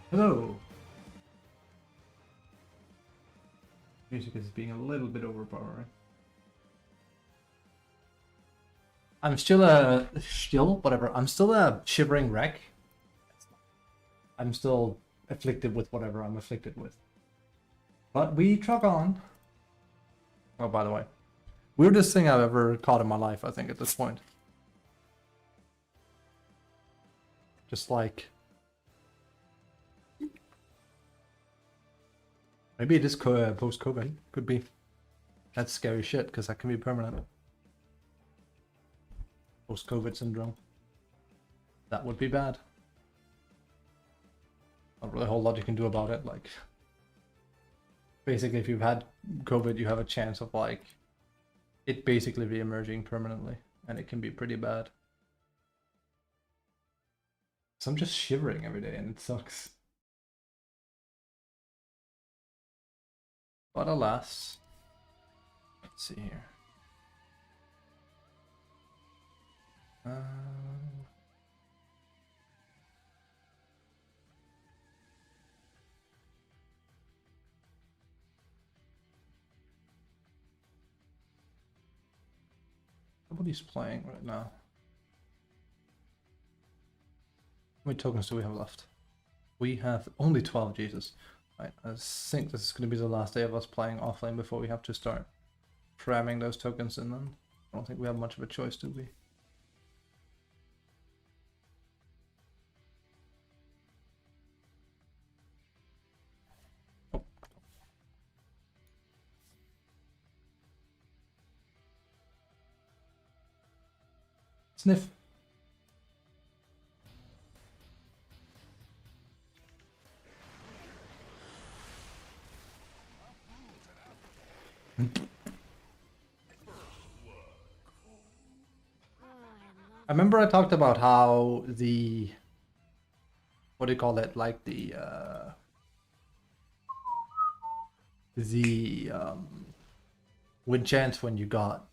Hello. Music is being a little bit overpowering. I'm still whatever. I'm still a shivering wreck. I'm still afflicted with whatever I'm afflicted with. But we truck on. Oh, by the way, weirdest thing I've ever caught in my life, I think, at this point. Just like, maybe it is post-COVID. Could be. That's scary shit, because that can be permanent. Post-COVID syndrome. That would be bad. Not really a whole lot you can do about it. Like, basically, if you've had COVID, you have a chance of like it basically re-emerging permanently, and it can be pretty bad. So I'm just shivering every day, and it sucks. But alas, let's see here. Nobody's playing right now. How many tokens do we have left? We have only 12, Jesus. Right, I think this is going to be the last day of us playing offlane before we have to start cramming those tokens in them. I don't think we have much of a choice, do we? Oh. Sniff. I remember I talked about how the, what do you call it, like the win chance when you got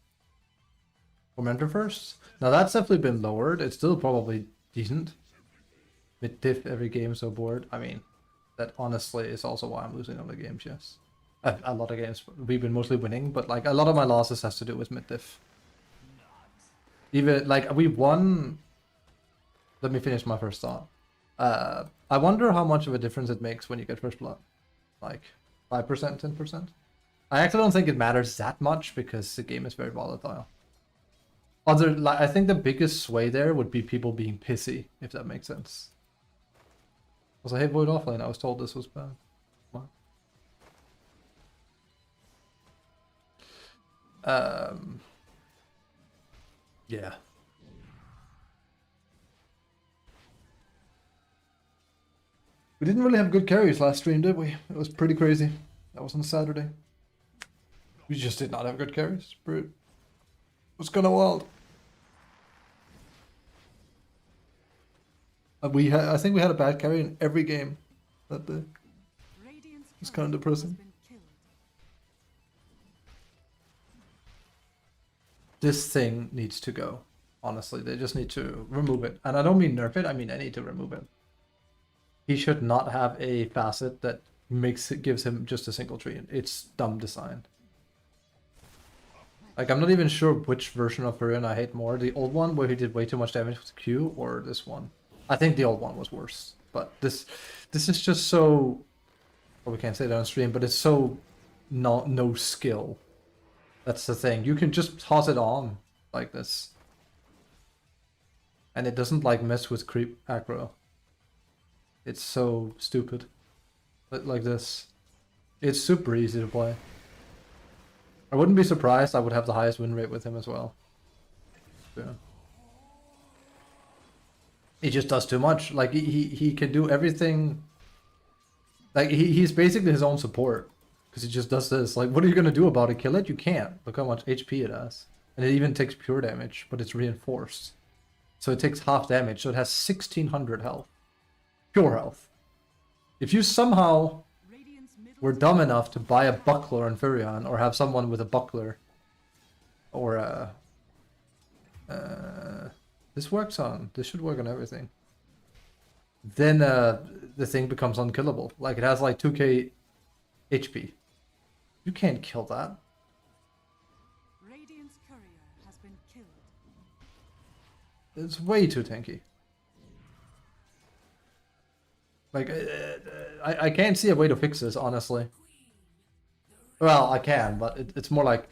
Tormentor first. Now that's definitely been lowered. It's still probably decent. Mid diff every game, so bored. I mean, that honestly is also why I'm losing all the games, yes. A lot of games we've been mostly winning, but like a lot of my losses has to do with mid diff. Even like we won. Let me finish my first thought. I wonder how much of a difference it makes when you get first blood. Like 5%, 10%. I actually don't think it matters that much because the game is very volatile. Like, I think the biggest sway there would be people being pissy, if that makes sense. I was like, hey, Void offlane, I was told this was bad. What? Yeah. We didn't really have good carries last stream, did we? It was pretty crazy. That was on Saturday. We just did not have good carries. It was kind of wild. I think we had a bad carry in every game that day. It's kind of depressing. This thing needs to go. Honestly, they just need to remove it. And I don't mean nerf it, I mean I need to remove it. He should not have a facet that gives him just a single tree. It's dumb design. Like, I'm not even sure which version of Furion I hate more. The old one where he did way too much damage with Q, or this one. I think the old one was worse. But this is just so, well, we can't say that on stream, but it's so no skill. That's the thing. You can just toss it on like this. And it doesn't like mess with creep aggro. It's so stupid. Like this. It's super easy to play. I wouldn't be surprised I would have the highest win rate with him as well. Yeah. He just does too much. Like he can do everything. Like he's basically his own support. Because he just does this. Like, what are you gonna do about it? Kill it? You can't. Look how much HP it has. And it even takes pure damage, but it's reinforced. So it takes half damage, so it has 1600 health. Pure health. If you somehow were dumb enough to buy a buckler on Furion, or have someone with a buckler, or this should work on everything. Then the thing becomes unkillable. Like, it has like 2k HP. You can't kill that. Radiant's courier has been killed. It's way too tanky. Like, I can't see a way to fix this, honestly. Well, I can, but it's more like,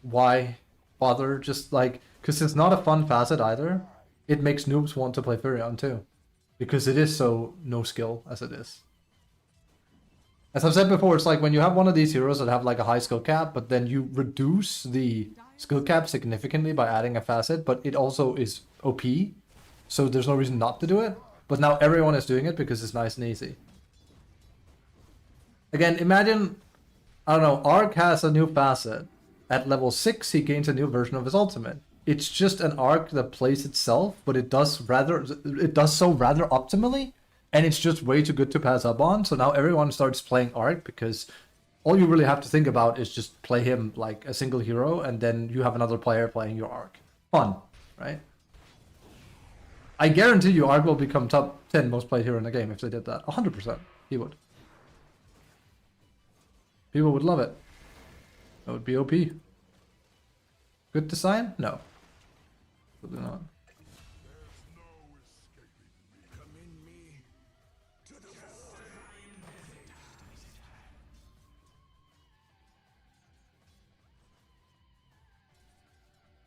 why bother? Just like, because it's not a fun facet either. It makes noobs want to play Furion too, because it is so no skill as it is. As I've said before, it's like when you have one of these heroes that have like a high skill cap, but then you reduce the skill cap significantly by adding a facet, but it also is OP, so there's no reason not to do it. But now everyone is doing it because it's nice and easy. Again, imagine, I don't know, Arc has a new facet. At level 6, he gains a new version of his ultimate. It's just an arc that plays itself, but it does so rather optimally, and it's just way too good to pass up on. So now everyone starts playing arc because all you really have to think about is just play him like a single hero, and then you have another player playing your arc. Fun, right? I guarantee you Arc will become top 10 most played hero in the game if they did that. 100%. He would. People would love it. That would be OP. Good design? No. Probably not.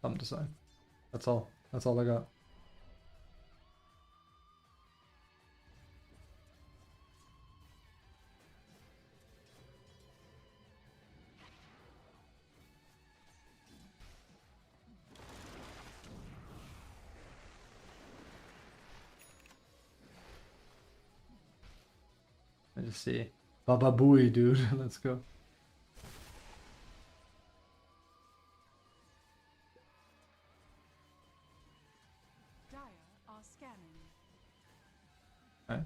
Some design. That's all. That's all I got. Let me just see. Baba Booey, dude. Let's go. Dire are scanning. Right.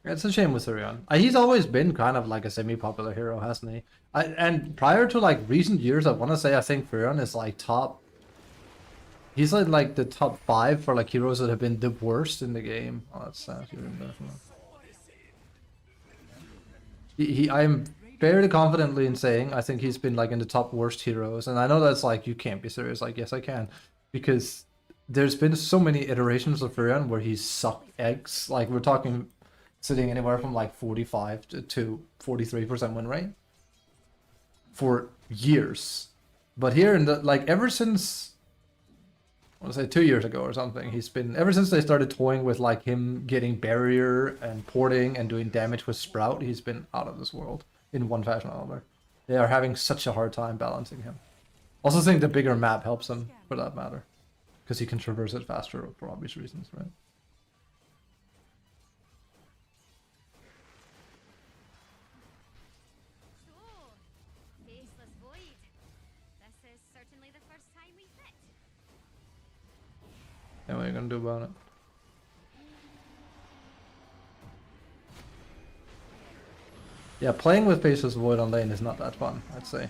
It's a shame with Surion. He's always been kind of like a semi-popular hero, hasn't he? And prior to like recent years, I want to say I think Furion is like top. He's like the top 5 for like heroes that have been the worst in the game. Oh, that's sad. I'm fairly confidently in saying I think he's been like in the top worst heroes, and I know that's like you can't be serious. Like, yes, I can, because there's been so many iterations of Furion where he's sucked eggs. Like, we're talking sitting anywhere from like 45 to 43% win rate for years. But here in the like ever since, I want to say 2 years ago or something, he's been, ever since they started toying with like him getting barrier and porting and doing damage with Sprout, he's been out of this world in one fashion or another. They are having such a hard time balancing him. Also think the bigger map helps him for that matter, because he can traverse it faster for obvious reasons, right? Yeah, what are you gonna do about it? Yeah, playing with Faceless Void on lane is not that fun, I'd say.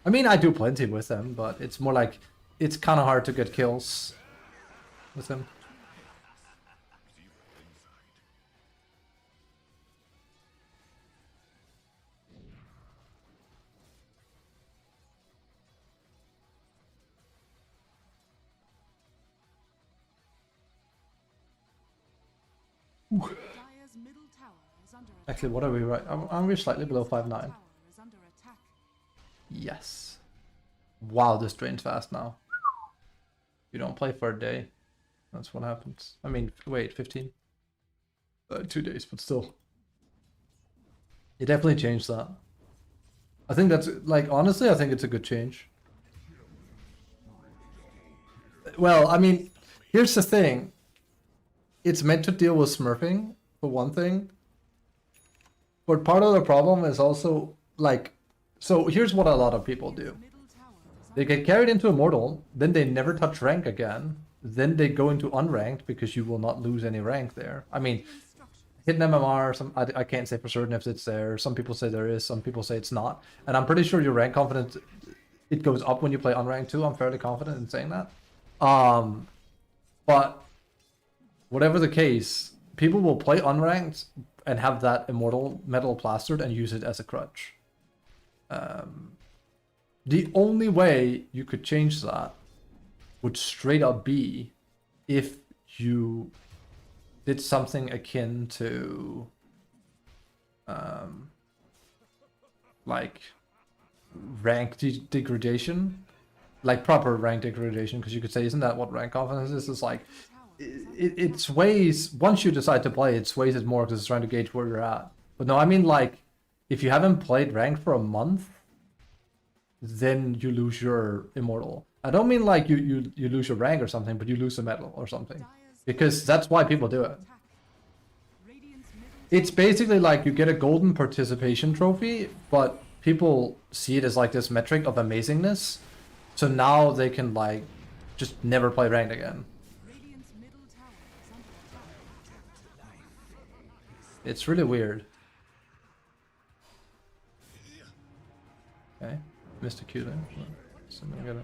I mean, I do plenty with them, but it's more like, it's kind of hard to get kills with him. Actually, what are we right? Aren't we slightly below 5.9? Yes. Wow, this drains fast now. You don't play for a day. That's what happens. I mean, wait, 15? 2 days, but still. It definitely changed that. I think that's, like, honestly, I think it's a good change. Well, I mean, here's the thing. It's meant to deal with smurfing, for one thing. But part of the problem is also, like, so here's what a lot of people do. They get carried into Immortal, then they never touch rank again, then they go into unranked because you will not lose any rank there. I mean, hidden MMR, I can't say for certain if it's there. Some people say there is, some people say it's not. And I'm pretty sure your rank confidence, it goes up when you play unranked too. I'm fairly confident in saying that. But whatever the case, people will play unranked and have that immortal metal plastered and use it as a crutch. The only way you could change that would straight up be if you did something akin to like rank degradation, like proper rank degradation, because you could say, isn't that what rank confidence is? It's like it sways once you decide to play, it sways it more because it's trying to gauge where you're at. But no, I mean, like, if you haven't played ranked for a month, then you lose your immortal. I don't mean like you lose your rank or something, but you lose a medal or something, because that's why people do it. It's basically like you get a golden participation trophy, but people see it as like this metric of amazingness, so now they can like just never play ranked again. It's really weird. Okay, Mr. Q there. Somebody got it.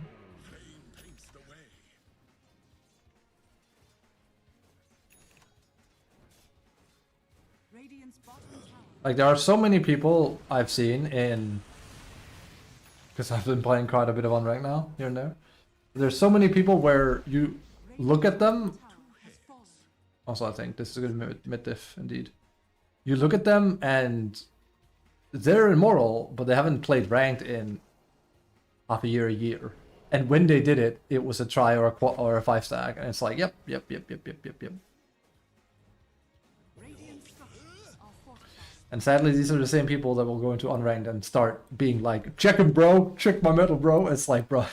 Like, there are so many people I've seen in, because I've been playing quite a bit of unranked now, here and there. There's so many people where you look at them. Also, I think this is a good mid-diff indeed. You look at them and they're immortal, but they haven't played ranked in half a year. And when they did it, it was a try or a 5 stack, and it's like, yep. And sadly, these are the same people that will go into unranked and start being like, check him, bro, check my metal, bro. It's like, bro,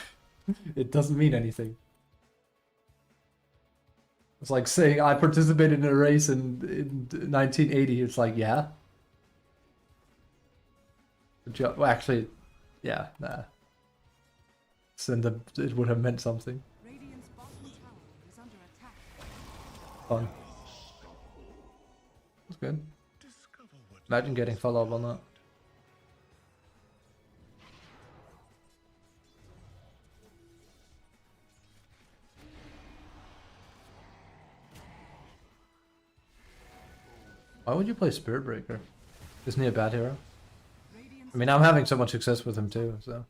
it doesn't mean anything. It's like saying I participated in a race in 1980. It's like, yeah. Well, actually, yeah, nah. So it would have meant something. Fun. That's good. Imagine getting follow-up on that. Why would you play Spirit Breaker? Isn't he a bad hero? I mean, I'm having so much success with him too, so.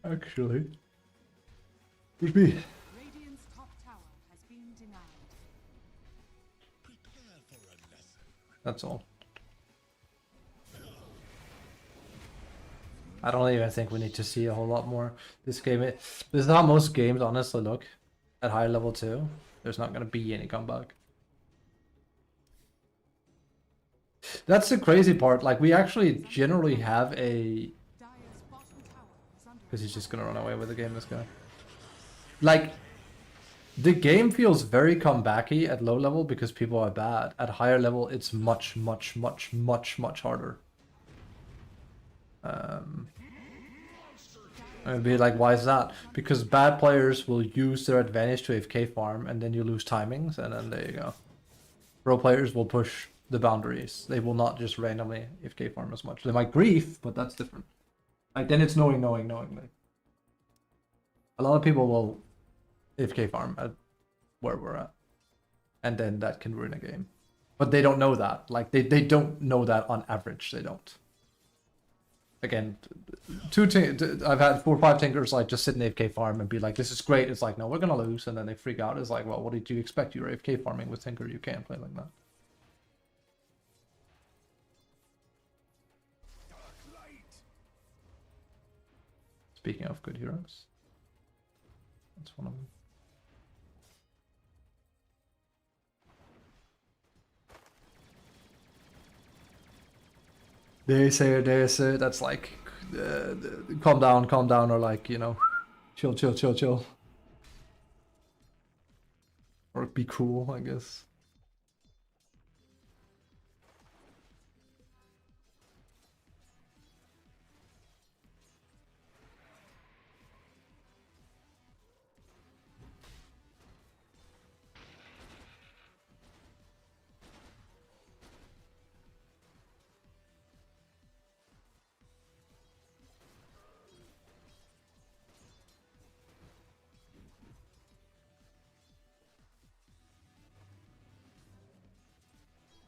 Actually, would be. Radiant's top tower has been denied. That's all. I don't even think we need to see a whole lot more. This game, this is how most games honestly look at higher level 2. There's not going to be any comeback. That's the crazy part. Like, we actually generally have a... Because he's just going to run away with the game, this guy. Like, the game feels very comebacky at low level because people are bad. At higher level, it's much harder. I'd be like, why is that? Because bad players will use their advantage to AFK farm, and then you lose timings, and then there you go. Pro players will push the boundaries. They will not just randomly AFK farm as much. They might grief, but that's different. Like, then it's knowingly. A lot of people will AFK farm at where we're at, and then that can ruin a game. But they don't know that. Like, they don't know that on average. They don't. Again, I've had 4 or 5 Tinkers like just sit in AFK farm and be like, this is great. It's like, no, we're gonna lose, and then they freak out. It's like, well, what did you expect? You're AFK farming with Tinker. You can't play like that. Speaking of good heroes, that's one of them. They say, that's like, calm down, or like, you know, chill. Or be cool, I guess.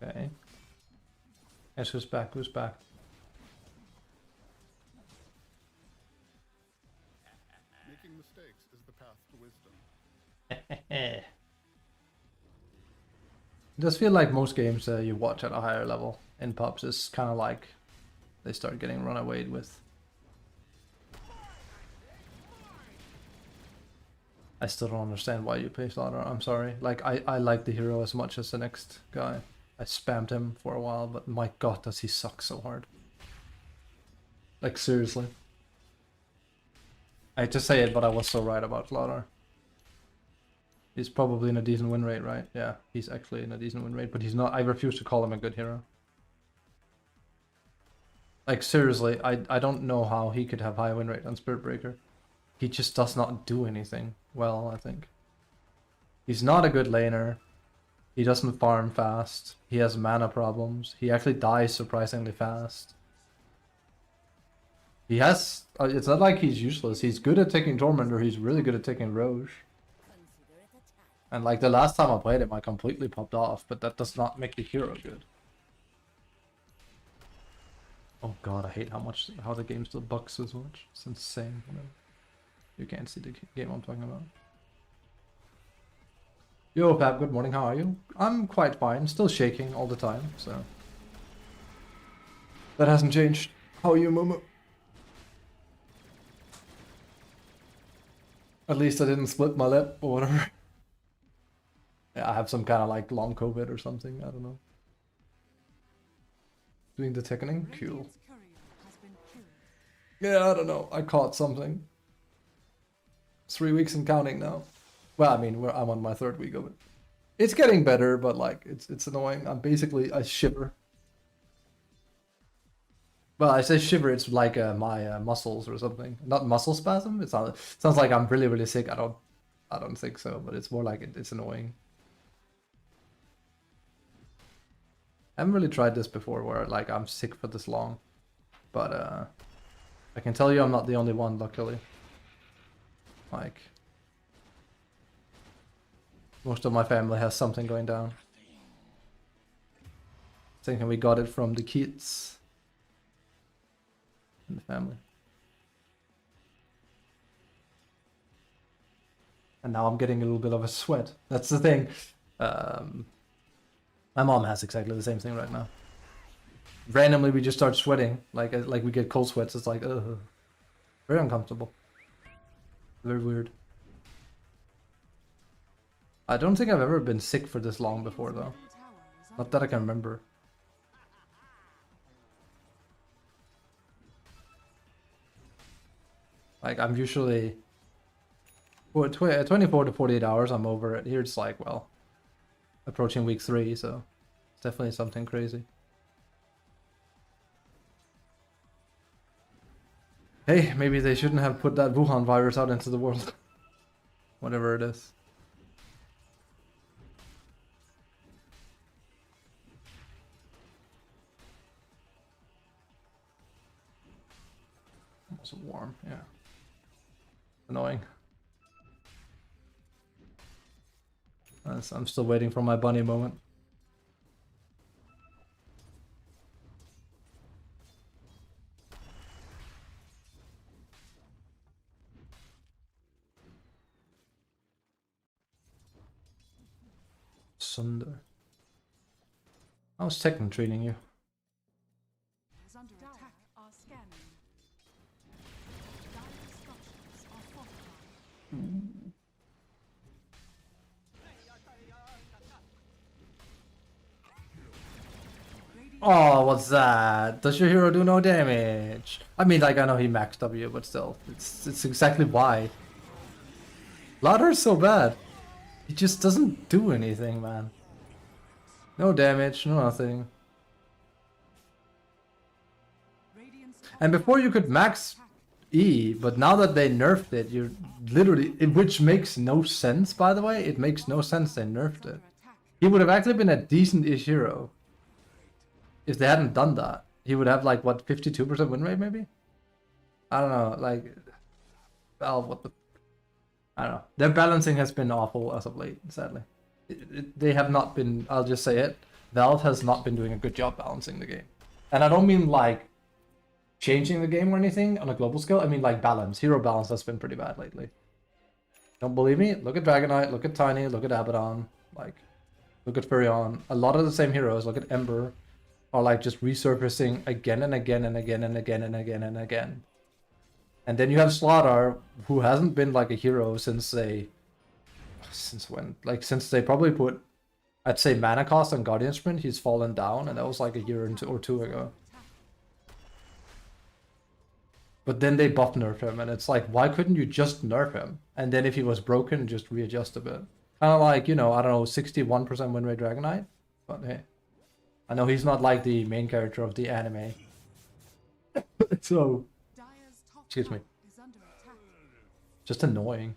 Okay. Guess who's back? Who's back? Making mistakes is the path to wisdom. It does feel like most games you watch at a higher level in pubs is kind of like they start getting run away with. I still don't understand why you play Slaughter. I'm sorry. Like I like the hero as much as the next guy. I spammed him for a while, but my god, does he suck so hard. Like seriously. I hate to say it, but I was so right about Slaughter. He's probably in a decent win rate, right? Yeah, he's actually in a decent win rate, but he's not. I refuse to call him a good hero. Like seriously, I don't know how he could have high win rate on Spirit Breaker. He just does not do anything well, I think. He's not a good laner. He doesn't farm fast. He has mana problems. He actually dies surprisingly fast. He has... it's not like he's useless. He's good at taking Torment, or he's really good at taking Roche. And like the last time I played him, I completely popped off, but that does not make the hero good. Oh god, I hate how the game still bugs so much. It's insane. You can't see the game I'm talking about. Yo, Pap, good morning, how are you? I'm quite fine, still shaking all the time, so... that hasn't changed. How are you, Momo? At least I didn't split my lip, or whatever. Yeah, I have some kind of like long COVID or something, I don't know. Doing the techning? Cool. Radiant's courier has been killed. Yeah, I don't know, I caught something. 3 weeks and counting now. Well, I mean, I'm on my 3rd week of it. It's getting better, but like, it's annoying. I shiver. Well, I say shiver, it's like my muscles or something. Not muscle spasm. It sounds like I'm really, really sick. I don't think so, but it's more like it's annoying. I haven't really tried this before, where like I'm sick for this long, but I can tell you I'm not the only one, luckily. Like, most of my family has something going down. Thinking we got it from the kids in the family. And now I'm getting a little bit of a sweat. That's the thing. My mom has exactly the same thing right now. Randomly we just start sweating. Like we get cold sweats. It's like, ugh. Very uncomfortable. Very weird. I don't think I've ever been sick for this long before, though. Not that I can remember. Like, I'm usually... 24 to 48 hours, I'm over it. Here it's like, well, approaching week 3, so it's definitely something crazy. Hey, maybe they shouldn't have put that Wuhan virus out into the world. Whatever it is. Also warm, yeah. Annoying. I'm still waiting for my bunny moment. Sunder. How's Tekken treating you? Is under attack. Are scanning. Dire structures are fortified. Oh, what's that? Does your hero do no damage? I mean, like, I know he maxed W, but still, it's exactly why. Lauder's so bad. He just doesn't do anything, man. No damage, no nothing. And before you could max E, but now that they nerfed it, you're literally... which makes no sense, by the way. It makes no sense they nerfed it. He would have actually been a decent-ish hero if they hadn't done that. He would have, like, what, 52% win rate, maybe? I don't know, like... well, what the... I don't know. Their balancing has been awful as of late, sadly. They have not been, I'll just say it, Valve has not been doing a good job balancing the game. And I don't mean like changing the game or anything on a global scale. I mean like balance. Hero balance has been pretty bad lately. Don't believe me? Look at Dragonite, look at Tiny, look at Abaddon, like, look at Furion. A lot of the same heroes, look at Ember, are like just resurfacing again and again and again and again and again and again. And then you have Slardar, who hasn't been like a hero since they... Since when? Like, since they probably put, I'd say, mana cost on Guardian Sprint, he's fallen down, and that was like a year or two ago. But then they buff nerf him, and it's like, why couldn't you just nerf him? And then if he was broken, just readjust a bit. Kind of like, you know, I don't know, 61% win rate Dragonite. But hey, I know he's not like the main character of the anime. So, Dire's top excuse me. tower is under attack. Just annoying.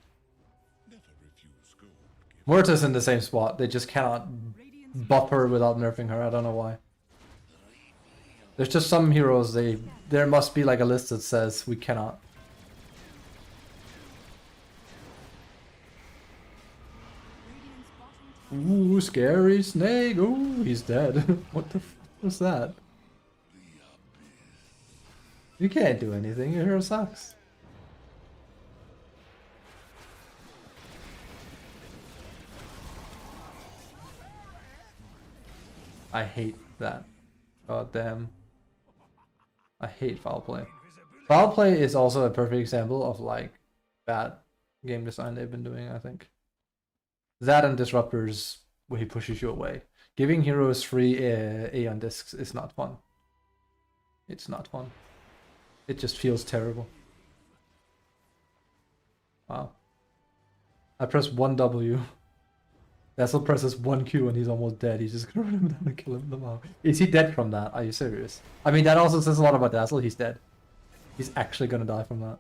Morta's in the same spot. They just cannot Radiant's buff her without nerfing her. I don't know why. There's just some heroes, there must be like a list that says we cannot. Radiant's bottom tower Ooh, scary snake. Ooh, he's dead. What the f was that? You can't do anything. Your hero sucks. I hate that. God damn. I hate foul play. Foul play is also a perfect example of like bad game design they've been doing, I think. That and disruptors where he pushes you away. Giving heroes free Aeon discs is not fun. It's not fun. It just feels terrible. Wow. I press 1W. Dazzle presses 1Q and he's almost dead. He's just gonna run him down and kill him somehow. Is he dead from that? Are you serious? I mean, that also says a lot about Dazzle. He's dead. He's actually gonna die from that.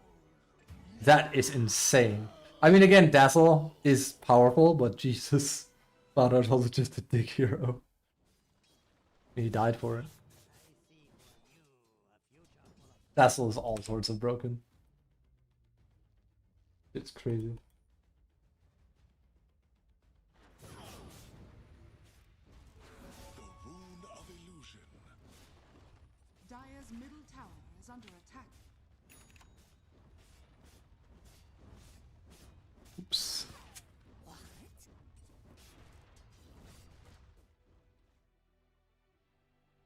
That is insane. I mean, again, Dazzle is powerful, but Jesus. Cloudheart's also just a dick hero. He died for it. Dazzle is all sorts of broken. It's crazy. Dire's middle tower is under attack. Oops.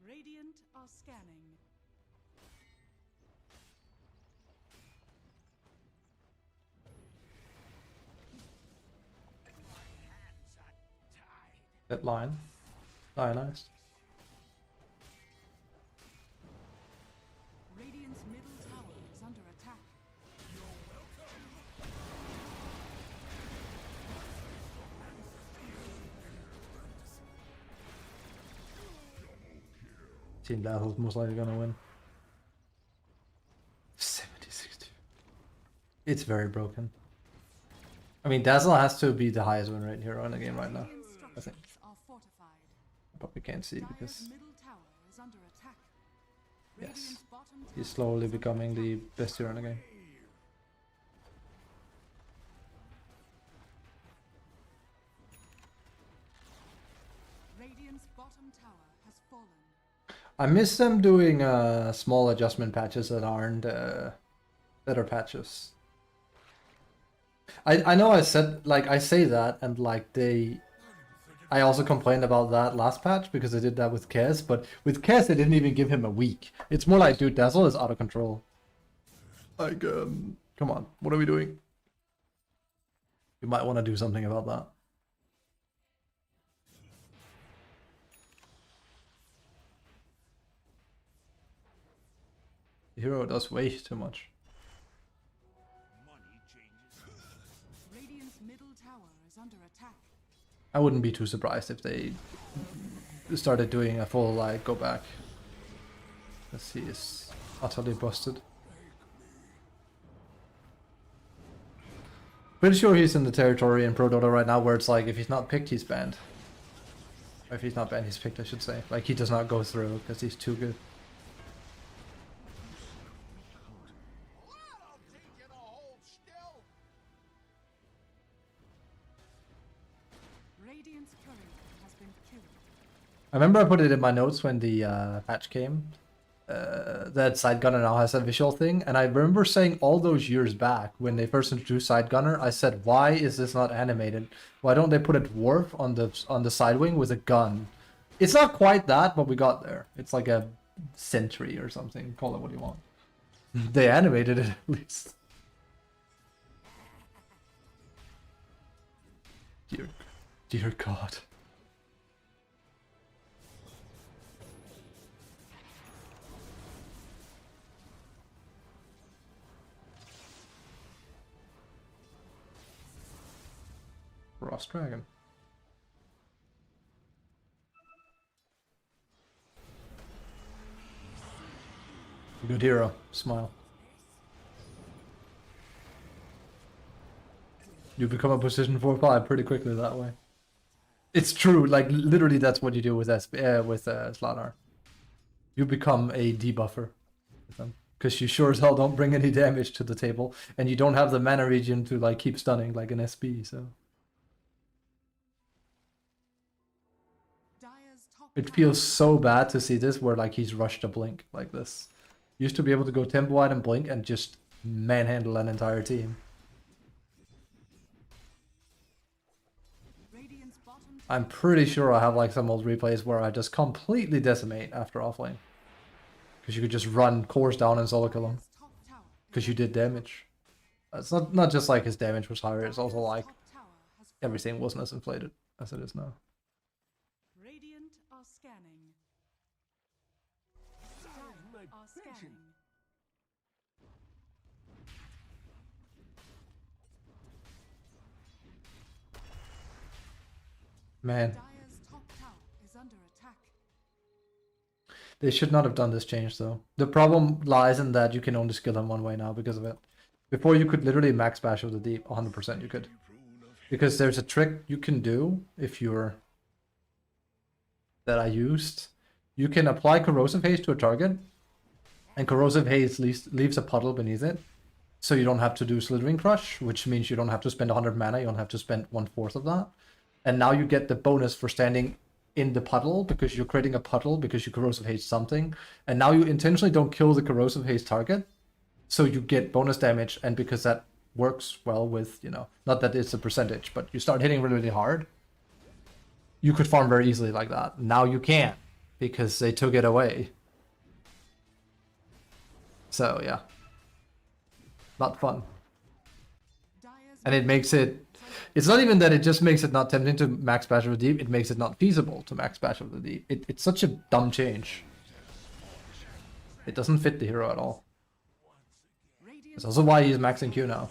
Radiant are scanning. That line. Lionized. Radiant's middle tower is under attack. Team Dazzle's most likely gonna win. 70-60. It's very broken. I mean, Dazzle has to be the highest win rate hero in the game right now. Radiant I think. structures are fortified. I probably can't see Dire's because middle tower is under attack. yes, Radiant's bottom tower he's slowly is under becoming the attack. best hero in the game. Radiant's bottom tower has fallen. I miss them doing small adjustment patches that aren't better patches. I know I said, like, I say that, and like I also complained about that last patch because I did that with Kez, but with Kez they didn't even give him a week. It's more like, dude, Dazzle is out of control. Like, come on, what are we doing? You might want to do something about that. The hero does way too much. Radiant's middle tower is under attack. I wouldn't be too surprised if they started doing a full, like, go back. Let's see, is utterly busted. Pretty sure he's in the territory in Pro Dota right now where it's like, if he's not picked, he's banned. Or if he's not banned, he's picked, I should say. Like, he does not go through because he's too good. Radiant's courier has been killed. I remember I put it in my notes when the patch came. That Side Gunner now has a visual thing, and I remember saying all those years back when they first introduced Side Gunner, I said, why is this not animated? Why don't they put a dwarf on the side wing with a gun? It's not quite that, but we got there. It's like a sentry or something. Call it what you want. They animated it at least. Dear God. Frost Dragon. Good hero. Smile. You become a position 4/5 pretty quickly that way. It's true. Like literally, that's what you do with Slannar. You become a debuffer with them because you sure as hell don't bring any damage to the table, and you don't have the mana regen to like keep stunning like an SB. So. It feels so bad to see this where like he's rushed a blink like this. Used to be able to go tempo wide and blink and just manhandle an entire team. I'm pretty sure I have like some old replays where I just completely decimate after offlane. Because you could just run cores down and solo kill him. Because you did damage. It's not just like his damage was higher, it's also like everything wasn't as inflated as it is now. Radiant are scanning. Dire are scanning. Man. Dire's top tower is under attack. They should not have done this change though. The problem lies in that you can only skill him one way now because of it. Before you could literally max bash of the deep, 100% you could. Because there's a trick you can do if you're... that I used. You can apply Corrosive Haze to a target, and Corrosive Haze leaves a puddle beneath it. So you don't have to do Slithering Crush, which means you don't have to spend 100 mana, you don't have to spend 1/4 of that. And now you get the bonus for standing in the puddle because you're creating a puddle because you Corrosive Haze something. And now you intentionally don't kill the Corrosive Haze target. So you get bonus damage, and because that works well with, you know, not that it's a percentage, but you start hitting really, really hard. You could farm very easily like that. Now you can't because they took it away. So yeah. Not fun. And it makes it... It's not even that it just makes it not tempting to max bash of the deep, it makes it not feasible to max bash of the deep. It's such a dumb change. It doesn't fit the hero at all. It's also why he's maxing Q now.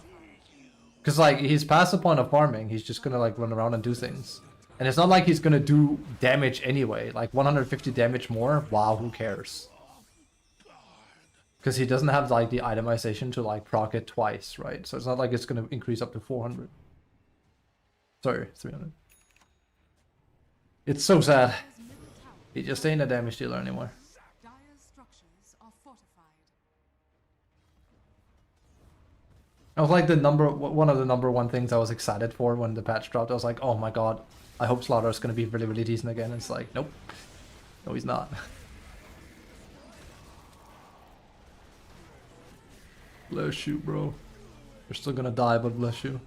Because like, he's past the point of farming, he's just gonna like run around and do things. And it's not like he's gonna do damage anyway. Like 150 damage more, wow, who cares? Because he doesn't have like the itemization to like proc it twice, right? So it's not like it's gonna increase up to 400. Sorry, 300. It's so sad. He just ain't a damage dealer anymore. Dire's structures are fortified. That was like one of the number one things I was excited for when the patch dropped. I was like, oh my god, I hope Slaughter is gonna be really, really decent again. It's like, nope. No, he's not. Bless you, bro. You're still gonna die, but bless you.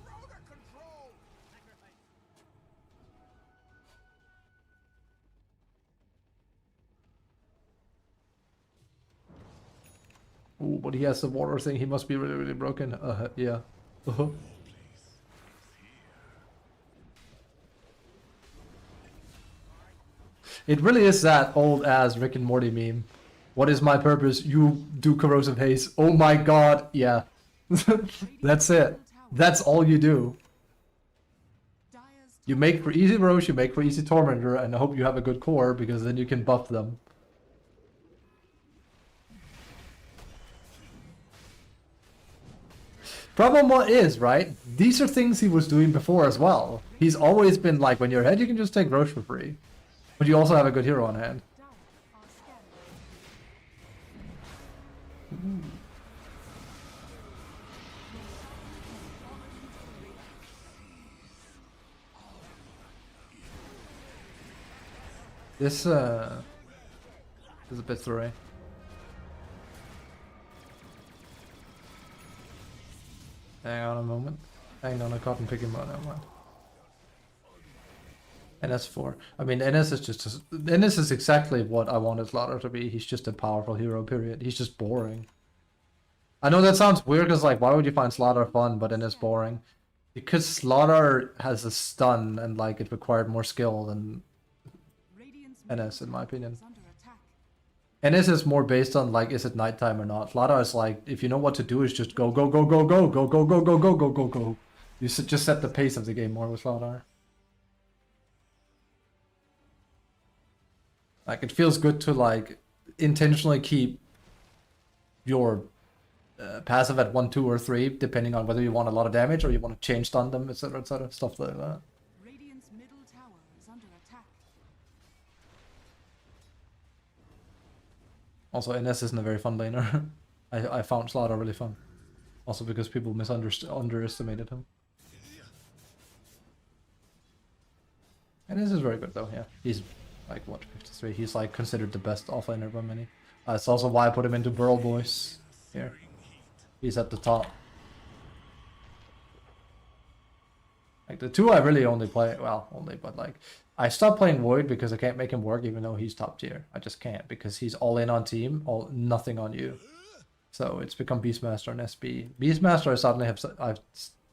Ooh, but he has the water thing. He must be really, really broken. Yeah. It really is that old ass Rick and Morty meme. What is my purpose? You do Corrosive Haze. Oh my god, yeah. That's it. That's all you do. You make for easy Roche, you make for easy Tormentor, and I hope you have a good core, because then you can buff them. Problem is, right? These are things he was doing before as well. He's always been like, when you're ahead, you can just take Roche for free. But you also have a good hero on hand. This is a bit throwing. Hang on a moment. Hang on, a cotton picking mode. Never mind. NS4. I mean, NS is just NS is exactly what I wanted Slaughter to be. He's just a powerful hero. Period. He's just boring. I know that sounds weird because like, why would you find Slaughter fun but NS boring? Because Slaughter has a stun and like it required more skill than NS in my opinion. NS is more based on like, is it nighttime or not? Slaughter is like, if you know what to do, is just go, go, go, go, go, go, go, go, go, go, go, go, go. You just set the pace of the game more with Slaughter. Like, it feels good to like intentionally keep your passive at 1, 2, or 3, depending on whether you want a lot of damage or you want to chain stun them, etc., stuff like that. Radiant's middle tower is under attack. Also, NS isn't a very fun laner. I found Slaughter really fun. Also because people underestimated him. NS is very good though, yeah. He's like, what, 53? He's like considered the best offlaner by many. That's also why I put him into Burl Boys here. He's at the top. Like the two I really only play, well, only, but like, I stopped playing Void because I can't make him work even though he's top tier. I just can't because he's all in on team, nothing on you. So it's become Beastmaster and SB. Beastmaster I suddenly I've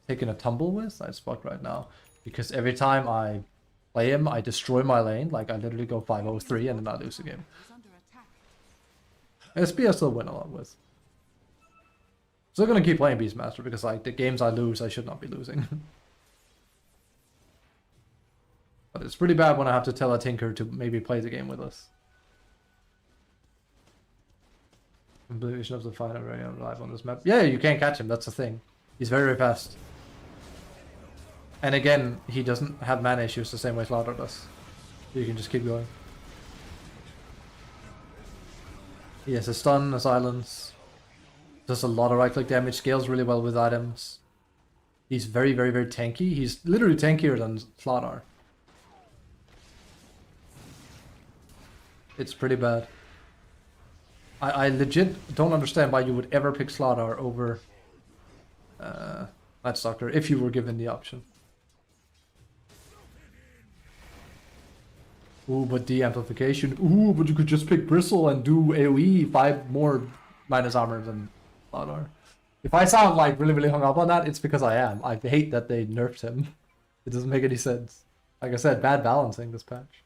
taken a tumble with, I spot right now. Because every time I play him, I destroy my lane. Like I literally go 5-0-3 and then I lose the game. SB I still win a lot with. Still gonna keep playing Beastmaster because like the games I lose, I should not be losing. But it's pretty bad when I have to tell a Tinker to maybe play the game with us. Completion of the fight already live on this map. Yeah, you can't catch him, that's the thing. He's very, very fast. And again, he doesn't have mana issues the same way Slaughter does. You can just keep going. He has a stun, a silence. Does a lot of right click damage, scales really well with items. He's very, very, very tanky. He's literally tankier than Slaughter. It's pretty bad. I legit don't understand why you would ever pick Slaughter over Night Stalker if you were given the option. Ooh, but de-amplification. Ooh, but you could just pick Bristle and do AoE 5 more minus armor than Slaughter. If I sound like really, really hung up on that, it's because I am. I hate that they nerfed him. It doesn't make any sense. Like I said, bad balancing this patch.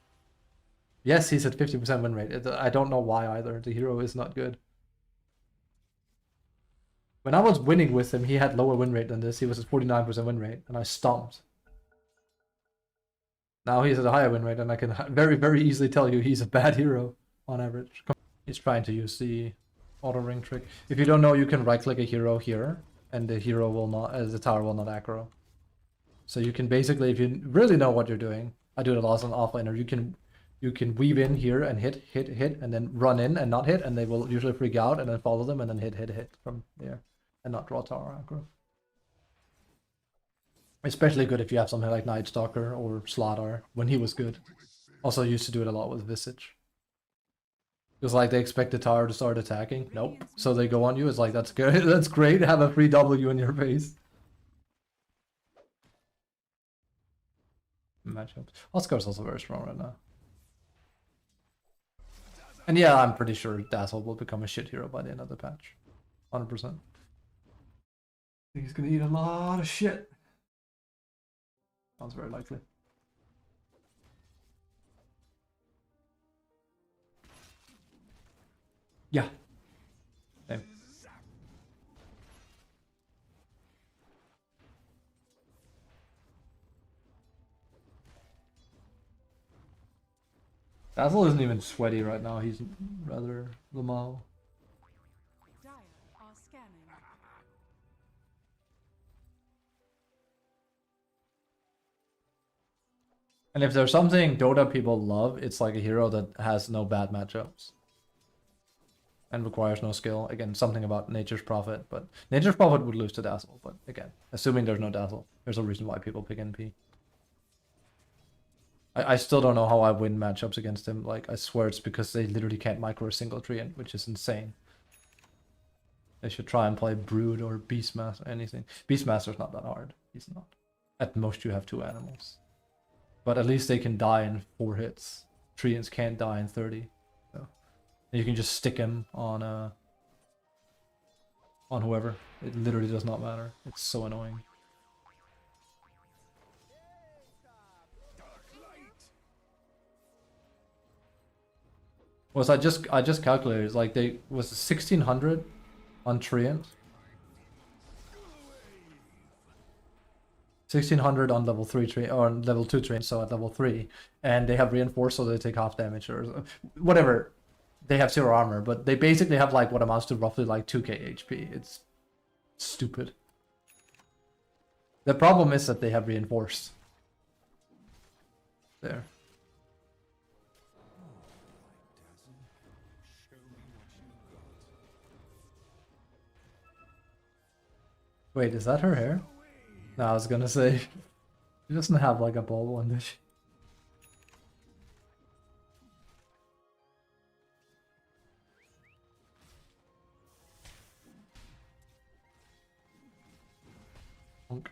Yes, he's at 50% win rate. I don't know why either. The hero is not good. When I was winning with him, he had lower win rate than this. He was at 49% win rate, and I stomped. Now he's at a higher win rate, and I can very, very easily tell you he's a bad hero on average. He's trying to use the auto ring trick. If you don't know, you can right-click a hero here, and the hero will not, the tower will not aggro. So you can basically, if you really know what you're doing, I do it a lot on offlaner. You can weave in here and hit, and then run in and not hit, and they will usually freak out, and then follow them, and then hit from there, and not draw tower aggro. Especially good if you have something like Night Stalker or Slaughter, when he was good. Also used to do it a lot with Visage. Because like they expect the tower to start attacking. Nope. So they go on you, it's like, that's good, that's great, have a free W in your face. Matchups. Oscar's also very strong right now. And yeah, I'm pretty sure Dazzle will become a shit hero by the end of the patch. 100%. I think he's gonna eat a lot of shit. Sounds very likely. Yeah. Same. Dazzle isn't even sweaty right now, he's rather Lamal. Dire are scanning. And if there's something Dota people love, it's like a hero that has no bad matchups. And requires no skill. Again, something about Nature's Prophet, but Nature's Prophet would lose to Dazzle, but again, assuming there's no Dazzle, there's a reason why people pick NP. I still don't know how I win matchups against him. Like, I swear it's because they literally can't micro a single treant, which is insane. They should try and play Brood or Beastmaster, anything. Beastmaster's not that hard. He's not. At most you have 2 animals. But at least they can die in 4 hits. Treants can't die in 30. So you can just stick him on whoever. It literally does not matter. It's so annoying. Was I just calculated, like, they was 1600 on Treant, 1600 on level 3 Treant, or on level 2 Treant, so at level 3, and they have reinforced, so they take half damage or whatever. They have 0 armor, but they basically have like what amounts to roughly like 2k HP. It's stupid. The problem is that they have reinforced. There. Wait, is that her hair? No, I was gonna say, she doesn't have like a bald one, does she? Honk.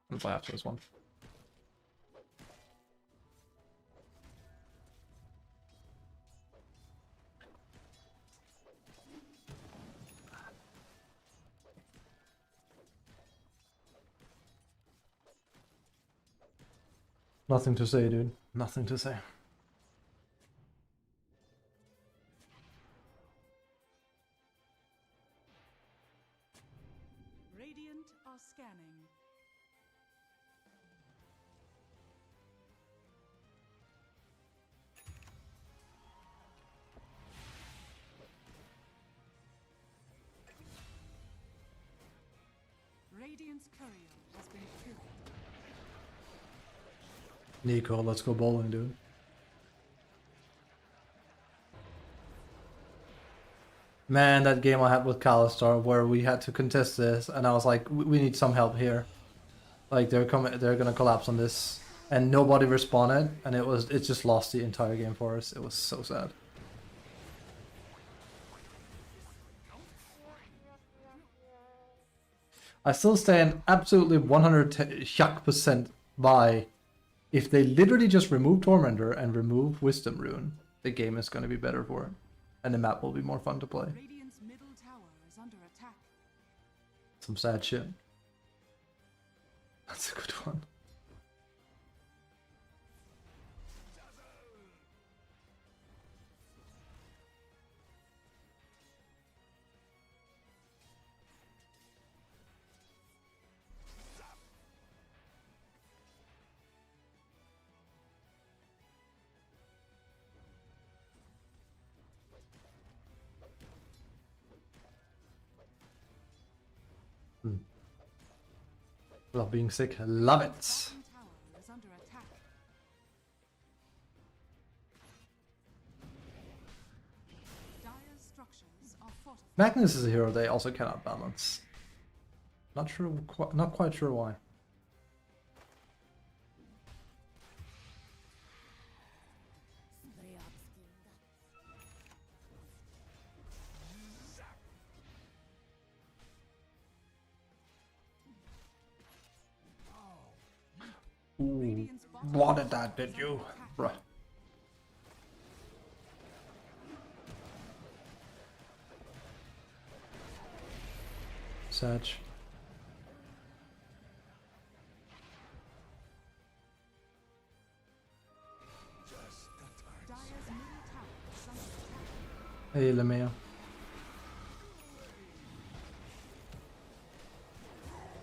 I'll play after this one. Nothing to say, dude. Nothing to say. Radiant are scanning. Radiant's courier has been killed. Nico, let's go bowling, dude. Man, that game I had with Kalistar where we had to contest this, and I was like, we need some help here. Like they're gonna collapse on this, and nobody responded, and it just lost the entire game for us. It was so sad. I still stand absolutely 100% by. If they literally just remove Tormentor and remove Wisdom Rune, the game is going to be better for it. And the map will be more fun to play. Radiant's middle tower is under attack. Some sad shit. That's a good one. Love being sick. Love it. Bottom tower is under attack. Dire's structures are fortified. Magnus is a hero they also cannot balance. Not sure, not quite sure why. Ooh, wanted that, did you? Bruh. Sag. Dire's middle tower is under attack. Hey, Lemea.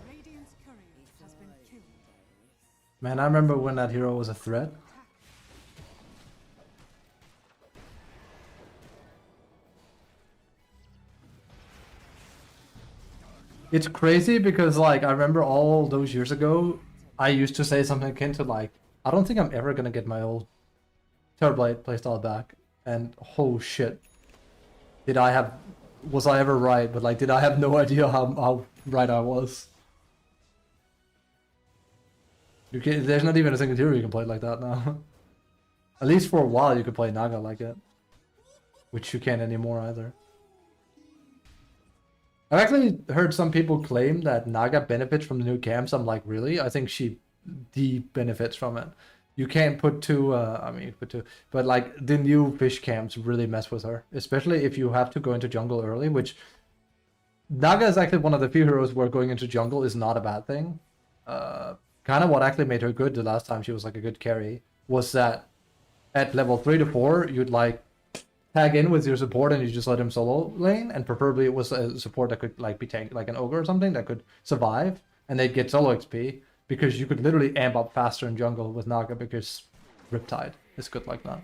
Radiant's courier has been killed. Man, I remember when that hero was a threat. It's crazy because, like, I remember all those years ago, I used to say something akin to, like, I don't think I'm ever gonna get my ult. Terrorblade playstyle back, and oh shit, was I ever right? But like, did I have no idea how right I was? There's not even a single hero you can play like that now. At least for a while you could play Naga like it, which you can't anymore either. I've actually heard some people claim that Naga benefits from the new camps. I'm like, really? I think she benefits from it. You can't put two, I mean, you put two, but like the new fish camps really mess with her, especially if you have to go into jungle early, which Naga is actually one of the few heroes where going into jungle is not a bad thing. Kind of what actually made her good the last time she was like a good carry was that at level 3 to 4, you'd like tag in with your support and you just let him solo lane, and preferably it was a support that could like be tanked, like an ogre or something that could survive, and they'd get solo XP because you could literally amp up faster in jungle with Naga because Riptide is good like that.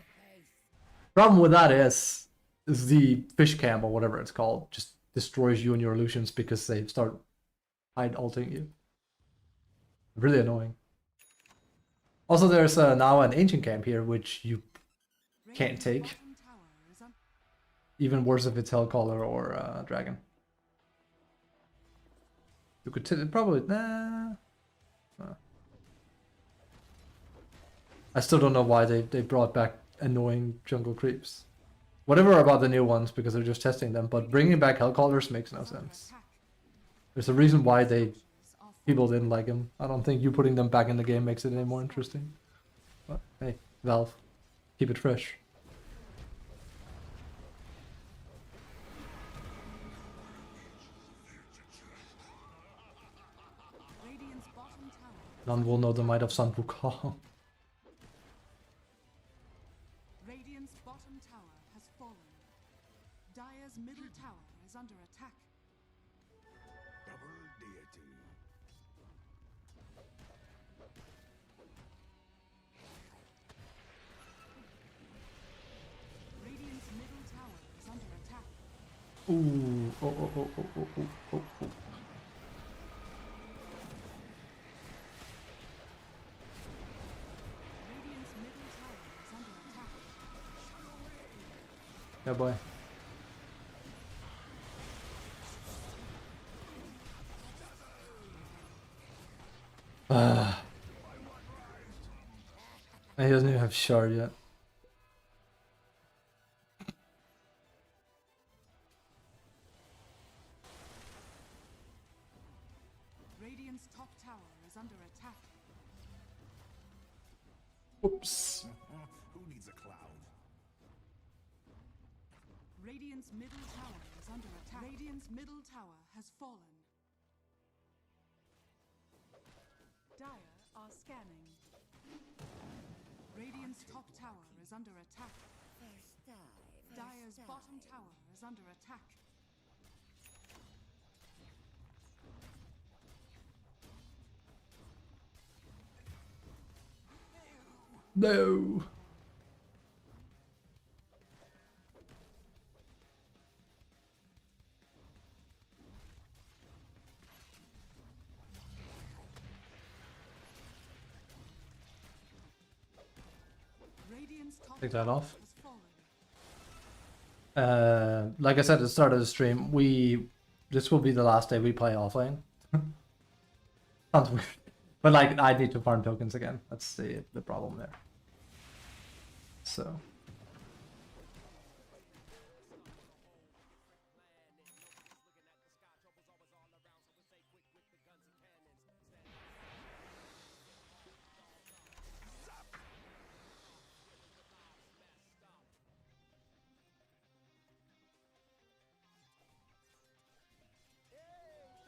Problem with that is the fish cam or whatever it's called just destroys you and your illusions because they start hide ulting you. Really annoying. Also, there's now an ancient camp here, which you can't take. Even worse if it's Hellcaller or Dragon. You could probably... Nah. I still don't know why they brought back annoying jungle creeps. Whatever about the new ones, because they're just testing them, but bringing back Hellcallers makes no sense. There's a reason why people didn't like them. I don't think you putting them back in the game makes it any more interesting. But hey, Valve, keep it fresh. None will know the might of Sun Wukong. Radiant's bottom tower has fallen. Dire's middle tower is under attack. Double deity. Radiant's middle tower is under attack. Ooh, oh. Radiant's middle tower is under attack. Yeah, boy. He doesn't even have shard yet. Radiant's top tower is under attack. Oops. Who needs a cloud? Radiant's middle tower is under attack. Radiant's middle tower has fallen. Dire are scanning. Radiant's top tower is under attack. Dire's bottom tower is under attack. No. Radiant's top Take that tower off. has fallen. Like I said at the start of the stream, this will be the last day we play offlane. Sounds weird. But like, I need to farm tokens again. That's the problem there. So.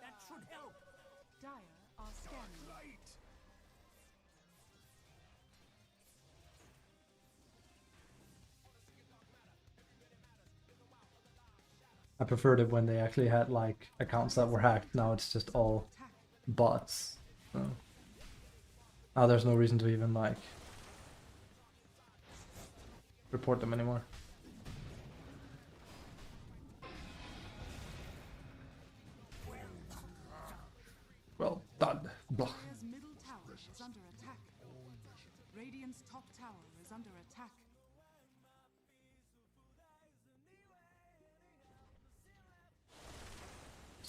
That should help. Dire are scanning. I preferred it when they actually had like accounts that were hacked. Now it's just all Attack. bots. So now there's no reason to even like report them anymore. Well done. Blah. Dire's middle tower is under attack. Radiant's top tower is under attack.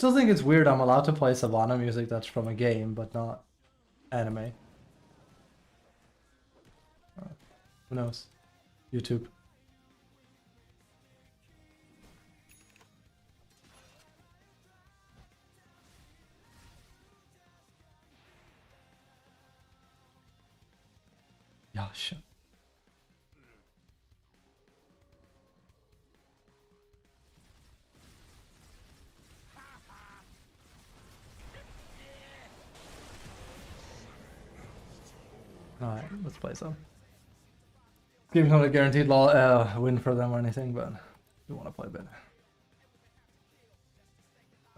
Still think it's weird I'm allowed to play Savannah music that's from a game, but not anime. Who knows? YouTube. Yeah, shit. Alright, let's play some. Game's not a guaranteed win for them or anything, but we want to play a bit.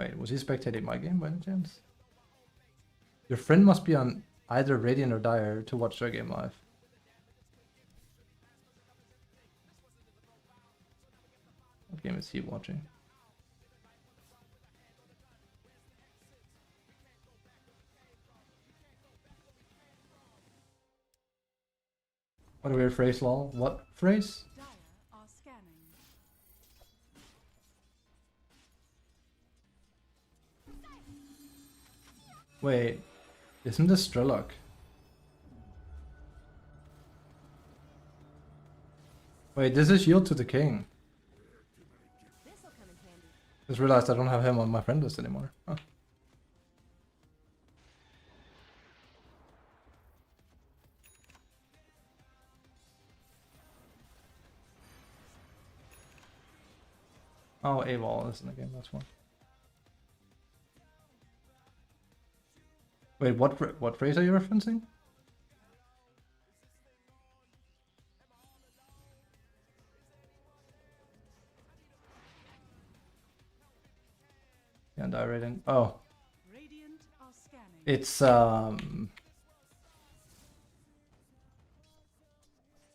Wait, was he spectating my game by any chance? Your friend must be on either Radiant or Dire to watch their game live. What game is he watching? What a weird phrase, lol. What phrase? Dire are scanning. Wait, isn't this Strelok? Wait, this is Yield to the King. This'll come in handy. Just realized I don't have him on my friend list anymore. Huh. Oh, AWOL isn't a game, that's one. Wait, what phrase are you referencing? Yeah, die rating. Oh, Radiant are scanning. it's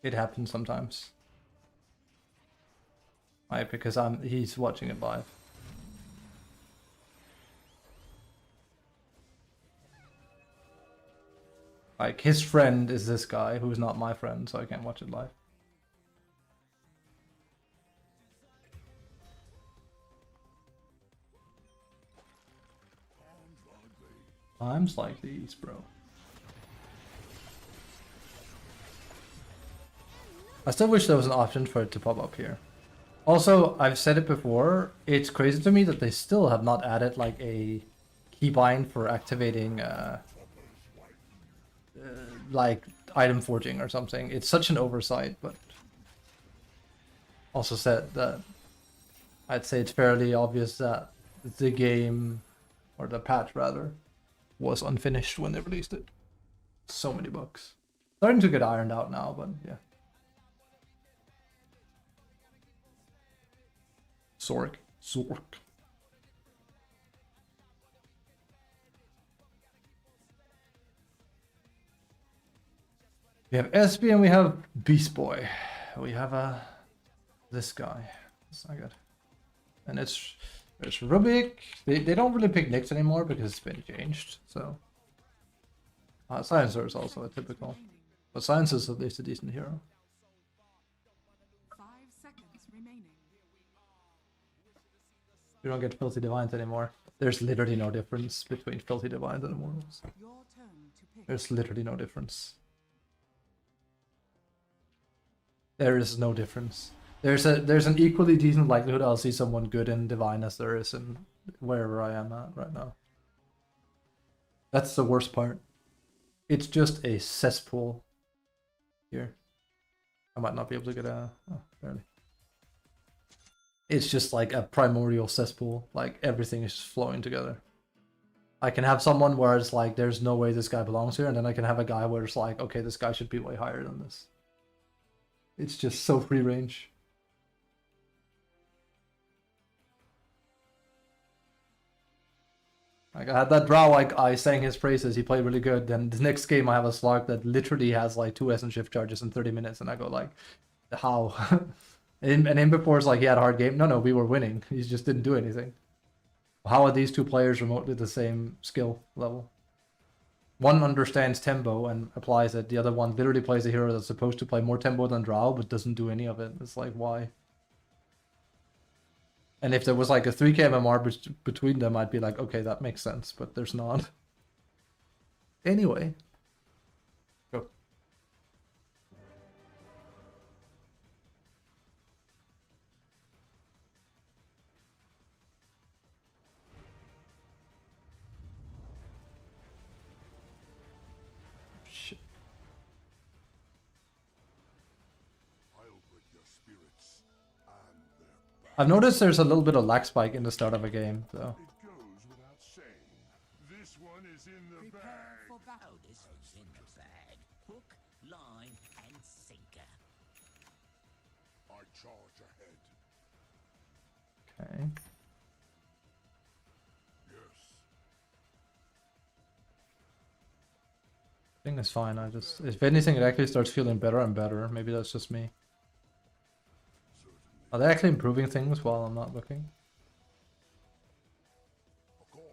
it happens sometimes. Right, because he's watching it live. Like, his friend is this guy who's not my friend, so I can't watch it live. Times like these, bro. I still wish there was an option for it to pop up here. Also, I've said it before, it's crazy to me that they still have not added like a keybind for activating like item forging or something. It's such an oversight, but also said that I'd say it's fairly obvious that the game, or the patch rather, was unfinished when they released it. So many bugs. Starting to get ironed out now, but yeah. Zork. We have SB and we have Beast Boy. We have this guy. It's not good. And there's Rubik. They don't really pick Nyx anymore because it's been changed. So Silencer is also a typical. But Silencer is at least a decent hero. 5 seconds remaining. You don't get Filthy Divines anymore. There's literally no difference between Filthy Divines and Immortals. Your turn to pick. There's literally no difference. There is no difference. There's an equally decent likelihood I'll see someone good in Divine as there is in wherever I am at right now. That's the worst part. It's just a cesspool here. I might not be able to get a... Oh, barely. It's just like a primordial cesspool. Like everything is just flowing together. I can have someone where it's like, there's no way this guy belongs here. And then I can have a guy where it's like, okay, this guy should be way higher than this. It's just so free range. Like I had that Drow, like I sang his praises, he played really good. Then the next game I have a Slark that literally has like 2 Essence Shift charges in 30 minutes and I go like, how? and him before it's like he had a hard game. No, we were winning. He just didn't do anything. How are these two players remotely the same skill level? One understands tempo and applies it. The other one literally plays a hero that's supposed to play more tempo than Drow but doesn't do any of it. It's like, why? And if there was like a 3k MMR between them, I'd be like, okay, that makes sense, but there's not. Anyway. Go. Shit. I'll break your spirits and their back. I've noticed there's a little bit of lag spike in the start of a game, so. It goes without saying. This one is in the Prepare bag. for battle. Oh, this one's in the bag. Hook, line, and sinker. I charge ahead. Okay. Yes. I think it's fine. I just, if anything, it actually starts feeling better and better. Maybe that's just me. Are they actually improving things while I'm not looking? Of course.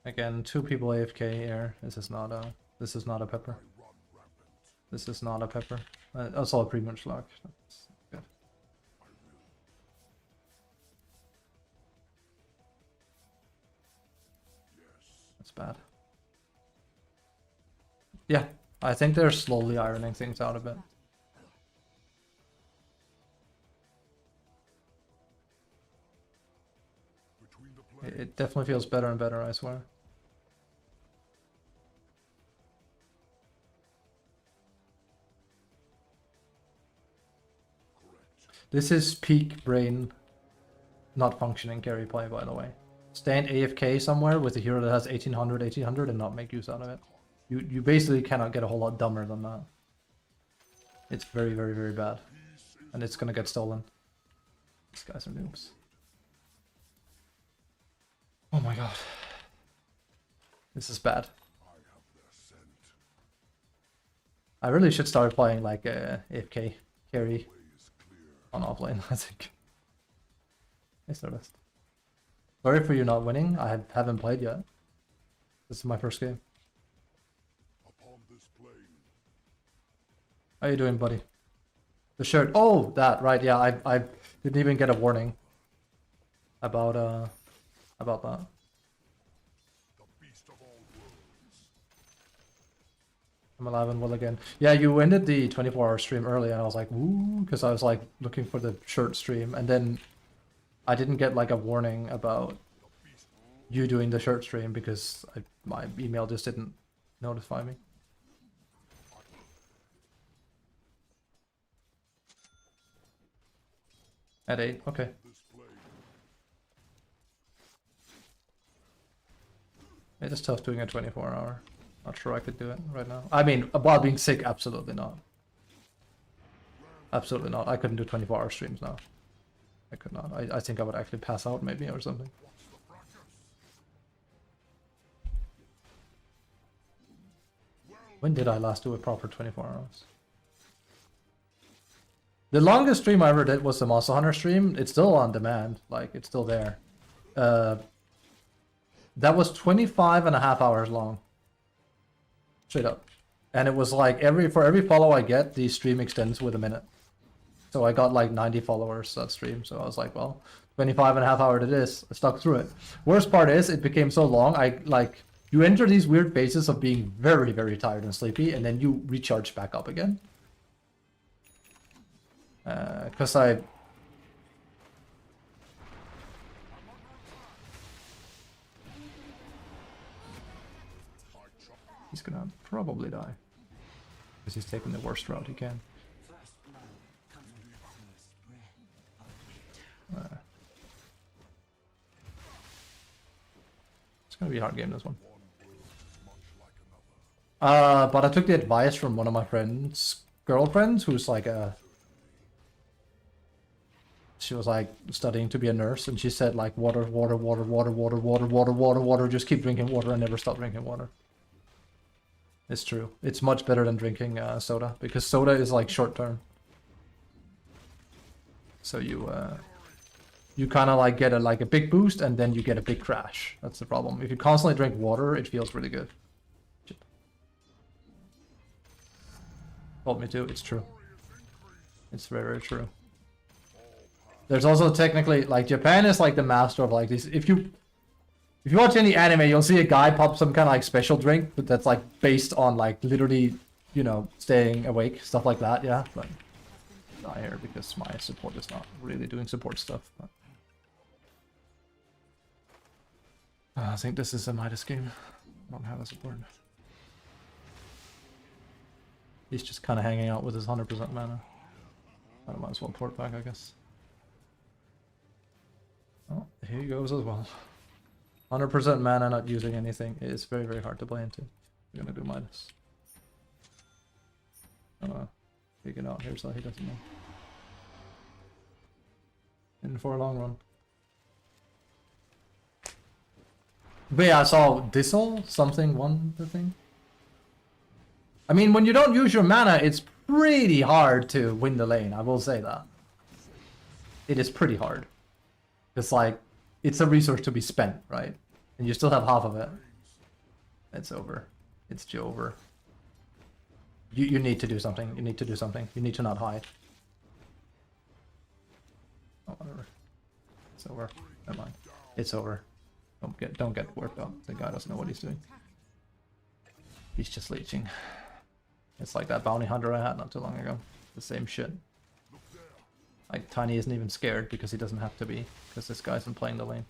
Again, 2 people AFK here. This is not a pepper. I run rampant. This is not a pepper. Also a pre-merge lock. That's good. I will. Yes. That's bad. Yeah, I think they're slowly ironing things out a bit. Between the planes. It definitely feels better and better, I swear. Correct. This is peak brain not functioning carry play, by the way. Stand AFK somewhere with a hero that has 1800 and not make use out of it. You basically cannot get a whole lot dumber than that. It's very, very, very bad. And it's gonna get stolen. These guys are noobs. Oh my god. This is bad. I have their scent. I really should start playing like AFK carry Way is clear. on offlane, I think. It's the best. Sorry for you not winning. I haven't played yet. This is my first game. Upon this plane. How you doing, buddy? The shirt. Oh, that right. Yeah, I didn't even get a warning about that. The beast of all worlds. I'm alive and well again. Yeah, you ended the 24-hour stream early, and I was like, woo, because I was like looking for the shirt stream, and then I didn't get like a warning about you doing the shirt stream because my email just didn't notify me. At 8, okay. This plane. It's tough doing a 24-hour. Not sure I could do it right now. I mean, while being sick, absolutely not. Absolutely not. I couldn't do 24-hour streams now. I could not. I think I would actually pass out maybe or something. What's the fracas? When did I last do a proper 24 hours? The longest stream I ever did was the Monster Hunter stream. It's still on demand. Like, it's still there. That was 25.5 hours long. Straight up. And it was like, for every follow I get, the stream extends with a minute. So I got like 90 followers that stream. So I was like, well, 25.5 hours it is. I stuck through it. Worst part is, it became so long, you enter these weird phases of being very, very tired and sleepy, and then you recharge back up again. Because he's gonna probably die. Because he's taking the worst route he can. First blood comes with the first breath of winter. It's gonna be a hard game, this one. One world is much like another. But I took the advice from one of my friends' girlfriends, who's like she was like studying to be a nurse, and she said like water, water, water, water, water, water, water, water, water, just keep drinking water and never stop drinking water. It's true. It's much better than drinking soda, because soda is like short term. So you kind of like get a big boost and then you get a big crash. That's the problem. If you constantly drink water, it feels really good. Shit. Told me to. It's true. It's very, very true. All paths There's also technically, like, Japan is like the master of like these. If you watch any anime, you'll see a guy pop some kind of like special drink, but that's like based on like literally, you know, staying awake, stuff like that. Yeah, but not here because my support is not really doing support stuff. But I think this is a Midas game. I don't have a support. He's just kind of hanging out with his 100% mana. I might as well port back, I guess. Oh, here he goes as well. 100% mana, not using anything. It's very, very hard to play into. We're gonna do Midas. Take it out here so he doesn't know. In for a long run. But yeah, I saw Dissel, something, one, the thing. I mean, when you don't use your mana, it's pretty hard to win the lane, I will say that. It is pretty hard. It's like, it's a resource to be spent, right? And you still have half of it. It's over. It's over. You need to do something. You need to do something. You need to not hide. Oh, whatever. It's over. Never mind. It's over. Don't get worked up. The guy doesn't know what he's doing. He's just leeching. It's like that bounty hunter I had not too long ago. The same shit. Like, Tiny isn't even scared because he doesn't have to be. Because this guy isn't playing the lane.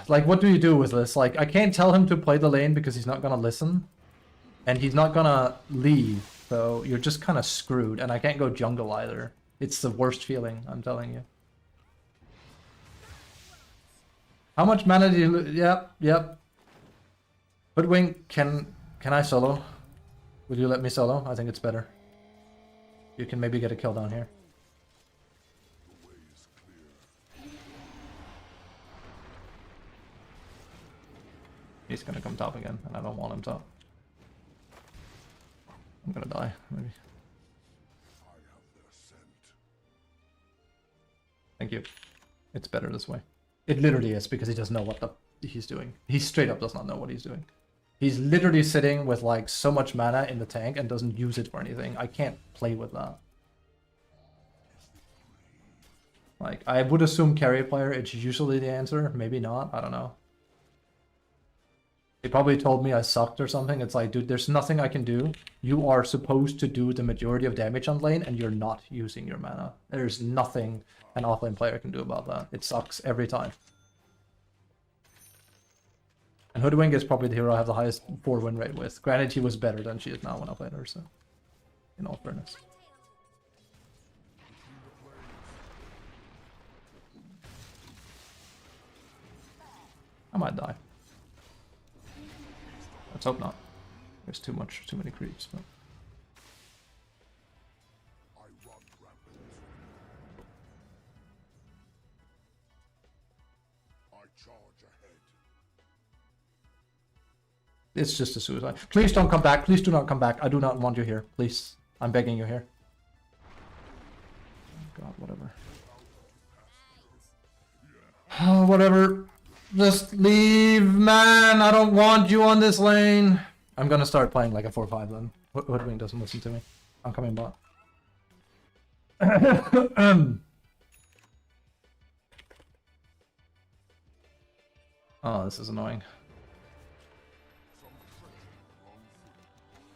Like, what do you do with this? Like, I can't tell him to play the lane because he's not gonna listen. And he's not gonna leave. So you're just kind of screwed. And I can't go jungle either. It's the worst feeling, I'm telling you. How much mana do you lose? Yep. Hoodwink, can I solo? Will you let me solo? I think it's better. You can maybe get a kill down here. He's gonna come top again, and I don't want him top. I'm gonna die, maybe. Thank you. It's better this way. It literally is, because he doesn't know what he's doing. He straight up does not know what he's doing. He's literally sitting with like so much mana in the tank and doesn't use it for anything. I can't play with that. Like, I would assume carry player, it's usually the answer. Maybe not, I don't know. He probably told me I sucked or something. It's like, dude, there's nothing I can do. You are supposed to do the majority of damage on lane and you're not using your mana. There's nothing an offlane player can do about that. It sucks every time. And Hoodwink is probably the hero I have the highest 4 win rate with. Granted, she was better than she is now when I played her, so in all fairness. I might die. Let's hope not. There's too many creeps. But... It's just a suicide. Please don't come back. Please do not come back. I do not want you here. Please. I'm begging you here. Oh God, whatever. Oh, whatever. Just leave, man. I don't want you on this lane. I'm gonna start playing like a 4-5 then. Hoodwink doesn't listen to me. I'm coming bot. Oh, this is annoying.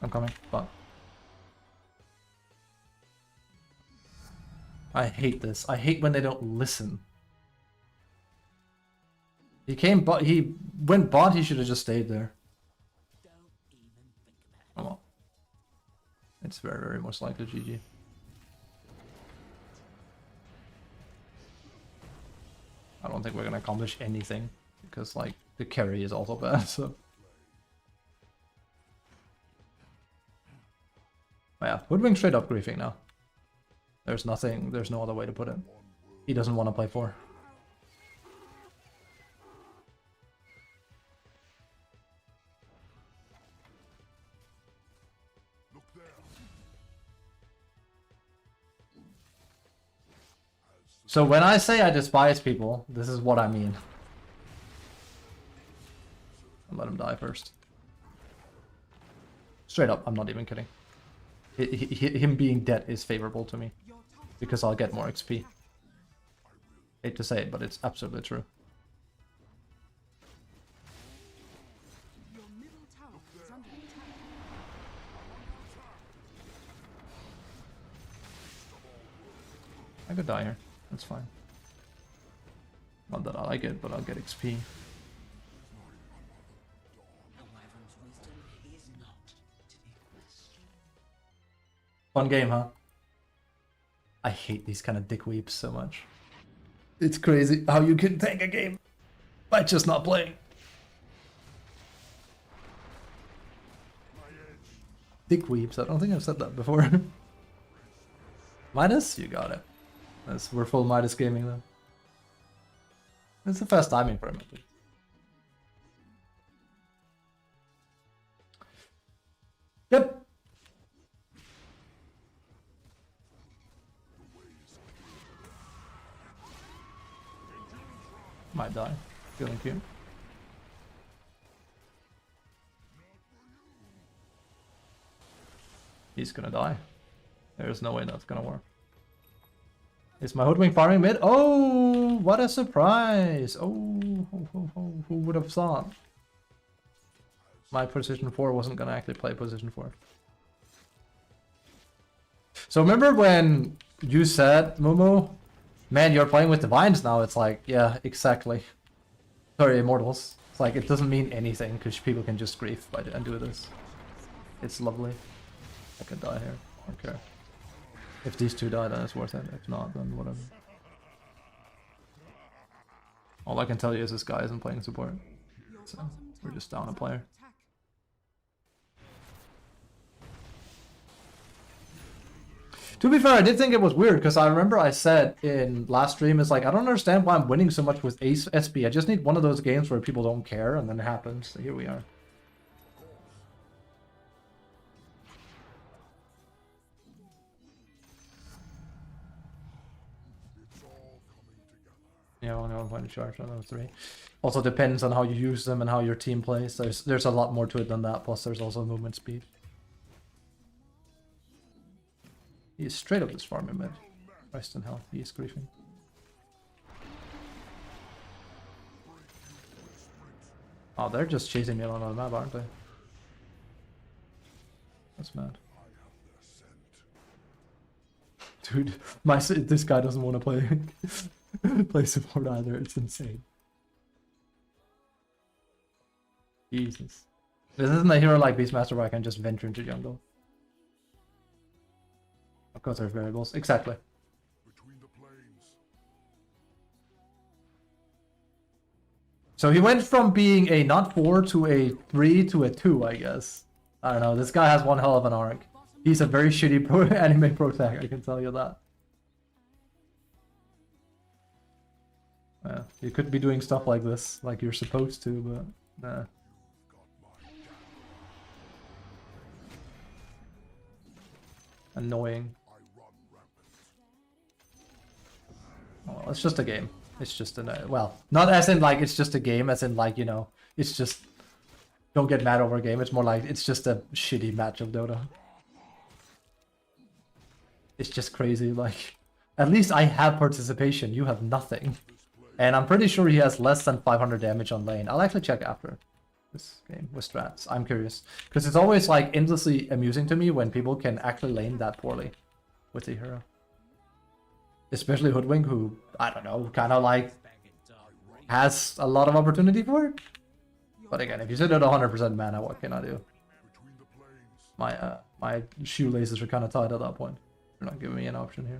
I'm coming, but I hate this. I hate when they don't listen. He came bot. He went bot. He should have just stayed there. Oh well. It's very, very most likely GG. I don't think we're gonna accomplish anything because like the carry is also bad. So. Yeah, Hoodwink straight up griefing now. There's nothing, there's no other way to put it. He doesn't want to play 4. So when I say I despise people, this is what I mean. I'll let him die first. Straight up, I'm not even kidding. Him being dead is favorable to me because I'll get more XP. Hate to say it, but it's absolutely true. Your middle tower is under attack. I could die here. That's fine. Not that I like it, but I'll get XP. A wyvern's wisdom is not to be questioned. Fun game, huh? I hate these kind of dickweeps so much. It's crazy how you can tank a game by just not playing. Dickweeps, I don't think I've said that before. Midas? You got it. We're full Midas gaming though. It's the fast timing for him, I think. Yep. Might die. Feeling cute. He's gonna die. There's no way that's gonna work. Is my hoodwink farming mid? Oh, what a surprise! Oh, who would have thought? My position 4 wasn't gonna actually play position 4. So remember when you said, Momo, man, you're playing with divines now? It's like, yeah, exactly. Sorry, immortals. It's like, it doesn't mean anything because people can just grief and do this. It's lovely. I could die here. I don't care. If these two die, then it's worth it. If not, then whatever. All I can tell you is this guy isn't playing support. So we're just down a player. To be fair, I did think it was weird because I remember I said in last stream, it's like, I don't understand why I'm winning so much with Ace SB. I just need one of those games where people don't care, and then it happens. So here we are. Yeah, only 1 point charge on those 3. Also depends on how you use them and how your team plays. There's a lot more to it than that. Plus, there's also movement speed. He is straight up this farming mid. Rest in hell. He is griefing. Oh, they're just chasing me around on the map, aren't they? That's mad. Dude, this guy doesn't want to play play support either. It's insane. Jesus. This isn't a hero like Beastmaster where I can just venture into jungle. Of course there's variables. Exactly. Between the planes. So he went from being a not 4 to a 3 to a 2, I guess. I don't know. This guy has one hell of an arc. He's a very shitty anime pro tag, I can tell you that. Yeah, you could be doing stuff like this, like you're supposed to, but nah. Annoying. Oh, well, it's just a game. It's just a well, not as in like it's just a game, as in like, you know, it's just don't get mad over a game. It's more like it's just a shitty match of Dota. It's just crazy. Like, at least I have participation. You have nothing. And I'm pretty sure he has less than 500 damage on lane. I'll actually check after this game with strats. I'm curious. Because it's always like endlessly amusing to me when people can actually lane that poorly with the hero. Especially Hoodwink, who, I don't know, kind of like has a lot of opportunity for it. But again, if you sit at 100% mana, what can I do? My shoelaces are kind of tied at that point. You're not giving me an option here.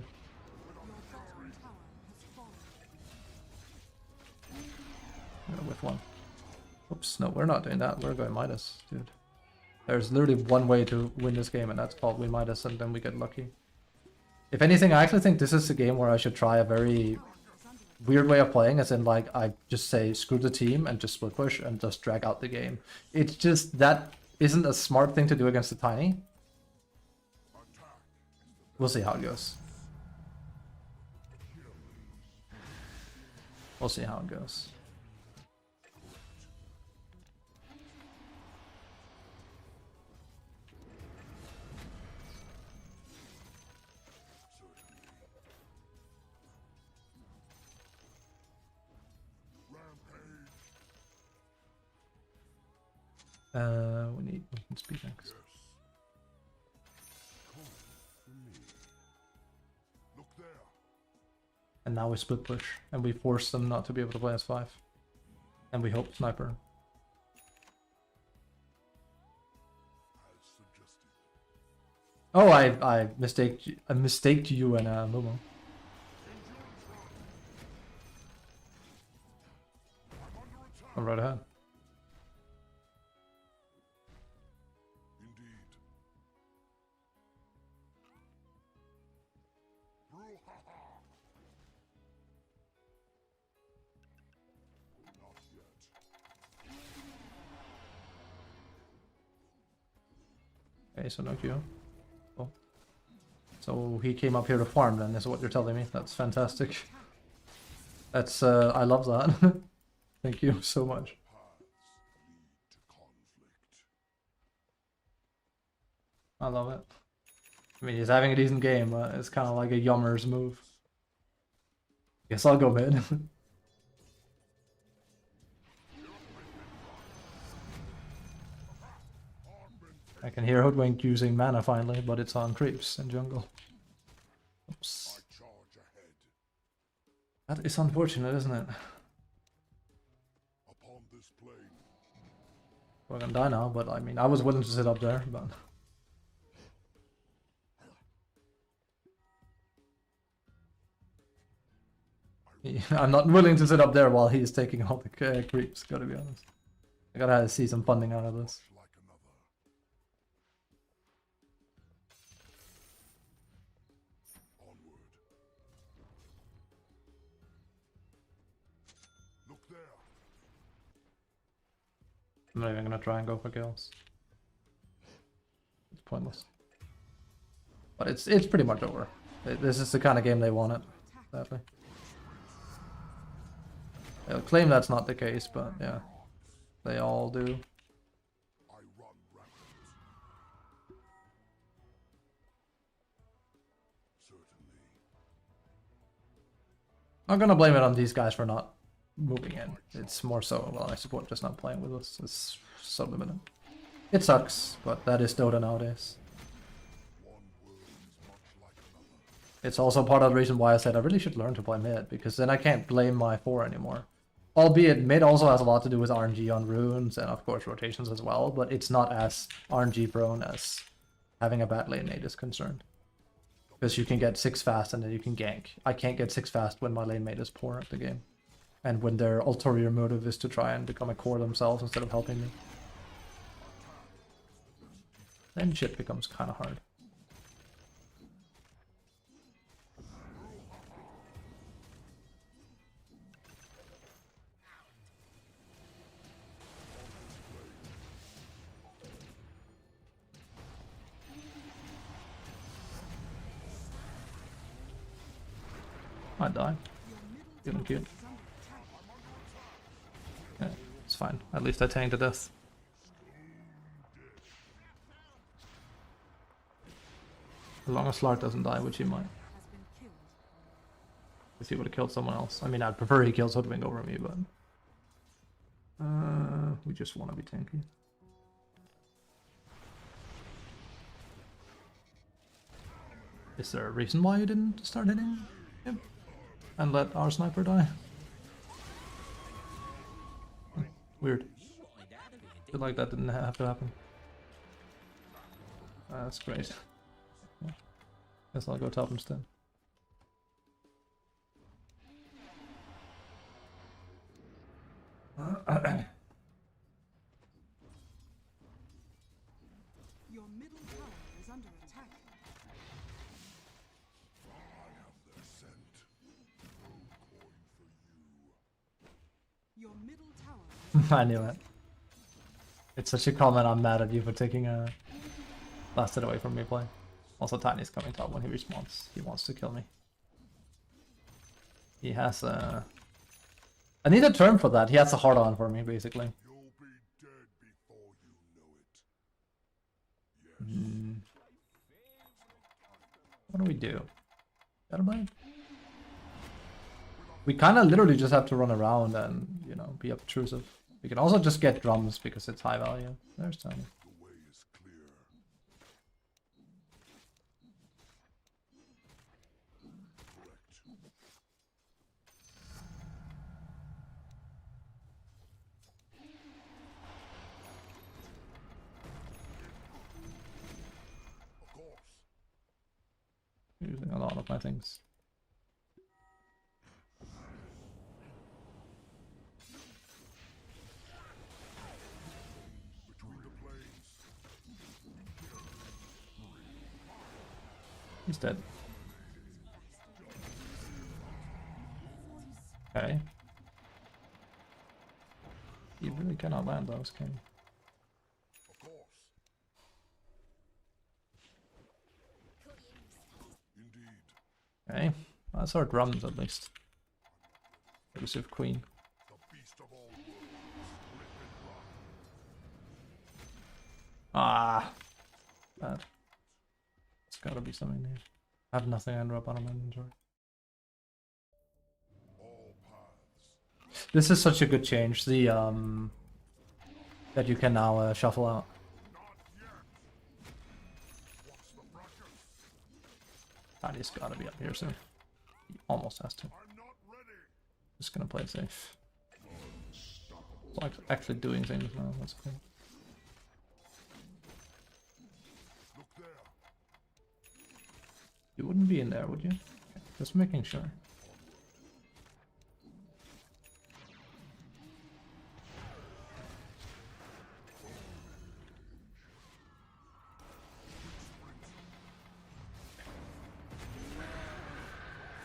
With one. Oops, no, we're not doing that. We're going Midas, dude. There's literally one way to win this game, and that's called we Midas, and then we get lucky. If anything, I actually think this is a game where I should try a very weird way of playing, as in like I just say screw the team and just split push and just drag out the game. It's just that isn't a smart thing to do against the tiny. We'll see how it goes. We'll see how it goes. We need speed next. Look there. And now we split push, and we force them not to be able to play S5. And we hope sniper. As suggested. Oh, I mistaked you and Momo. I'm right ahead. Indeed. Brouhaha. Not yet. Okay, so no Q. Cool. So he came up here to farm then, is what you're telling me. That's fantastic. That's, I love that. Thank you so much. Paths lead to conflict. I love it. I mean, he's having a decent game, but it's kind of like a Yummer's move. Guess I'll go mid. I can hear Hoodwink using mana finally, but it's on creeps in jungle. Oops. I charge ahead. That is unfortunate, isn't it? Upon this plane. We're gonna die now, but I mean, I was willing to sit up there, but... I'm not willing to sit up there while he's taking all the creeps, gotta be honest. I gotta see some funding out of this. Like another. Onward. Look there. I'm not even gonna try and go for kills. It's pointless. But it's pretty much over. This is the kind of game they wanted, sadly. They'll claim that's not the case, but yeah, they all do. I run rampant. Certainly. I'm gonna blame it on these guys for not moving in. It's more so, well, I support just not playing with us. It's so limited. It sucks, but that is Dota nowadays. One world is much like another. It's also part of the reason why I said I really should learn to play mid, because then I can't blame my 4 anymore. Albeit mid also has a lot to do with RNG on runes and of course rotations as well, but it's not as RNG prone as having a bad lane mate is concerned. Because you can get 6 fast and then you can gank. I can't get 6 fast when my lane mate is poor at the game. And when their ulterior motive is to try and become a core themselves instead of helping me. Then shit becomes kind of hard. I die. Feeling cute. Yeah, it's fine. At least I tanked to death. As long as Slark doesn't die, which he might. Has been killed. If he would have killed someone else. I mean, I'd prefer he kills Hoodwink over me, but... we just want to be tanky. Is there a reason why you didn't start hitting him? And let our sniper die? Weird. Feel like that didn't have to happen. That's great. Guess I'll go top instead. Your middle tower is under attack. I have their scent. No coin for you. Your middle tower is I knew it. It's such a comment. I'm mad at you for taking a blasted away from me play. Also, Tiny's coming top when he respawns. He wants to kill me. He has a... I need a term for that. He has a hard on for me, basically. You'll be dead before you know it. Yes. What do we do? Got a blade? We kind of literally just have to run around and, you know, be obtrusive. We can also just get drums because it's high value. There's Tony. The way is clear. Correct. Of course. Using a lot of my things. Between the planes. He's dead. Okay. You really cannot land those, can you? Of course. Indeed. Okay. That's our drums at least. Elusive Queen. The beast of all worlds. Rip and run. Ah! Bad. There's gotta be something here. I have nothing I drop out of my inventory. All paths. This is such a good change, the that you can now shuffle out. Not yet. What's the bracket? Daddy's gotta be up here soon. He almost has to. I'm not ready. Just gonna play it safe. Like actually doing things now, that's cool. Look there. You wouldn't be in there, would you? Okay, just making sure.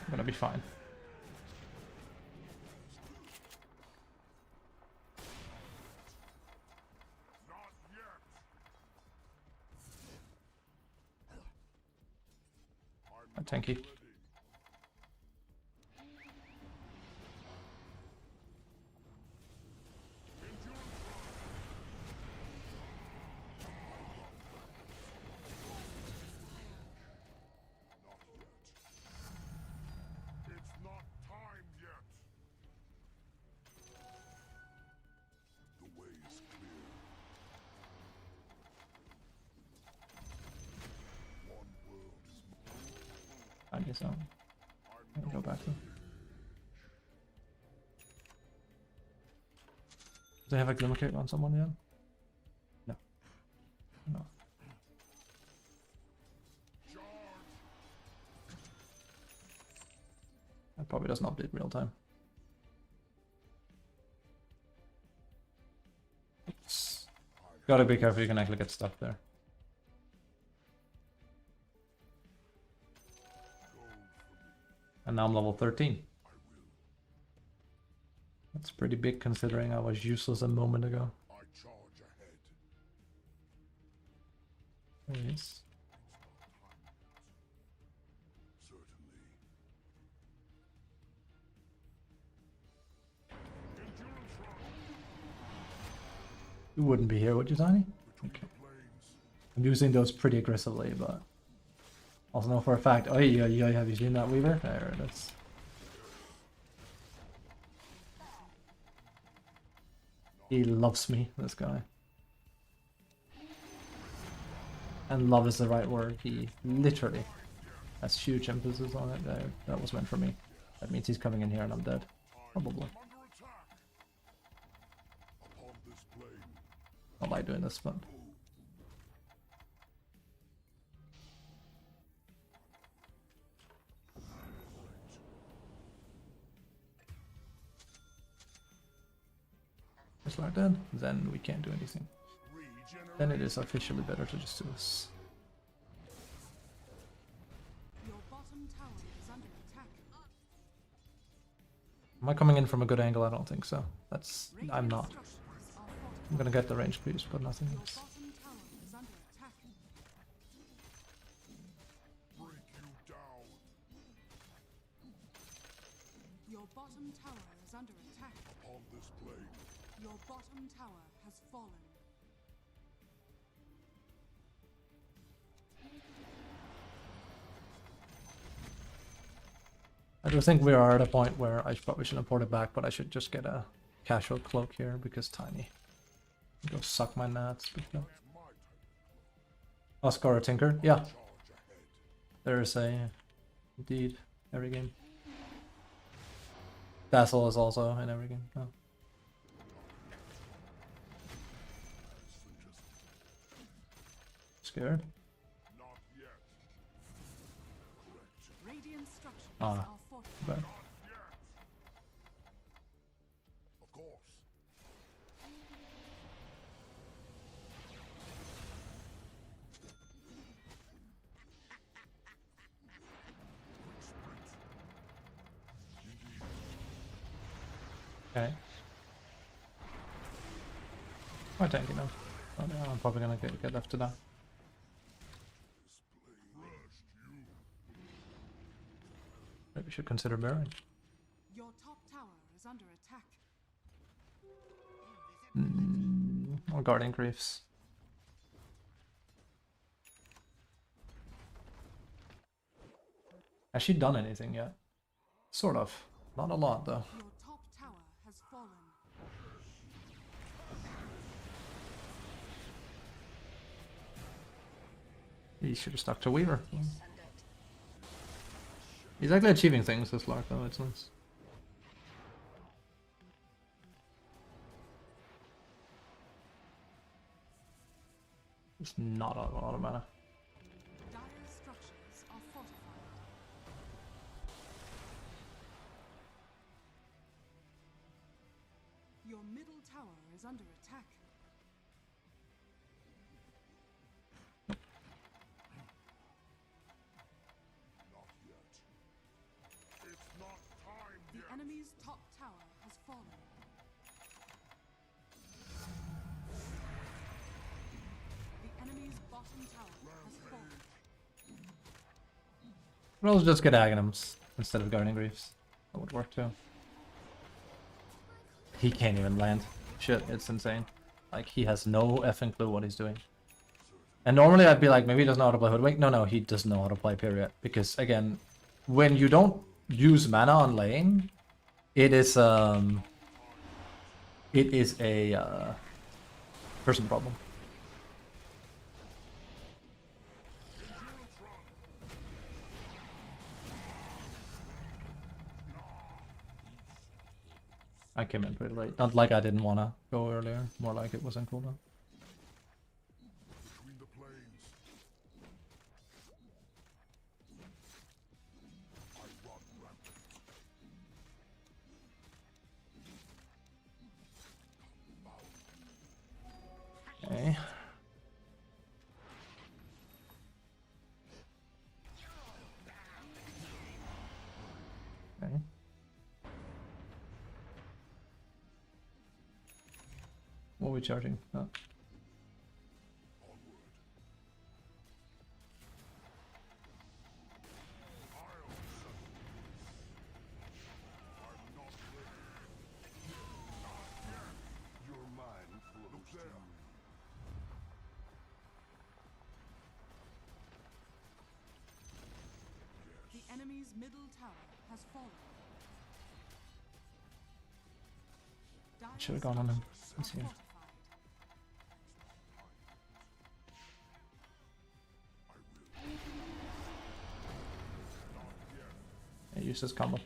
I'm gonna be fine. Not yet. I'm Tanky. ready. Not yet. It's not time yet. The way is clear. One world is I guess I'll go back to. Do they have a glimmer cape on someone yet? No. No. That probably doesn't update real time. Oops. Gotta be careful, you can actually get stuck there. And now I'm level 13. That's pretty big considering I was useless a moment ago. I charge ahead. There he is. It's not time yet. Certainly. Endurance run. You wouldn't be here, would you, Tiny? Between Okay. the planes. I'm using those pretty aggressively, but also know for a fact. Oh yeah, yeah. Have you seen that Weaver? There it is. He loves me, this guy. And love is the right word. He literally has huge emphasis on it. There, that was meant for me. That means he's coming in here and I'm dead. Probably. I'm under attack. Upon this plane. I like doing this, but just like that, then we can't do anything. Then it is officially better to just do this. Your bottom tower is under attack. Am I coming in from a good angle? I don't think so. That's... I'm Radiant not. structures are I'm gonna get the range piece, but nothing Your else. bottom tower is under attack. Break you down. Your bottom tower is under attack. Upon this plane. Your bottom tower has fallen. I do think we are at a point where I probably should import it back, but I should just get a casual cloak here because tiny. Go suck my nuts. Oscar or Tinker? Yeah. There's a indeed every game. Dazzle is also in every game. Oh. Scared? Radiant structures Ah, are fortified. bad. Of course. Okay. My tank, you know. Oh, no, I'm probably gonna get left to that. Maybe we should consider burying. Your top tower is under attack. Or guarding griefs. Has she done anything yet? Sort of. Not a lot though. Your top tower has fallen. He should have stuck to Weaver. He's actually achieving things this Lark though, it's nice. It's not a lot of mana. Dire structures are fortified. Your middle tower is under attack. Not yet. It's not time The yet. enemy's top tower has fallen. The enemy's bottom tower has fallen. We'll just get Aghanims instead of Guardian Griefs. That would work too. He can't even land. Shit, it's insane. Like, he has no effing clue what he's doing. And normally I'd be like, maybe he doesn't know how to play Hoodwink. No, he doesn't know how to play, period. Because, again, when you don't use mana on lane, it is a person problem. I came in pretty late. Not like I didn't want to go earlier. More like it wasn't cool though. Between the planes. I run rampant. Okay. Okay. What are we charging? Oh. Your mind flows to me. The enemy's middle tower has fallen. Dire Should have gone on him. structures Let's are see. fortified. Yeah, use this combo. The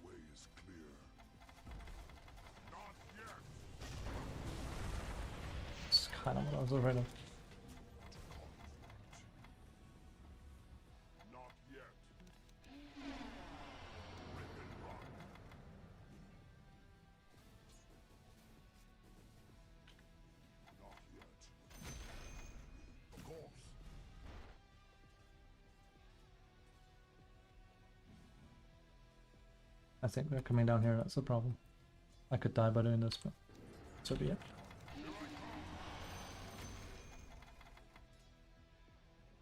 way is clear. Not yet. It's kind of what I was afraid of. Not yet. Not yet. Of course. I think they're coming down here, that's the problem. I could die by doing this, but so be it.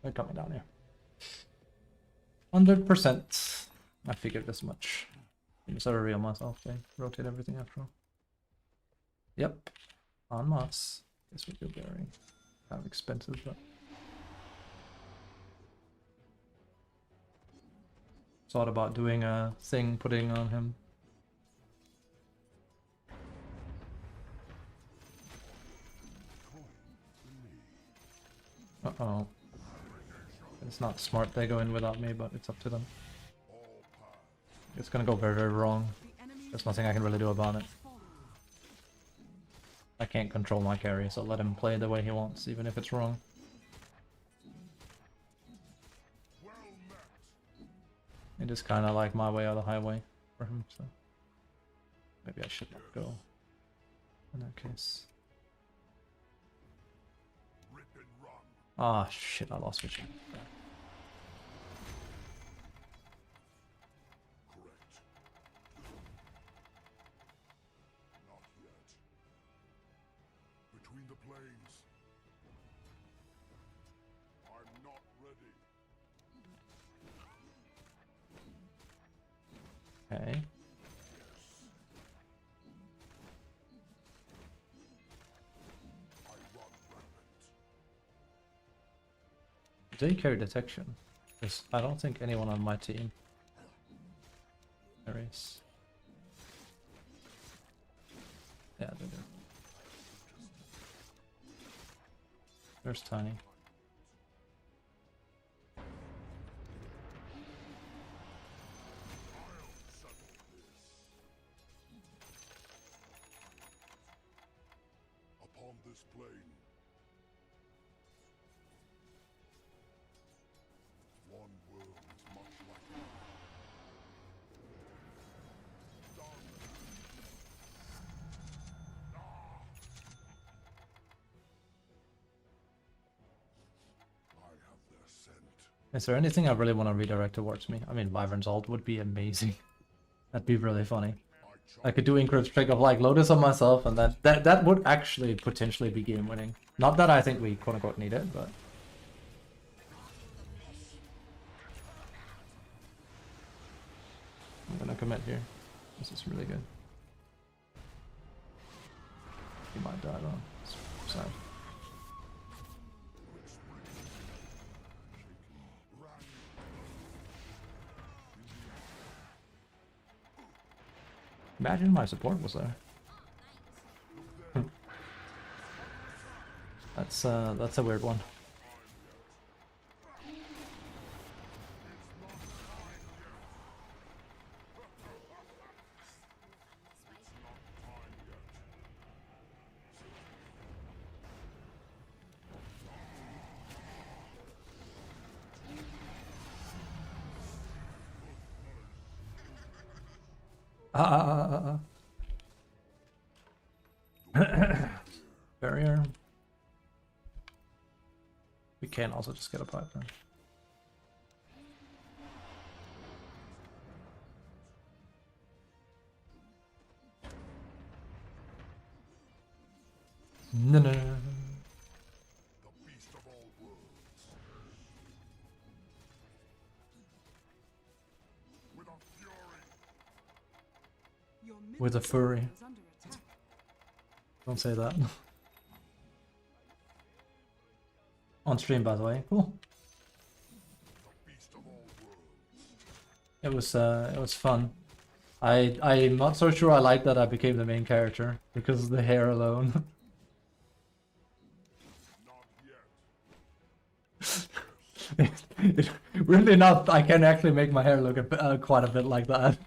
They're coming down here. 100%. I figured this much. I just gotta real myself, they rotate everything after all. Yep. En masse. Guess we do burying. Kind of expensive, but. Thought about doing a thing, putting on him. Uh-oh. It's not smart they go in without me, but it's up to them. It's gonna go very, very wrong. The enemy There's nothing I can really do about it. has fallen. I can't control my carry, so let him play the way he wants, even if it's wrong. It is kind of like my way or the highway for him, so maybe I should not go in that case. Ah, shit, I lost vision. Correct. Not yet. Between the planes. I'm not ready. Okay. I run rampant. They carry detection. Because I don't think anyone on my team carries. Yeah, they do. There's Tiny. Upon this plane. One world is much like another. I have their scent. Is there anything I really want to redirect towards me? I mean, Wyvern's ult would be amazing. That'd be really funny. I could do Increp's trick of like Lotus on myself, and that would actually potentially be game winning. Not that I think we quote unquote need it, but I'm gonna commit here. This is really good. He might die though. It's sad. Imagine my support was there. That's a weird one. Barrier. We can also just get a pipeline. No, no, no, no. The beast of all worlds. With a fury. Your With a middle furry. tower is under attack. Don't say that. On stream, by the way. Cool. The beast of all worlds. It was fun. I'm not so sure I like that I became the main character because of the hair alone. Not yet. Really not. I can actually make my hair look quite a bit like that.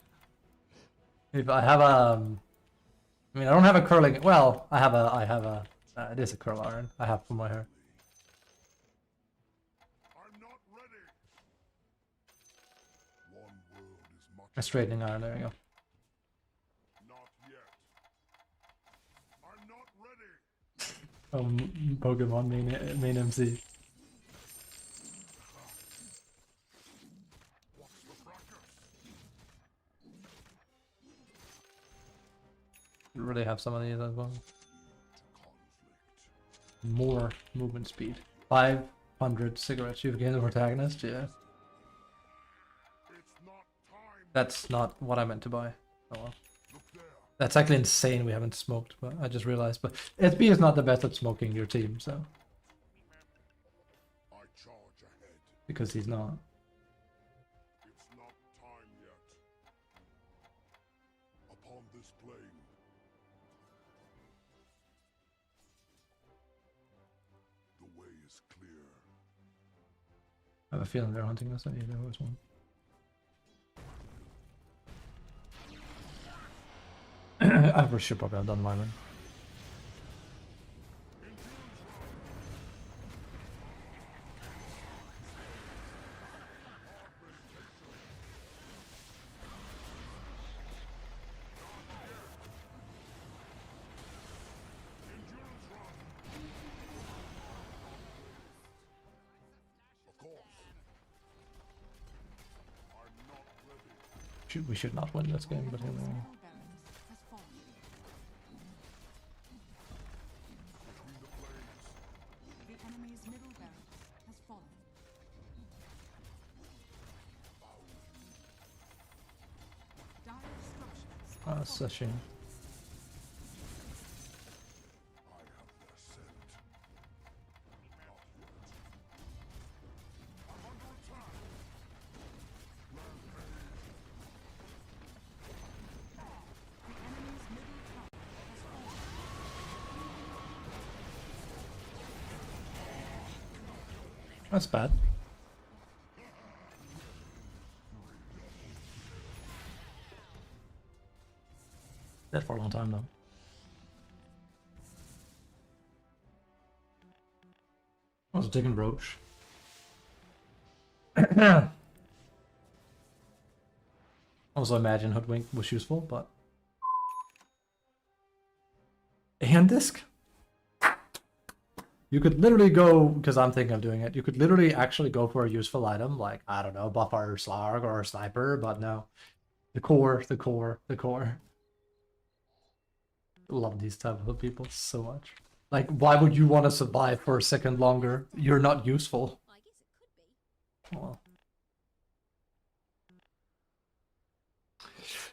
If I have a, I mean, I don't have a curling. Well, I have a. It is a curl iron I have for my hair. I'm not ready. One world is much. A straightening iron. There you go. Not yet. I'm not ready. Pokemon main MC. What's the fracas? You really have some of these as well. Conflict. More movement speed. 500 cigarettes you've gained the protagonist. Yeah. It's not time. That's not what I meant to buy. Oh well. Look there. That's actually insane we haven't smoked, but I just realized. But SB is not the best at smoking your team, so. I charge ahead. Because he's not. It's not time yet. Upon this plane. The way is clear. I have a feeling they're hunting us. I need to know which one. I should probably have done mine. We should not win this game, but here we Radiant's are. middle barracks has fallen. The enemy's middle barracks has fallen. Dire structures are That's a shame. I have their scent. Not yet. I'm under attack. The enemy's middle tower has fallen. That's bad. Dead for a long time though. I was digging Roach. Also imagine Hoodwink was useful, but a hand disc? You could literally go, because I'm thinking of doing it, you could literally actually go for a useful item, like, I don't know, Buffer, Slarg, or Sniper, but no. The core, the core, the core. Love these type of people so much. Like, why would you want to survive for a second longer? You're not useful. I guess it could be. Well.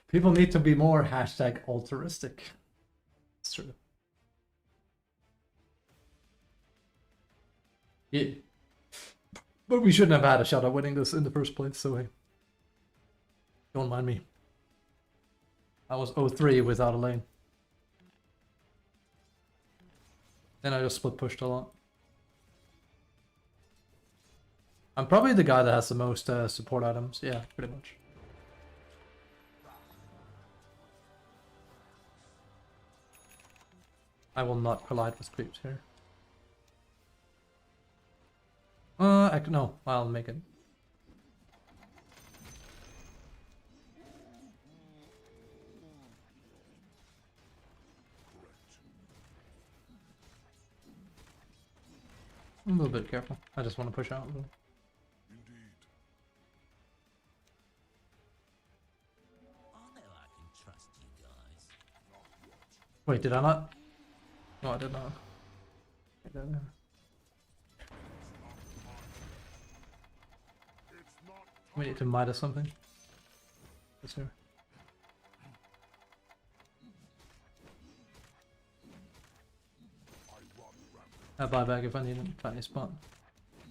People need to be more hashtag altruistic. It's true. Yeah. But we shouldn't have had a shot at winning this in the first place, so hey. Don't mind me. I was 0-3 without a lane. Then I just split pushed a lot. I'm probably the guy that has the most support items. Yeah, pretty much. I will not collide with creeps here. No, I'll make it. I'm a little bit careful. I just want to push out a little. Indeed. I know I can trust you guys. Not yet. Wait, did I not? No, I did not. I did not. It's not We need to Midas something. Yes, sir. I run rampant. I'll buy back if I need a tiny spot. Not yet.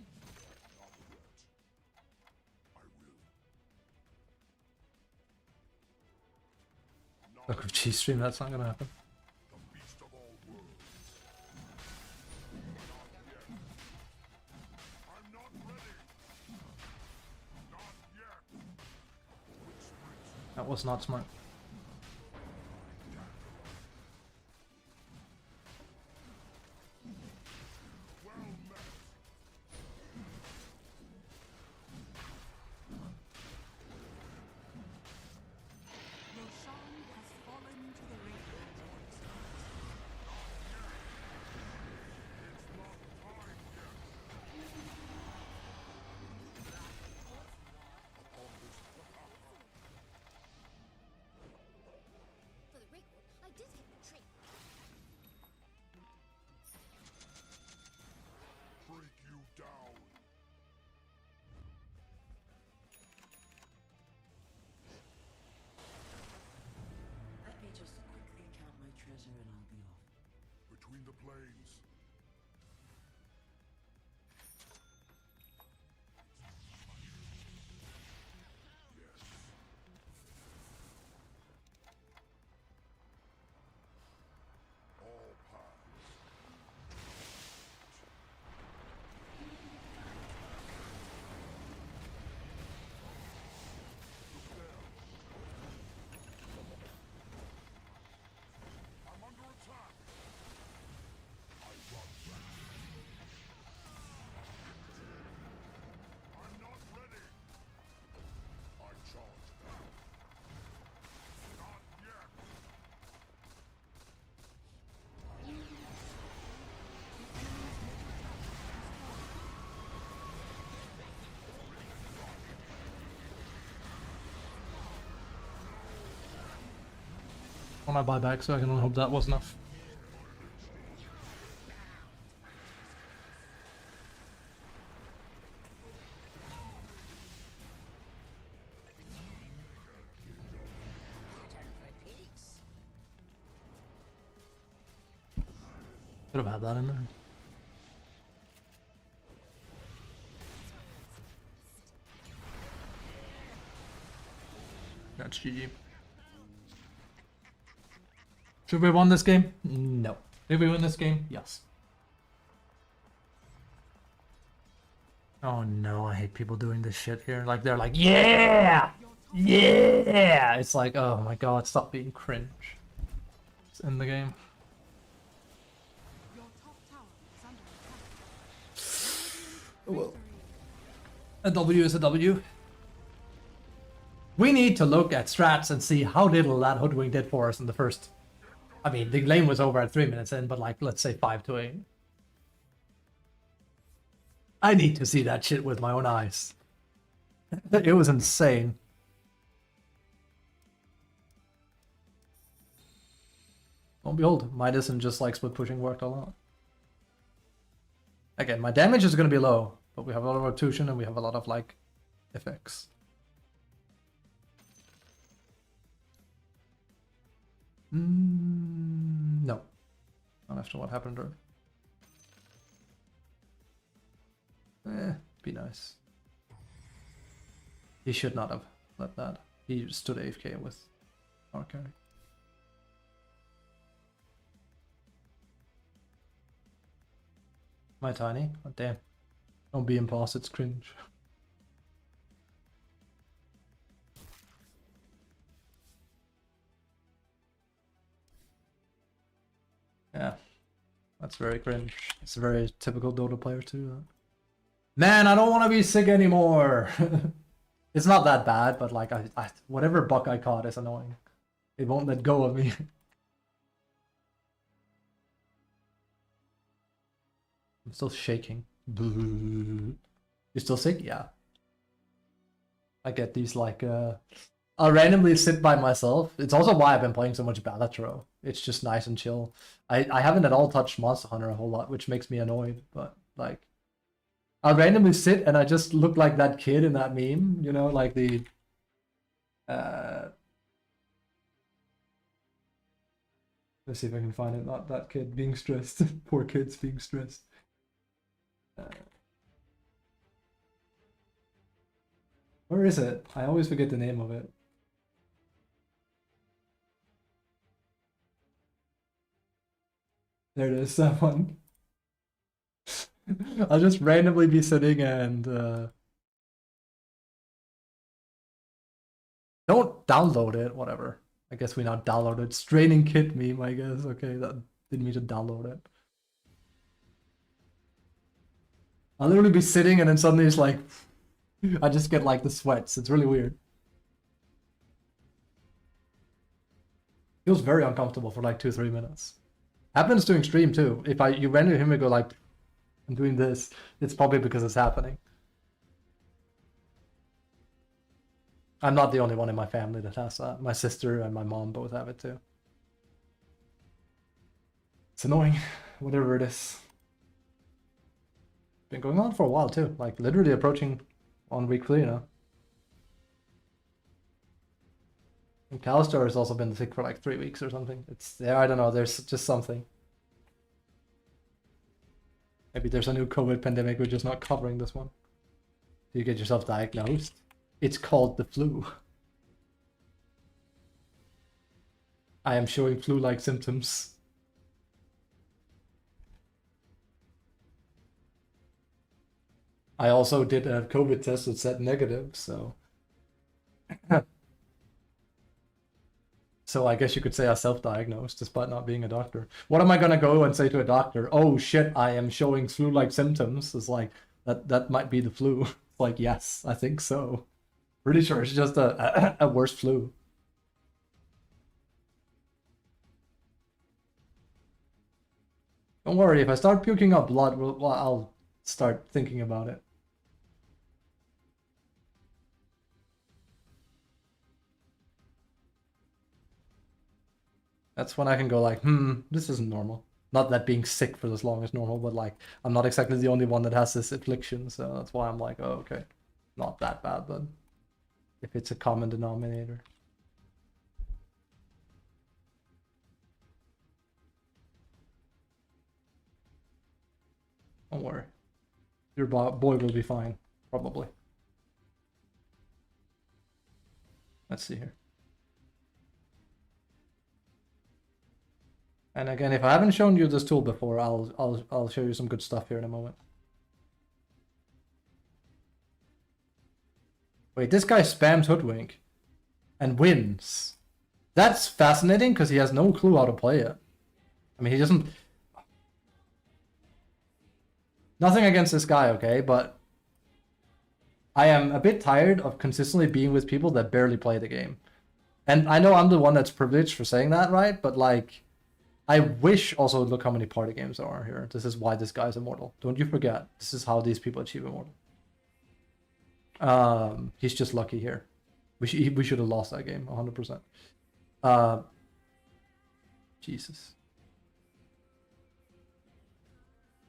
I will. Look, with G-Stream, that's not gonna happen. The beast of all worlds. Not yet. I'm not ready. Not yet. That was not smart. Well met. Roshan has fallen to the Radiant. It's not time yet. Upon this path. When I buy back, so I can only hope that was enough. Could have had that in there. That's GG. Should we won this game? No. Did we win this game? Yes. Oh no, I hate people doing this shit here. Like they're like, yeah! Yeah! It's like, oh my god, stop being cringe. It's in the game. Your top tower is under attack. Well, a W is a W. We need to look at strats and see how little that hoodwink did for us in the first. I mean, the lane was over at 3 minutes in, but like, let's say 5 to 8. I need to see that shit with my own eyes. It was insane. Lo and behold, Midas and just like split pushing worked a lot. Again, my damage is going to be low, but we have a lot of rotation and we have a lot of like effects. No. Not after what happened earlier. Be nice. He should not have let that. He stood AFK with our carry. My tiny? Oh, damn. Don't be impost, it's cringe. Yeah, that's very cringe. It's a very typical Dota player too. Man, I don't want to be sick anymore. It's not that bad, but like whatever buck I caught is annoying. It won't let go of me. I'm still shaking. You're still sick? Yeah. I get these like I'll randomly sit by myself. It's also why I've been playing so much Balatro. It's just nice and chill. I haven't at all touched Monster Hunter a whole lot, which makes me annoyed, but like I'll randomly sit and I just look like that kid in that meme, you know, like the let's see if I can find it. Not that kid being stressed. Poor kids being stressed. Where is it? I always forget the name of it. There it is, that one. I'll just randomly be sitting and don't download it, whatever. I guess we not downloaded Straining Kid meme, I guess. Okay, that didn't mean to download it. I'll literally be sitting and then suddenly it's like I just get like the sweats. It's really weird. Feels very uncomfortable for like 2-3 minutes. Happens during stream too. If you render him and go like, I'm doing this, it's probably because it's happening. I'm not the only one in my family that has that. My sister and my mom both have it too. It's annoying, whatever it is. Been going on for a while too, like literally approaching on week 3 now. And Calstar has also been sick for like 3 weeks or something. It's I don't know, there's just something. Maybe there's a new COVID pandemic, we're just not covering this one. Do you get yourself diagnosed? It's called the flu. I am showing flu-like symptoms. I also did a COVID test that said negative, so... So I guess you could say I self-diagnosed, despite not being a doctor. What am I gonna go and say to a doctor? Oh shit, I am showing flu-like symptoms. It's like, that might be the flu. It's like, yes, I think so. Pretty sure it's just a worse flu. Don't worry, if I start puking up blood, well, I'll start thinking about it. That's when I can go like, this isn't normal. Not that being sick for this long is normal, but like, I'm not exactly the only one that has this affliction, so that's why I'm like, oh, okay. Not that bad, but if it's a common denominator. Don't worry. Your boy will be fine, probably. Let's see here. And again, if I haven't shown you this tool before, I'll show you some good stuff here in a moment. Wait, this guy spams Hoodwink and wins. That's fascinating because he has no clue how to play it. I mean, he doesn't... Nothing against this guy, okay? But I am a bit tired of consistently being with people that barely play the game. And I know I'm the one that's privileged for saying that, right? But like, I wish also, look how many party games there are here. This is why this guy's immortal. Don't you forget. This is how these people achieve immortal. He's just lucky here. We should have lost that game 100%. Jesus.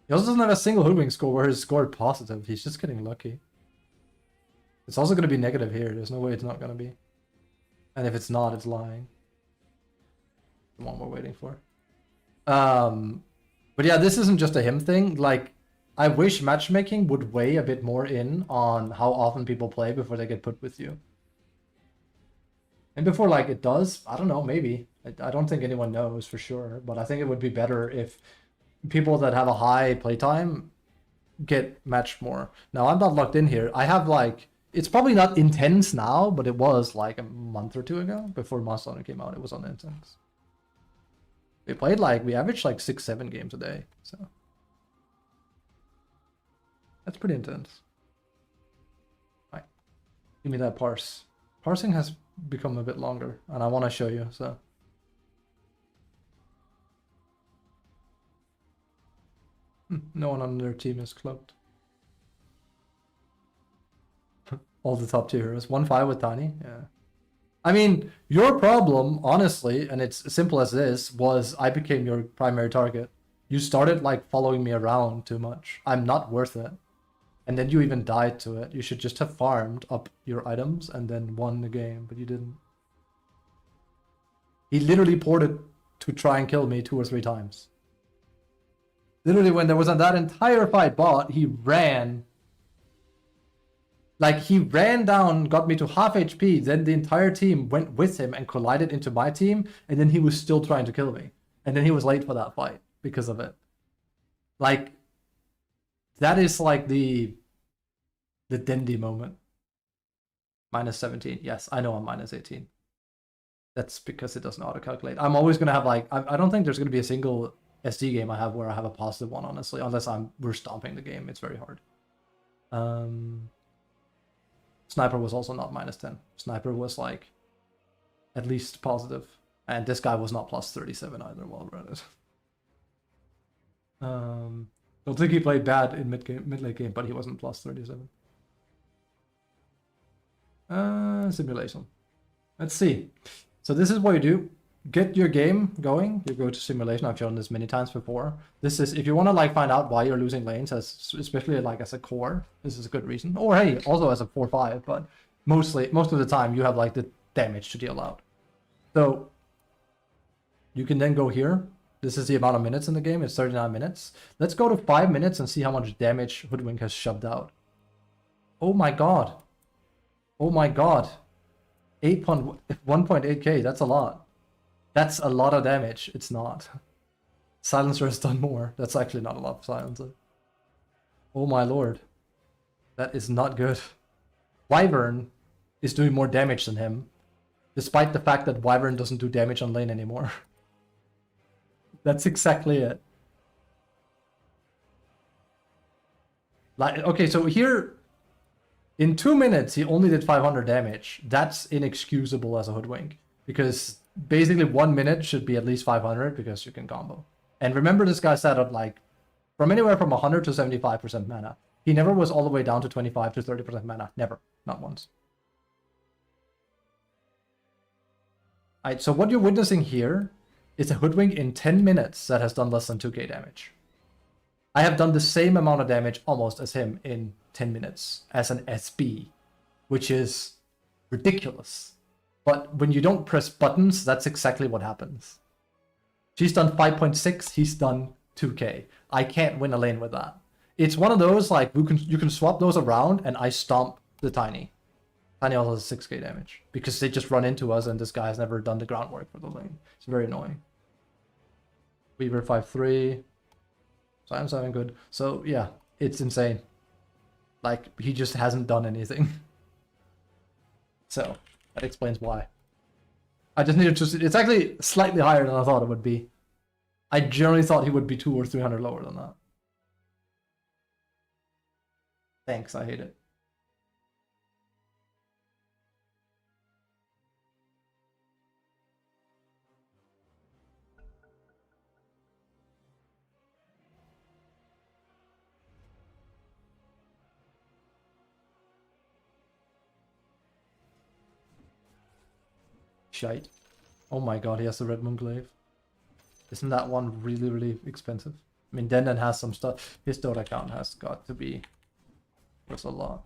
He also doesn't have a single Hoodwink score where he's scored positive. He's just getting lucky. It's also going to be negative here. There's no way it's not going to be. And if it's not, it's lying. The one we're waiting for. But yeah, this isn't just a him thing. Like, I wish matchmaking would weigh a bit more in on how often people play before they get put with you. And before, like, it does, I don't know, maybe. I don't think anyone knows for sure, but I think it would be better if people that have a high playtime get matched more. Now, I'm not locked in here. I have, like, it's probably not intense now, but it was, like, a month or two ago, before Monster Hunter came out, it was on intense. We played, like, we averaged, like, 6-7 games a day, so... That's pretty intense. Right. Give me that parse. Parsing has become a bit longer, and I want to show you, so... No one on their team is cloaked. All the top tier heroes. 1-5 with Tiny, yeah. I mean, your problem, honestly, and it's as simple as this, was I became your primary target. You started, like, following me around too much. I'm not worth it. And then you even died to it. You should just have farmed up your items and then won the game, but you didn't. He literally ported to try and kill me 2 or 3 times. Literally, when there was that entire fight bot, he ran. Like, he ran down, got me to half HP, then the entire team went with him and collided into my team, and then he was still trying to kill me. And then he was late for that fight because of it. Like, that is like the Dendi moment. Minus 17. Yes, I know I'm minus 18. That's because it doesn't auto-calculate. I'm always going to have, like, I don't think there's going to be a single SD game I have where I have a positive one, honestly. Unless we're stomping the game. It's very hard. Sniper was also not minus 10. Sniper was, like, at least positive. And this guy was not plus 37 either while we're at it. Don't think he played bad in mid-late game, but he wasn't plus 37. Simulation. Let's see. So this is what you do. Get your game going. You go to simulation. I've shown this many times before. This is, if you want to, like, find out why you're losing lanes, especially, like, as a core, this is a good reason. Or, hey, also as a 4-5, but most of the time you have, like, the damage to deal out. So you can then go here. This is the amount of minutes in the game. It's 39 minutes. Let's go to 5 minutes and see how much damage Hoodwink has shoved out. Oh my god. Oh my god. 1.8k. That's a lot. That's a lot of damage. It's not. Silencer has done more. That's actually not a lot of Silencer. Oh my lord. That is not good. Wyvern is doing more damage than him, despite the fact that Wyvern doesn't do damage on lane anymore. That's exactly it. Like, okay, so here, in 2 minutes, he only did 500 damage. That's inexcusable as a Hoodwink, because basically 1 minute should be at least 500 because you can combo. And remember, this guy set up, like, from anywhere from 100 to 75% mana. He never was all the way down to 25 to 30% mana. Never. Not once. Alright, so what you're witnessing here It's a Hoodwink in 10 minutes that has done less than 2k damage. I have done the same amount of damage almost as him in 10 minutes as an SB, which is ridiculous. But when you don't press buttons, that's exactly what happens. She's done 5.6, he's done 2k. I can't win a lane with that. It's one of those, like, you can swap those around, and I stomp the Tiny. Tiny also has 6k damage, because they just run into us, and this guy has never done the groundwork for the lane. It's very annoying. Weaver 5-3. Simon's having good. So, yeah, it's insane. Like, he just hasn't done anything. So, that explains why. I just needed to... It's actually slightly higher than I thought it would be. I generally thought he would be 200 or 300 lower than that. Thanks, I hate it. Shite. Oh my god, he has the Red Moon Glaive. Isn't that one really, really expensive? I mean, Denden has some stuff. His DOTA account has got to be worth a lot.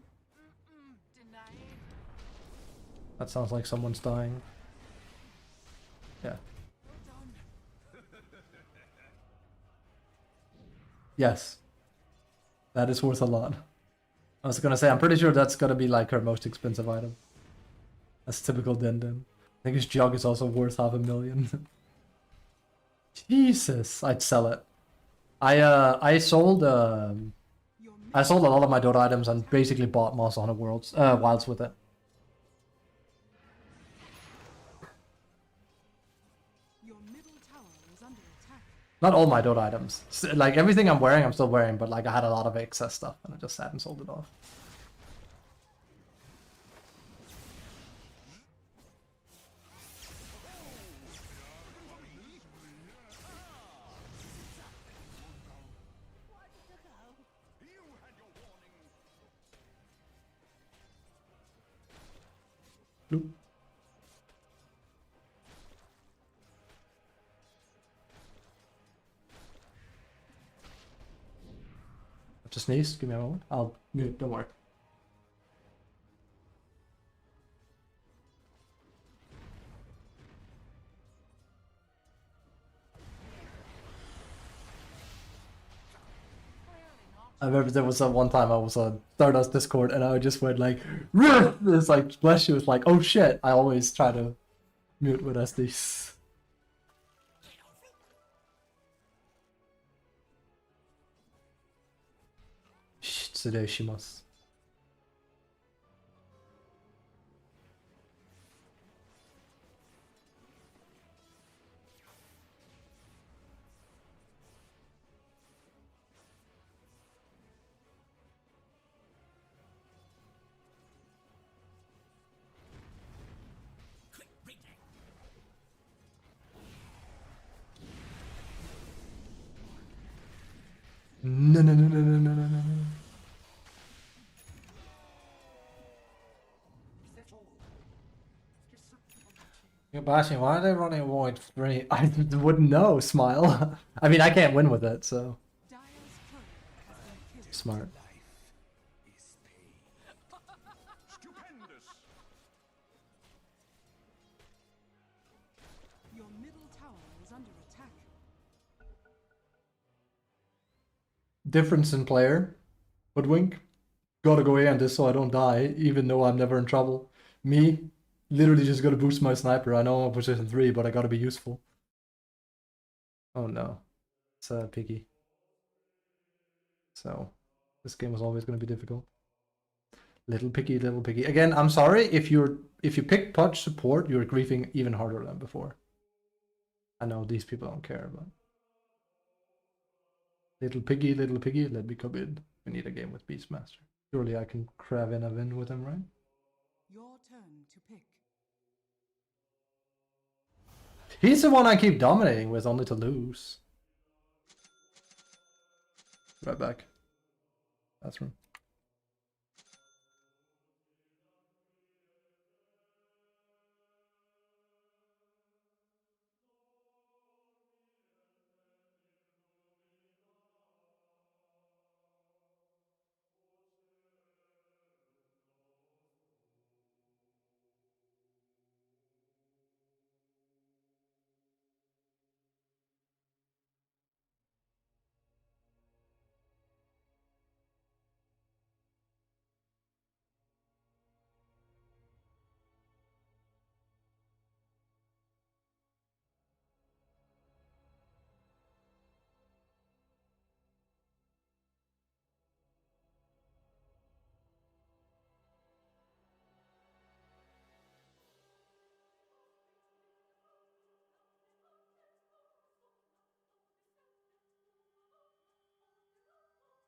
That sounds like someone's dying. Yeah. Yes. That is worth a lot. I was gonna say, I'm pretty sure that's gonna be like her most expensive item. That's typical Denden. I think his jug is also worth $500,000. Jesus, I'd sell it. I sold a lot of my Dota items and basically bought Monster Hunter Wilds with it. Your middle tower is under attack. Not all my Dota items. Like everything I'm wearing, I'm still wearing, but like I had a lot of excess stuff and I just sat and sold it off. Bloop. Just sneeze. Give me a moment. I'll mute. Don't worry. I remember there was one time I was on Stardust Discord and I just went like, it's like Splash. She was like, oh shit. I always try to mute with SDs. Today she must. No, no, no, no, no, no, no, no. You're bashing. Why are they running Void 3? I wouldn't know. Smile. I mean, I can't win with it, so. Dire's turret has been killed. Smart. Your middle tower is under attack. Difference in player. Hoodwink. Gotta go in this so I don't die, even though I'm never in trouble. Me. Literally just gotta boost my sniper. I know I'm on position 3, but I gotta be useful. Oh no. It's Piggy. So, this game was always gonna be difficult. Little Piggy, little Piggy. Again, I'm sorry if you pick Pudge support, you're griefing even harder than before. I know these people don't care, but little Piggy, let me come in. We need a game with Beastmaster. Surely I can crab in a win with him, right? Your turn to pick. He's the one I keep dominating with, only to lose. Right back. Bathroom.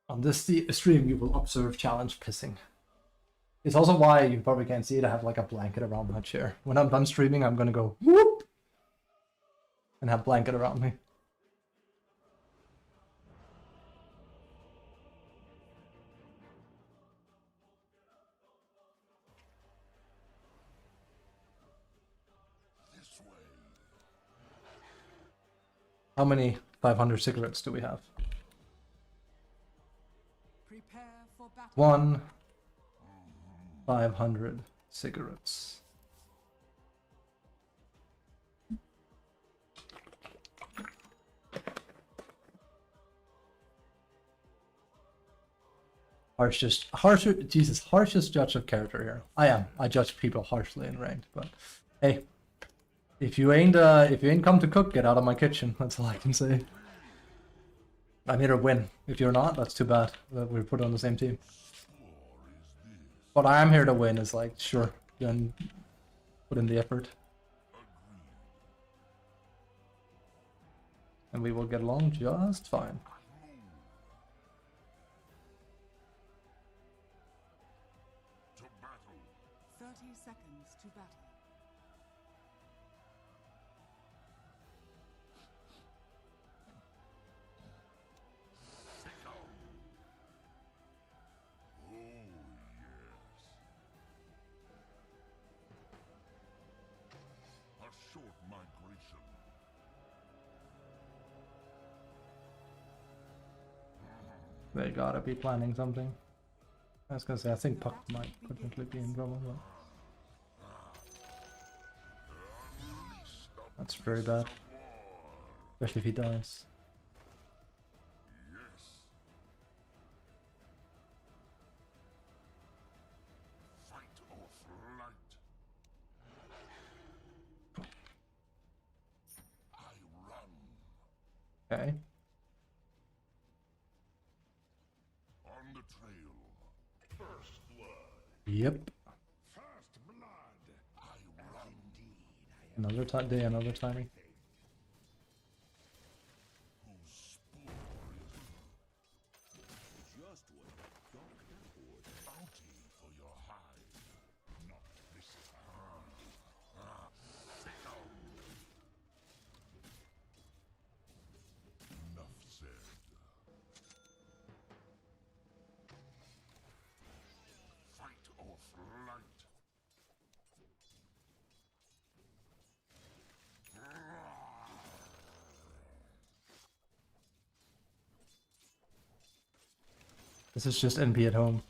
On this stream, you will observe challenge pissing. It's also why you probably can't see it. I have like a blanket around my chair. When I'm done streaming, I'm gonna go whoop and have blanket around me. This way. How many 500 cigarettes do we have? Prepare for battle. 1 500 cigarettes. Harshest judge of character here. I judge people harshly in ranked, but hey, if you ain't come to cook, get out of my kitchen. That's all I can say. I'm here to win. If you're not, that's too bad that we're put on the same team. But I am here to win. Is like, sure, then put in the effort, and we will get along just fine. To battle. 30 seconds to battle. Oh, yes. A short migration. They gotta be planning something. I was gonna say, I think Puck might potentially be in trouble, but that's very bad. Especially if he dies. Yes. Fight or flight. I run. Okay. On the trail. First blood. Yep. First blood. I run. Another day, another timing. Whose spoor is just what Doc for. Bounty for your hide. Not this. Enough said. Fight or flight. This is just NP at home.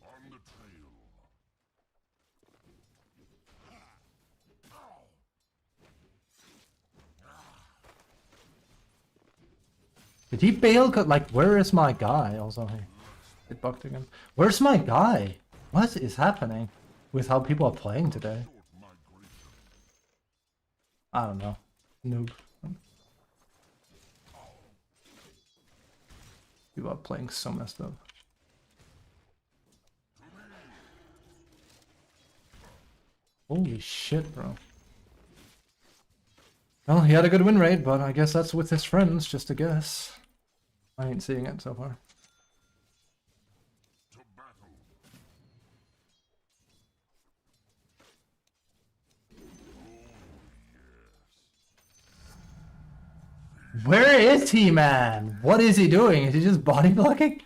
On the trail. Did he bail? Like, where is my guy? Also, hey, it bugged again. Where's my guy? What is happening with how people are playing today? Short migration. I don't know. Noob. People are playing so messed up. Holy shit, bro. Well, he had a good win rate, but I guess that's with his friends, just a guess. I ain't seeing it so far. To battle. Where is he, man? What is he doing? Is he just body blocking?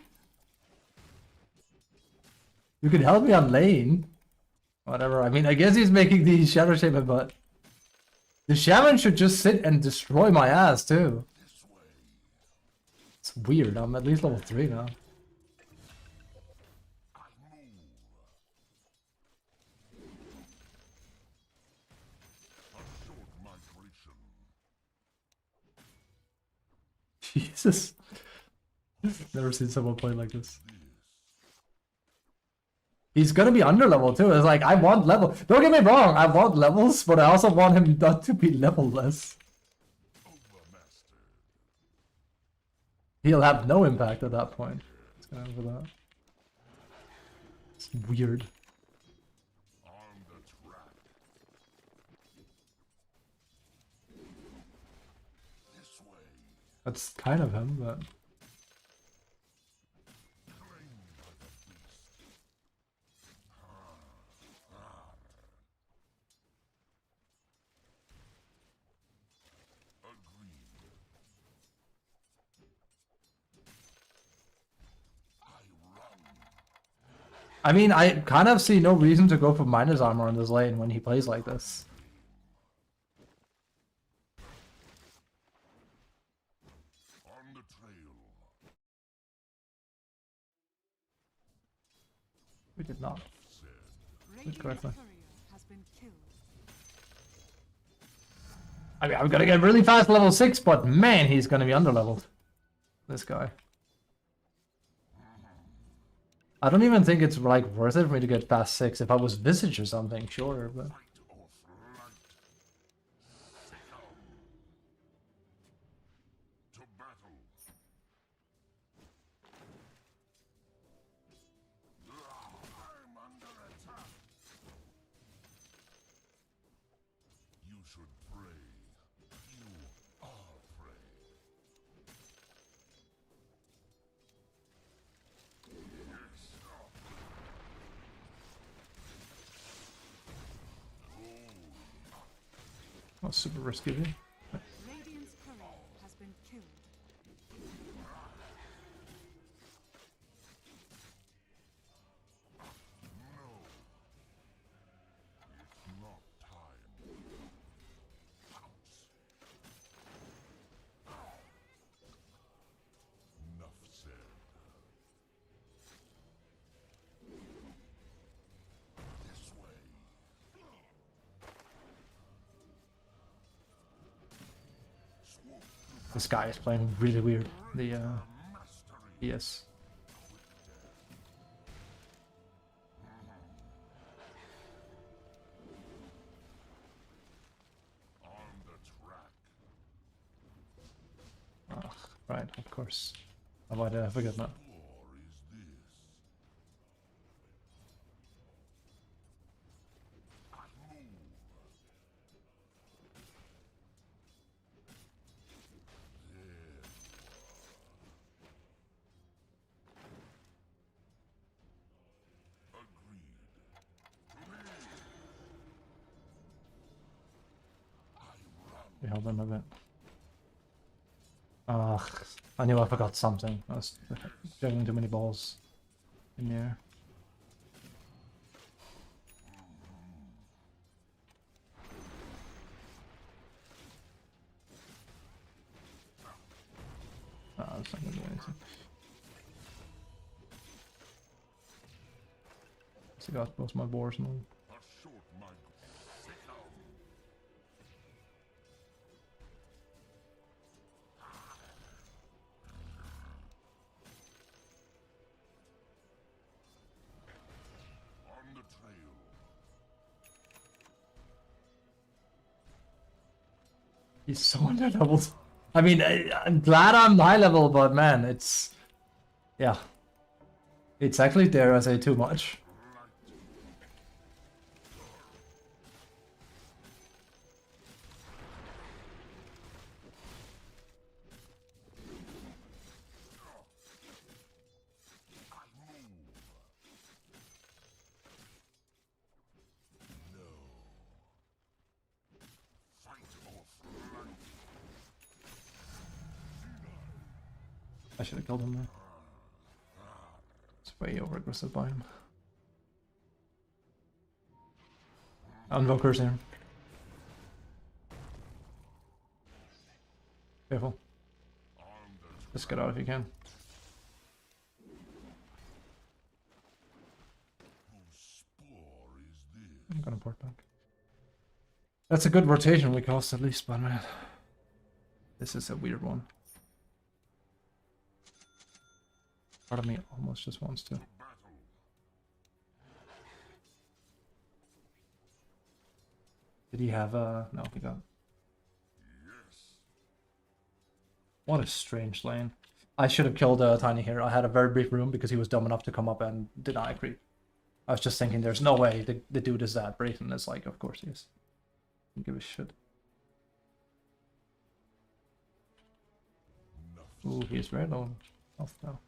You could help me on lane. Whatever, I mean, I guess he's making the Shadow Shaman, but the Shaman should just sit and destroy my ass, too. This way. It's weird, I'm at least level 3 now. I move. A short migration. Jesus. Never seen someone play like this. He's gonna be under level too. It's like, I want level. Don't get me wrong, I want levels, but I also want him not to be level-less. Overmastered. He'll have no impact at that point. It's gonna have that. It's weird. That's kind of him, but I mean, I kind of see no reason to go for minus armor in this lane when he plays like this. On the trail. We did not. Radiant's correctly. courier has been killed. I mean, I'm gonna get really fast level 6, but man, he's gonna be underleveled. This guy. I don't even think it's like worth it for me to get fast 6. If I was Visage or something, sure, but To battle. I'm under attack. You should pray. You are prey. Yes. that's super risky. Radiant's courier has been killed. Not time. Pounce. Enough said. This way. Swoop through This guy is playing really weird. The mastery. yes. On the track. Ugh, right, of course. Why did I forget that? War is this. I move. Agreed. We held them a bit. Ugh, I knew I forgot something. I was juggling too many balls in the air. Ah, that's not gonna do anything. I got both my boars now. A short my sit down. On the trail. He's so underleveled. I mean, I'm glad I'm high level, but man, it's... Yeah. It's actually, dare I say, too much. Fight or flight. I should have killed him there. It's way over aggressive by him. Invokers here. Careful. Just get out if you can. Whose spore is this? I'm gonna port back. That's a good rotation we cost at least, but man. This is a weird one. Part of me almost just wants to. Battle. Did he have no, he got. Yes. What a strange lane. I should have killed Tiny here. I had a very brief room because he was dumb enough to come up and deny creep. I was just thinking there's no way the dude is that. Brayton is like, of course he is. Don't give a shit. Ooh, he's very low on health now.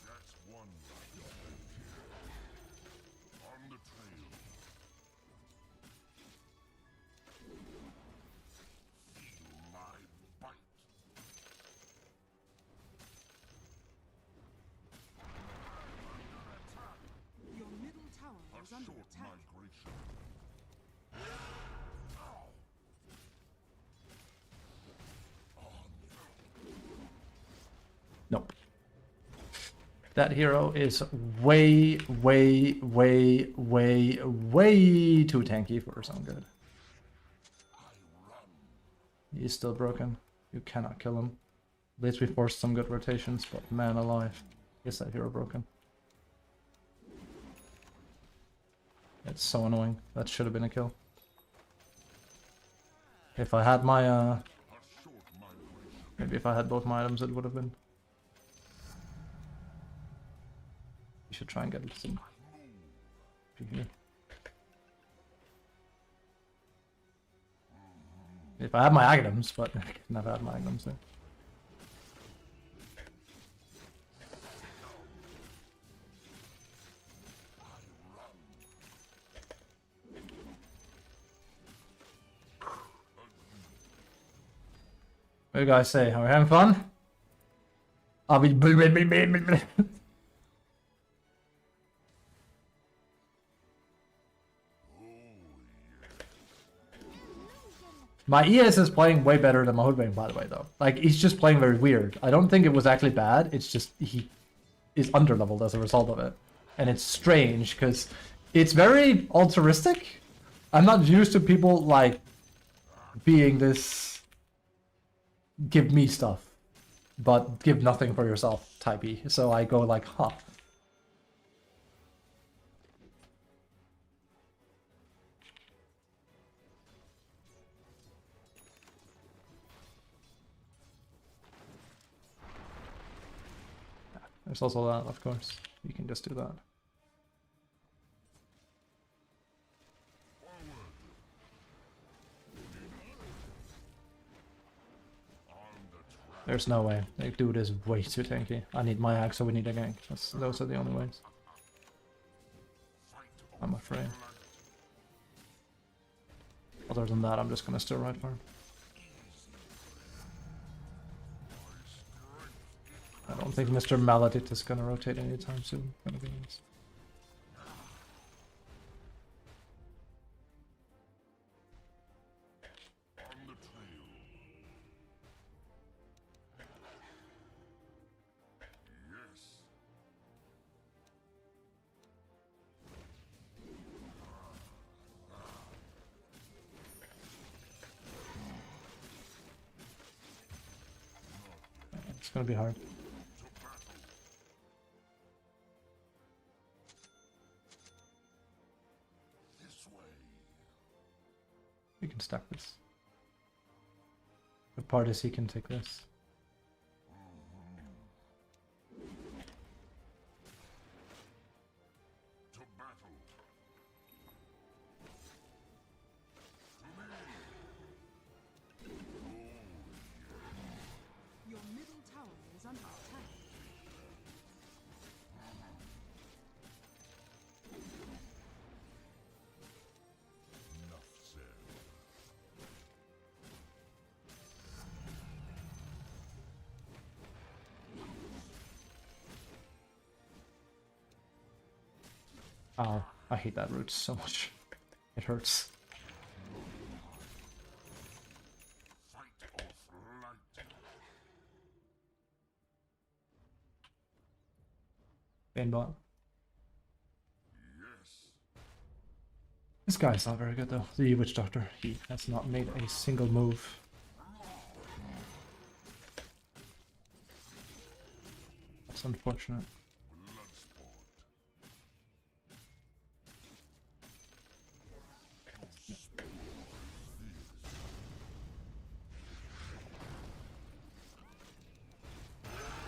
That's one right on the trail. Feel my bite. Your middle tower A is under short attack. migration. Nope. That hero is way, way, way, way, way too tanky for his own good. He's still broken. You cannot kill him. At least we forced some good rotations, but man alive. Is that hero broken? It's so annoying. That should have been a kill. If I had my, maybe if I had both my items, it would have been. You should try and get some. Here. If I had my items, but I never had my items there. What do you guys say? Are we having fun? Are we? My ES is playing way better than my Hoodwing, by the way, though. Like, he's just playing very weird. I don't think it was actually bad. It's just he is underleveled as a result of it. And it's strange, because it's very altruistic. I'm not used to people, like, being this give me stuff, but give nothing for yourself typey. So I go like, huh. There's also that, of course. You can just do that. There's no way. Like, dude is way too tanky. I need my axe, so we need a gank. Those are the only ways. I'm afraid. Other than that, I'm just gonna still ride for him. I don't think Mr. Maladit is gonna rotate anytime soon. Gonna be honest. On the trail. Yes. It's gonna be hard. We can stack this. The part is he can take this. To battle. Your middle tower is under attack. Enough said. Oh, I hate that route so much. It hurts. Fight or flight. Banebot. Yes. This guy's not very good though. The Witch Doctor. He has not made a single move. That's unfortunate.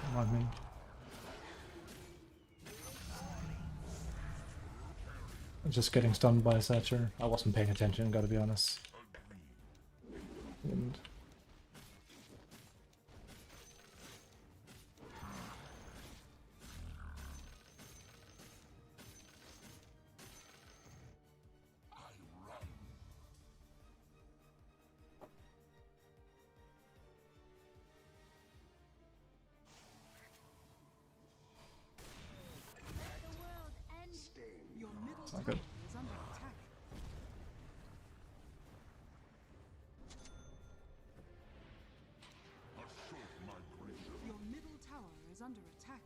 Come on, me. Just getting stunned by a Satcher. I wasn't paying attention, gotta be honest. And The world ends. Your middle not tower good. is under attack. A short migration. Your middle tower is under attack.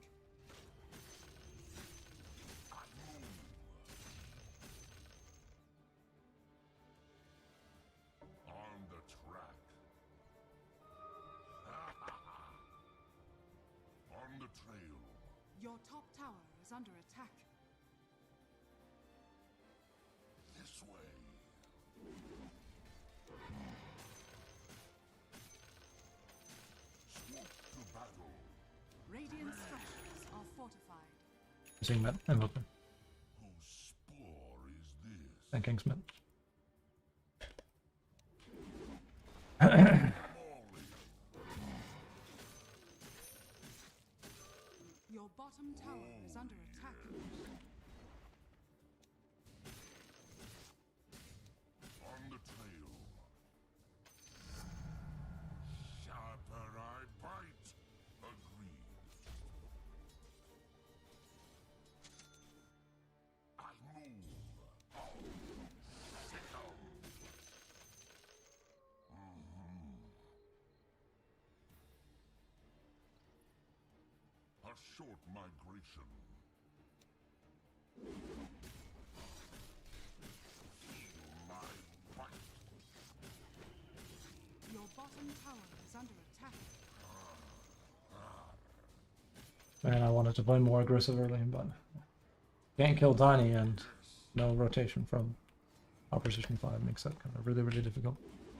On the track. On the trail. Your top tower is under attack. This way. Swoop to battle. Radiant structures are fortified. Using that invoker Whose spore is this? and Kingsmith. Your bottom tower is under attack. On the trail. Sharper I bite. Agreed. I move. Sickle. A short migration. Feel my bite. Your bottom tower is under attack. Man, I wanted to play more aggressive early, but can't kill Tiny and no rotation from our position 5 makes that kind of really, really difficult.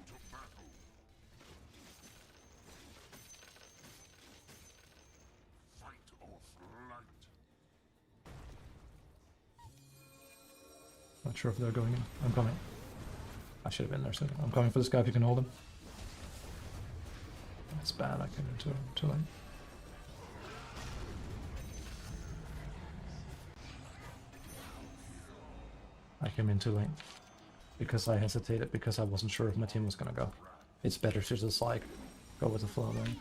To battle. Fight or flight. Not sure if they're going in. I'm coming. I should have been there sooner. I'm coming for this guy if you can hold him. That's bad, I came in too late. I came in too late. Because I hesitated, because I wasn't sure if my team was gonna go. It's better to just like go with the flow there. Tower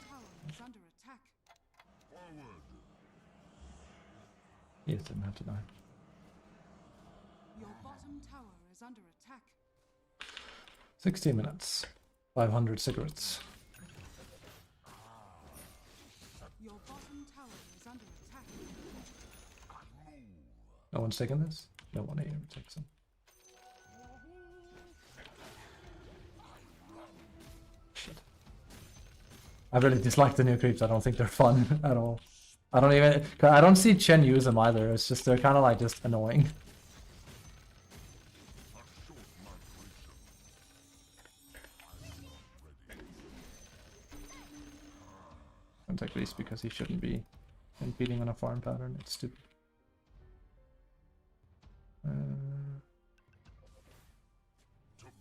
is under attack. Forward. He didn't have to die. Your bottom tower is under attack. 16 minutes. 500 cigarettes. Your bottom tower is under attack. No one's taking this? No one ever takes them. Shit. I really dislike the new creeps. I don't think they're fun at all. I don't see Chen use them either. It's just they're kind of like just annoying. A short migration. I'm not ready. And at least because he shouldn't be impeding on a farm pattern. It's stupid. To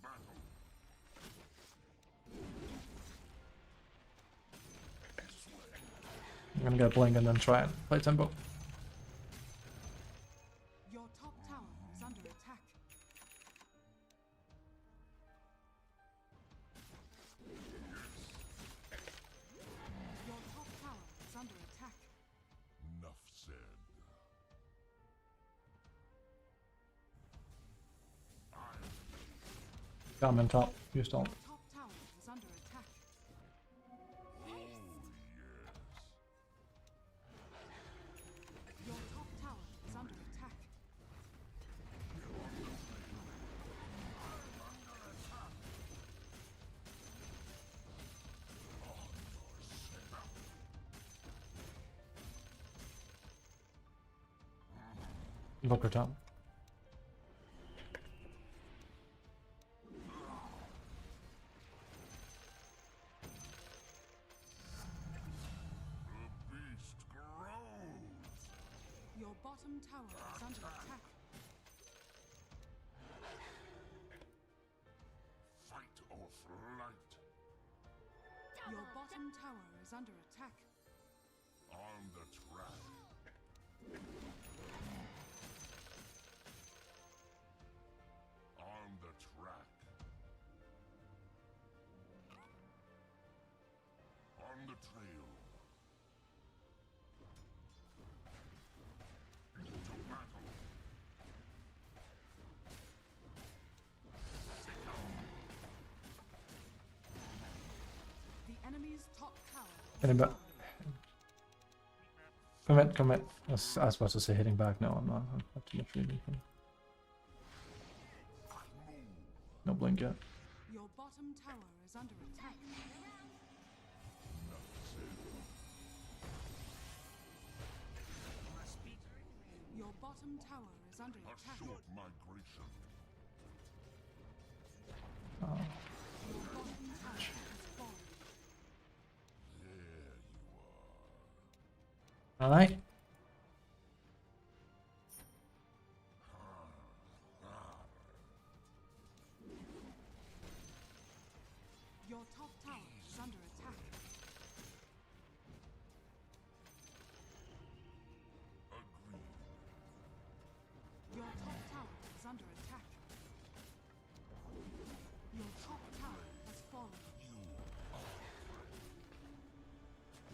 battle. This way. I'm gonna get Blink and then try and play tempo. Your top tower is under attack. Your top tower is under attack. Enough said. Come on top. You stall. Your top tower is under attack. Oh, yes. Your top tower is under attack. Invoker top. The beast grows. Your bottom tower is under attack. flight. Your bottom tower is under attack. On the track. On the track. On the trail. To battle. The enemy's top tower. Hitting back. Commit, commit. I was supposed to say hitting back. No, I'm not. I'm not too much reading. No blink yet. Your bottom tower is under attack. Your bottom tower is under A attack. short migration. Your bottom tower has fallen. There you are. Alright. Your top tower is under attack. Agreed. Your top tower is under attack. Your top tower has fallen.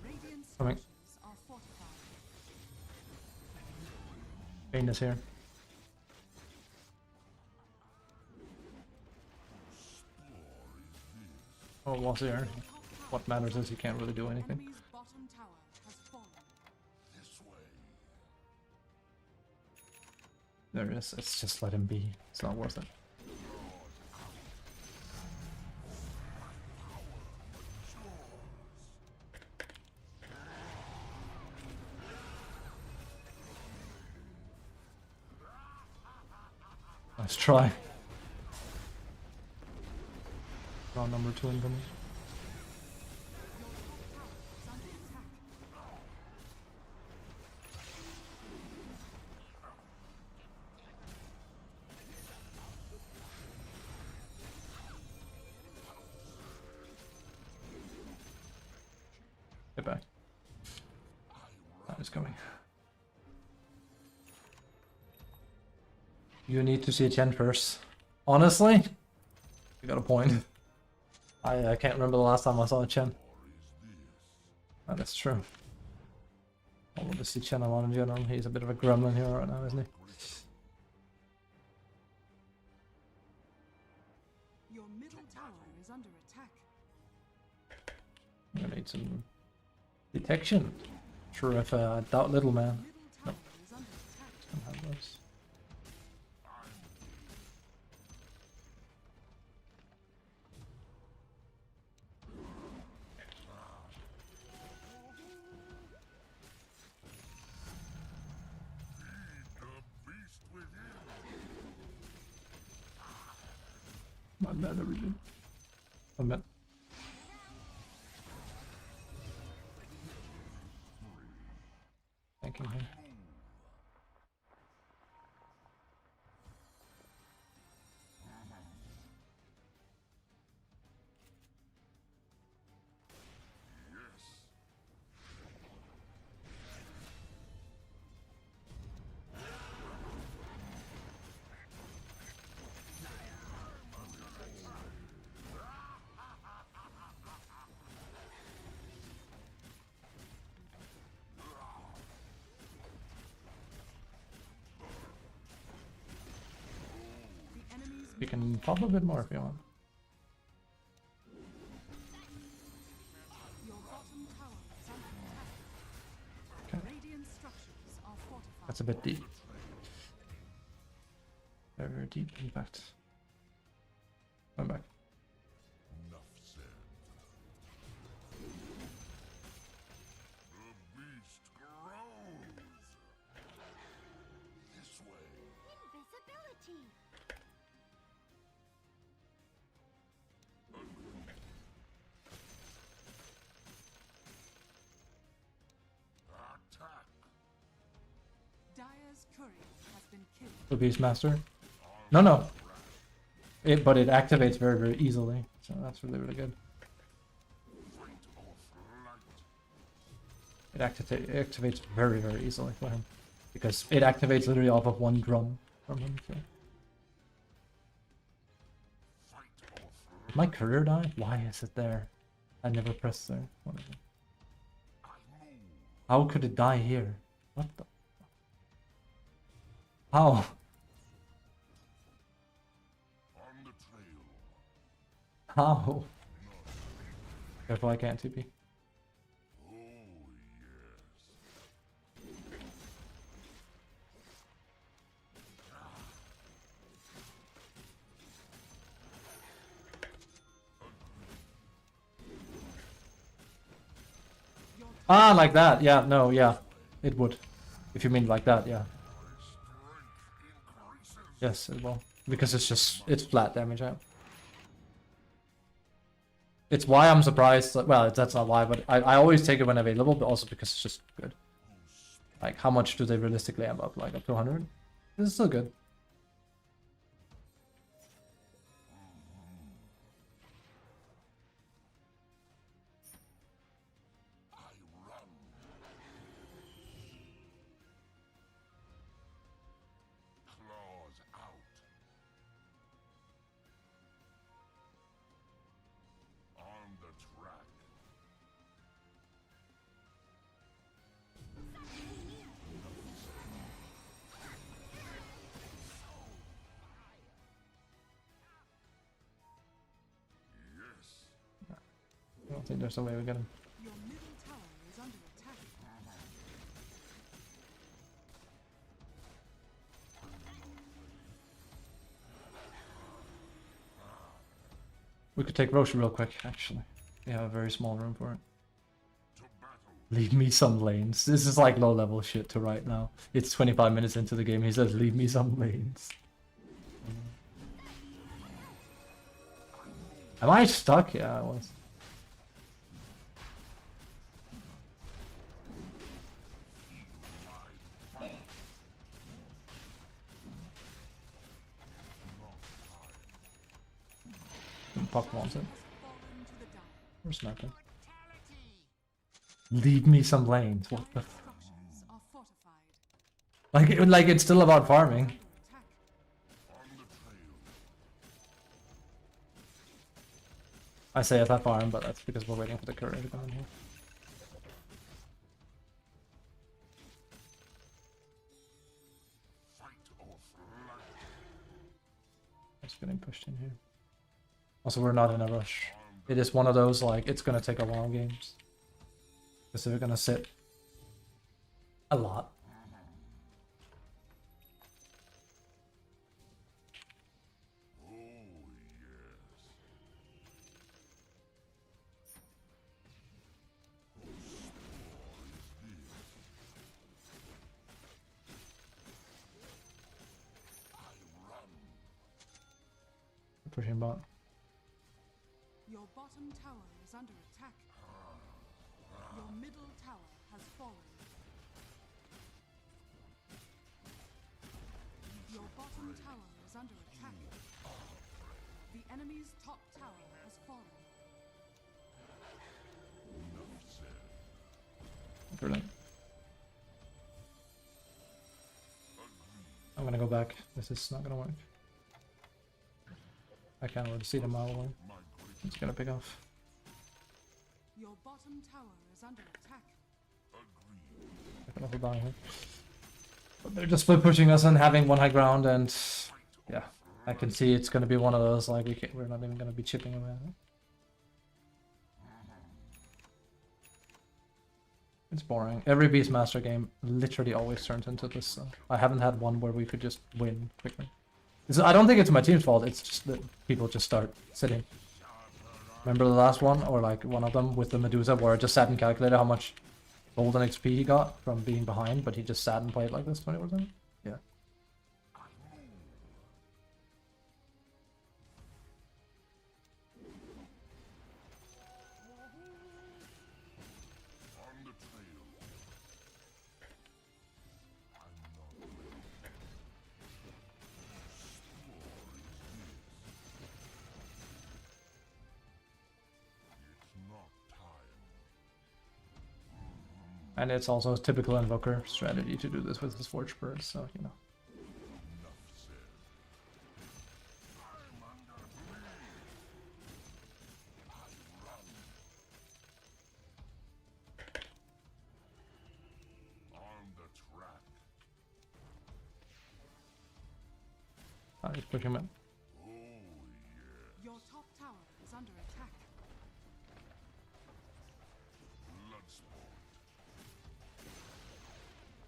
Radiant Coming. structures are fortified. Bane is here. Oh, was here. Your top tower What matters is you can't really do anything. enemy's bottom tower has fallen. This way. There it is. It's just let him be. It's not worth it. Let's try. Round number 2 incoming. Is under attack. Get back. That is coming. You need to see Chen first. Honestly, you got a point. I can't remember the last time I saw a Chen. That is true. I want to see Chen on in general. He's a bit of a gremlin here right now, isn't he? Your middle tower is under attack. I'm gonna need some detection. Sure, if doubt little man. Middle tower is under attack. Don't have those. The beast within. My bad, everything. I'm bad. Thanking him. Yes. The enemy's You can pop a bit more if you want. Your bottom tower is under attack. Okay. Radiant structures are fortified. That's a bit deep. Very, very deep, in fact. I'm back. Enough said. The beast grows. This way. Invisibility. Attack. Dire's courier has been killed. The Beastmaster. No, no. But it activates very, very easily. So that's really, really good. It activates very, very easily for him. Because it activates literally off of one drum from him. So. Did my career die? Why is it there? I never pressed there. Whatever. How could it die here? What the? How? On the trail. How? Careful, I can't TP. Oh, yes. Ah, like that. Yeah, no, yeah. It would. If you mean like that, yeah. Yes, it will. Because it's flat damage out. It's why I'm surprised. Well, that's not why, but I always take it when available, but also because it's just good. Like, how much do they realistically amp up? Like, up to 100? This is still good. Claws out. On the track. Yes. I don't think there's a way we get him. Your middle tower is under attack. We could take Roche real quick, actually. We have a very small room for it. To battle. Leave me some lanes. This is like low level shit to right now. It's 25 minutes into the game. He says, leave me some lanes. Am I stuck? Yeah, I was. Puck wants it. Fallen to the dire. We're snapping. Leave me some lanes. What the? Structures are fortified. Like it's still about farming. Attack. On the trail. I say at that farm, but that's because we're waiting for the courier to come in here. Fight or flight. It's getting pushed in here. Also, we're not in a rush. It is one of those, like, it's gonna take a while games. Because they're gonna sit a lot. Oh, yes. Pushing bot. Your bottom tower is under attack. Your middle tower has fallen. Your bottom tower is under attack. The enemy's top tower has fallen. Brilliant. I'm gonna go back. This is not gonna work. I can't really see the mile away. It's gonna pick off. Your bottom tower is under attack. I can also die here. But they're just split pushing us and having one high ground, and yeah, I can see it's gonna be one of those like we're not even gonna be chipping away. It's boring. Every Beastmaster game literally always turns into this. I haven't had one where we could just win quickly. I don't think it's my team's fault. It's just that people just start sitting. Remember the last one, or like one of them with the Medusa, where it just sat and calculated how much golden XP he got from being behind, but he just sat and played like this 20%? Yeah. On the trail. I'm not ready. And it's also a typical invoker strategy to do this with his Forge Birds, so you know. On the track. He's pushing him. Oh yeah. Your top tower is under attack. Bloodsport.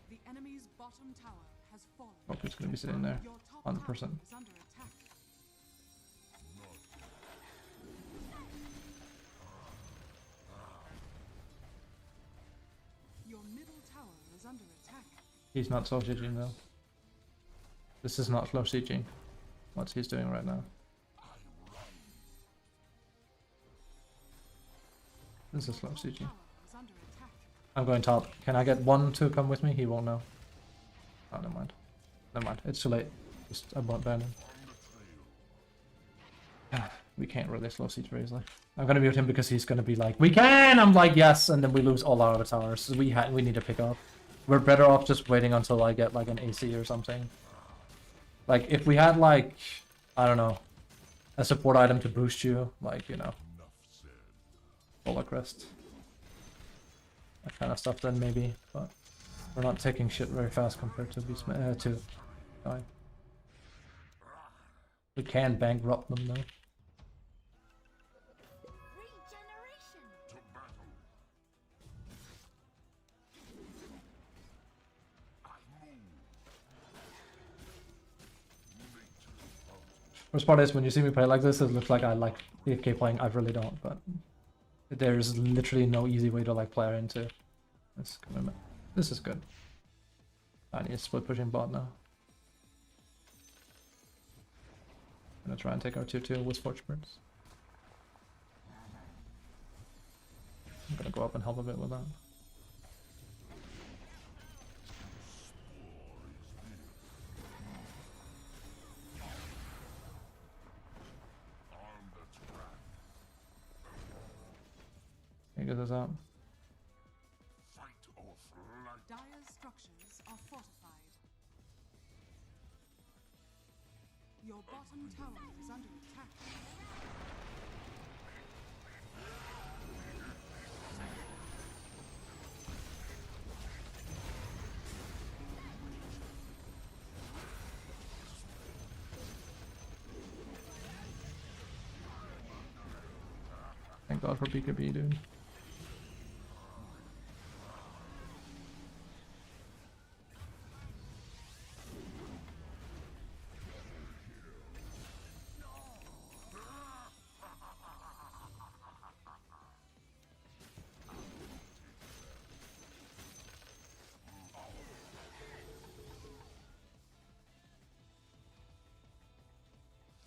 The enemy's bottom tower has fallen. Oh, he's gonna be sitting there. Your top 100%. tower is under attack. Your middle tower is under attack. He's not slow sieging though. This is not slow sieging. What he's doing right now. This is slow sieging. Tower is under attack. I'm going top. Can I get one to come with me? He won't know. Oh, never mind. Never mind. It's too late. Just abandon. We can't really slow siege very easily. I'm gonna mute him because he's gonna be like, "We can!" I'm like, "Yes!" And then we lose all our other towers. So we need to pick up. We're better off just waiting until I get like an AC or something. Like if we had like, I don't know, a support item to boost you, like you know, Bola Crest, that kind of stuff, then maybe. But we're not taking shit very fast compared to to Guy. We can bankrupt them though. Regeneration. To battle. I move. Worst part is when you see me play like this, it looks like I like AFK playing. I really don't, but there's literally no easy way to like play her into this commitment. This is good. I need to split pushing bot now. I'm gonna try and take our 2-2 with Forge Birds. I'm gonna go up and help a bit with that. On the track. Figure this out. Fight or flight. Dire's structures are fortified. Your bottom tower is under attack. Thank God for BKB, dude.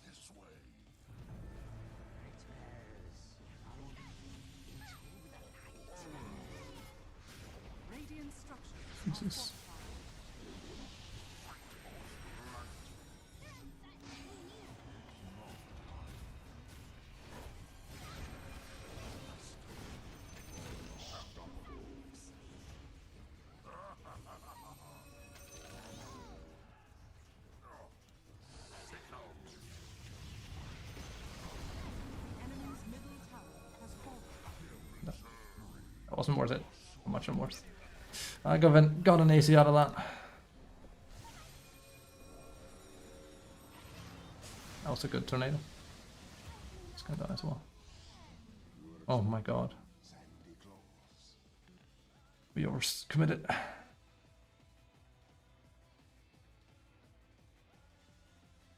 This way. Radiant structures Jesus. enemy's middle tower has fallen. That wasn't worth it. How much I'm worth. I got an AC out of that. That was a good tornado. It's gonna die as well. Oh my god. We overcommitted.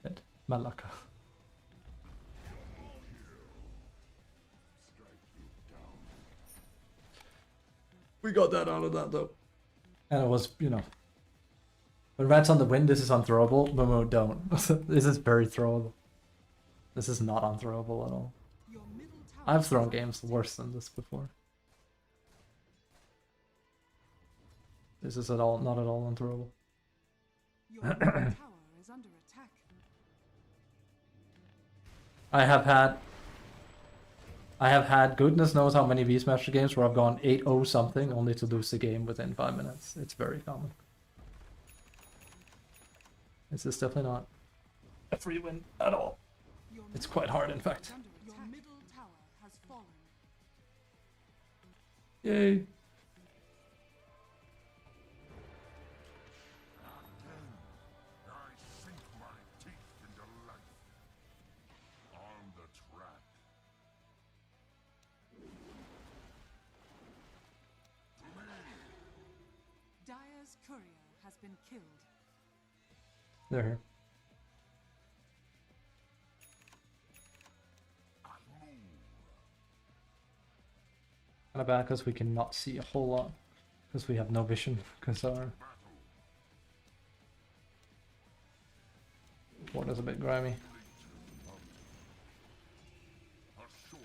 Dead. Malaka. We got that out of that though. And it was, you know. When Rat's on the win, this is unthrowable. Momo, don't. This is very throwable. This is not unthrowable at all. Your middle tower I've thrown games worse than this before. This is not at all unthrowable. Your middle tower is under attack. I have had I have had goodness knows how many V-Smasher games where I've gone 8-0 something only to lose the game within 5 minutes. It's very common. This is definitely not a free win at all. Your It's middle quite hard, tower in is fact. under attack. Your middle tower has fallen. Yay. I sink my teeth into life. On the track. Dire's courier has been killed. They're here. Kind of bad because we cannot see a whole lot. Because we have no vision. Because our board is a bit grimy. A short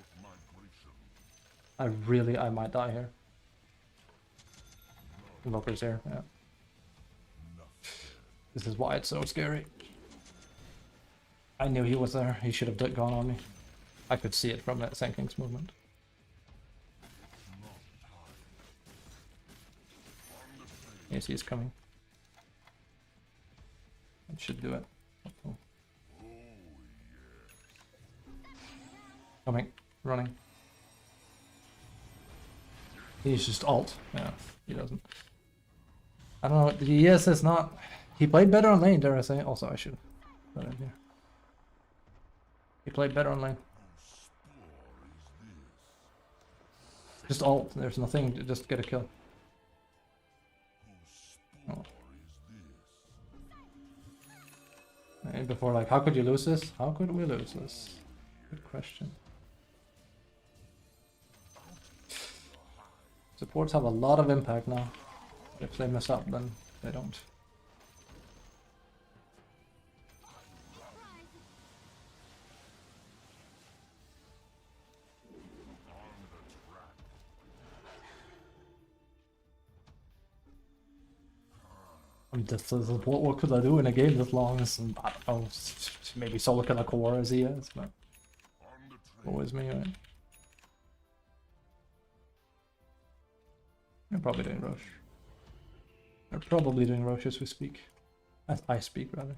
migration. I might die here. Invoker's here, yeah. This is why it's so scary. I knew he was there. He should have gone on me. I could see it from that Sand King's movement. Yes, he's coming. It should do it. Oh. Coming, running. He's just alt. Yeah, he doesn't. I don't know. The ES is not. He played better on lane, dare I say. Also, I should put it in here. He played better on lane. Just alt. There's nothing. Just get a kill. Oh. And before, like, how could you lose this? How could we lose this? Good question. Supports have a lot of impact now. If they mess up, then they don't. What could I do in a game this long? I don't know, maybe solo kill a core as he is, but always me, right? I'm probably doing Roche. They're probably doing Roche as we speak. As I speak, rather.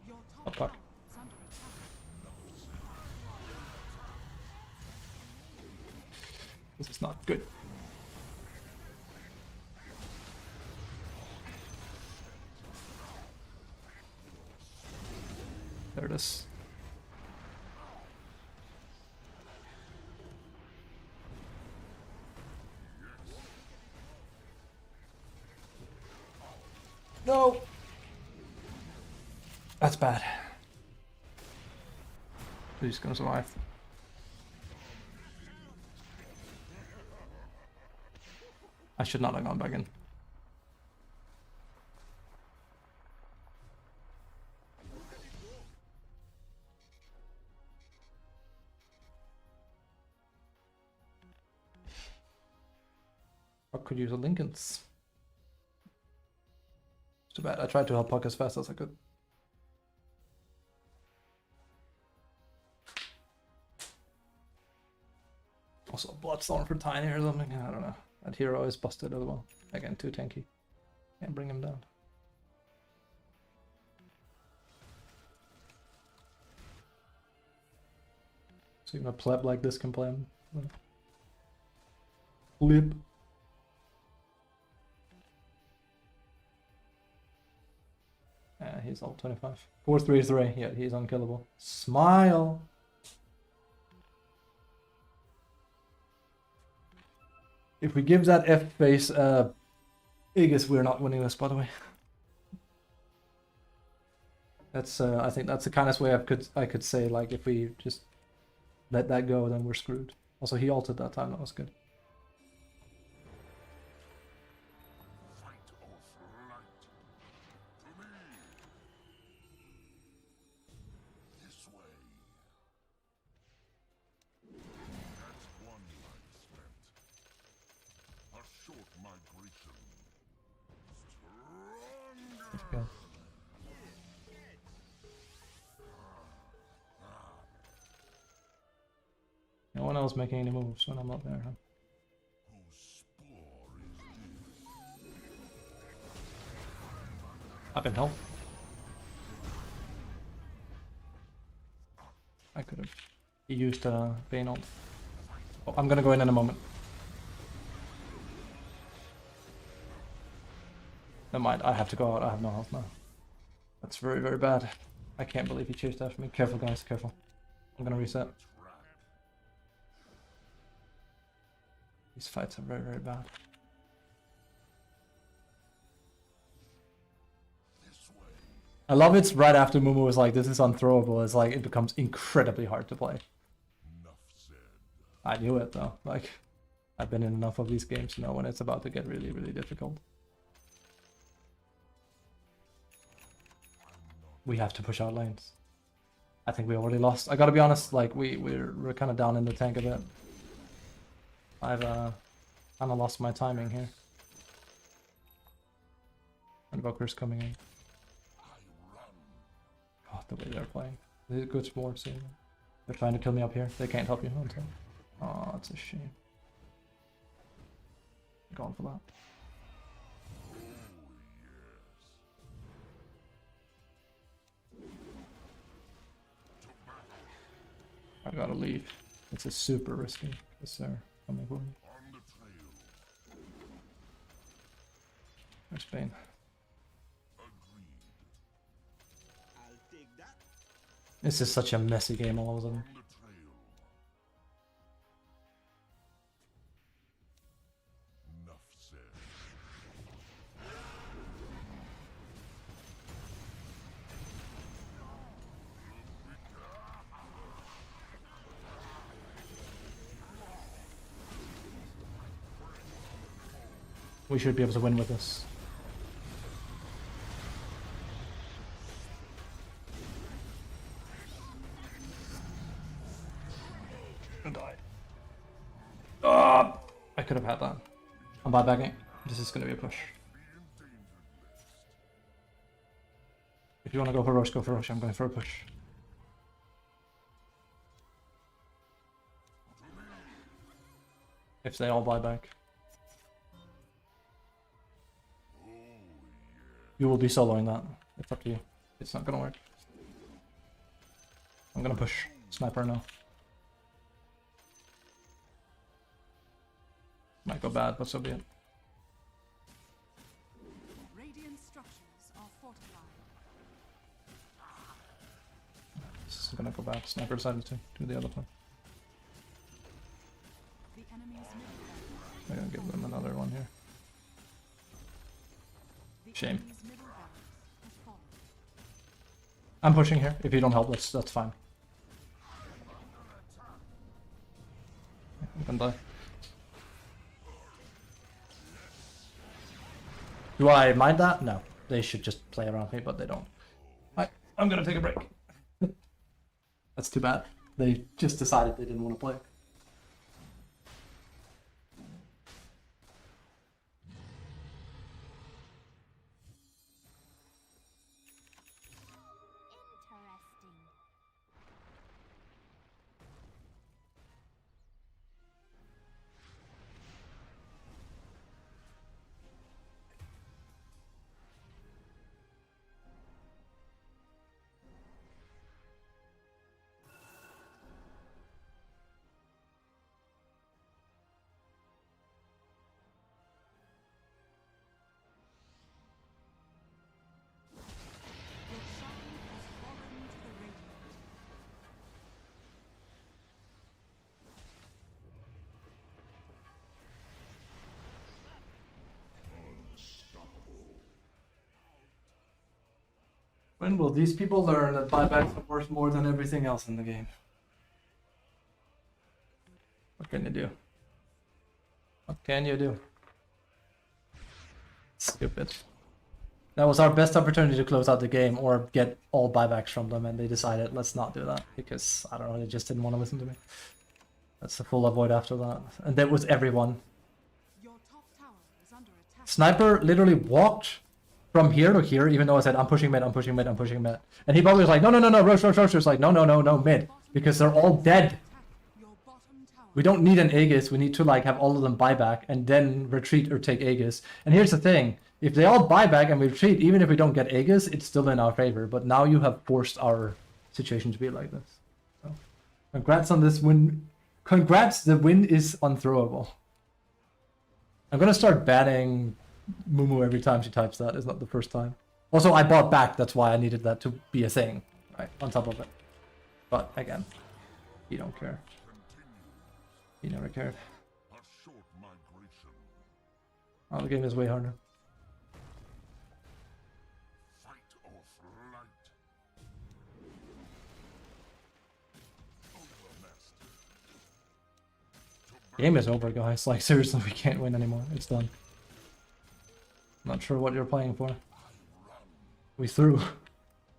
Your Oh, top fuck. tower is under attack. This is not good. There it is. No! That's bad. Who's gonna survive? I should not have gone back in. I could use a Lincoln's. Too bad. I tried to help Puck as fast as I could. Also, Bloodstorm for Tiny or something. I don't know. That hero is busted as well. Again, too tanky. Can't bring him down. So even a pleb like this can play him. Pleb. He's all 25. 4-3-3. Yeah, he's unkillable. Smile. If we give that F face Aegis, we're not winning this, by the way. That's I think that's the kindest way I could say, like, if we just let that go, then we're screwed. Also, he ulted that time. That was good. Fight or flight. To me. This way. That's one life spent. A No one else making any moves when I'm not there, huh? Whose spore is Up in hell. I could have used Bane ult. Oh, I'm gonna go in a moment. Never mind, I have to go out. I have no health now. That's very, very bad. I can't believe he chased after me. Careful, guys, careful. I'm gonna reset. These fights are very, very bad. I love it's right after Mumu was like, this is unthrowable. It's like, it becomes incredibly hard to play. enough said. I knew it though. Like, I've been in enough of these games to know when it's about to get really, really difficult. We have to push out lanes. I think we already lost. I gotta be honest, like, we're kind of down in the tank a bit. I've kind of lost my timing here. Invoker's coming in. God, the way they're playing. This is good sports here. They're trying to kill me up here. They can't help you until. Oh, it's a shame. Going for that. I gotta leave. This is super risky. Yes, sir. Coming for me. On the trail. There's Bane. Agreed. I'll take that. This is such a messy game all of a sudden. On the trail. Enough said. We should be able to win with this. I died. I could have had that. I'm buybacking. This is gonna be a push. If you want to go for Roche, go for Roche. I'm going for a push. If they all buy back. You will be soloing that. It's up to you. It's not gonna work. I'm gonna push. Sniper now. Might go bad, but so be it. Radiant structures are fortified. This is gonna go bad. Sniper decided to do the other one. The enemy's middle I'm gonna give them another one here. the Shame. enemy's middle barracks has fallen. I'm pushing here. If you don't help, that's fine. You can die. Do I mind that? No. They should just play around me, but they don't. I'm gonna take a break. That's too bad. They just decided they didn't want to play. Interesting. Your shrine has fallen to the radiant. When will these people learn that buybacks are worth more than everything else in the game? What can you do? What can you do? Stupid. That was our best opportunity to close out the game or get all buybacks from them, and they decided let's not do that because I don't know, they just didn't want to listen to me. That's a full avoid after that, and that was everyone. Your top tower is under attack. Sniper literally walked from here to here, even though I said I'm pushing mid, I'm pushing mid, I'm pushing mid, and he probably was like, no, Roche, was like, no, mid, because they're all dead. Your bottom We don't need an Aegis. We need to like have all of them buy back and then retreat or take Aegis. And here's the thing: if they all buy back and we retreat, even if we don't get Aegis, it's still in our favor. But now you have forced our situation to be like this. So, congrats on this win. Congrats, the win is unthrowable. I'm gonna start banning Mumu every time she types that. It's not the first time. Also, I bought back. That's why I needed that to be a thing, right? On top of it. But again, you don't care. You never cared. A short migration. Oh, the game is way harder. Fight or flight. Overmaster. Game is over, guys. Like, seriously, we can't win anymore. It's done. Not sure what you're playing for. We threw.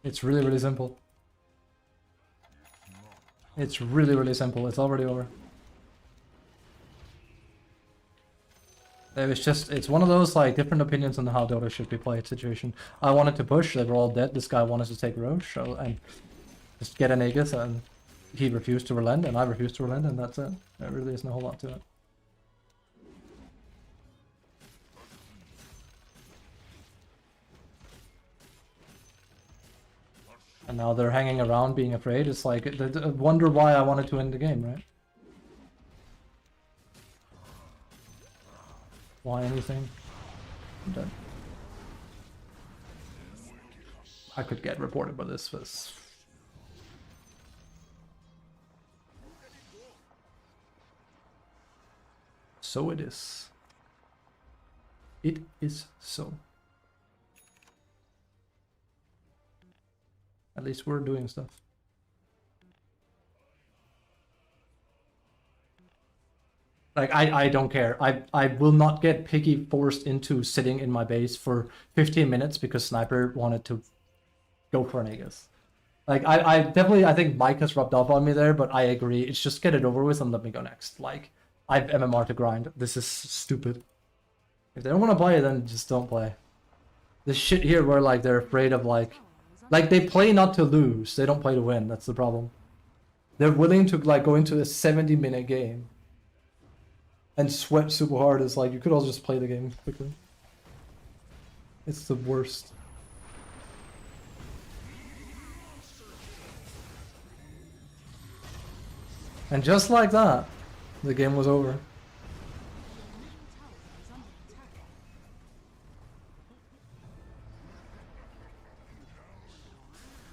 It's really, really simple. It's really, really simple. It's already over. It's one of those like different opinions on how Dota should be played situation. I wanted to push, they were all dead. This guy wanted to take Roche and just get an Aegis, and he refused to relent, and I refused to relent, and that's it. There really isn't a whole lot to it. And now they're hanging around being afraid. It's like, I wonder why I wanted to end the game, right? Why anything? I'm dead. I could get reported, but this was... So it is. It is so. At least we're doing stuff. Like, I don't care. I will not get picky forced into sitting in my base for 15 minutes because Sniper wanted to go for an Aegis. Like, I definitely, I think Mike has rubbed off on me there, but I agree. It's just get it over with and let me go next. Like, I have MMR to grind. This is stupid. If they don't want to play, then just don't play. This shit here where, like, they're afraid of, like they play not to lose. They don't play to win. That's the problem. They're willing to, like, go into a 70-minute game and sweat super hard. Is like, you could all just play the game quickly. It's the worst. And just like that, the game was over.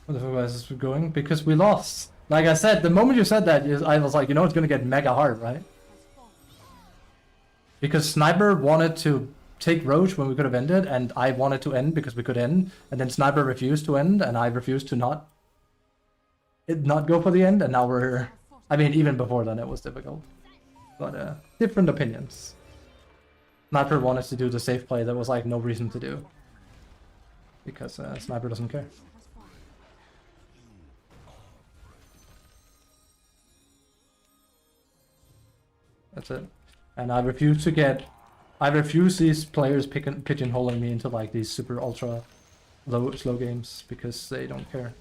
What the fuck is this going? Because we lost. Like I said, the moment you said that, I was like, you know, it's gonna get mega hard, right? Because Sniper wanted to take Roche when we could have ended, and I wanted to end because we could end, and then Sniper refused to end, and I refused to not go for the end, and now we're... I mean, even before then it was difficult. But, different opinions. Sniper wanted to do the safe play that was, like, no reason to do. Because, Sniper doesn't care. That's it. And I refuse these players pigeonholing me into like these super ultra slow games because they don't care.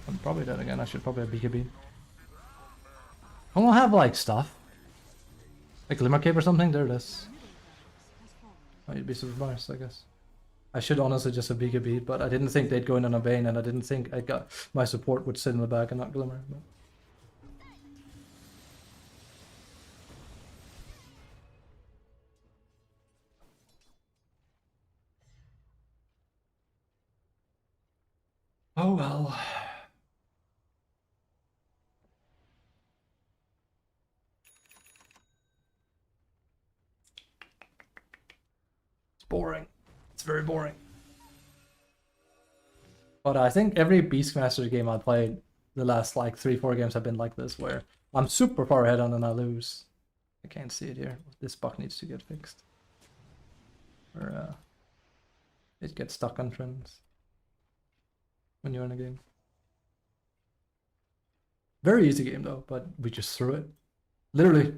I'm probably dead again. I should probably have BKB. I won't have like stuff. Like Glimmer Cape or something? There it is. Oh, you'd be surprised, I guess. I should honestly just have BKB, but I didn't think they'd go in on a Bane, and I didn't think my support would sit in the back and not Glimmer. But... oh well. It's boring. It's very boring. But I think every Beastmaster game I played, the last like 3-4 games have been like this, where I'm super far ahead and then I lose. I can't see it here. This bug needs to get fixed. Or it gets stuck on trends when you're in a game. Very easy game though, but we just threw it. Literally.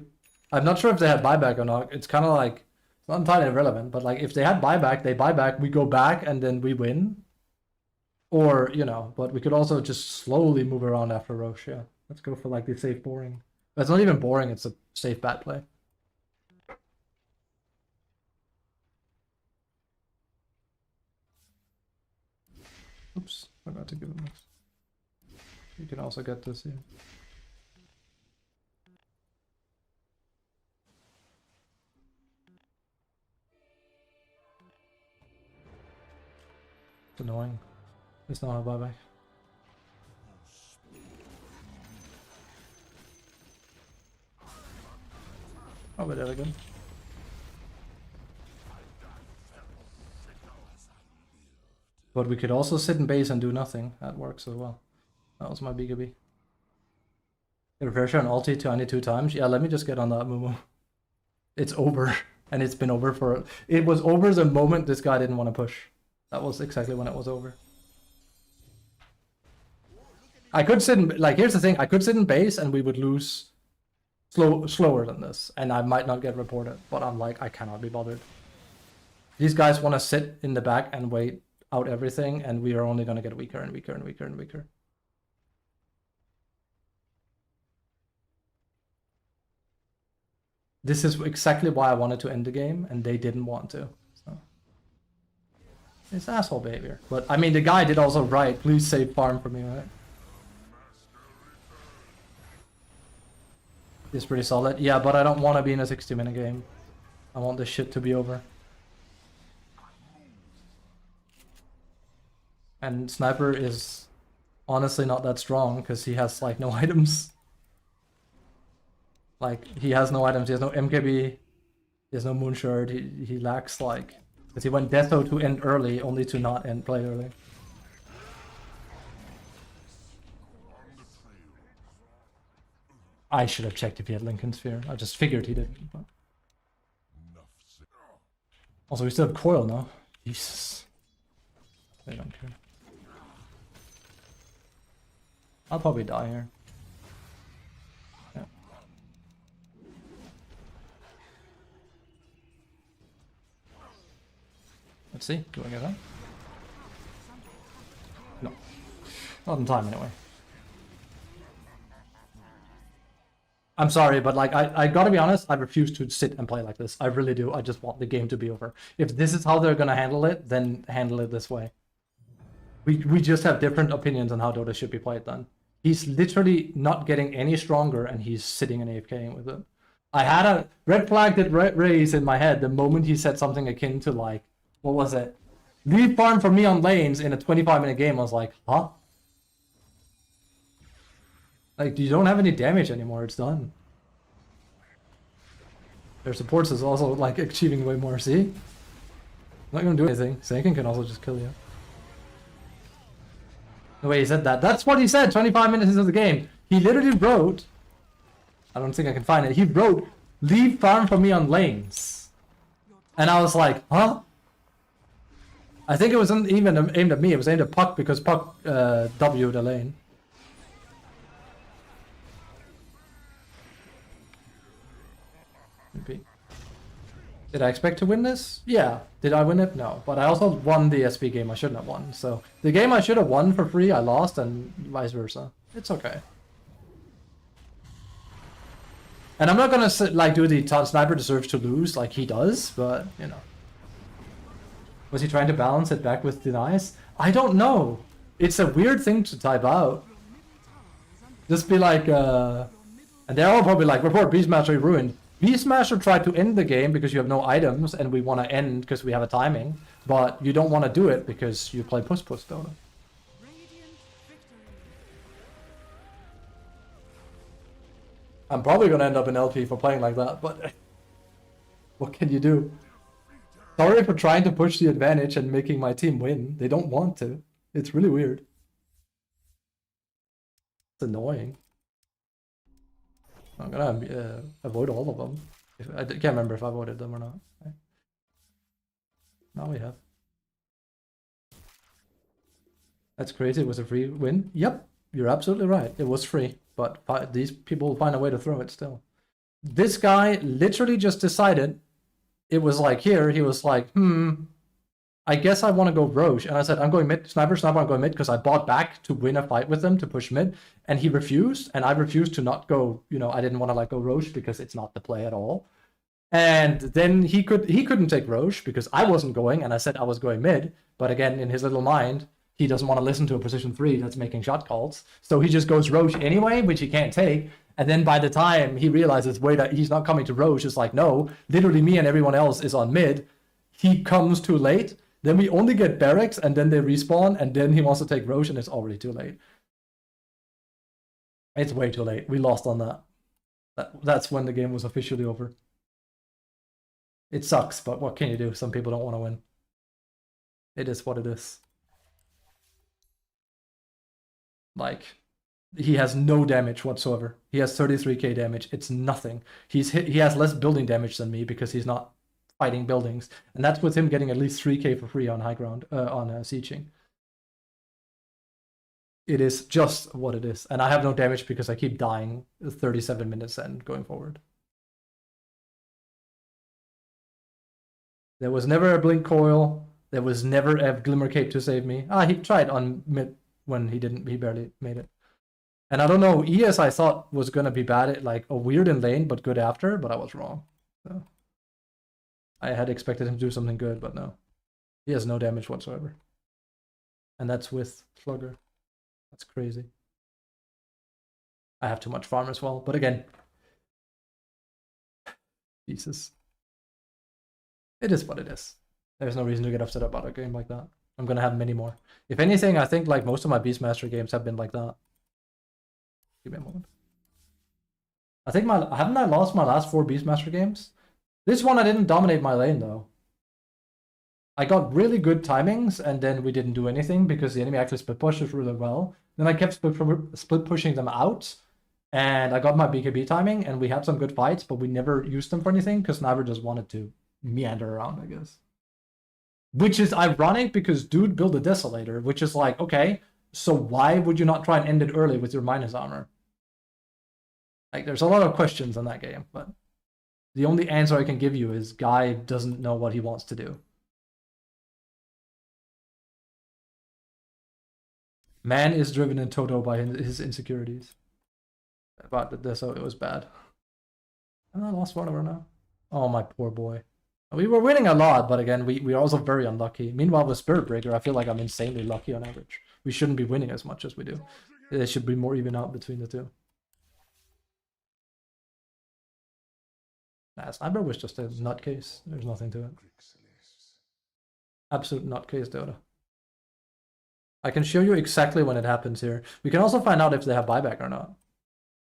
I'm not sure if they had buyback or not. It's kind of like, it's not entirely irrelevant, but like if they had buyback, they buy back, we go back, and then we win. Or, you know, but we could also just slowly move around after Roche, yeah. Let's go for like the safe boring. It's not even boring, it's a safe bad play. Oops, forgot to give him this. You can also get this here. It's annoying. It's not a buyback. Oh, but there again. But we could also sit in base and do nothing. That works as well. That was my BKB. Get a pressure on ulti 22 times. Yeah, let me just get on that Mumu. It's over. And it's been over for... It was over the moment this guy didn't want to push. That was exactly when it was over. I could sit in... Like, here's the thing. I could sit in base and we would lose slower than this. And I might not get reported. But I'm like, I cannot be bothered. These guys want to sit in the back and wait out everything. And we are only going to get weaker and weaker and weaker and weaker. This is exactly why I wanted to end the game, and they didn't want to. So. It's asshole behavior. But, I mean, the guy did also right. Please save farm for me, right? It's pretty solid. Yeah, but I don't want to be in a 60-minute game. I want this shit to be over. And Sniper is honestly not that strong, because he has, like, no items. Like, he has no items, he has no MKB, he has no Moonshard, he lacks, like... Because he went Deatho to end early, only to not end play early. I should have checked if he had Lincoln Sphere. I just figured he didn't. But... Also, we still have Coil now. Jesus. They don't care. I'll probably die here. Let's see, do I get that? No. Not in time anyway. I'm sorry, but like, I gotta be honest, I refuse to sit and play like this. I really do. I just want the game to be over. If this is how they're gonna handle it, then handle it this way. We just have different opinions on how Dota should be played then. He's literally not getting any stronger and he's sitting and AFKing with it. I had a red flag that raised in my head the moment he said something akin to like, what was it? Leave farm for me on lanes in a 25-minute game. I was like, huh? Like, you don't have any damage anymore. It's done. Their supports is also, like, achieving way more. See? I'm not gonna do anything. Sankin can also just kill you. The way he said that. That's what he said 25 minutes into the game. He literally wrote... I don't think I can find it. He wrote, leave farm for me on lanes. And I was like, huh? I think it wasn't even aimed at me, it was aimed at Puck because Puck W'd the lane. Maybe. Did I expect to win this? Yeah. Did I win it? No. But I also won the SP game I shouldn't have won. So the game I should have won for free, I lost, and vice versa. It's okay. And I'm not gonna like do the Sniper deserves to lose like he does, but you know. Was he trying to balance it back with denies? I don't know. It's a weird thing to type out. Just be like, and they're all probably like, report Beastmaster ruined. Beastmaster tried to end the game because you have no items and we want to end because we have a timing, but you don't want to do it because you play push Dota. I'm probably going to end up in LP for playing like that, but what can you do? Sorry for trying to push the advantage and making my team win. They don't want to. It's really weird. It's annoying. I'm gonna avoid all of them. I can't remember if I avoided them or not. Okay. Now we have. That's crazy. It was a free win. Yep, you're absolutely right. It was free, but these people will find a way to throw it still. This guy literally just decided. It was like here, he was like, I guess I want to go Roche. And I said, I'm going mid, sniper, I'm going mid, because I bought back to win a fight with them to push mid. And he refused, and I refused to not go, I didn't want to like go Roche because it's not the play at all. And then he couldn't take Roche because I wasn't going, and I said I was going mid. But again, in his little mind, he doesn't want to listen to a position 3 that's making shot calls. So he just goes Roche anyway, which he can't take. And then by the time he realizes, wait, he's not coming to Roche, it's like, no, literally me and everyone else is on mid. He comes too late. Then we only get barracks, and then they respawn, and then he wants to take Roche, and it's already too late. It's way too late. We lost on that. That's when the game was officially over. It sucks, but what can you do? Some people don't want to win. It is what it is. Like, he has no damage whatsoever. He has 33k damage. It's nothing. He has less building damage than me because he's not fighting buildings, and that's with him getting at least 3k for free on high ground, on sieging. It is just what it is, and I have no damage because I keep dying 37 minutes and going forward. There was never a blink coil. There was never a glimmer cape to save me. He tried on mid when he barely made it. And I don't know, ES I thought was gonna be bad at like a weird in lane but good after, but I was wrong. So I had expected him to do something good, but no. He has no damage whatsoever. And that's with Slugger. That's crazy. I have too much farm as well, but again, Jesus. It is what it is. There's no reason to get upset about a game like that. I'm gonna have many more. If anything, I think like most of my Beastmaster games have been like that. Give me a moment. I think haven't I lost my last 4 Beastmaster games? This one I didn't dominate my lane though. I got really good timings, and then we didn't do anything because the enemy actually split pushed really well. Then I kept split pushing them out, and I got my BKB timing, and we had some good fights, but we never used them for anything because Sniper just wanted to meander around, I guess. Which is ironic because dude built a Desolator, which is like, okay, so why would you not try and end it early with your minus armor? Like, there's a lot of questions on that game, but the only answer I can give you is guy doesn't know what he wants to do. Man is driven in toto by his insecurities. But so it was bad. And I lost whatever now. Oh, my poor boy. We were winning a lot, but again, we are also very unlucky. Meanwhile, with Spirit Breaker, I feel like I'm insanely lucky on average. We shouldn't be winning as much as we do. It should be more even out between the two. Nah, Sniper was just a nutcase. There's nothing to it. Absolute nutcase, DOTA. I can show you exactly when it happens here. We can also find out if they have buyback or not.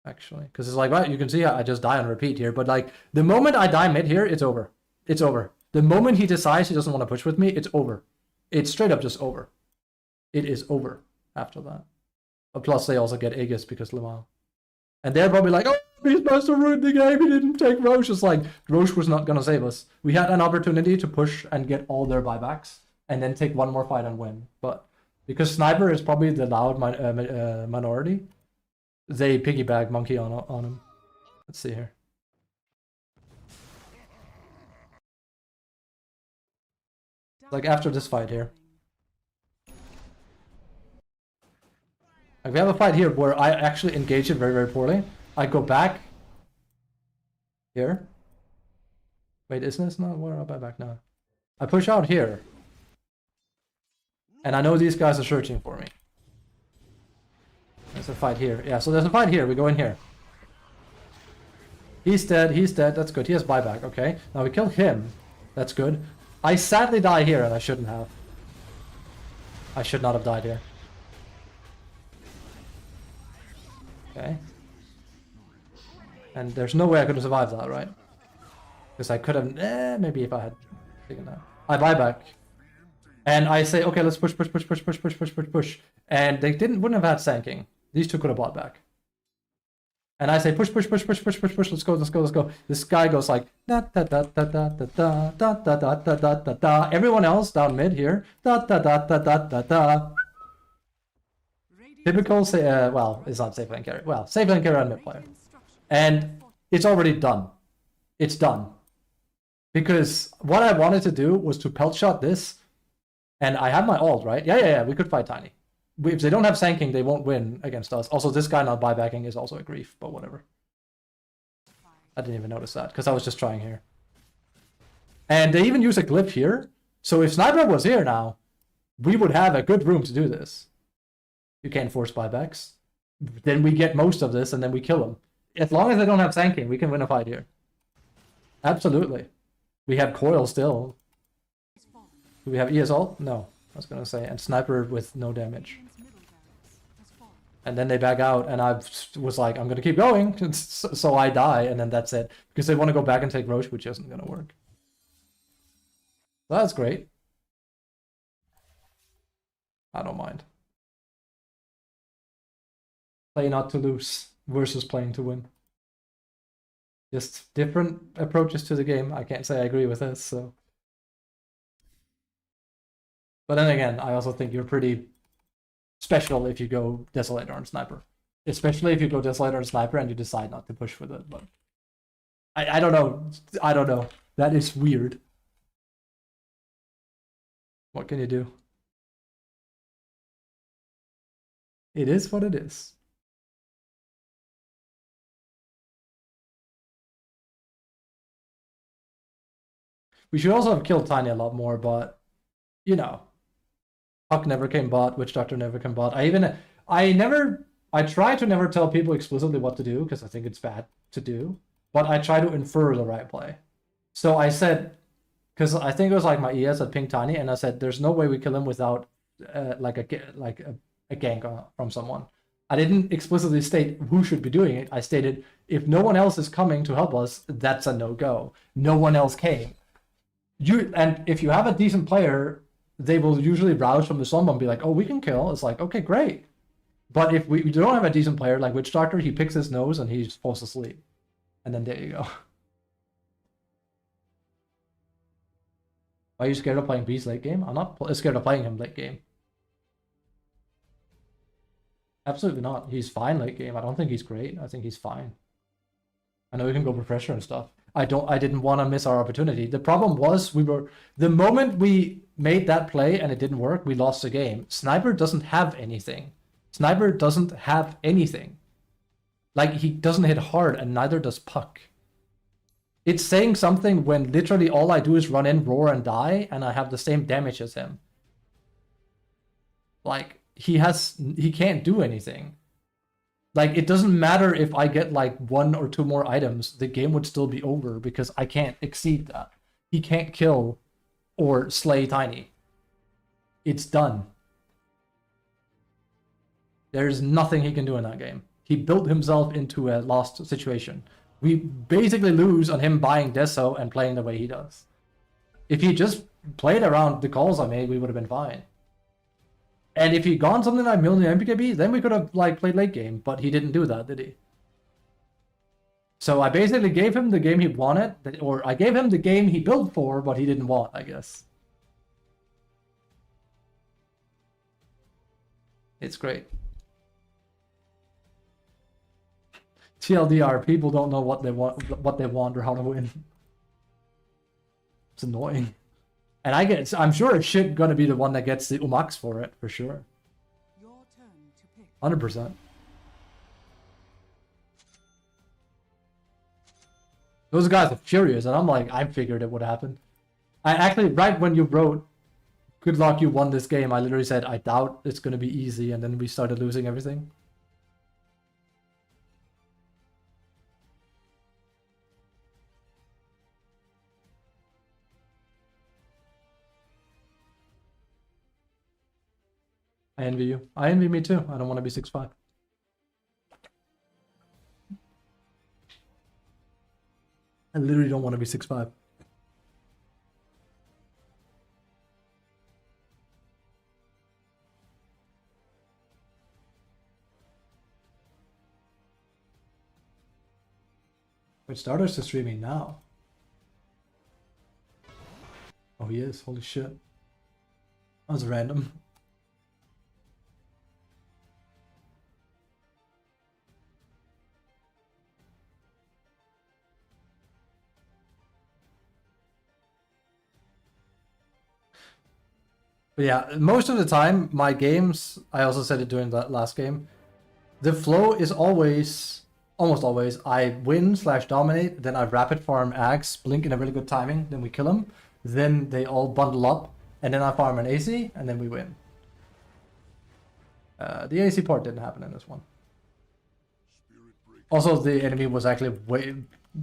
Actually, because it's like, right, you can see I just die on repeat here, but like the moment I die mid here, it's over. It's over. The moment he decides he doesn't want to push with me, it's over. It's straight up just over. It is over after that. But plus they also get Aegis because Lamar. And they're probably like, oh, Beastmaster ruined the game, he didn't take Roche. It's like, Roche was not going to save us. We had an opportunity to push and get all their buybacks and then take one more fight and win. But because Sniper is probably the loud minority, they piggyback monkey on him. Let's see here. Like after this fight here. Like we have a fight here where I actually engage it very, very poorly. I go back here. Wait, isn't this not where am I back now? I push out here. And I know these guys are searching for me. There's a fight here. Yeah, so there's a fight here. We go in here. He's dead. He's dead. That's good. He has buyback. Okay. Now we kill him. That's good. I sadly die here, and I shouldn't have. I should not have died here. Okay. And there's no way I could have survived that, right? Because I could have... maybe if I had taken that. I buy back. And I say, okay, let's push. And they wouldn't have had sanking. These two could have bought back. And I say push. Let's go. This guy goes like da da da da da da da da da da da da da. Everyone else down mid here da da da da da da da. Typical say well, it's not safe lane carry. Well, safe lane carry on mid player. And it's already done. It's done. Because what I wanted to do was to pelt shot this And I have my ult, right? Yeah, we could fight Tiny. If they don't have Sand they won't win against us. Also, this guy not buybacking is also a grief, but whatever. I didn't even notice that, because I was just trying here. And they even use a glyph here. So if Sniper was here now, we would have a good room to do this. You can't force buybacks. Then we get most of this, and then we kill them. As long as they don't have Sand King, we can win a fight here. Absolutely. We have Coil still. Do we have ES ult? No, I was gonna say. And Sniper with no damage. Radiant's middle barracks has fallen. And then they back out, and I was like, I'm gonna keep going, so I die, and then that's it. Because they want to go back and take Roche, which isn't gonna work. That's great. I don't mind. Play not to lose versus playing to win. Just different approaches to the game. I can't say I agree with this, so. But then again, I also think you're pretty special if you go Desolator and Sniper. Especially if you go Desolator and Sniper and you decide not to push with it. But I don't know. I don't know. That is weird. What can you do? It is what it is. We should also have killed Tiny a lot more, but you know. Huck never came bot, Witch Doctor never came bot. I try to never tell people explicitly what to do, because I think it's bad to do, but I try to infer the right play. So I said, because I think it was like my ES at Pink Tiny, and I said, there's no way we kill him without like a gank from someone. I didn't explicitly state who should be doing it. I stated, if no one else is coming to help us, that's a no-go. No one else came. And if you have a decent player, they will usually rouse from the slump and be like, oh, we can kill. It's like, okay, great. But if we don't have a decent player like Witch Doctor, he picks his nose and he falls asleep. And then there you go. Are you scared of playing Beast late game? I'm not scared of playing him late game. Absolutely not. He's fine late game. I don't think he's great. I think he's fine. I know he can go for pressure and stuff. I didn't want to miss our opportunity. The problem was the moment we made that play and it didn't work, we lost the game. Sniper doesn't have anything. Sniper doesn't have anything. Like, he doesn't hit hard, and neither does Puck. It's saying something when literally all I do is run in, roar, and die, and I have the same damage as him. Like, he can't do anything. Like, it doesn't matter if I get like 1 or 2 more items, the game would still be over because I can't exceed that. He can't kill or slay Tiny. It's done. There's nothing he can do in that game. He built himself into a lost situation. We basically lose on him buying Deso and playing the way he does. If he just played around the calls I made, we would have been fine. And if he'd gone something like Milner MPKB, then we could have like played late game, but he didn't do that, did he? So I basically gave him the game he wanted, or I gave him the game he built for, but he didn't want, I guess. It's great. TLDR, people don't know what they want or how to win. It's annoying. And I'm sure it's shit gonna be the one that gets the Umax for it, for sure. Your turn to pick. 100%. Those guys are furious, and I'm like, I figured it would happen. I actually, right when you wrote, good luck, you won this game, I literally said, I doubt it's gonna be easy, and then we started losing everything. I envy you. I envy me too. I don't want to be 6'5". I literally don't want to be 6'5". Wait, Stardust is streaming now. Oh, he is. Holy shit. That was random. But yeah, most of the time, my games, I also said it during that last game, the flow is always, almost always, I win / dominate, then I rapid farm Axe, blink in a really good timing, then we kill them, then they all bundle up, and then I farm an AC, and then we win. The AC part didn't happen in this one. Also, the enemy was actually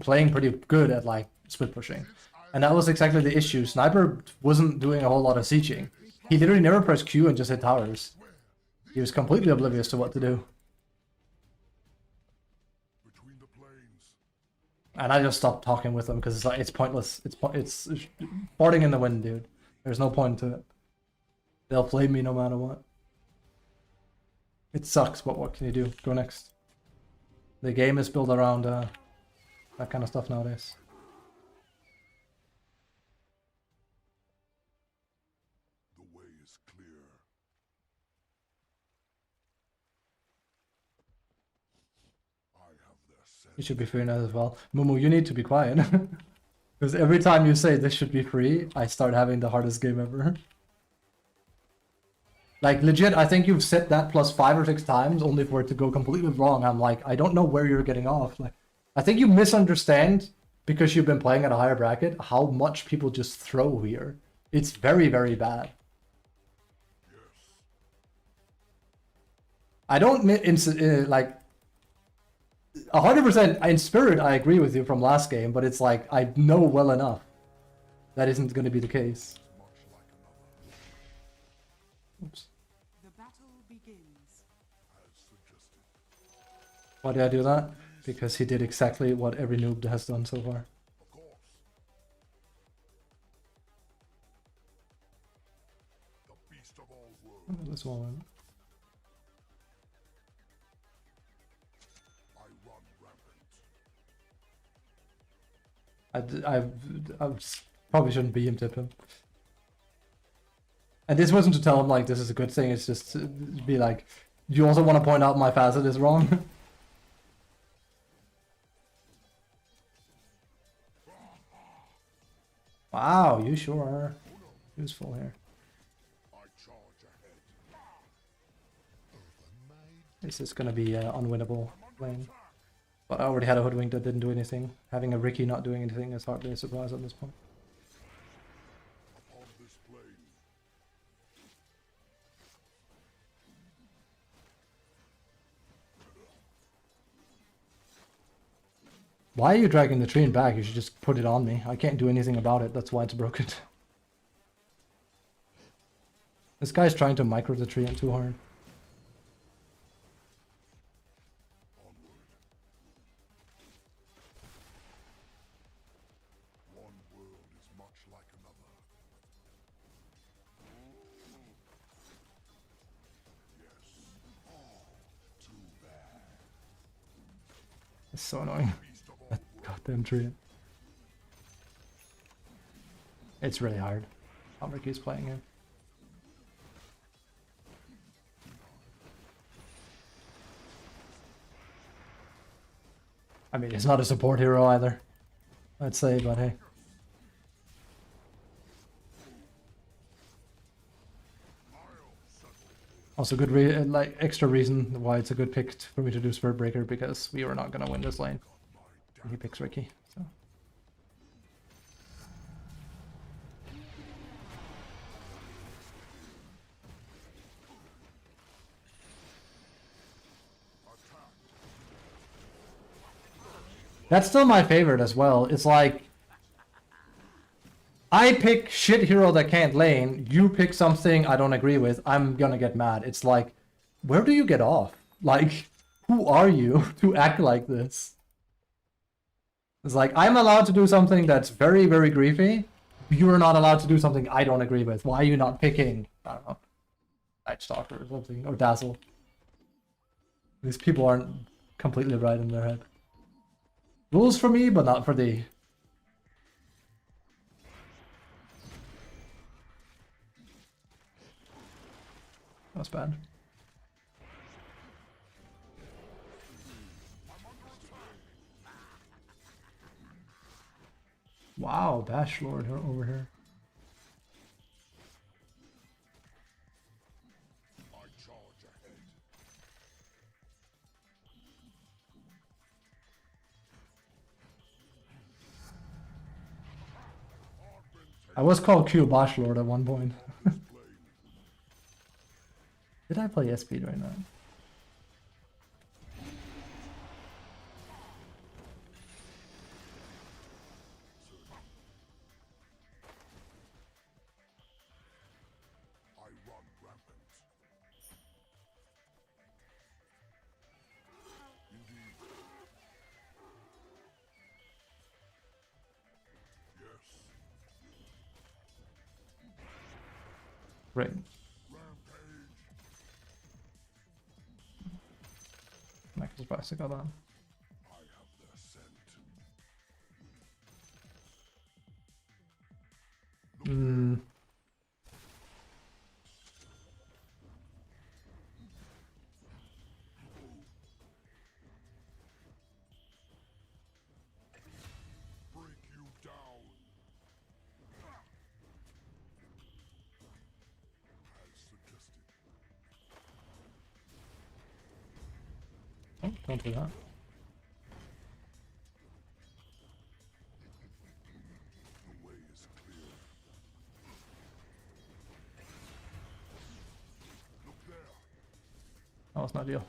playing pretty good at like split pushing. And that was exactly the issue. Sniper wasn't doing a whole lot of sieging. He literally never pressed Q and just hit towers. He was completely oblivious to what to do. Between the planes. And I just stopped talking with him because it's like, it's pointless. It's farting in the wind, dude. There's no point to it. They'll play me no matter what. It sucks, but what can you do? Go next. The game is built around that kind of stuff nowadays. The way is clear. I have their scent. It should be free now as well. Mumu, you need to be quiet. Because every time you say this should be free, I start having the hardest game ever. Like, legit, I think you've said that plus 5 or 6 times only for it to go completely wrong. I'm like, I don't know where you're getting off. Like, I think you misunderstand, because you've been playing at a higher bracket, how much people just throw here. It's very, very bad. I don't, like, 100% in spirit, I agree with you from last game, but it's like, I know well enough that isn't going to be the case. Oops. The battle begins. Why did I do that? Because he did exactly what every noob has done so far. Of course. The beast of all worlds. This one. I run rampant. I probably shouldn't beam tip him. And this wasn't to tell him like this is a good thing, it's just to be like, you also want to point out my facet is wrong? Wow, you sure are useful here. I charge ahead. This is gonna be unwinnable lane. But I already had a hoodwink that didn't do anything. Having a Ricky not doing anything is hardly a surprise at this point. Upon this plane. Why are you dragging the train back? You should just put it on me. I can't do anything about it. That's why it's broken. This guy's trying to micro the tree too hard. Onward. One world is much like another. Yes. Oh, too bad. It's so annoying. Beast of all That goddamn tree. It's really hard. How Ricky's playing him. I mean, he's not a support hero either, I'd say, but hey. Also, good like extra reason why it's a good pick for me to do Spirit Breaker, because we were not gonna win this lane. And he picks Ricky, so. That's still my favorite as well. It's like, I pick shit hero that can't lane, you pick something I don't agree with, I'm gonna get mad. It's like, where do you get off? Like, who are you to act like this? It's like, I'm allowed to do something that's very, very griefy. You're not allowed to do something I don't agree with. Why are you not picking, I don't know, Night Stalker or something, or Dazzle? These people aren't completely right in their head. Rules for me, but not for thee. That's bad. Wow, Bash Lord over here. I was called Q Bosh Lord at one point. Did I play speed right now? I run rampant. Indeed. Yes. Great. Rampage. Michael's bicycle on. I have their scent. Hmm. Break you down. As suggested. Oh, don't do that. The way is clear. Look there. That was not ideal.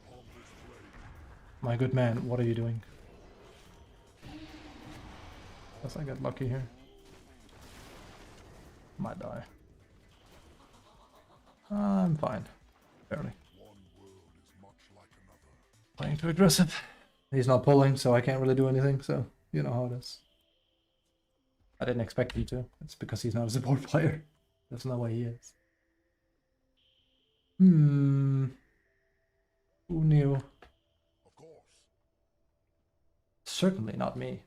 Upon this blade. My good man, what are you doing? Guess I got lucky here. Might die. I'm fine. Barely. One world is much like another. Playing too aggressive. He's not pulling, so I can't really do anything, so you know how it is. I didn't expect him to. It's because he's not a support player. That's not what he is. Hmm. Who knew? Of course. Certainly not me.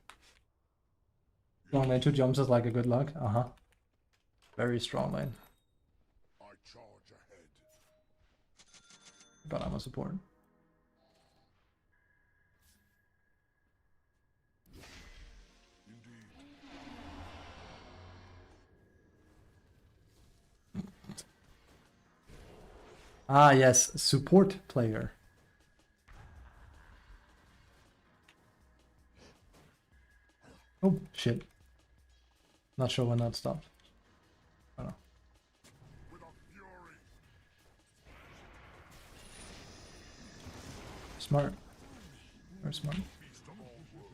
Strong lane 2 jumps is like a good luck. Uh-huh. Very strong lane. I charge ahead. But I'm a support. Indeed. Ah, yes. Support player. Oh, shit. Not sure when that stopped. I don't know. With a fury. Smart. Very smart. Beast of all worlds.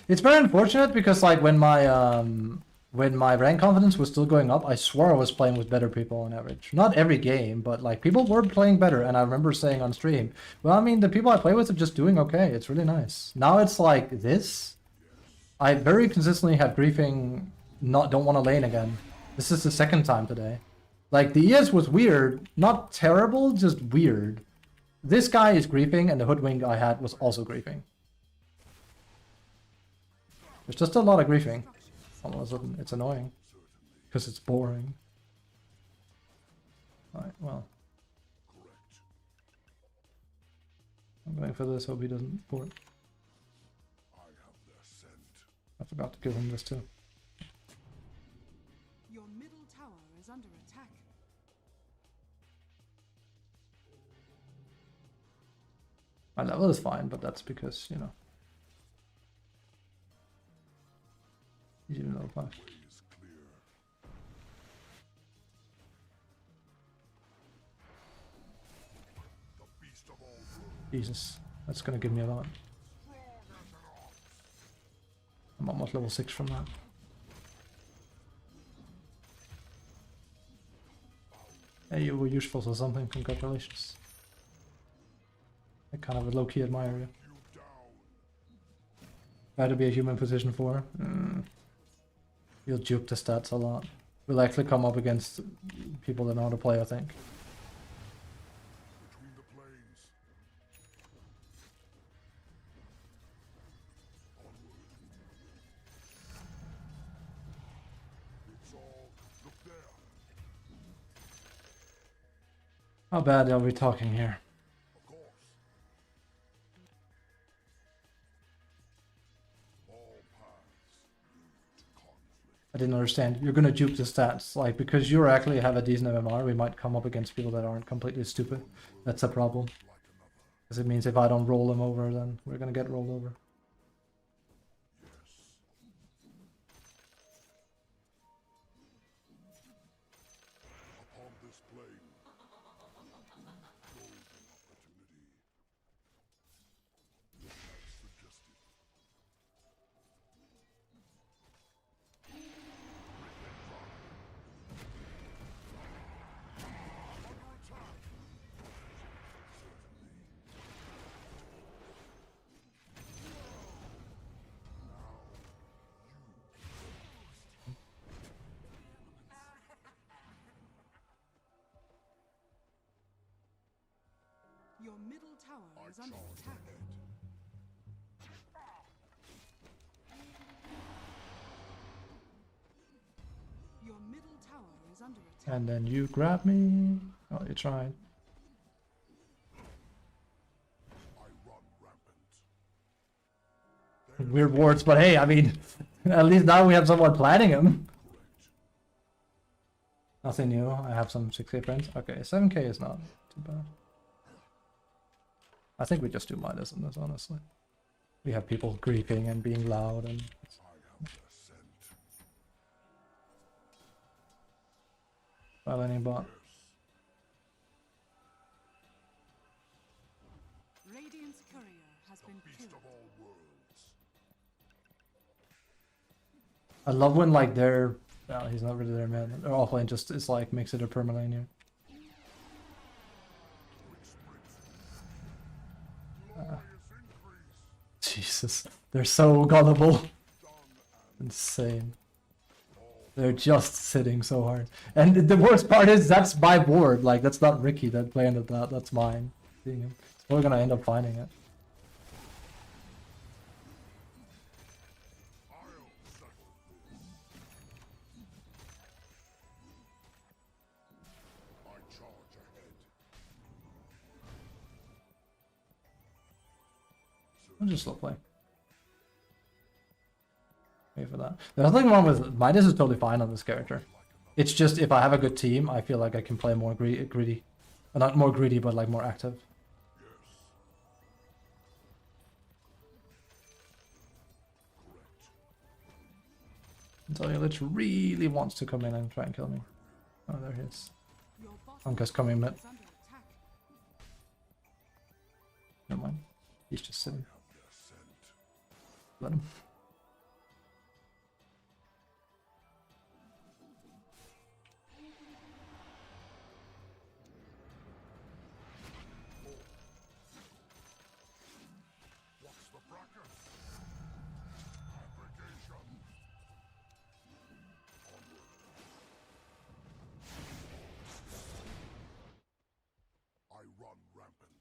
It's very unfortunate because like when my rank confidence was still going up, I swore I was playing with better people on average. Not every game, but like people were playing better, and I remember saying on stream, well, I mean, the people I play with are just doing okay. It's really nice. Now it's like this. I very consistently have griefing, don't want to lane again. This is the second time today. Like the ES was weird, not terrible, just weird. This guy is griefing, and the hoodwink I had was also griefing. There's just a lot of griefing. All of a sudden, it's annoying. Because it's boring. Alright, well. Correct. I'm going for this, hope he doesn't port. I have their scent. I forgot to give him this too. Your middle tower is under attack. My level is fine, but that's because, you know. He's even level 5. Way is clear. The beast of all worlds. Jesus, that's gonna give me a lot. I'm almost level 6 from that. Hey, you were useful for something, congratulations. I kind of low-key admire you. You down. Try to be a human position 4. You'll juke the stats a lot. We'll actually come up against people that know how to play, I think. Between the plains. Onward. It's all. Look there. How bad are we talking here? Of course. All paths lead to conflict. I didn't understand. You're gonna juke the stats. Like, because you actually have a decent MMR, we might come up against people that aren't completely stupid. That's a problem. Like another. Because it means if I don't roll them over, then we're gonna get rolled over. Yes. explain. Golden opportunity. As suggested. Your middle tower I is under charge attack. ahead. Your middle tower is under attack. And then you grab me. Oh, you tried. I run rampant. Weird wards, but hey, I mean, at least now we have someone planning them. Correct. Nothing new. I have some 6k friends. Okay, 7k is not too bad. I think we just do Midas in this, honestly. We have people griefing and being loud and... I have the scent. Well, any bot. Radiant's courier has been Beast killed. of all worlds. I love when like they're... Well, he's not really there, man. They're offlane just is like makes it a permalane here. Glorious increase. Jesus, they're so gullible. Done and Insane. They're just sitting so hard. And the worst part is that's my board. Like, that's not Ricky that planted that. That's mine. Seeing him. So we're gonna end up finding it. I'll settle this. I charge ahead. I'll just slow play. Wait for that. There's nothing wrong with Midas is totally fine on this character. It's just if I have a good team, I feel like I can play more greedy. Not more greedy, but like more active. Yes. Correct. Until Lich really wants to come in and try and kill me. Oh, there he is. Your bottom Anka's coming mid. is under attack. Never mind. He's just sitting. Have the scent. Let him. What's the bracket? Aggregation. Onward. I run rampant.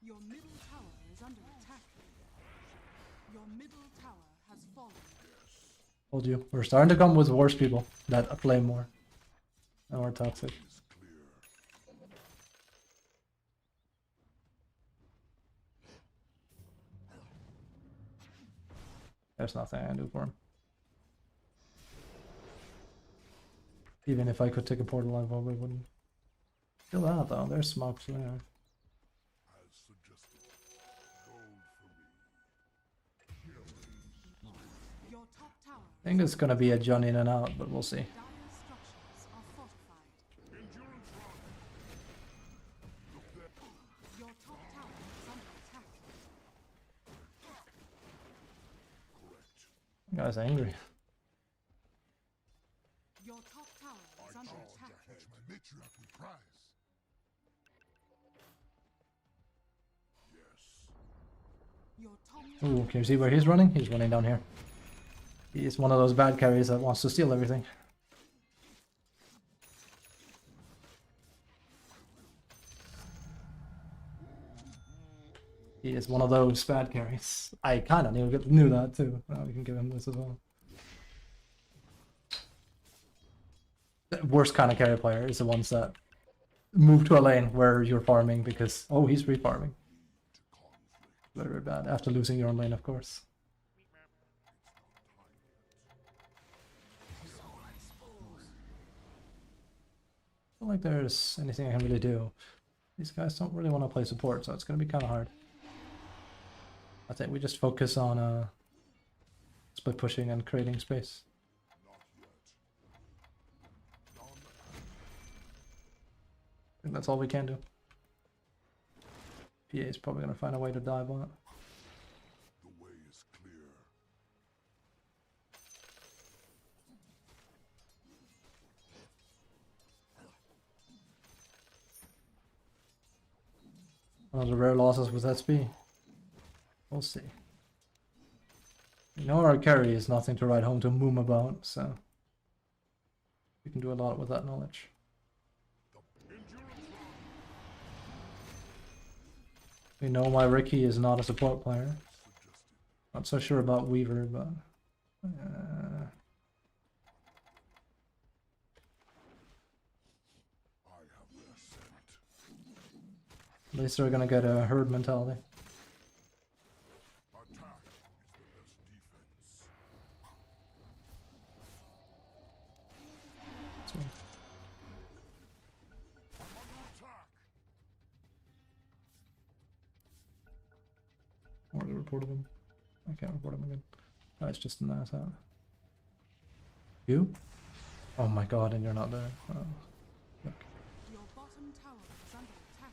Your middle tower is under attack. Your middle tower has fallen. Told you. We're starting to come with worse people that play more. And more toxic. Is clear. There's nothing I can do for him. Even if I could take a portal, I probably wouldn't. Kill that though. There's smokes there. As suggested. Gold for me. Your top tower. I think it's gonna be a John in and out, but we'll see. Dire structures are fortified. Endurance run. Look there. Your top tower is under attack. Correct. That guy's angry. Your top tower is I under charge attack. ahead. My matriarch will prize. Yes. Your top Ooh, can you see where he's running? He's running down here. He's one of those bad carries that wants to steal everything. He is one of those bad carries. I kind of knew that too. Now we can give him this as well. The worst kind of carry player is the ones that move to a lane where you're farming because, oh, he's re-farming. To conflict. Very, very bad. After losing your own lane, of course. I don't like there's anything I can really do. These guys don't really want to play support, so it's going to be kind of hard. I think we just focus on just by pushing and creating space. I think that's all we can do. PA is probably gonna find a way to dive on it. The way is clear. One of the rare losses with SB. We'll see. You know our carry is nothing to write home to Moom about, so we can do a lot with that knowledge. We know why Ricky is not a support player. Not so sure about Weaver, but at least they're gonna get a herd mentality. Attack is the best defense. So, I'm under attack. where's the report of him? I can't report him again. Oh, it's just an ass out. You? Oh my god, and you're not there. Oh, look. Your bottom tower is under attack.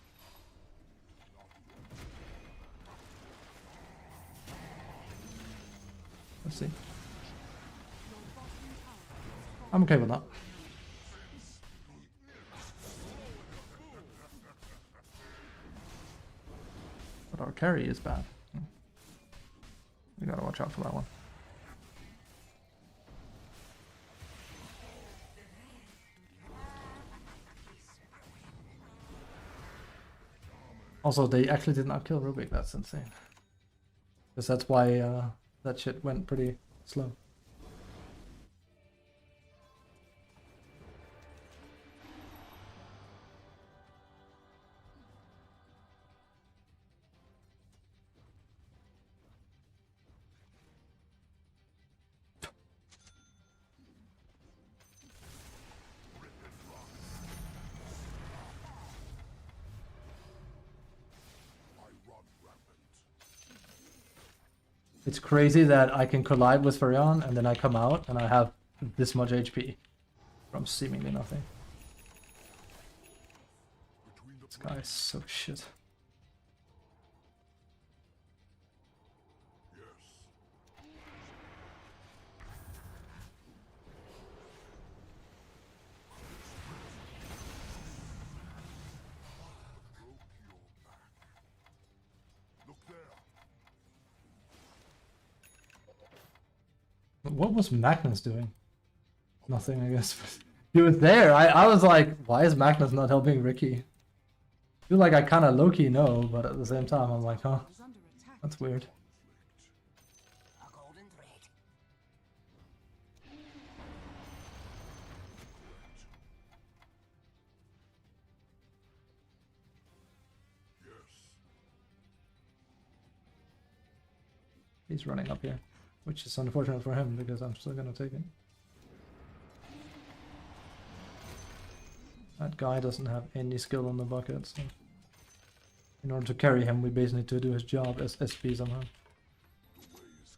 Let's see. Your bottom tower has fallen. I'm okay with that. But our carry is bad. We gotta watch out for that one. Also, they actually did not kill Rubik. That's insane. Because that's why that shit went pretty slow. It's crazy that I can collide with Furion and then I come out and I have this much HP from seemingly nothing. This guy is so shit. Look there. What was Magnus doing? Nothing, I guess. He was there. I was like, why is Magnus not helping Ricky? I feel like I kind of low-key know, but at the same time, I'm like, huh, Is under attack. that's weird. A golden thread. He's running up here, which is unfortunate for him because I'm still gonna take it. That guy doesn't have any skill on the bucket, so in order to carry him, we basically need to do his job as SP somehow. The way is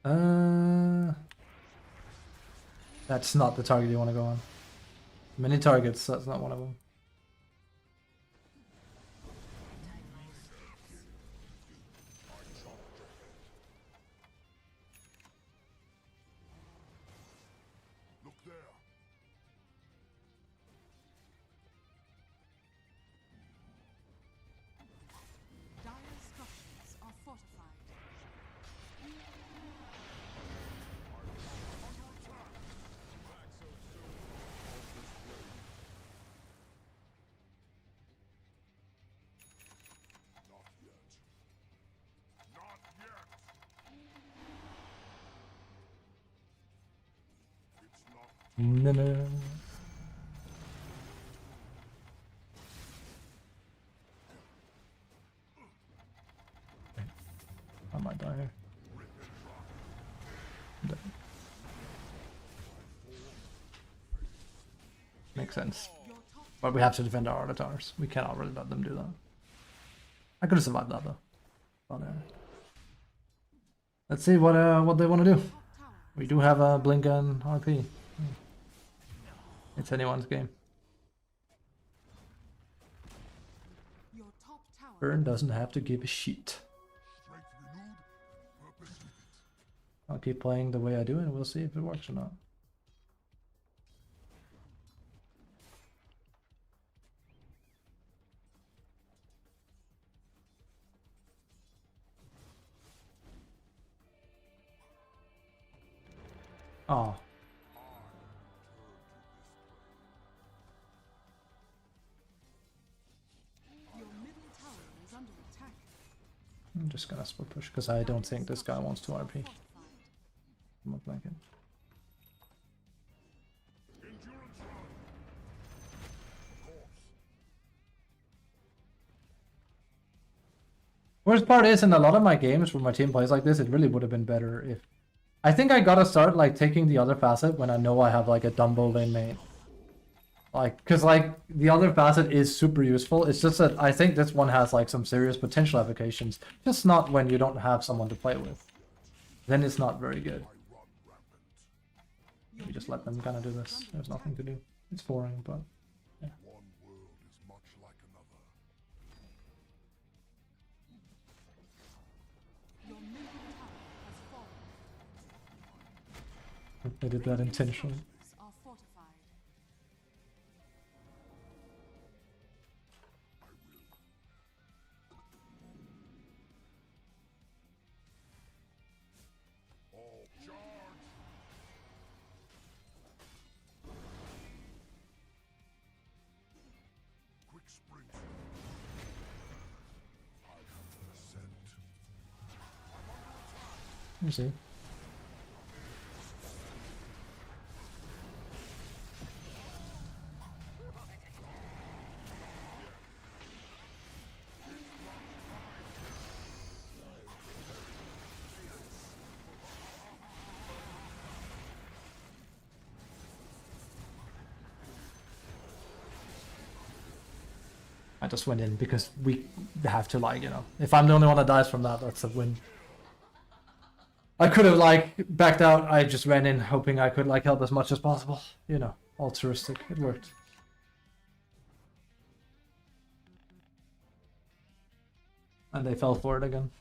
clear. That's not the target you want to go on. Many targets, that's not one of them. Look there. Dire structures are fortified. Not yet. Not yet. It's not. No. I might die here. I'm dead. Makes sense. Your top But we have to defend our avatars. We cannot really let them do that. I could have survived that though. But, Let's see what they want to do. Top tower. We do have a blink and RP. It's anyone's game. Your top tower. Burn doesn't have to give a shit. Strength renewed, purpose with it. I'll keep playing the way I do and we'll see if it works or not. Oh, Your middle tower is under attack. I'm just gonna split push because I don't think this guy wants to RP. Fortified. Look like it. Endurance run. Of course. Worst part is in a lot of my games where my team plays like this, it really would have been better if... I think I gotta start like taking the other facet when I know I have like a Dumbo lane mate. Like, cause like the other facet is super useful. It's just that I think this one has like some serious potential applications. Just not when you don't have someone to play with. Then it's not very good. I run rampant. We just let them kind of do this. There's nothing to do. It's boring, but One world is much like another. Your middle tower has fallen. they did that intentionally. Are fortified. All charge. Quick sprint. I have the scent. You see. I just went in because we have to, like, you know, if I'm the only one that dies from that, that's a win. I could have like backed out. I just ran in hoping I could like help as much as possible. You know, altruistic. It worked. And they fell for it again.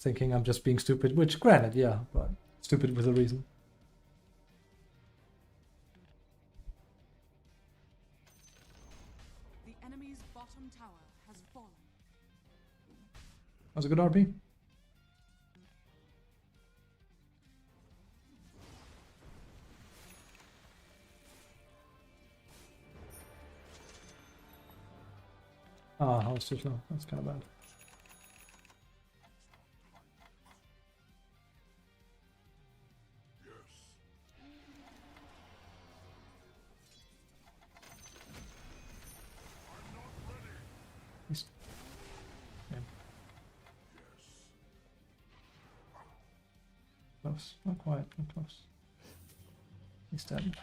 Thinking I'm just being stupid, which granted, yeah, but stupid with a reason. The enemy's bottom tower has fallen. That was a good RP. Ah, I was too slow. That's kind of bad. He's... Yeah. Close. Not quite, but close. He's dead.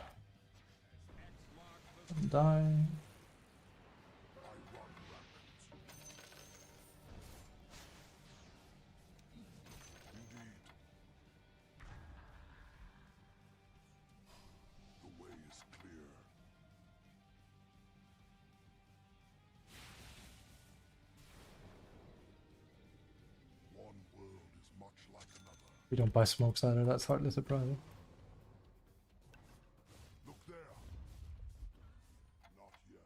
Doesn't die. The way is clear. One world is much like another. We don't buy smokes either, that's hardly surprising. Look there. Not yet.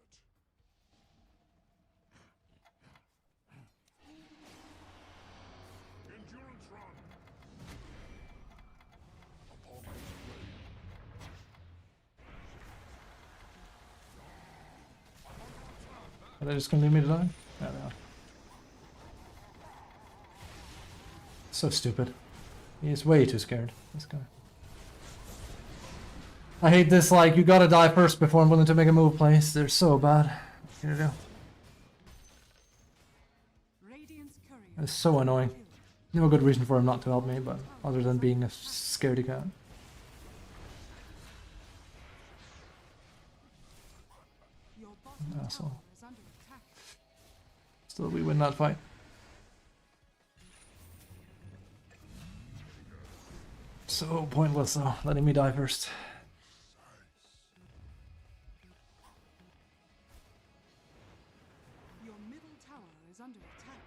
Endurance run. Upon this blade. Are they just gonna leave me to die? Yeah, they are. So stupid. He is way too scared, this guy. I hate this, like, you gotta die first before I'm willing to make a move place. They're so bad. What can I do? Radiant's courier. It's so annoying. No good reason for him not to help me, but other than being a scaredy cat. Your bottom Asshole. tower is under attack. Still, we win that fight. So pointless though, letting me die first. Your middle tower is under attack.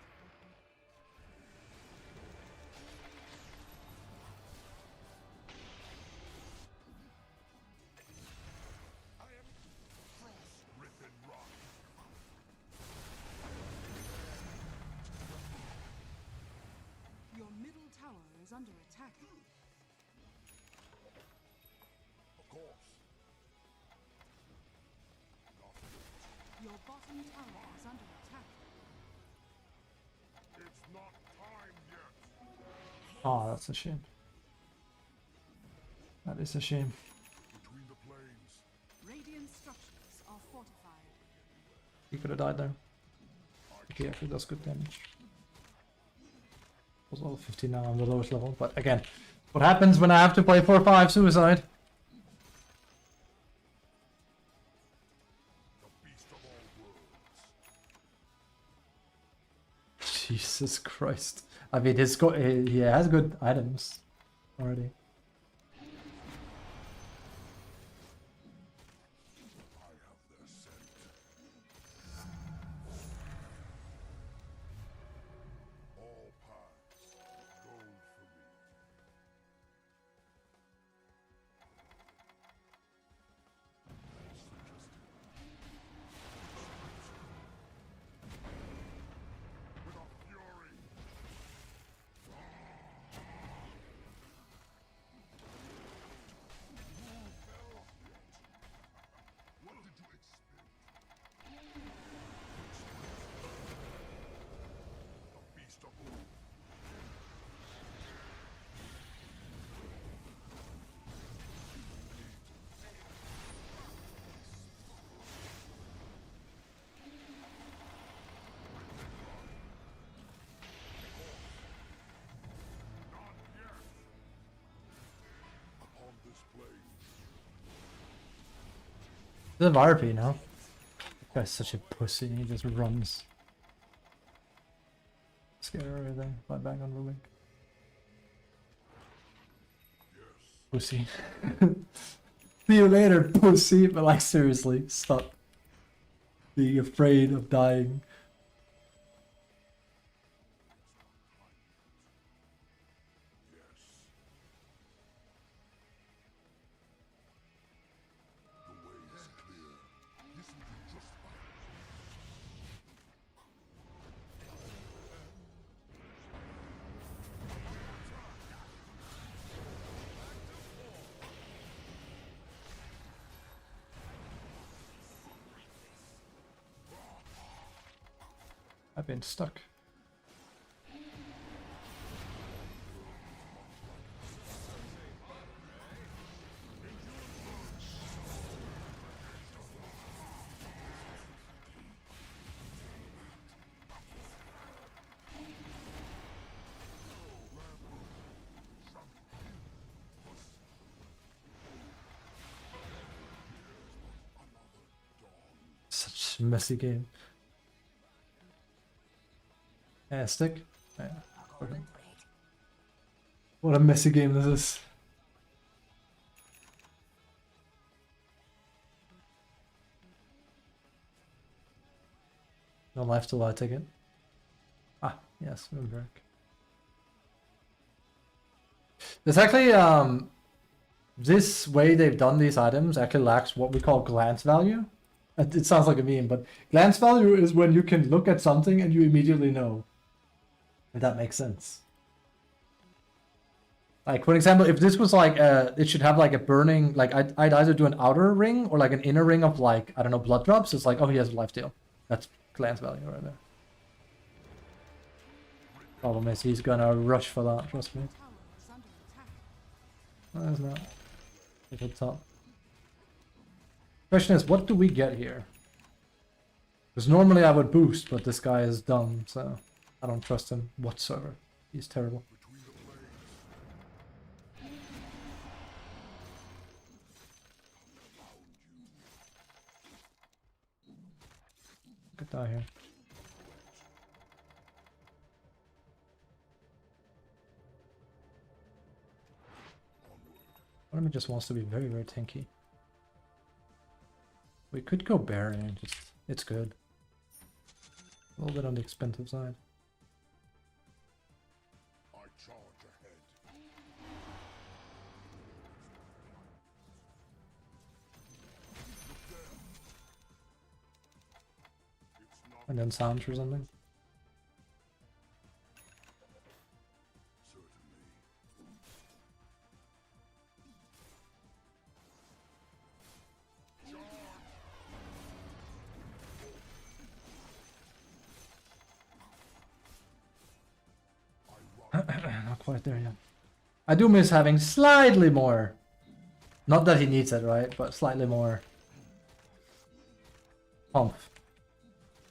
Ripping rock. Your middle tower is under attack. Of course. Your bottom tower is under attack. It's not time yet. Oh, that's a shame. That is a shame. Between the planes. Radiant structures are fortified. He could have died there. He actually does good damage. Was level 15 now on the lowest level, but again, what happens when I have to play 4-5 suicide? The beast of all worlds. Jesus Christ. I mean, he has good items already. I have their scent. All paths go for me. With a fury. What did you expect? The beast of all. Not yet. Upon this plane. The VRP now. That guy's such a pussy, he just runs. Scared of everything, fly back on the link. Pussy. See you later, pussy. But like, seriously, stop being afraid of dying. Yes. The way is clear. Listen to just fine. I've been stuck. Such a messy game. Yeah, stick. Yeah. What a messy game this is. No life till I take it. Ah, yes, we're back. There's actually this way they've done these items actually lacks what we call glance value. It sounds like a meme, but glance value is when you can look at something and you immediately know. If that makes sense. Like, for example, if this was like it should have like a burning, like I'd either do an outer ring or like an inner ring of like, I don't know, blood drops. It's like, oh, he has a life steal. That's glance value right there. Problem is he's gonna rush for that, trust me. Tower is under attack. No, it's not. It's up top. Question is, what do we get here? Because normally I would boost, but this guy is dumb, so I don't trust him whatsoever. He's terrible. Between the planes. Could die here. Part of me just wants to be very, very tanky. We could go Baron, just it's good. A little bit on the expensive side. I charge ahead. It's not And then sounds or something. certainly. Not quite there yet. I do miss having slightly more. Not that he needs it, right? But slightly more pump.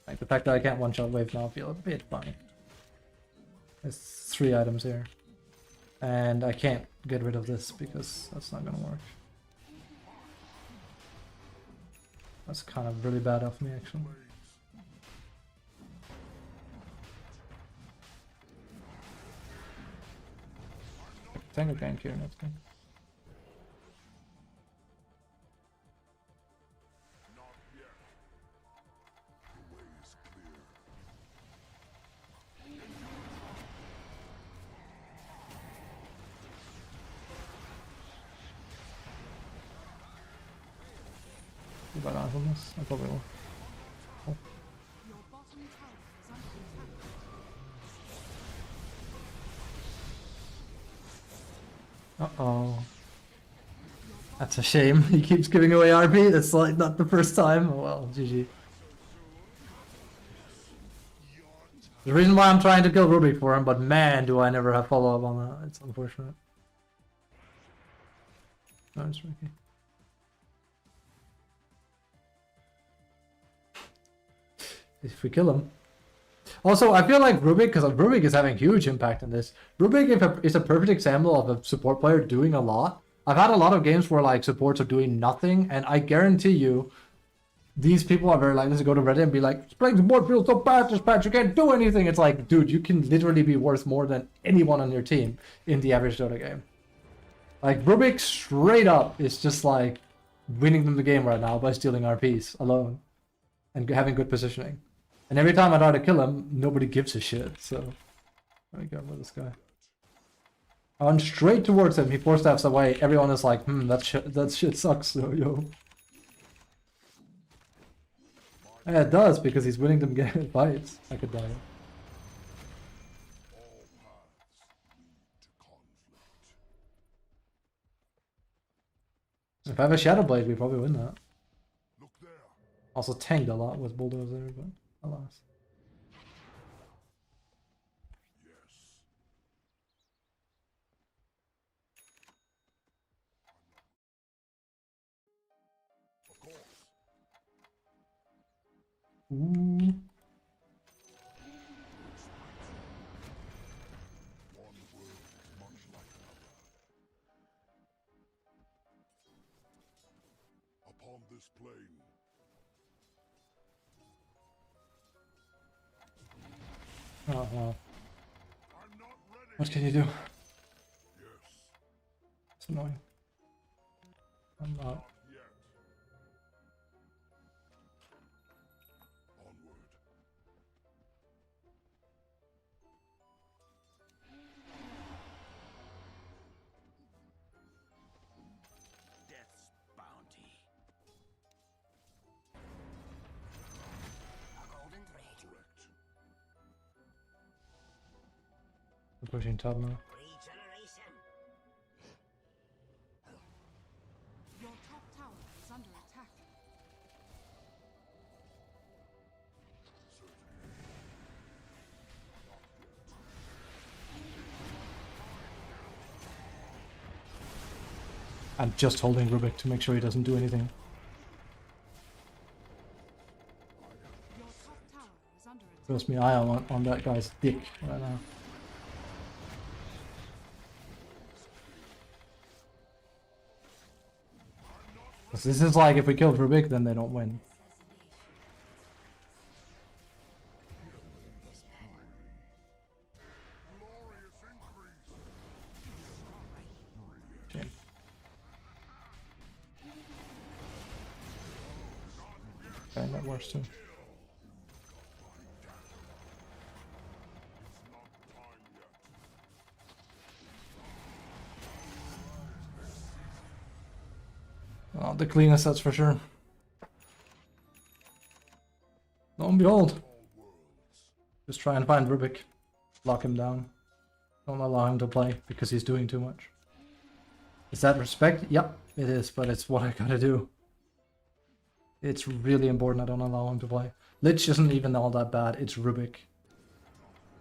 Like the fact that I can't one-shot wave now feel a bit funny. There's 3 items here. And I can't get rid of this because that's not gonna work. That's kind of really bad of me actually. Tango gank here, that's good. Not yet. The way is clear. You got eyes on this? I probably will. Your bottom tower is under attack. Uh-oh. That's a shame. He keeps giving away RP. That's like not the first time. Oh well, GG. The reason why I'm trying to kill Rubik for him, but man, do I never have follow-up on that. It's unfortunate. No, it's Ricky. If we kill him. Also, I feel like Rubik, because Rubik is having huge impact in this. Rubik is a perfect example of a support player doing a lot. I've had a lot of games where like supports are doing nothing, and I guarantee you, these people are very likely to go to Reddit and be like, playing support feels so bad, this patch, you can't do anything. It's like, dude, you can literally be worth more than anyone on your team in the average Dota game. Like, Rubik straight up is just like winning them the game right now by stealing RPs alone and having good positioning. And every time I try to kill him, nobody gives a shit, so... Let me go with this guy. I run straight towards him, he 4 steps away, everyone is like, that shit sucks, so yo. Yeah, it does, because he's winning them fights. I could die. All paths lead to conflict. If I have a Shadow Blade, we probably win that. Look there. Also tanked a lot with Bulldozer, but alas. Yes. Of course. Ooh. One world much like another. Upon this plane, Oh well. I'm not ready. What can you do? Yes, It's annoying. I'm not. not yet. Onward. Death's bounty. A golden thread. Correct. I'm pushing top now. Regeneration. Your top tower is under attack. I'm just holding Rubik to make sure he doesn't do anything. Your top tower is under attack. Trust me, I am on that guy's dick right now. This is like if we killed Rubik, then they don't win. Glorious increase. Shame. Okay, that works too. Well, the cleanest, that's for sure. Lo and behold. Just try and find Rubik. Lock him down. Don't allow him to play because he's doing too much. Is that respect? Yep, it is, but it's what I gotta do. It's really important I don't allow him to play. Lich isn't even all that bad, it's Rubik.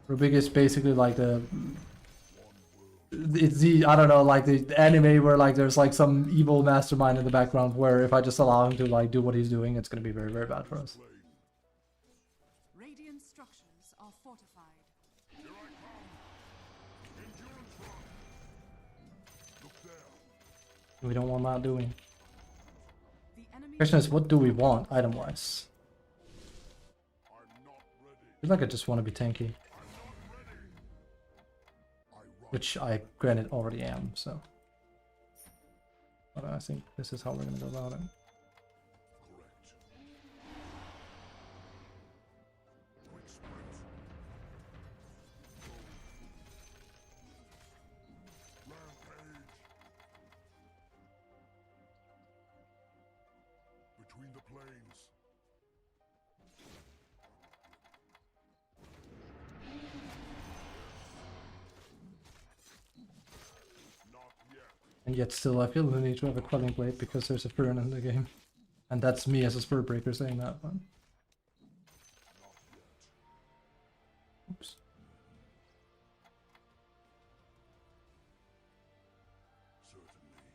Rubik is basically like the... It's the, I don't know, like the anime where like there's like some evil mastermind in the background where if I just allow him to like do what he's doing, it's gonna be very, very bad for us. Radiant structures are fortified. We don't want that, do we? The enemy Question is, what do we want item-wise? I feel like I just want to be tanky. Which I, granted, already am, so. But I think this is how we're gonna go about it. Between the planes. Not yet. And yet still I feel the need to have a quelling blade because there's a Fern in the game. And that's me as a spur breaker saying that one. Oops.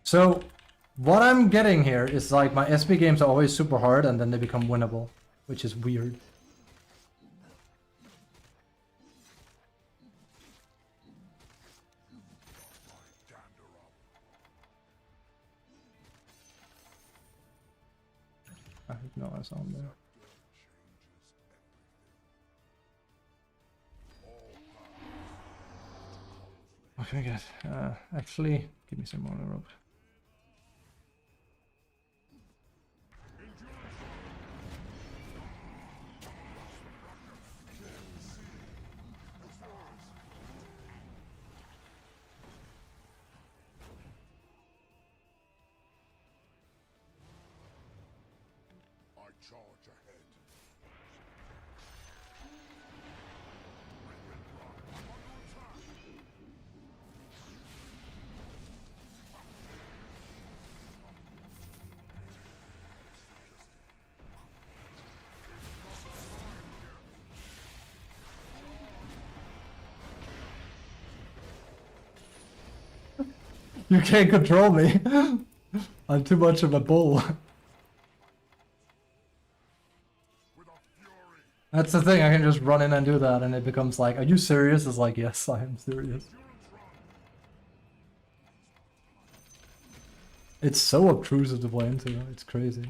So what I'm getting here is like my SP games are always super hard and then they become winnable, which is weird. I have no eyes on there. What can I get? Actually, give me some more rope. I charge ahead. You can't control me. I'm too much of a bull. That's the thing, I can just run in and do that and it becomes like, are you serious? It's like, yes, I am serious. It's so obtrusive to play into, it's crazy.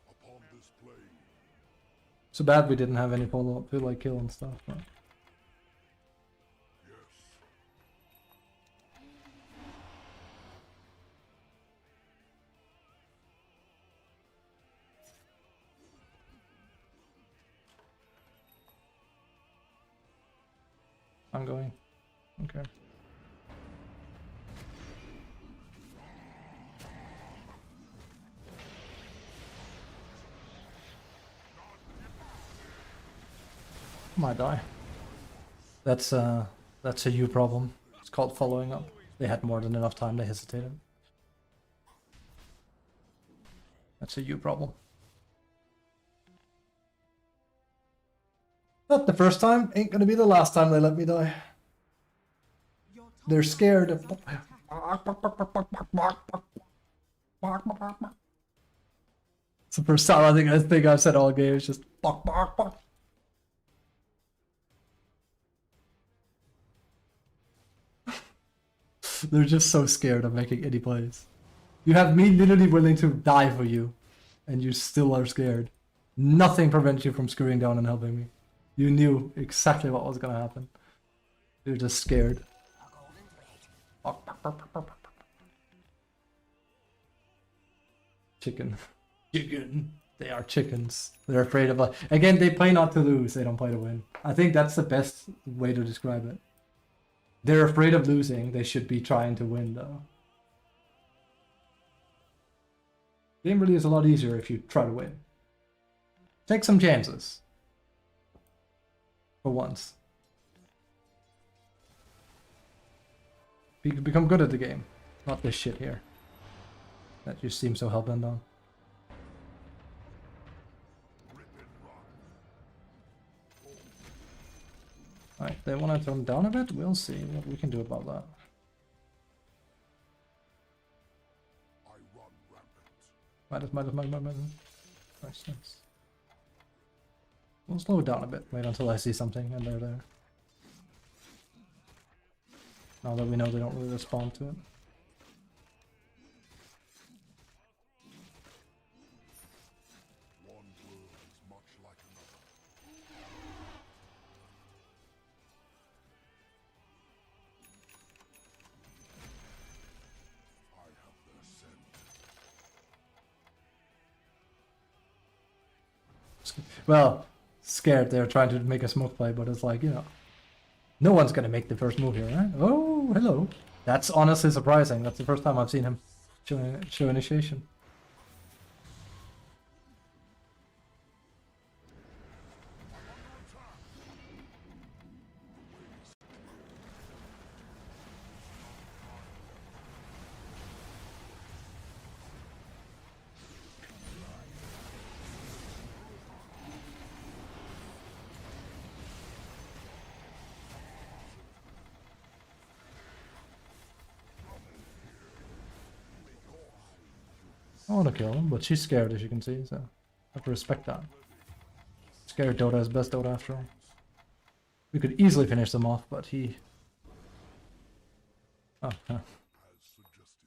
Upon this plane. So bad we didn't have any follow-up to like kill and stuff, but... Yes. I'm going. Okay. Might die. That's a you problem. It's called following up. They had more than enough time, they hesitated. That's a you problem. Not the first time, ain't gonna be the last time they let me die. Your top They're scared of... tower is under attack. It's the first time I think I've said all game, it's just bark, bark, bark. They're just so scared of making any plays. You have me literally willing to die for you, and you still are scared. Nothing prevents you from screwing down and helping me. You knew exactly what was gonna happen. You're just scared. A golden Chicken. Chicken. They are chickens. They're afraid of us. Again, they play not to lose. They don't play to win. I think that's the best way to describe it. They're afraid of losing. They should be trying to win, though. Game really is a lot easier if you try to win. Take some chances. For once. Become good at the game. Not this shit here. That you seem so hellbent on. Alright, they want to turn down a bit? We'll see what we can do about that. Minus. Nice. We'll slow it down a bit. Wait until I see something and they're there. Now that we know they don't really respond to it. One world is much like another. I have their scent. Well, scared they're trying to make a smoke play, but it's like, you know, no one's gonna make the first move here, right? Oh, hello. That's honestly surprising. That's the first time I've seen him show initiation. I want to kill him, but she's scared, as you can see, so I have to respect that. Scared DOTA is best DOTA after all. We could easily finish them off, but he... Oh, huh.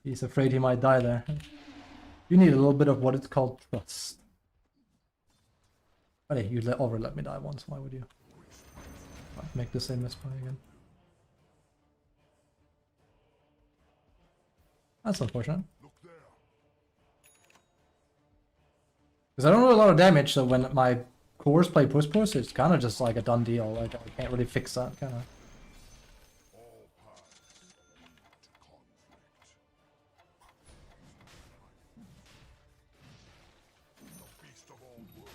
He's afraid he might die there. You need a little bit of what it's called trust. But hey, you already let me die once, why would you? Might make the same misplay again. That's unfortunate. Because I don't do a lot of damage, so when my cores play push, it's kind of just like a done deal. Like, I can't really fix that, kind of. All paths lead to conflict. The beast of all worlds.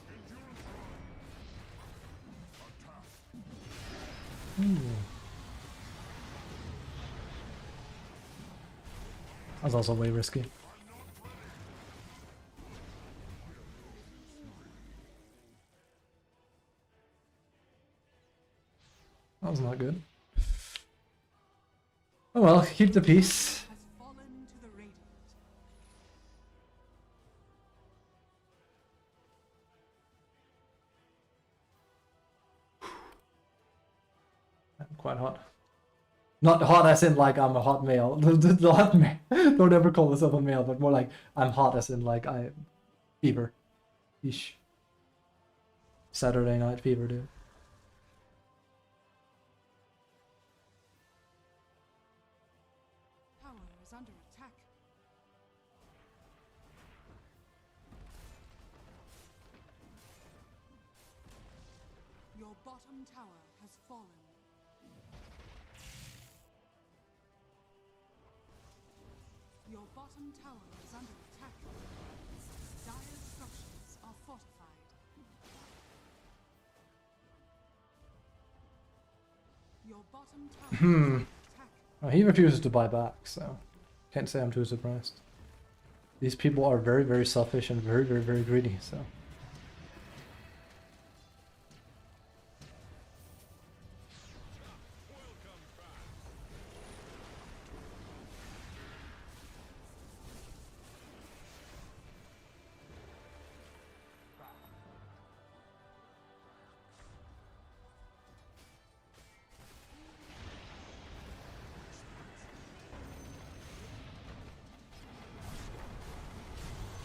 Endurance run. Attack. That's also way risky. That was not good. Oh well, keep the peace. Has fallen to the radiant. I'm quite hot. Not hot as in like I'm a hot male. The hot male. Don't ever call myself a male, but more like I'm hot as in like I fever. Yeesh. Saturday night fever, dude. Tower is under attack. Your bottom tower has fallen. Your bottom tower is under attack. Dire structures are fortified. Your bottom tower is under attack. Well, he refuses to buy back, so can't say I'm too surprised. These people are very, very selfish and very, very, very greedy, so.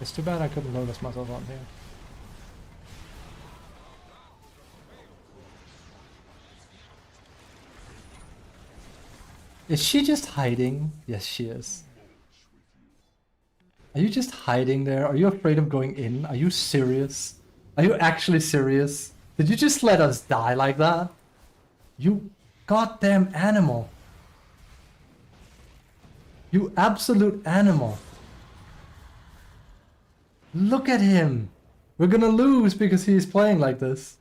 It's too bad I couldn't notice myself on here. Is she just hiding? Yes, she is. Are you just hiding there? Are you afraid of going in? Are you serious? Are you actually serious? Did you just let us die like that? You goddamn animal. You absolute animal. Look at him. We're gonna lose because he's playing like this.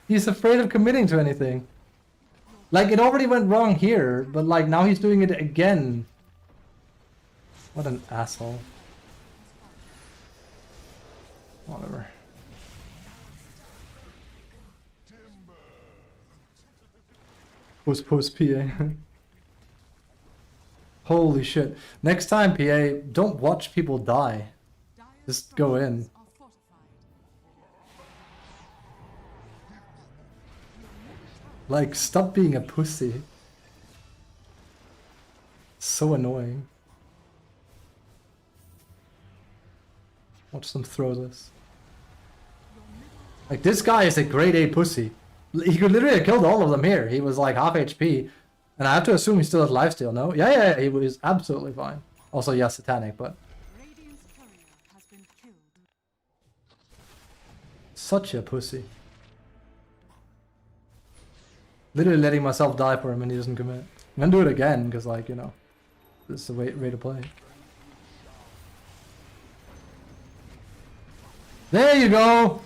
He's afraid of committing to anything. Like, it already went wrong here, but like now he's doing it again. What an asshole. Whatever. Post PA. Holy shit. Next time, PA, don't watch people die. Just go in. Are fortified. Like, stop being a pussy. So annoying. Watch them throw this. Like, this guy is a grade A pussy. He could literally have killed all of them here. He was like half HP. And I have to assume he still has lifesteal, no? Yeah, he was absolutely fine. Also, yeah, satanic, but... Radiant's courier has been killed. Such a pussy. Literally letting myself die for him and he doesn't commit. I'm gonna do it again, because, like, you know, this is the way to play. There you go!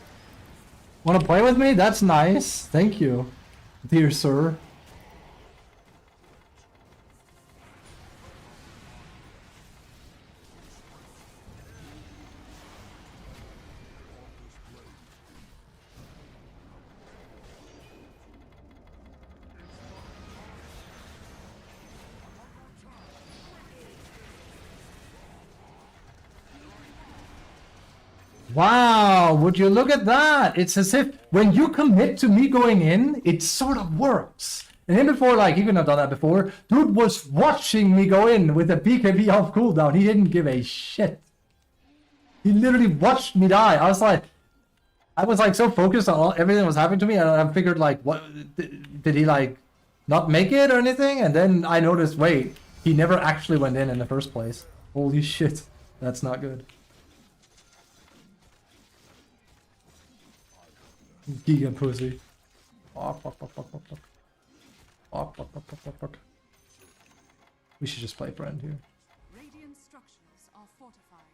Wanna play with me? That's nice. Thank you, dear sir. Wow, would you look at that? It's as if when you commit to me going in, it sort of works. And him before, like, he couldn't have done that before. Dude was watching me go in with a BKB off cooldown. He didn't give a shit. He literally watched me die. I was like so focused on everything that was happening to me, and I figured, like, what did he, like, not make it or anything? And then I noticed, wait, he never actually went in the first place. Holy shit, that's not good. Giga pussy. Fuck. We should just play friend here. Radiant structures are fortified.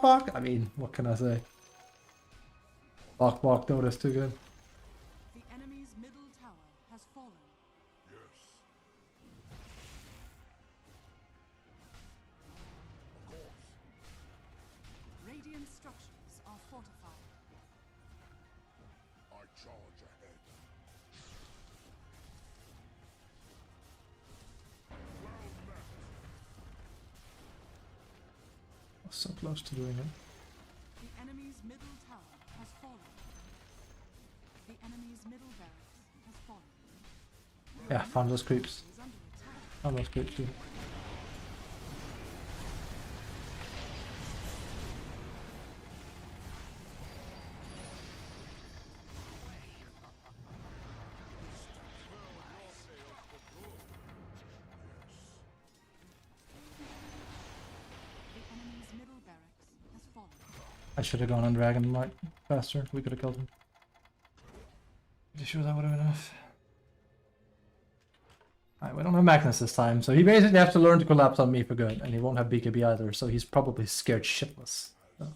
Fuck. I mean, what can I say? Fuck, no, that's too good. The enemy's middle tower has fallen. Radiant structures are fortified. I charge ahead. So close to doing it. The enemy's middle tower has fallen. The enemy's middle barracks has fallen. Yeah, found those creeps. Is under attack. Found those creeps too. The enemy's middle barracks has fallen. I should have gone on Dragon Light faster. We could have killed him. Pretty sure that would have been enough. Alright, we don't have Magnus this time, so he basically has to learn to collapse on me for good, and he won't have BKB either, so he's probably scared shitless. So,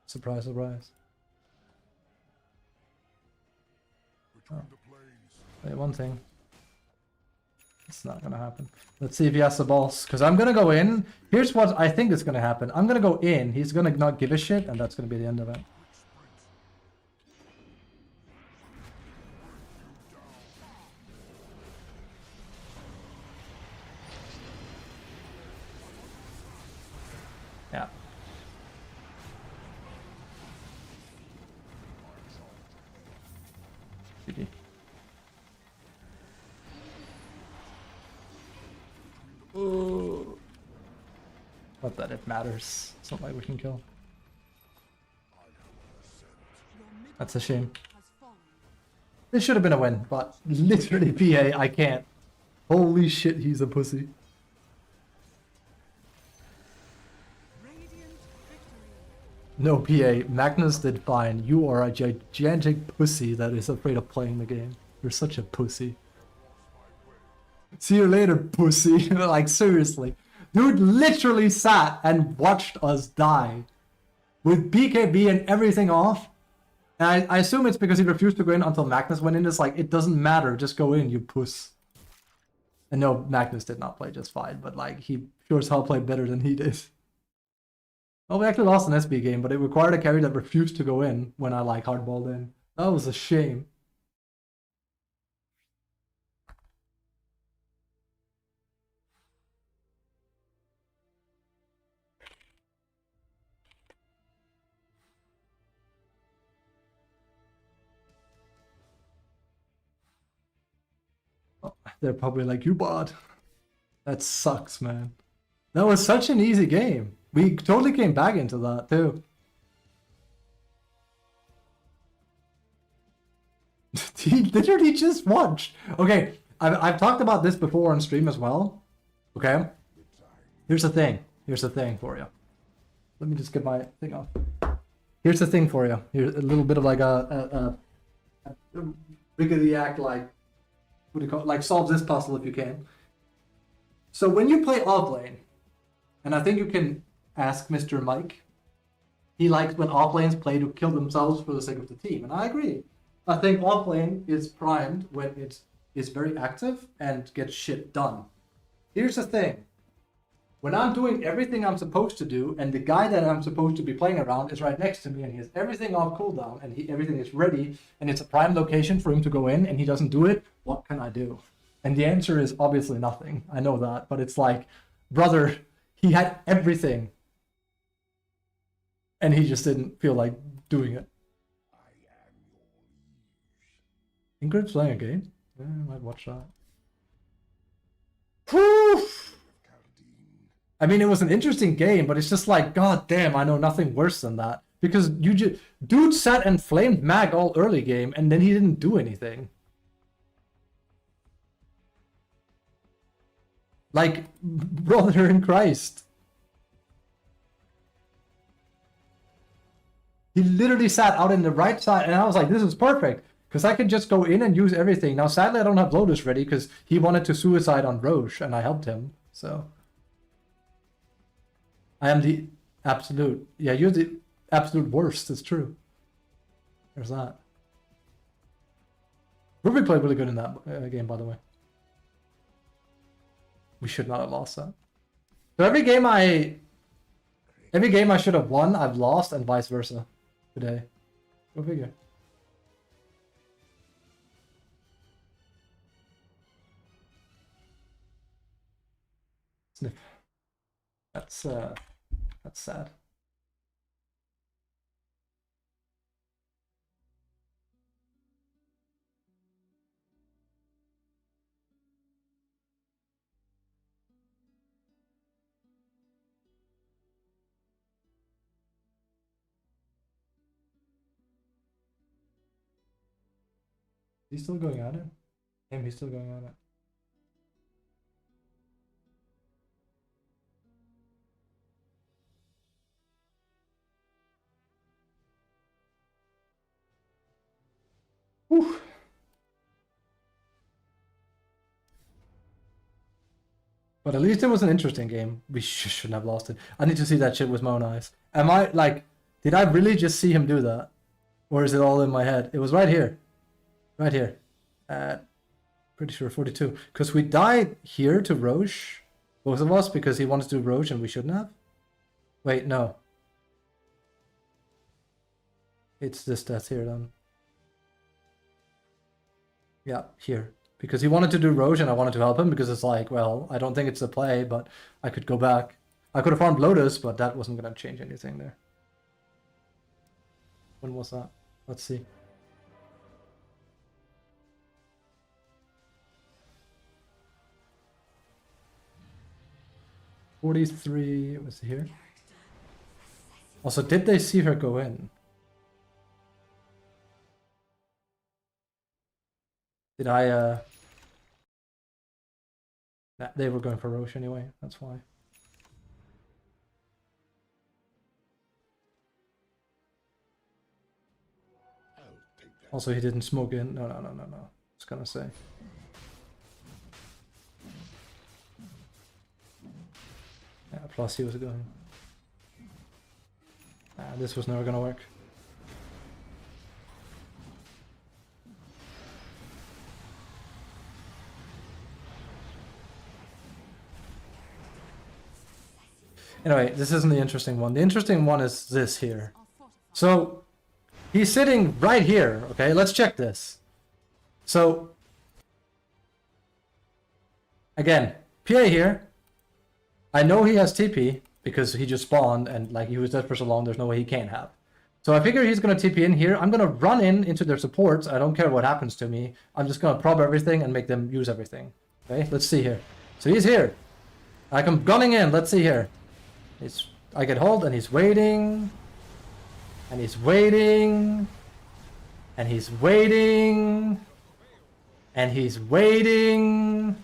surprise, surprise. Oh. Wait, one thing. It's not gonna happen. Let's see if he has the balls, because I'm gonna go in. Here's what I think is gonna happen. I'm gonna go in, he's gonna not give a shit, and that's gonna be the end of it. Yeah. GG. Ooh. Not that it matters. It's not like we can kill. Your middle That's a shame. has fallen. This should have been a win, but literally PA, I can't. Holy shit, he's a pussy. Radiant victory. No, PA, Magnus did fine. You are a gigantic pussy that is afraid of playing the game. You're such a pussy. See you later, pussy. Like, seriously. Dude literally sat and watched us die. With BKB and everything off. And I assume it's because he refused to go in until Magnus went in. It's like, it doesn't matter. Just go in, you puss. And no, Magnus did not play just fine. But, like, he sure as hell played better than he did. Oh, we actually lost an SB game, but it required a carry that refused to go in when I, like, hardballed in. That was a shame. They're probably like, you bot. That sucks, man. That was such an easy game. We totally came back into that, too. He literally just watched. Okay, I've talked about this before on stream as well. Okay? Here's the thing. Here's the thing for you. Let me just get my thing off. Here's the thing for you. Here's a little bit of like a wiggly act, like, what do you call it? Like, solve this puzzle if you can. So when you play offlane, and I think you can ask Mr. Mike, he likes when offlanes play to kill themselves for the sake of the team, and I agree. I think offlane is primed when it is very active and gets shit done. Here's the thing. When I'm doing everything I'm supposed to do, and the guy that I'm supposed to be playing around is right next to me, and he has everything off cooldown, and everything is ready, and it's a prime location for him to go in, and he doesn't do it, what can I do? And the answer is obviously nothing. I know that, but it's like, brother, he had everything, and he just didn't feel like doing it. Ingrid's playing a game? Yeah, I might watch that. Whew! I mean, it was an interesting game, but it's just like, god damn, I know nothing worse than that. Because you just, dude sat and flamed Mag all early game, and then he didn't do anything. Like, brother in Christ. He literally sat out in the right side, and I was like, this is perfect. Because I can just go in and use everything. Now, sadly, I don't have Lotus ready, because he wanted to suicide on Roche, and I helped him, so... I am the absolute... Yeah, you're the absolute worst, it's true. There's that. Ruby played really good in that game, by the way. We should not have lost that. So every game I should have won, I've lost, and vice versa today. Go figure. Sniff. That's sad. He's still going at it? Damn, he's still going at it. Whew. But at least it was an interesting game. We shouldn't have lost it. I need to see that shit with my own eyes. Am I, like, did I really just see him do that? Or is it all in my head? It was right here. Right here. Pretty sure 42. Because we died here to Roche. Both of us, because he wanted to do Roche and we shouldn't have. Wait, no. It's this death here then. Yeah, here. Because he wanted to do Roche and I wanted to help him because it's like, well, I don't think it's a play, but I could go back. I could have farmed Lotus, but that wasn't going to change anything there. When was that? Let's see. $43, it was here. Also, did they see her go in? Did I, They were going for Roche anyway, that's why. I'll take that. Also, he didn't smoke in. No. I was gonna say. Yeah, plus he was going. This was never gonna work. Anyway, this isn't the interesting one. The interesting one is this here. Are fortified. So, he's sitting right here, okay? Let's check this. So, again, PA here. I know he has TP because he just spawned and like he was dead for so long, there's no way he can't have. So I figure he's going to TP in here. I'm going to run into their supports. I don't care what happens to me. I'm just going to prob everything and make them use everything. Okay, let's see here. So he's here. I come gunning in. Let's see here. I get hold and he's waiting. And he's waiting. And he's waiting. And he's waiting.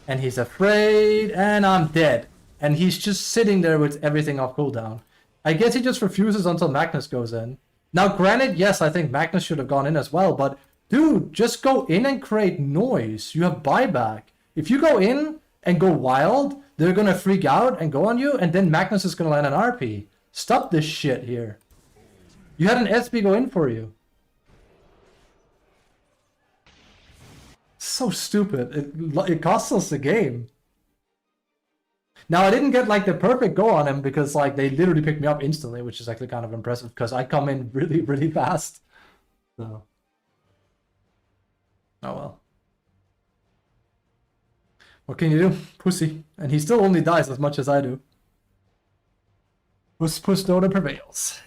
And he's afraid. And I'm dead. And he's just sitting there with everything off cooldown. I guess he just refuses until Magnus goes in. Now, granted, yes, I think Magnus should have gone in as well, but dude, just go in and create noise. You have buyback. If you go in and go wild, they're gonna freak out and go on you, and then Magnus is gonna land an RP. Stop this shit here. You had an SB go in for you. So stupid. It costs us the game. Now, I didn't get like the perfect go on him because like they literally picked me up instantly, which is actually kind of impressive because I come in really, really fast. So, oh well. What can you do? Pussy. And he still only dies as much as I do. Puss DOTA prevails.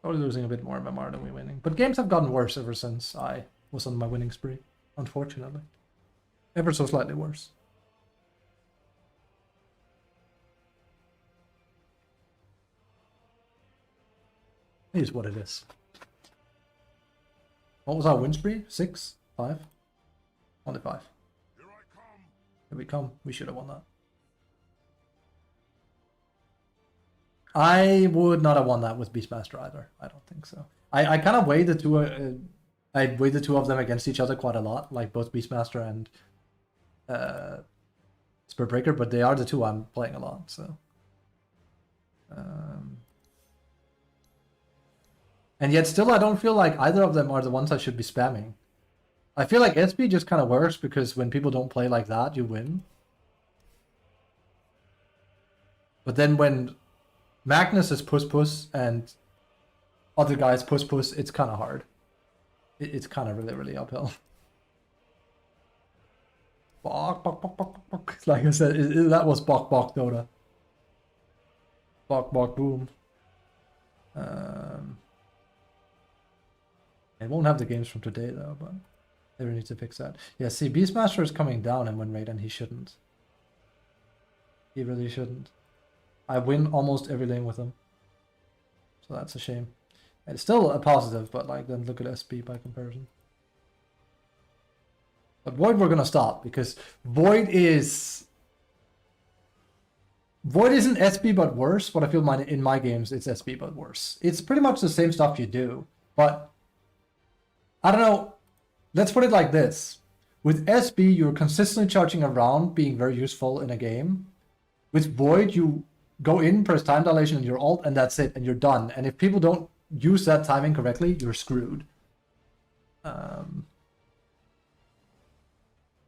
Probably losing a bit more MMR than we winning. But games have gotten worse ever since I was on my winning spree, unfortunately. Ever so slightly worse. It is what it is. What was our win spree? 6? 5? Only 5. Here I come. Here we come. We should have won that. I would not have won that with Beastmaster either. I don't think so. I kind of weighed the two. I weighed the two of them against each other quite a lot, like both Beastmaster and Spirit Breaker, but they are the two I'm playing a lot. So, and yet still, I don't feel like either of them are the ones I should be spamming. I feel like SB just kind of works because when people don't play like that, you win. But then when Magnus is puss and other guys puss, it's kind of hard. It's kind of really uphill. Bok. Like I said, that was bok DOTA. Bok boom. I won't have the games from today though, but they really need to fix that. Yeah, see, Beastmaster is coming down in win rate and he shouldn't. He really shouldn't. I win almost every lane with him. So that's a shame. And it's still a positive, but like then look at SB by comparison. But Void we're gonna stop because Void isn't SB but worse, but I feel in my games it's SB but worse. It's pretty much the same stuff you do, but I don't know. Let's put it like this. With SB, you're consistently charging around, being very useful in a game. With Void, you go in, press time dilation and your ult, and that's it, and you're done. And if people don't use that timing correctly, you're screwed. I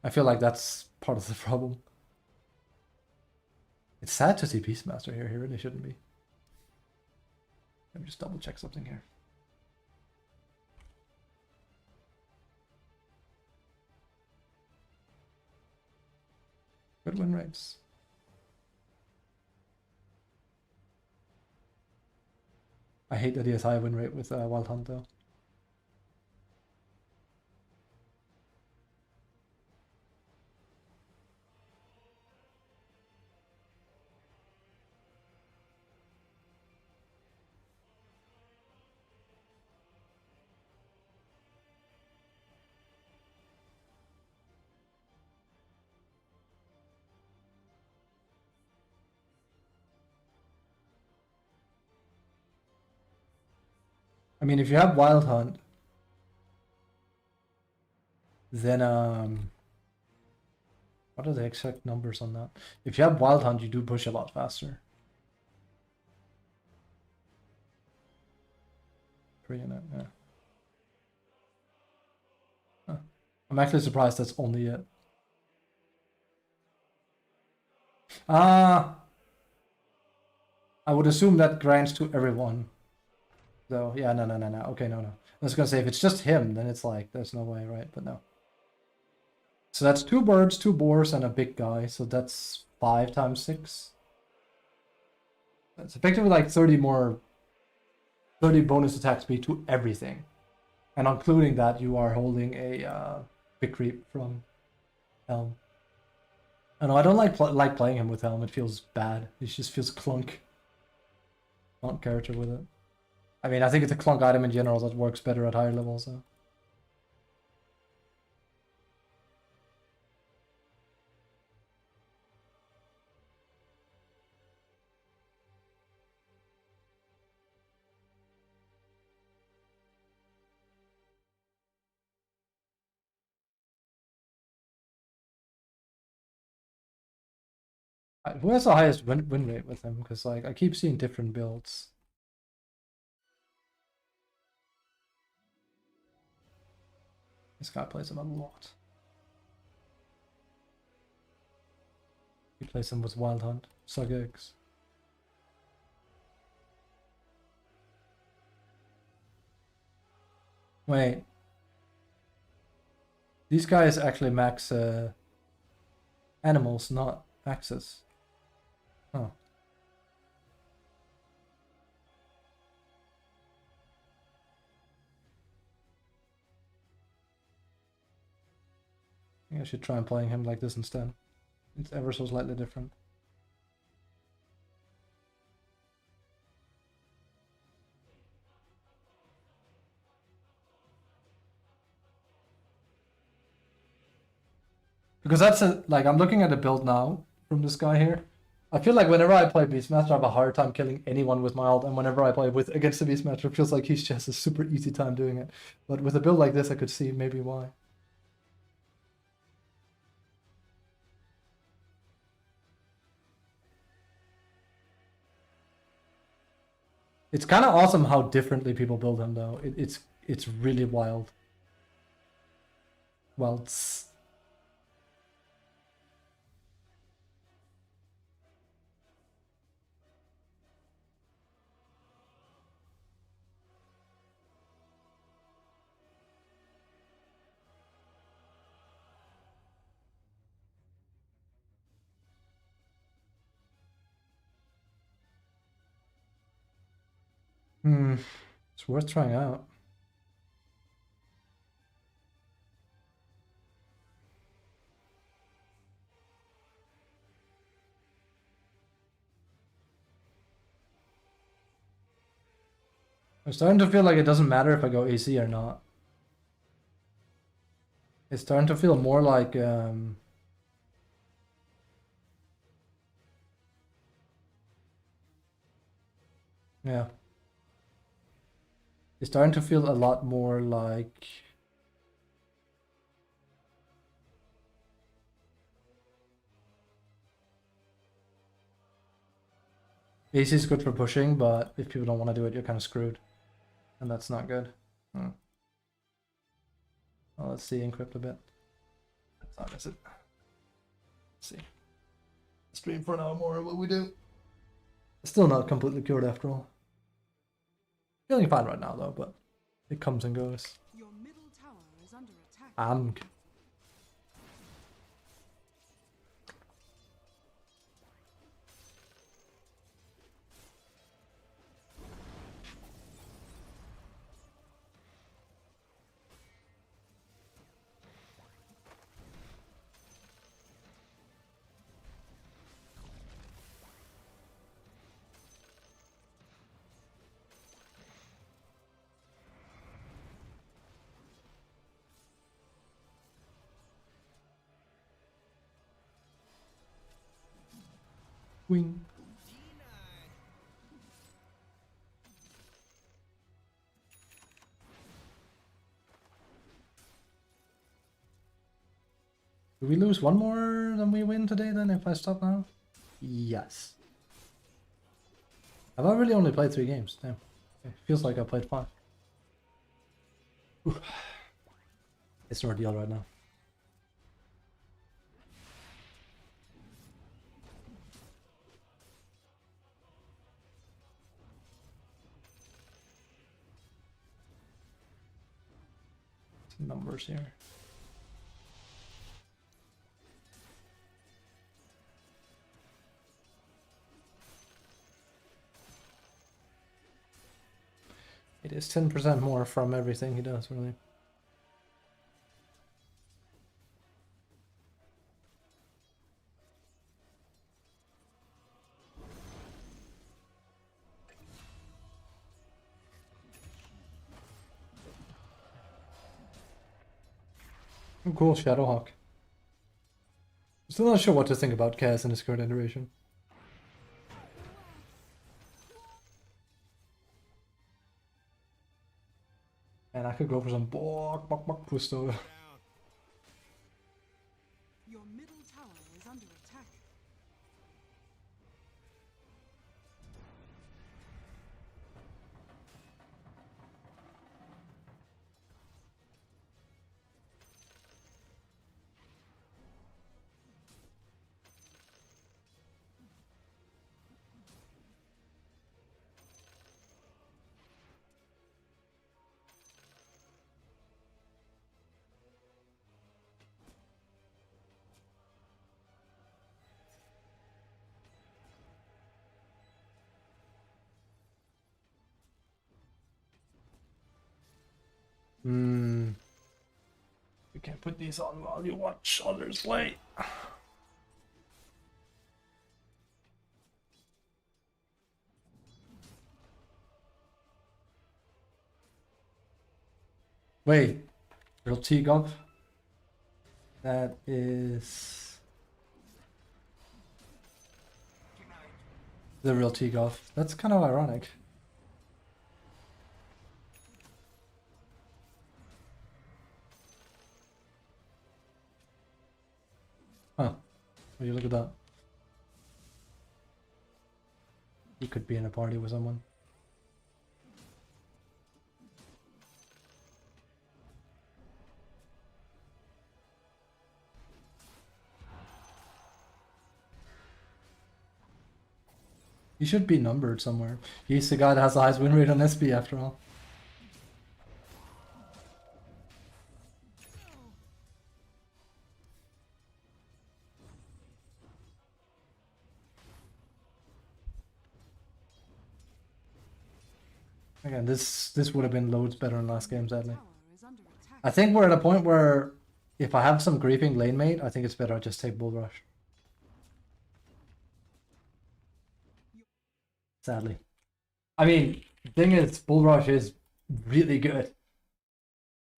feel like that's part of the problem. It's sad to see Beastmaster here. He really shouldn't be. Let me just double check something here. Good win rates. I hate that he has high win rate with Wild Hunt though. I mean, if you have Wild Hunt, then what are the exact numbers on that? If you have Wild Hunt, you do push a lot faster. Per unit, yeah. Huh. I'm actually surprised that's only it. I would assume that grants to everyone. So yeah, no. Okay, no. I was gonna say if it's just him, then it's like there's no way, right? But no. So that's 2 birds, 2 boars, and a big guy. So that's 5 times 6. That's effectively like 30 bonus attack speed to everything. And including that, you are holding a big creep from Helm. I know I don't like playing him with Helm. It feels bad. It just feels clunk character with it. I mean, I think it's a clunk item in general that works better at higher levels. So. Who has the highest win rate with him? Because like I keep seeing different builds. This guy plays him a lot. He plays him with Wild Hunt, Suck Eggs. Wait. These guys actually max animals, not axes. Oh. I think I should try and playing him like this instead. It's ever so slightly different. Because that's like I'm looking at a build now from this guy here. I feel like whenever I play Beastmaster, I have a hard time killing anyone with my ult, and whenever I play against the Beastmaster, it feels like he's just a super easy time doing it. But with a build like this, I could see maybe why. It's kind of awesome how differently people build him, though. It's really wild. Well, it's worth trying out. I'm starting to feel like it doesn't matter if I go AC or not. It's starting to feel more like yeah. It's starting to feel a lot more like AC is good for pushing, but if people don't want to do it, you're kind of screwed. And that's not good. Well, let's see, encrypt a bit. That's not is it. Let's see. Stream for an hour more, what we do. Still not completely cured after all. Feeling fine right now though, but it comes and goes. Your middle tower is under attack. Wing. Do we lose one more than we win today then if I stop now? Yes. Have I really only played 3 games? Damn. It feels like I played 5. Whew. It's an ordeal right now. Some numbers here. It is 10% more from everything he does, really. Oh, cool, Shadowhawk. Still not sure what to think about Kaz in his current iteration. And I could go for some bok pusto. Your middle tower is under attack. You can't put these on while you watch others play. Wait, real T-Gov? That is the real T-Gov. That's kind of ironic. Huh. Will you look at that? He could be in a party with someone. He should be numbered somewhere. He's the guy that has the highest win rate on SB after all. Again, this would have been loads better in last game, sadly. Tower is under attack. I think we're at a point where if I have some griefing lane mate, I think it's better I just take Bull Rush. Sadly. I mean, the thing is, Bull Rush is really good.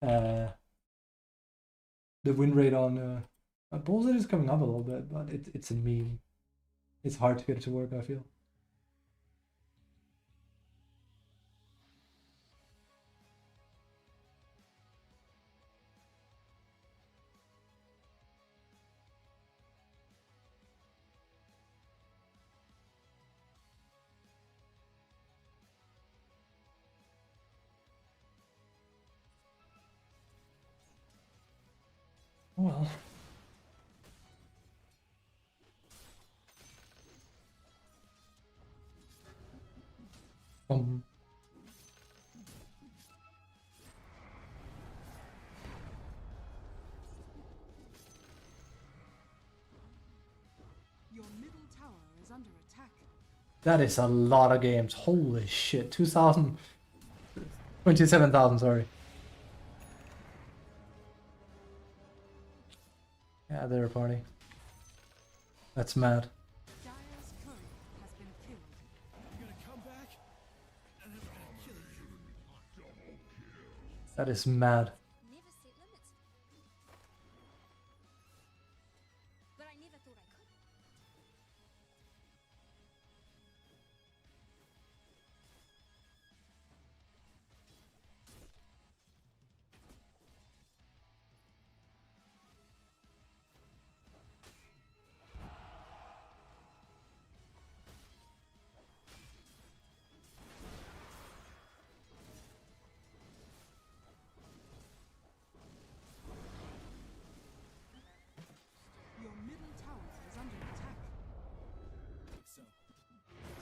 The win rate on Bull's is coming up a little bit, but it's a meme. It's hard to get it to work, I feel. Well. Your middle tower is under attack. That is a lot of games. Holy shit. 2,000. 27,000, sorry. Yeah, they're a party. That's mad. Dire's courier has been killed. You're gonna come back? And I'm gonna kill you. That is mad. Never set limits. But I never thought I could.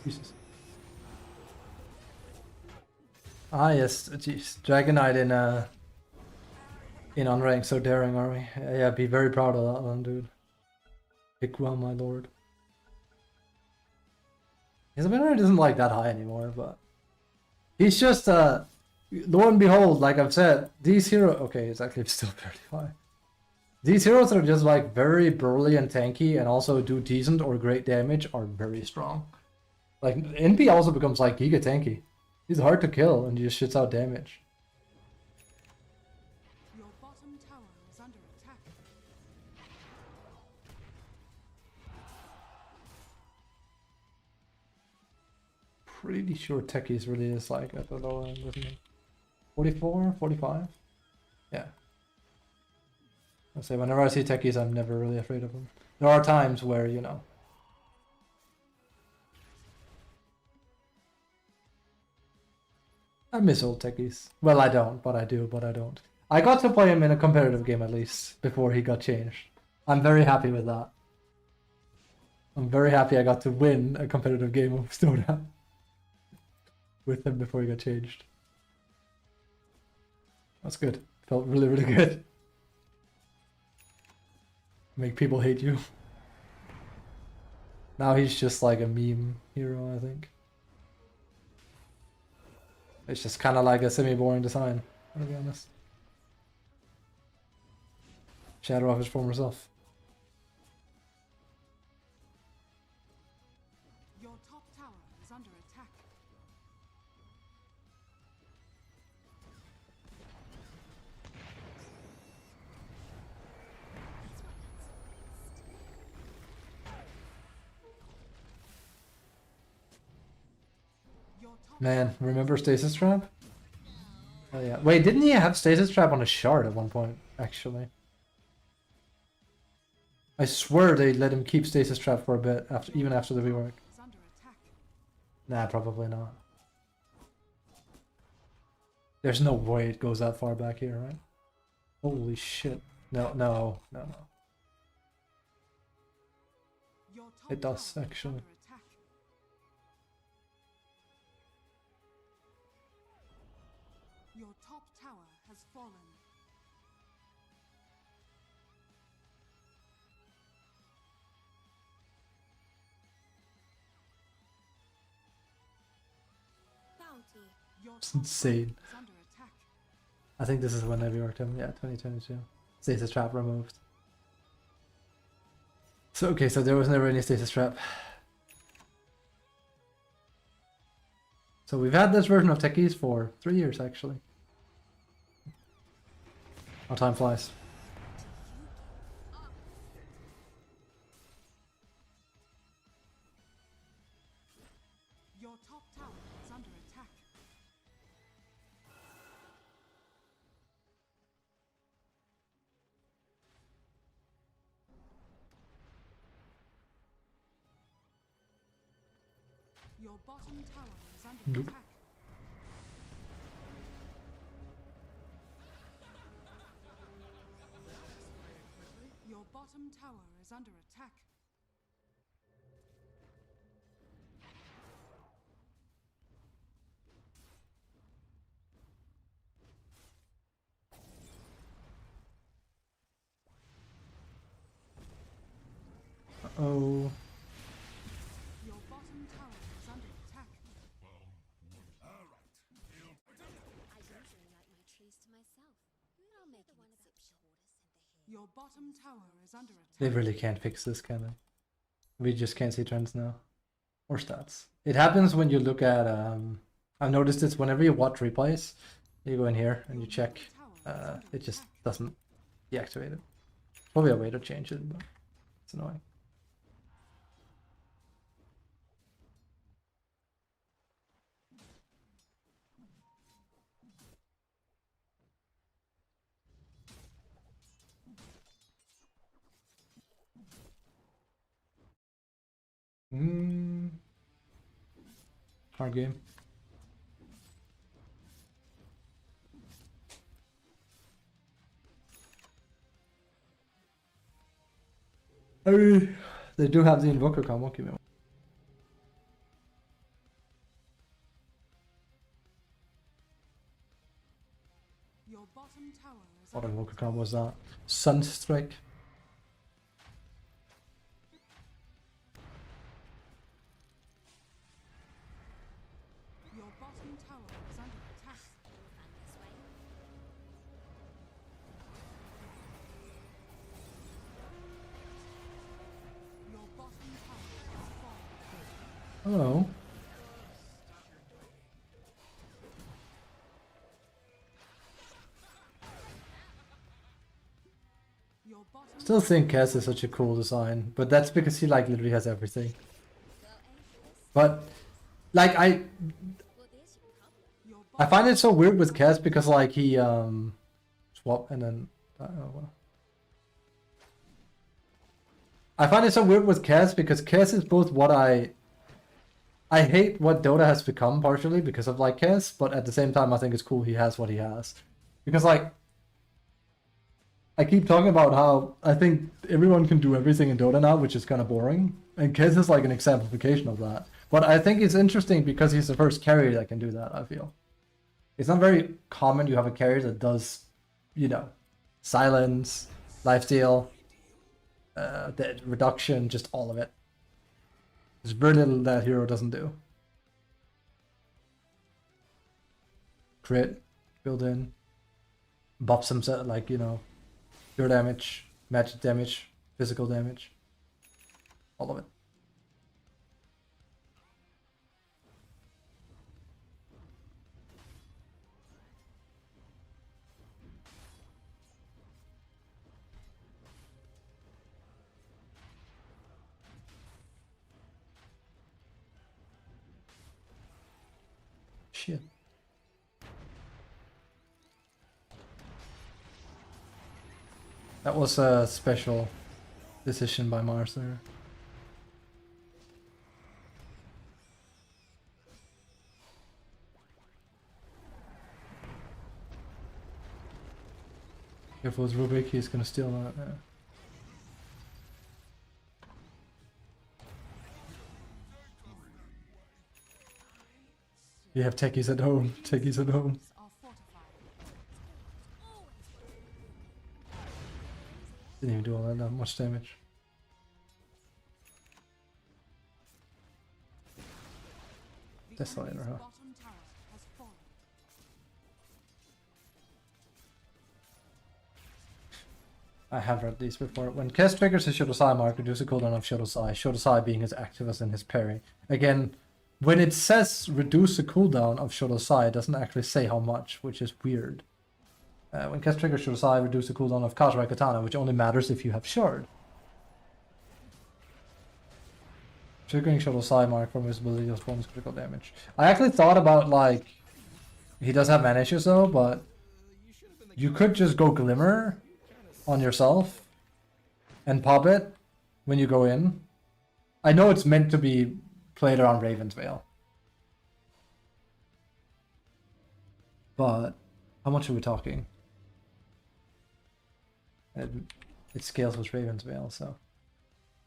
Jesus. Ah yes, jeez. Dragon Knight in unranked, so daring, are we? Yeah, be very proud of that one, dude. Pick well, my lord. His win rate isn't like that high anymore, but he's just lo and behold, like I've said, these heroes. Okay, it's actually still fairly high. These heroes that are just like very burly and tanky and also do decent or great damage are very strong. Like NP also becomes like giga tanky. He's hard to kill and he just shits out damage. Your bottom tower is under attack. Pretty sure Techies really is like at the lower end, isn't it? 44, 45? Yeah. I say whenever I see Techies, I'm never really afraid of them. There are times where, you know. I miss old Techies. Well, I don't, but I do, but I don't. I got to play him in a competitive game at least before he got changed. I'm very happy with that. I'm very happy I got to win a competitive game of DOTA with him before he got changed. That's good. Felt really, really good. Make people hate you. Now he's just like a meme hero, I think. It's just kind of like a semi-boring design, to be honest. Shadow of his former self. Your top tower is under attack. Your top Man, remember Stasis Trap? Oh yeah. Wait, didn't he have Stasis Trap on a shard at one point, actually? I swear they let him keep Stasis Trap for a bit, after even after the rework. is under attack. Nah, probably not. There's no way it goes that far back here, right? Holy shit. No, no, no, no. Your top It does, tower is actually. under attack. Your top tower has fallen. Bounty. Your It's top insane. tower is under attack. I think this is when they reworked him. Yeah, 2022. Stasis Trap removed. So, okay, so there was never any Stasis Trap. So we've had this version of Techies for 3 years, actually. How time flies. Your top tower is under attack. Your bottom tower is under Nope. attack. Your bottom tower is under attack. Oh. Your bottom tower is under attack. I usually like my trees to myself. I'll make the one a bit shorter and the Your bottom tower is under They attack. really can't fix this, can they? We just can't see trends now. Or stats. It happens when you look at, I've noticed this whenever you watch replays, you go in here and you check, it just doesn't deactivate it. Probably a way to change it, but it's annoying. Hard game. I mean, they do have the Invoker combo. Give me one. Your bottom tower is What under invoker attack. combo was that? Sunstrike. Your bottom tower is under attack. Found this way. Your bottom tower has fallen. Hello. Your bottom Still think Kess is such a cool design, but that's because he like literally has everything. We'll aim for this. But like Well, there's your problem. your I bottom find it so weird with Kess because like he swap and then I find it so weird with Kess because Kess is both what I hate what Dota has become partially because of like Kess, but at the same time I think it's cool he has what he has. Because like I keep talking about how I think everyone can do everything in Dota now, which is kind of boring. And Kess is like an exemplification of that. But I think it's interesting because he's the first carrier that can do that, I feel. It's not very common you have a carrier that does, you know, silence, lifesteal, the reduction, just all of it. There's very little that hero doesn't do. Crit, build in, buffs himself, like, you know, pure damage, magic damage, physical damage, all of it. Shit. That was a special decision by Mars there. Careful with Rubik, he's gonna steal that. Yeah. You have techies at home. Techies at home. are fortified. Didn't even do all that much damage. The Desolator, enemy's huh? bottom tower has fallen. I have read these before. When Kess triggers his Shotosai mark, reduce the cooldown of Shotosai. Shotosai being his active in his parry. Again, when it says reduce the cooldown of Shotosai, it doesn't actually say how much, which is weird. When Kess triggers Shotosai, reduce the cooldown of Kazurai Katana, which only matters if you have Shard. Triggering Shotosai mark from his ability does bonus critical damage. I actually thought about, like, he does have mana issues though, but you could just go Glimmer on yourself and pop it when you go in. I know it's meant to be played around Raven's Veil, but how much are we talking? It scales with Raven's Veil, so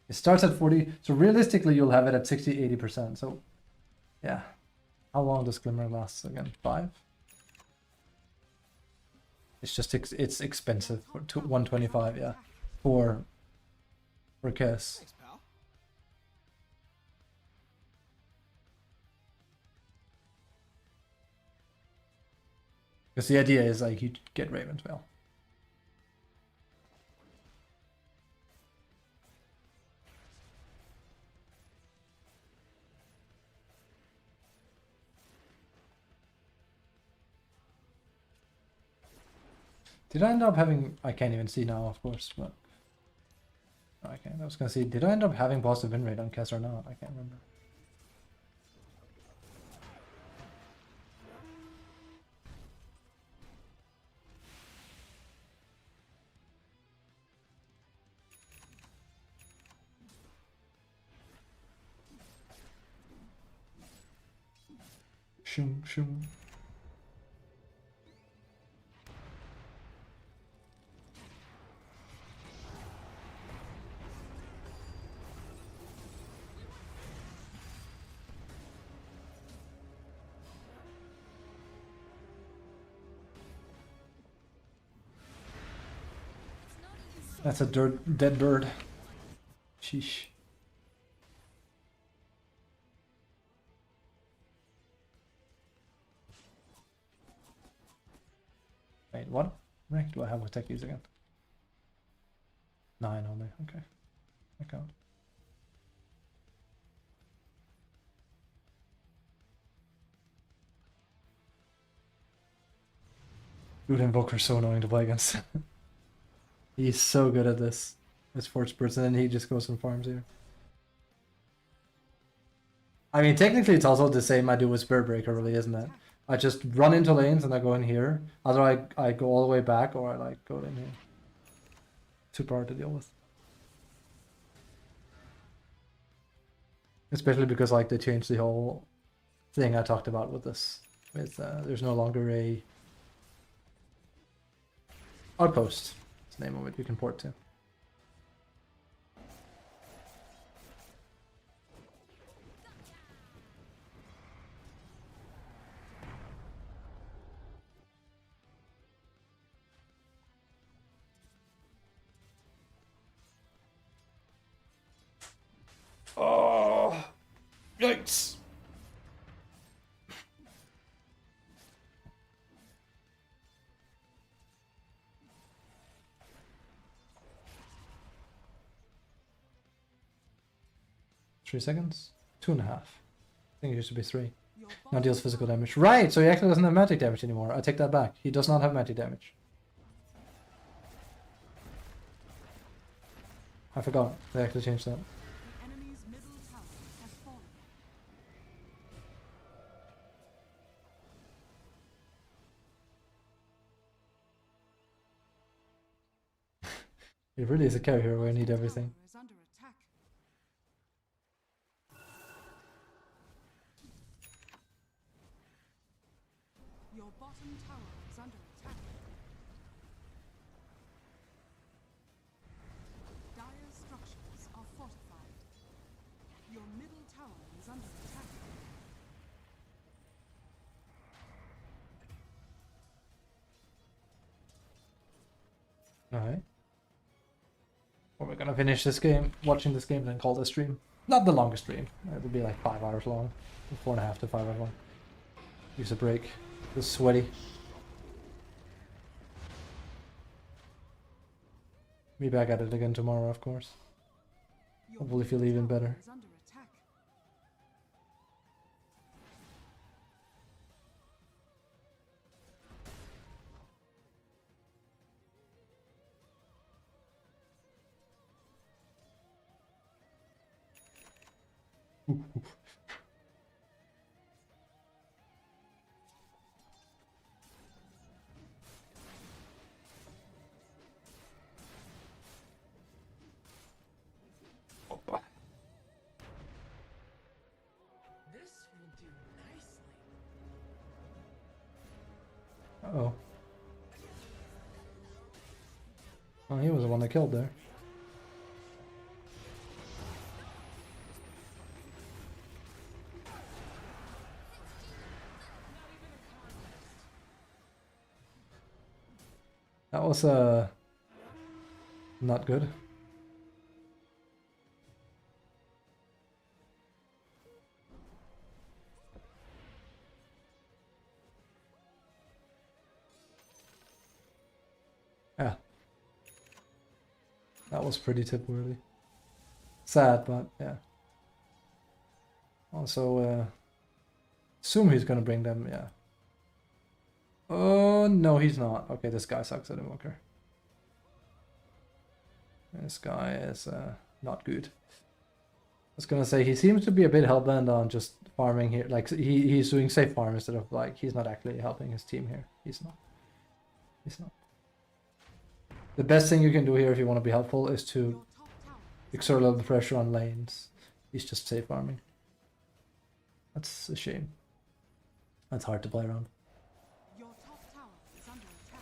it starts at 40. So realistically, you'll have it at 60-80%. So yeah, how long does Glimmer last again? 5. It's just it's expensive for 125, yeah, for Kiss. Thanks, pal. Because the idea is like you get Raven's Veil. Did I end up having... I can't even see now, of course, but... No, I can't. I was gonna see, did I end up having positive win rate on Kess or not? I can't remember. Shum, shum. That's a dead bird. Sheesh. Wait, what rank do I have with techies again? 9 only, okay. I count. Dude, Invoker's so annoying to play against. He's so good at this. It's Force Spirits, and then he just goes and farms here. I mean, technically it's also the same I do with Spirit Breaker, really, isn't it? I just run into lanes and I go in here. Either I go all the way back or I like go in here. Super hard to deal with. Especially because like they changed the whole thing I talked about with this. With there's no longer a outpost. That's the name of it you can port to. Oh, yikes. Three seconds? 2.5. I think it used to be 3. Your Now bottom deals physical tower damage. Right, so he actually doesn't have magic damage anymore. I take that back. He does not have magic damage. I forgot. They actually changed that. The enemy's middle tower has fallen. It really is a carry here where I need everything. Tower is under attack. Your bottom tower is under attack. Dire structures are fortified. Your middle tower is under attack. Alright. Well, we're gonna finish this game, watching this game, and then call this stream. Not the longest stream. It'll be like 5 hours long. 4.5 to 5 hours long. Use a break. It's sweaty. Be back at it again tomorrow, of course. Your Hopefully feel middle even tower better. is under attack. This will do nicely. Uh-oh. Oh, he was the one that killed there. That was not good. Yeah. That was pretty tip-worthy. Sad, but yeah. Also, assume he's gonna bring them, yeah. Oh, no, he's not. Okay, this guy sucks at Invoker. This guy is not good. I was gonna say, he seems to be a bit hellbent on just farming here. Like, he's doing safe farm instead of, like, he's not actually helping his team here. He's not. He's not. The best thing you can do here if you want to be helpful is to Your top tower is exert a little pressure on lanes. He's just safe farming. That's a shame. That's hard to play around. Your top tower is under attack.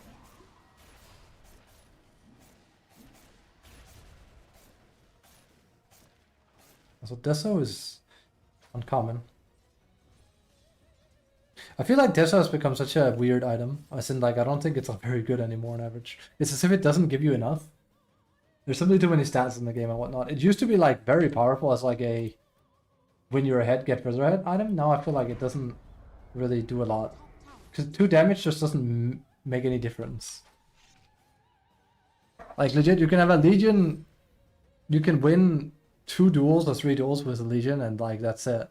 So Deso is uncommon. I feel like Deso has become such a weird item. As in, like, I don't think it's very good anymore on average. It's as if it doesn't give you enough. There's simply too many stats in the game and whatnot. It used to be like very powerful as like a when you're ahead, get further ahead item. Now I feel like it doesn't really do a lot. Because 2 damage just doesn't make any difference. Like legit, you can have a Legion, you can win 2 duels or 3 duels with a Legion and like that's it.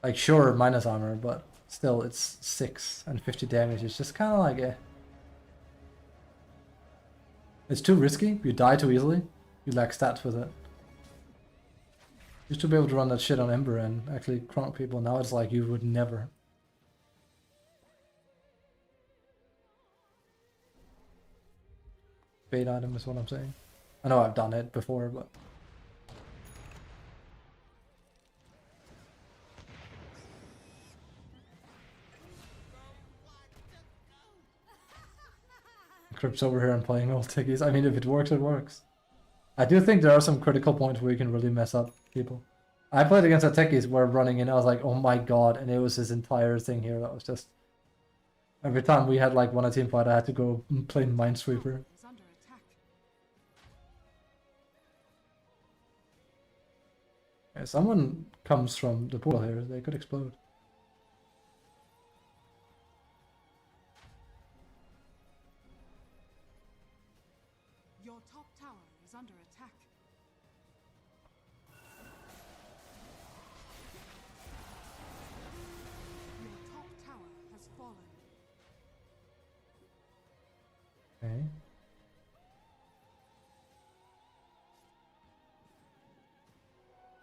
Like sure, minus armor, but still it's 6 and 50 damage. It's just kind of like a... It's too risky, you die too easily, you lack stats with it. Used to be able to run that shit on Ember and actually cronk people, now it's like you would never. Bait item is what I'm saying. I know I've done it before, but... Crypt's over here and playing old tickies. I mean, if it works, it works. I do think there are some critical points where you can really mess up people. I played against a techies where running in, I was like, oh my god, and it was this entire thing here that was just... Every time we had like won a team fight, I had to go play Minesweeper. Is under attack. If someone comes from the pool here, they could explode. Your top tower is under attack. Your top tower has fallen. Okay.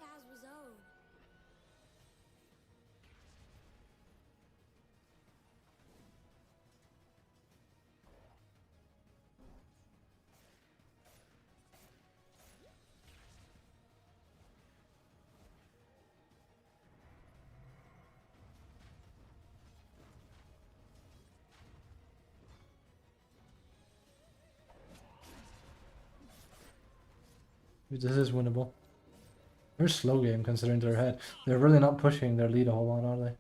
As was owed. This is winnable. They're slow game considering they're ahead. They're really not pushing their lead a whole lot, are they?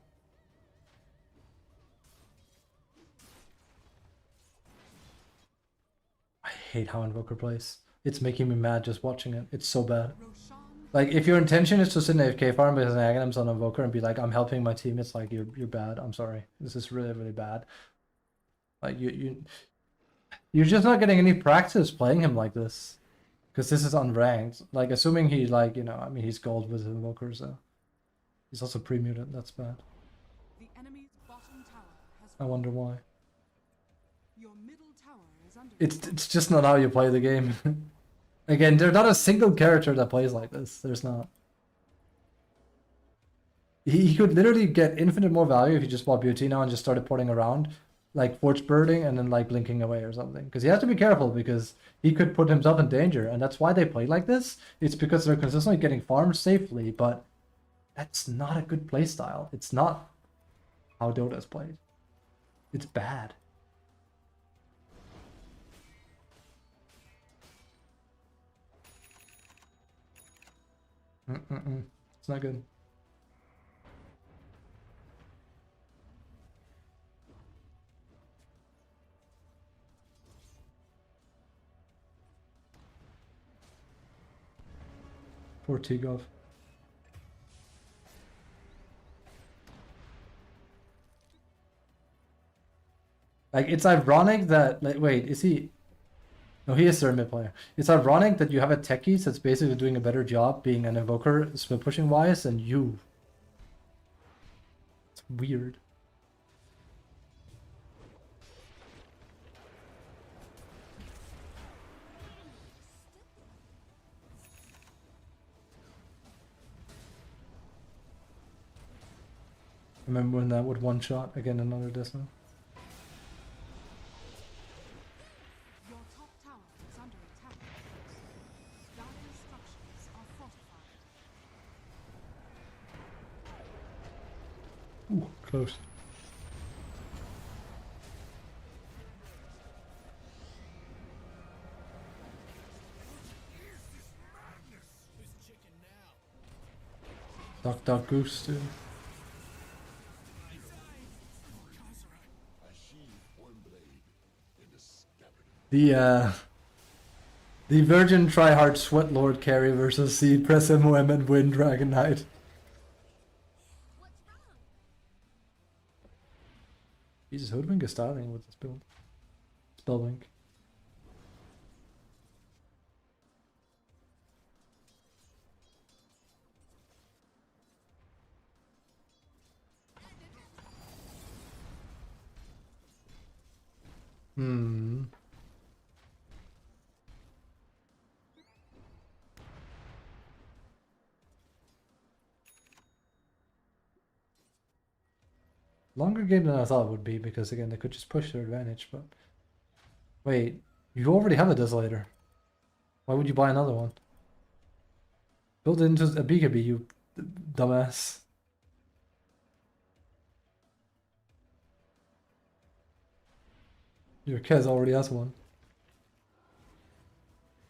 I hate how Invoker plays. It's making me mad just watching it. It's so bad. Roshan Like, if your intention is to sit in AFK farm because Aghanims on Invoker and be like, I'm helping my team, it's like, you're bad. I'm sorry. This is really, really bad. Like, you're just not getting any practice playing him like this. Because this is unranked. Like, assuming he, like, you know, I mean, he's gold with Invoker, so... He's also pre-muted, that's bad. the enemy's bottom tower has I fallen. wonder why. Your middle tower is under It's just not how you play the game. Again, there's not a single character that plays like this. There's not. He could literally get infinite more value if he just bought BOT now and just started porting around. Like Forge Birding and then like blinking away or something. Because he has to be careful because he could put himself in danger. And that's why they play like this. It's because they're consistently getting farmed safely, but that's not a good play style. It's not how Dota is played. It's bad. It's not good. Poor Tigov. Like, it's ironic that, like, wait, is he... No, he is third mid player. It's ironic that you have a techies that's basically doing a better job being an invoker split pushing wise than you. It's weird. Remember when that would one shot again another decimal? Your top tower is under attack. Dire's structures are fortified. Ooh, close. Who's chicken now? Duck goose too. The Virgin Tryhard Sweat Lord carry versus the Press MOM and Win Dragon Knight. What's wrong? Jesus, Hoodwink is styling with this build. Spellwink. Hmm. Longer game than I thought it would be because again they could just push their advantage, but wait, you already have a Desolator. Why would you buy another one? Build it into a BKB, you dumbass. Your Kez already has one.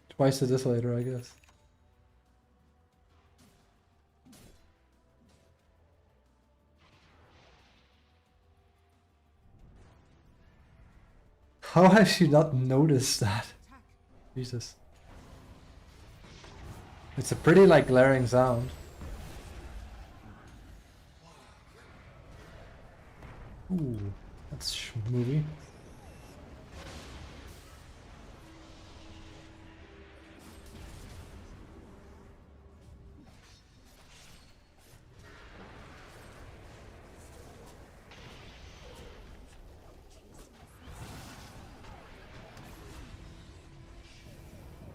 Twice the Desolator, I guess. How has she not noticed that? Jesus. It's a pretty like glaring sound. Ooh, that's movie.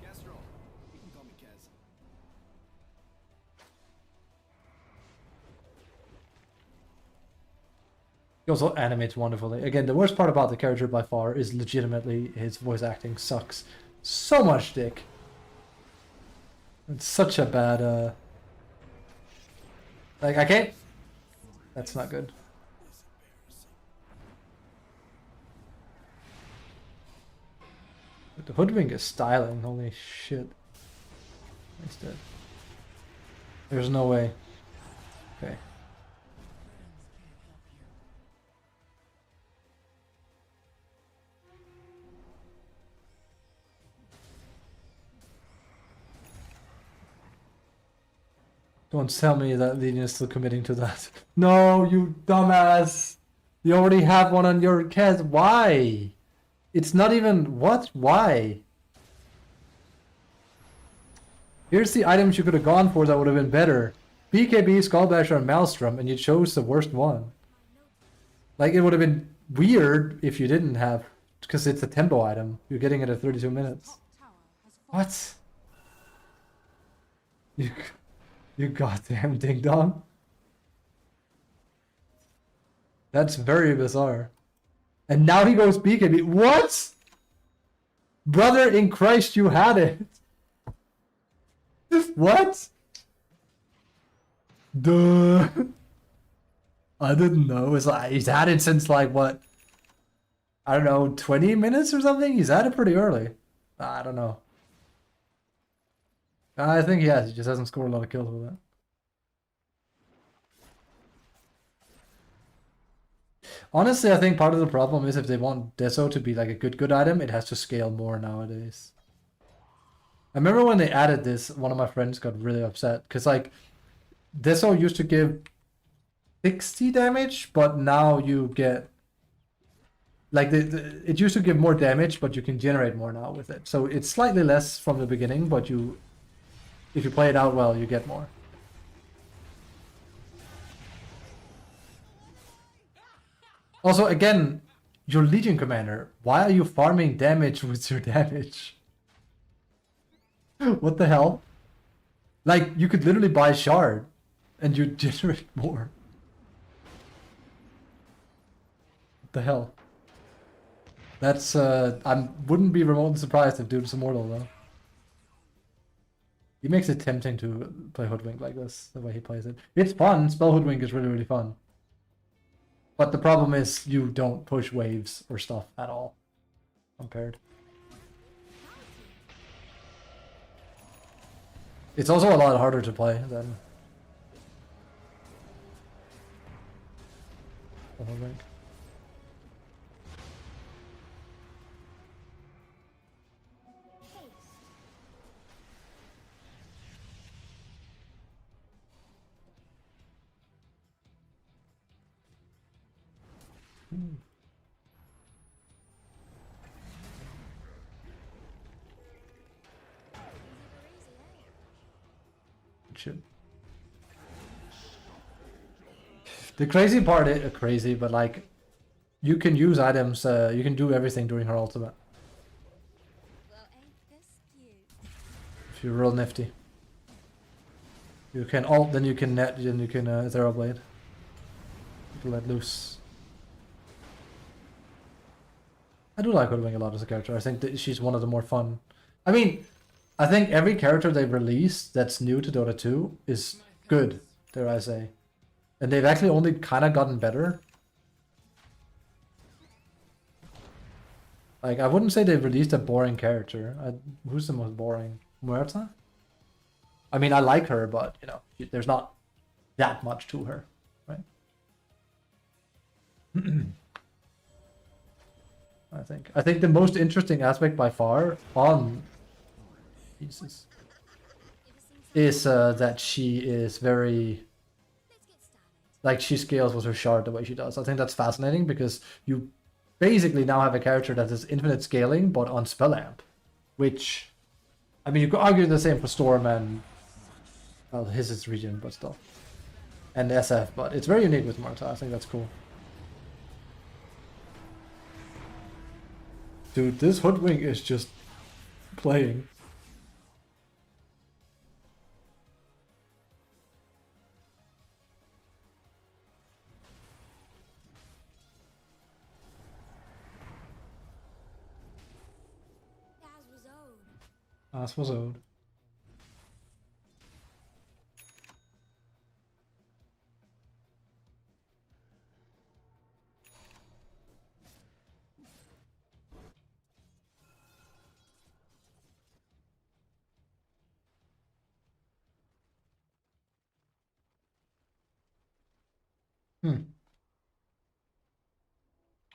Kestrel. You can call me Kez. He also animates wonderfully. Again, the worst part about the character by far is legitimately his voice acting sucks. So much dick. It's such a bad, like, I can't... That's not good. The Hoodwink is styling, holy shit. He's dead. There's no way. Okay. Don't tell me that Legion is still committing to that. No, you dumbass! You already have one on your Kez. Why? It's not even... What? Why? Here's the items you could have gone for that would have been better. BKB, Skullbasher, and Maelstrom, and you chose the worst one. Like, it would have been weird if you didn't have... Because it's a tempo item. You're getting it at 32 minutes. Top tower has fallen. What? You goddamn ding dong. That's very bizarre. And now he goes BKB. What? Brother in Christ, you had it. What? Duh. I didn't know. It's like he's had it since like what? I don't know, 20 minutes or something? He's had it pretty early. I don't know. I think he has. He just hasn't scored a lot of kills with it. Honestly, I think part of the problem is if they want Deso to be like a good item, it has to scale more nowadays. I remember when they added this, one of my friends got really upset because like Deso used to give 60 damage, but now you get like it used to give more damage, but you can generate more now with it. So it's slightly less from the beginning, but if you play it out well, you get more. Also, again, your Legion Commander, why are you farming damage with your damage? What the hell? Like, you could literally buy Shard, and you generate more. What the hell? That's, I wouldn't be remotely surprised if Dude's immortal, though. He makes it tempting to play Hoodwink like this, the way he plays it. It's fun, Spell Hoodwink is really, really fun. But the problem is you don't push waves or stuff at all. Compared. It's also a lot harder to play than Hoodwink. Shit. The crazy part is crazy, but like, you can use items. You can do everything during her ultimate Well, ain't this cute? if you're real nifty. You can ult, then you can net, then you can Ethereal Blade. You can let loose. I do like Hoodwink a lot as a character. I think that she's one of the more fun. I mean, I think every character they've released that's new to Dota 2 is good, dare I say. And they've actually only kind of gotten better. Like, I wouldn't say they've released a boring character. Who's the most boring? Muerta? I mean, I like her, but, you know, there's not that much to her, right? I think the most interesting aspect by far on Jesus is that she is very, Let's get started. like, she scales with her shard the way she does. I think that's fascinating because you basically now have a character that is infinite scaling but on spell amp, which, I mean, you could argue the same for Storm and, well, his is region, but still, and SF, but it's very unique with Marta. I think that's cool. Dude, this Hoodwink is just playing. As was owed.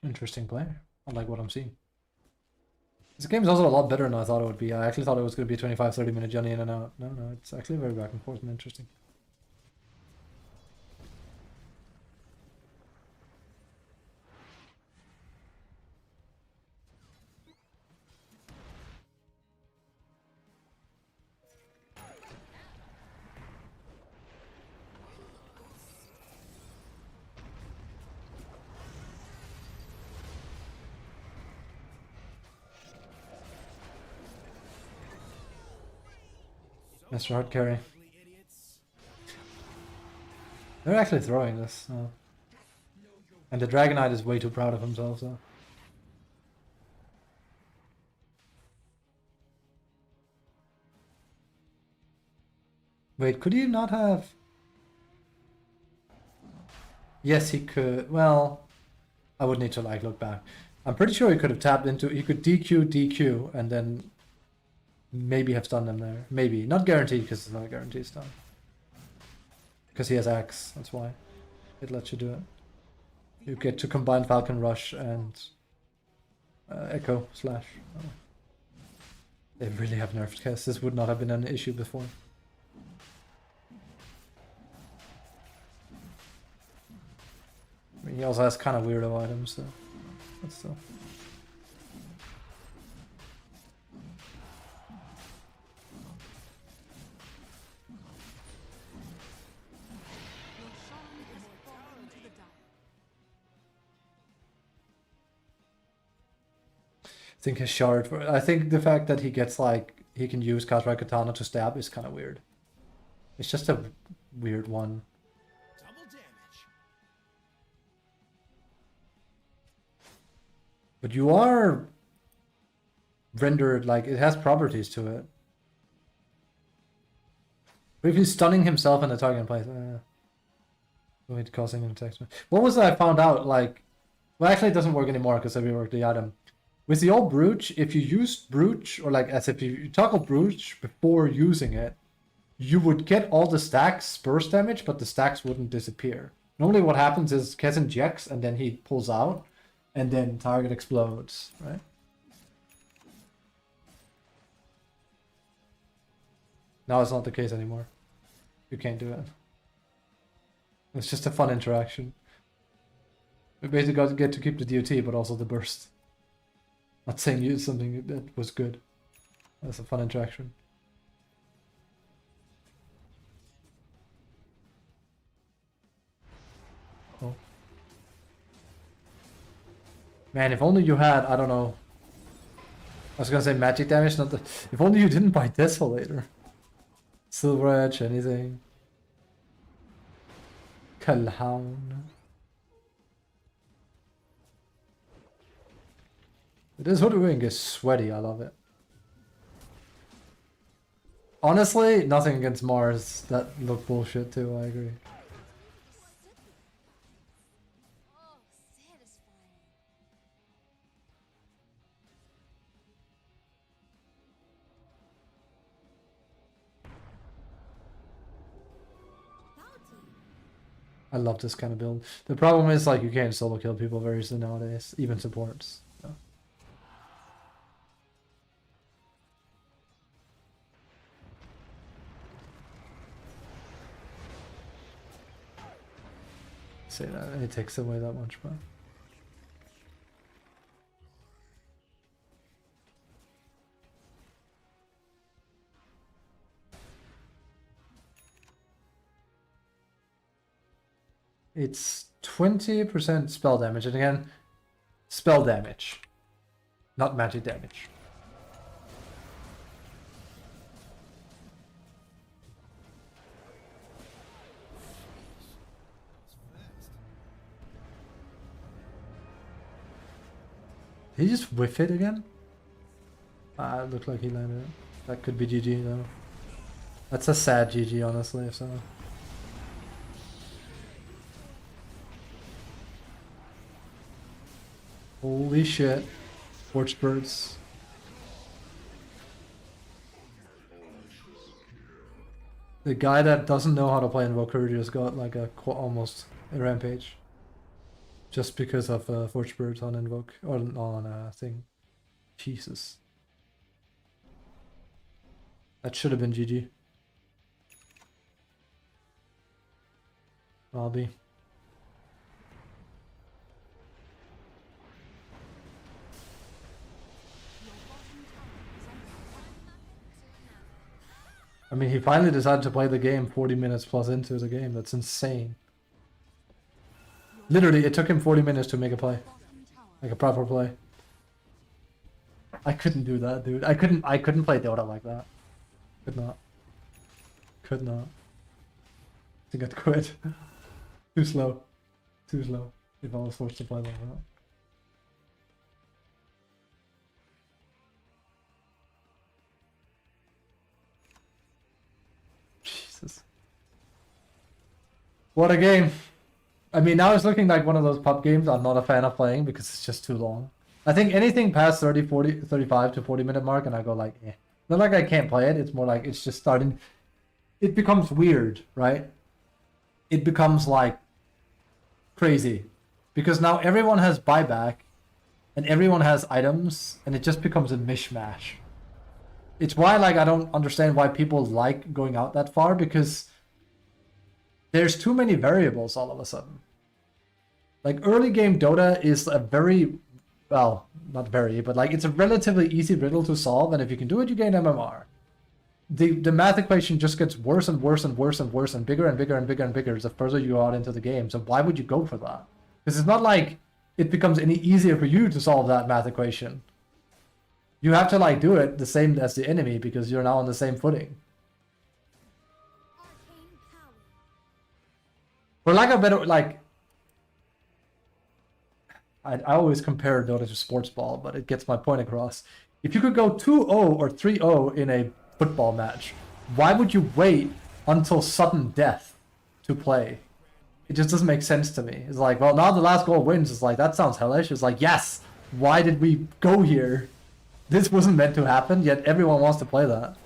Interesting player. I like what I'm seeing. This game is also a lot better than I thought it would be. I actually thought it was going to be a 25-30 minute journey in and out. No, it's actually very back and forth and interesting. Mr. Hard Carry. They're actually throwing this. And the Dragonite is way too proud of himself, so. Wait, could he not have... Yes, he could. Well, I would need to like look back. I'm pretty sure he could have tapped into... He could DQ, and then maybe have stunned them there. Maybe. Not guaranteed, because it's not a guaranteed stun. Because he has Axe, that's why. It lets you do it. You get to combine Falcon Rush and Echo Slash. Oh. They really have nerfed Kess. This would not have been an issue before. I mean, he also has kind of weirdo items, so. But still. I think his shard. I think the fact that he gets like he can use Kazrai Katana to stab is kind of weird. It's just a weird one. Double damage. But you are rendered like it has properties to it. But if he's stunning himself in the target in place, going to cause him attacks. What was that I found out? Like, well, actually, it doesn't work anymore because I reworked the item. With the old Brooch, if you used Brooch, or like as if you toggle Brooch before using it, you would get all the stacks burst damage, but the stacks wouldn't disappear. Normally what happens is Kez injects and then he pulls out, and then target explodes, right? Now it's not the case anymore. You can't do it. It's just a fun interaction. We basically got to get to keep the DOT, but also the burst. Not saying you something that was good. That's a fun interaction. Oh. Man, if only you had, I don't know. I was gonna say magic damage, not the. If only you didn't buy Desolator. Silver Edge, anything. Calhoun. This Hoodwink gets sweaty, I love it. Honestly, nothing against Mars that look bullshit too, I agree. Oh, satisfying. Bounty. I love this kind of build. The problem is like you can't solo kill people very easily nowadays, even supports. So. Say that it takes away that much, but it's 20% spell damage, and again, spell damage, not magic damage. Did he just whiff it again? Ah, it looked like he landed it. That could be GG though. That's a sad GG, honestly, if so. Holy shit. Torch birds. The guy that doesn't know how to play Invoker just got like a almost a rampage. Just because of Forge Birds on Invoke, or on thing. Jesus. That should have been GG. Robbie. I mean, he finally decided to play the game 40 minutes plus into the game. That's insane. Literally, it took him 40 minutes to make a play. Like a proper play. I couldn't do that, dude. I couldn't play Dota like that. Could not. Could not. I think I'd quit. Too slow. Too slow. If I was forced to play like that. Jesus. What a game. I mean, now it's looking like one of those pub games I'm not a fan of playing because it's just too long. I think anything past 30, 40, 35 to 40 minute mark and I go like, eh. Not like I can't play it, it's more like it's just starting. It becomes weird, right? It becomes like crazy. Because now everyone has buyback and everyone has items and it just becomes a mishmash. It's why like I don't understand why people like going out that far, because there's too many variables all of a sudden. Like early game Dota is a very, well, not very, but like it's a relatively easy riddle to solve, and if you can do it, you gain MMR. The math equation just gets worse and worse and worse and worse and bigger and bigger and bigger and bigger the further you go out into the game. So why would you go for that? Because it's not like it becomes any easier for you to solve that math equation. You have to like do it the same as the enemy because you're now on the same footing. Arcane power. For lack of better, like, I always compare Dota to sports ball, but it gets my point across. If you could go 2-0 or 3-0 in a football match, why would you wait until sudden death to play? It just doesn't make sense to me. It's like, well, now the last goal wins. It's like, that sounds hellish. It's like, yes, why did we go here? This wasn't meant to happen, yet everyone wants to play that.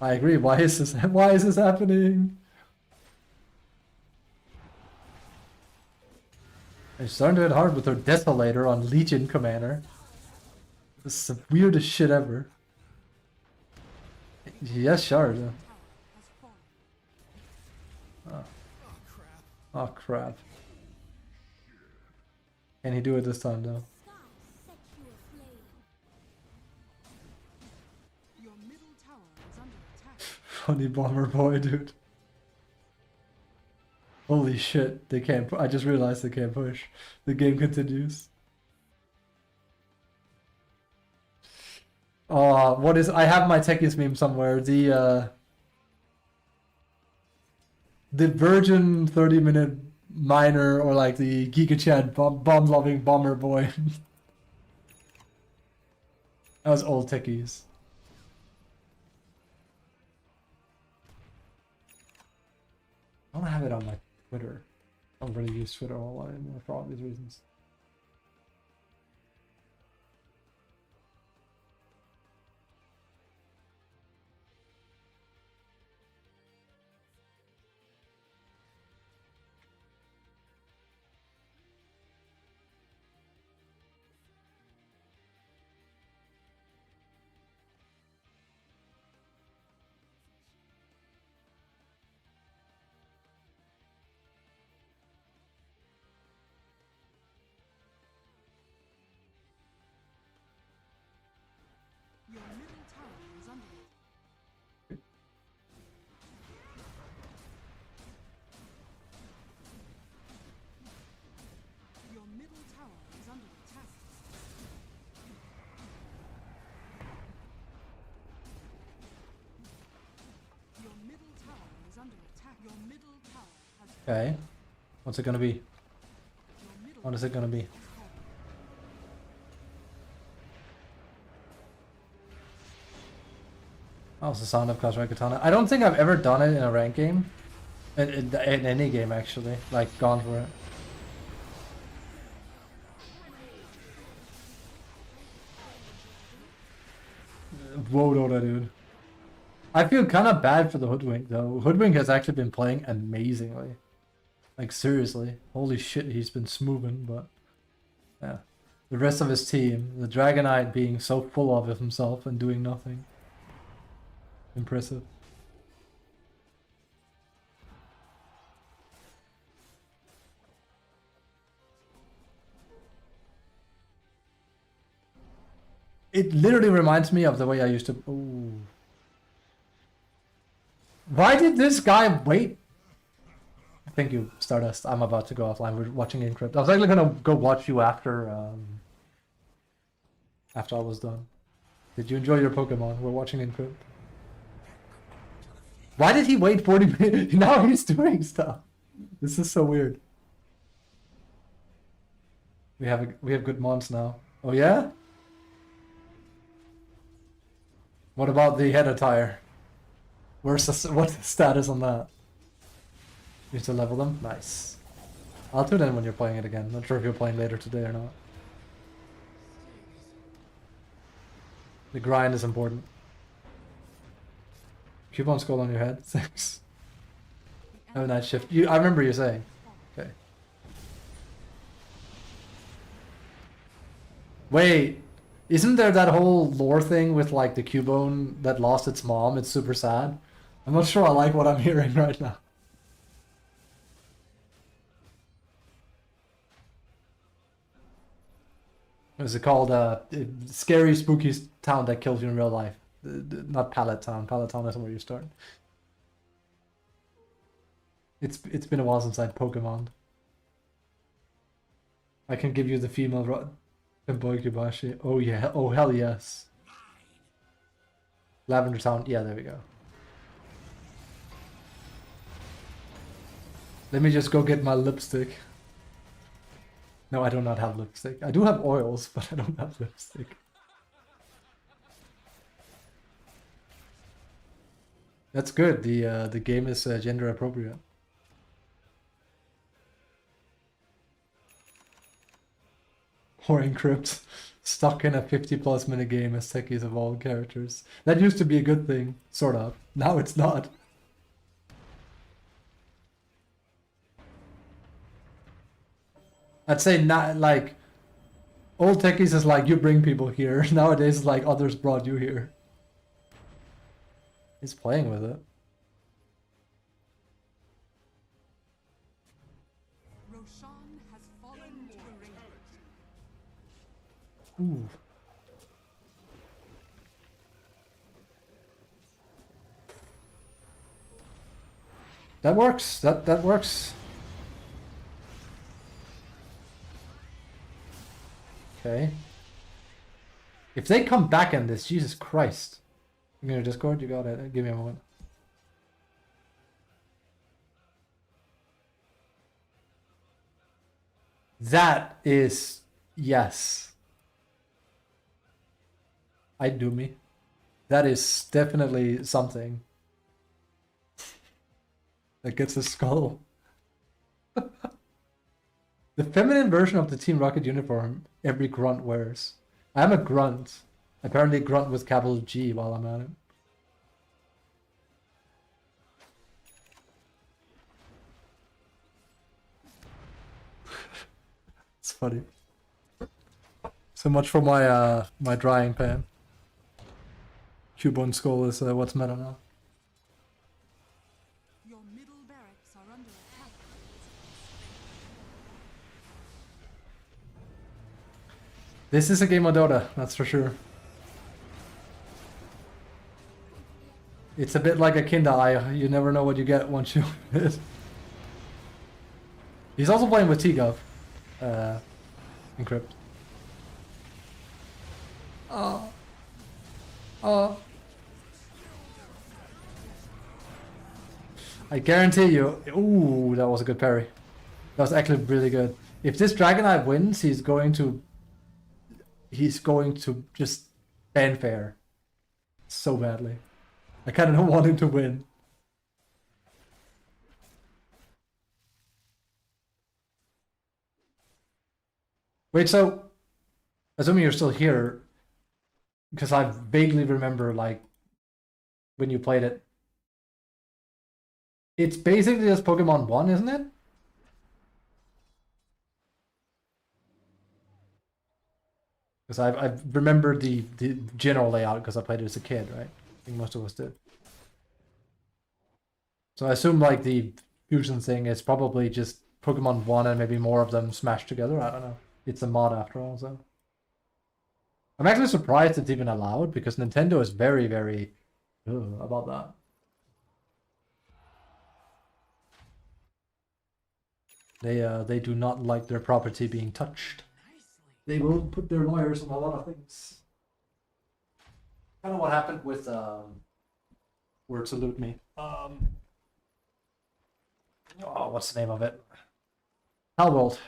I agree. Why is this happening? They're starting to hit hard with their Desolator on Legion Commander. This is the weirdest shit ever. Yes, sure. Has fallen. Oh. Oh, crap. Oh crap. Can he do it this time though? Sky set you aflame. Your middle tower is under attack. Funny bomber boy, dude. Holy shit, they can't. I just realized they can't push. The game continues. What is? I have my techies meme somewhere. The virgin 30-minute miner, or like the Giga Chad bomb loving bomber boy. That was old techies. I don't have it on my Twitter. I don't really use Twitter a lot anymore for obvious reasons. Your middle tower is under it. Your middle tower is under attack. Your middle tower is under attack. Your middle tower has Okay. What's it gonna be? your middle What is it gonna be? Oh, it's the sound of Cosmic Katana. I don't think I've ever done it in a ranked game. In any game, actually. Like, gone for it. Whoa, DOTA, dude. I feel kind of bad for the Hoodwink, though. Hoodwink has actually been playing amazingly. Like, seriously. Holy shit, he's been smoothing, but... Yeah. The rest of his team, the Dragonite being so full of himself and doing nothing. Impressive. It literally reminds me of the way I used to... Ooh. Why did this guy wait? Thank you, Stardust. I'm about to go offline. We're watching Encrypt. I was actually gonna go watch you after after I was done. Did you enjoy your Pokemon? We're watching Encrypt. Why did he wait 40 minutes? Now he's doing stuff. This is so weird. We have good mons now. Oh yeah? What about the head attire? What's the status on that? You still level them? Nice. I'll tune in when you're playing it again. Not sure if you're playing later today or not. The grind is important. Coupon skull on your head. Thanks. Have a night shift. I remember you saying. Okay. Wait, isn't there that whole lore thing with like the Cubone that lost its mom? It's super sad. I'm not sure I like what I'm hearing right now. What is it called? Scary, spooky town that kills you in real life. Not Pallet Town. Pallet Town isn't where you start. It's been a while since I had Pokemon. I can give you the female Boykubashi. Oh yeah. Oh hell yes. Lavender Town. Yeah, there we go. Let me just go get my lipstick. No, I do not have lipstick. I do have oils, but I don't have lipstick. That's good. The game is gender appropriate. Or Encrypt. Stuck in a 50+ minute game as techies of all characters. That used to be a good thing, sort of. Now it's not. I'd say not like old techies is like you bring people here. Nowadays it's like others brought you here. He's playing with it. Ooh. That works. That works. Okay. If they come back in this, Jesus Christ. I'm gonna Discord, you got it. Give me a moment. That is yes. I do me. That is definitely something. That gets a skull. The feminine version of the Team Rocket uniform every grunt wears. I'm a grunt. Apparently grunt with capital G while I'm at it. It's funny. So much for my my drying pan. Cubone skull is what's meta now. Your middle barracks are under attack. This is a game of Dota, that's for sure. It's a bit like a Kinder Eye. You never know what you get once you hit. He's also playing with T-Gov. Encrypt. Oh. Oh. I guarantee you. Ooh, that was a good parry. That was actually really good. If this Dragon Eye wins, he's going to just fanfare so badly. I kind of don't want him to win. Wait, so assuming you're still here, because I vaguely remember like when you played it. It's basically just Pokemon 1, isn't it? Because I remember the general layout because I played it as a kid, right? I think most of us did. So I assume like the fusion thing is probably just Pokemon 1 and maybe more of them smashed together. I don't know. It's a mod after all, so. I'm actually surprised it's even allowed because Nintendo is very, very about that. They do not like their property being touched. They will put their lawyers on a lot of things. Kind of what happened with Word Salute Me. Oh, what's the name of it? Palworld.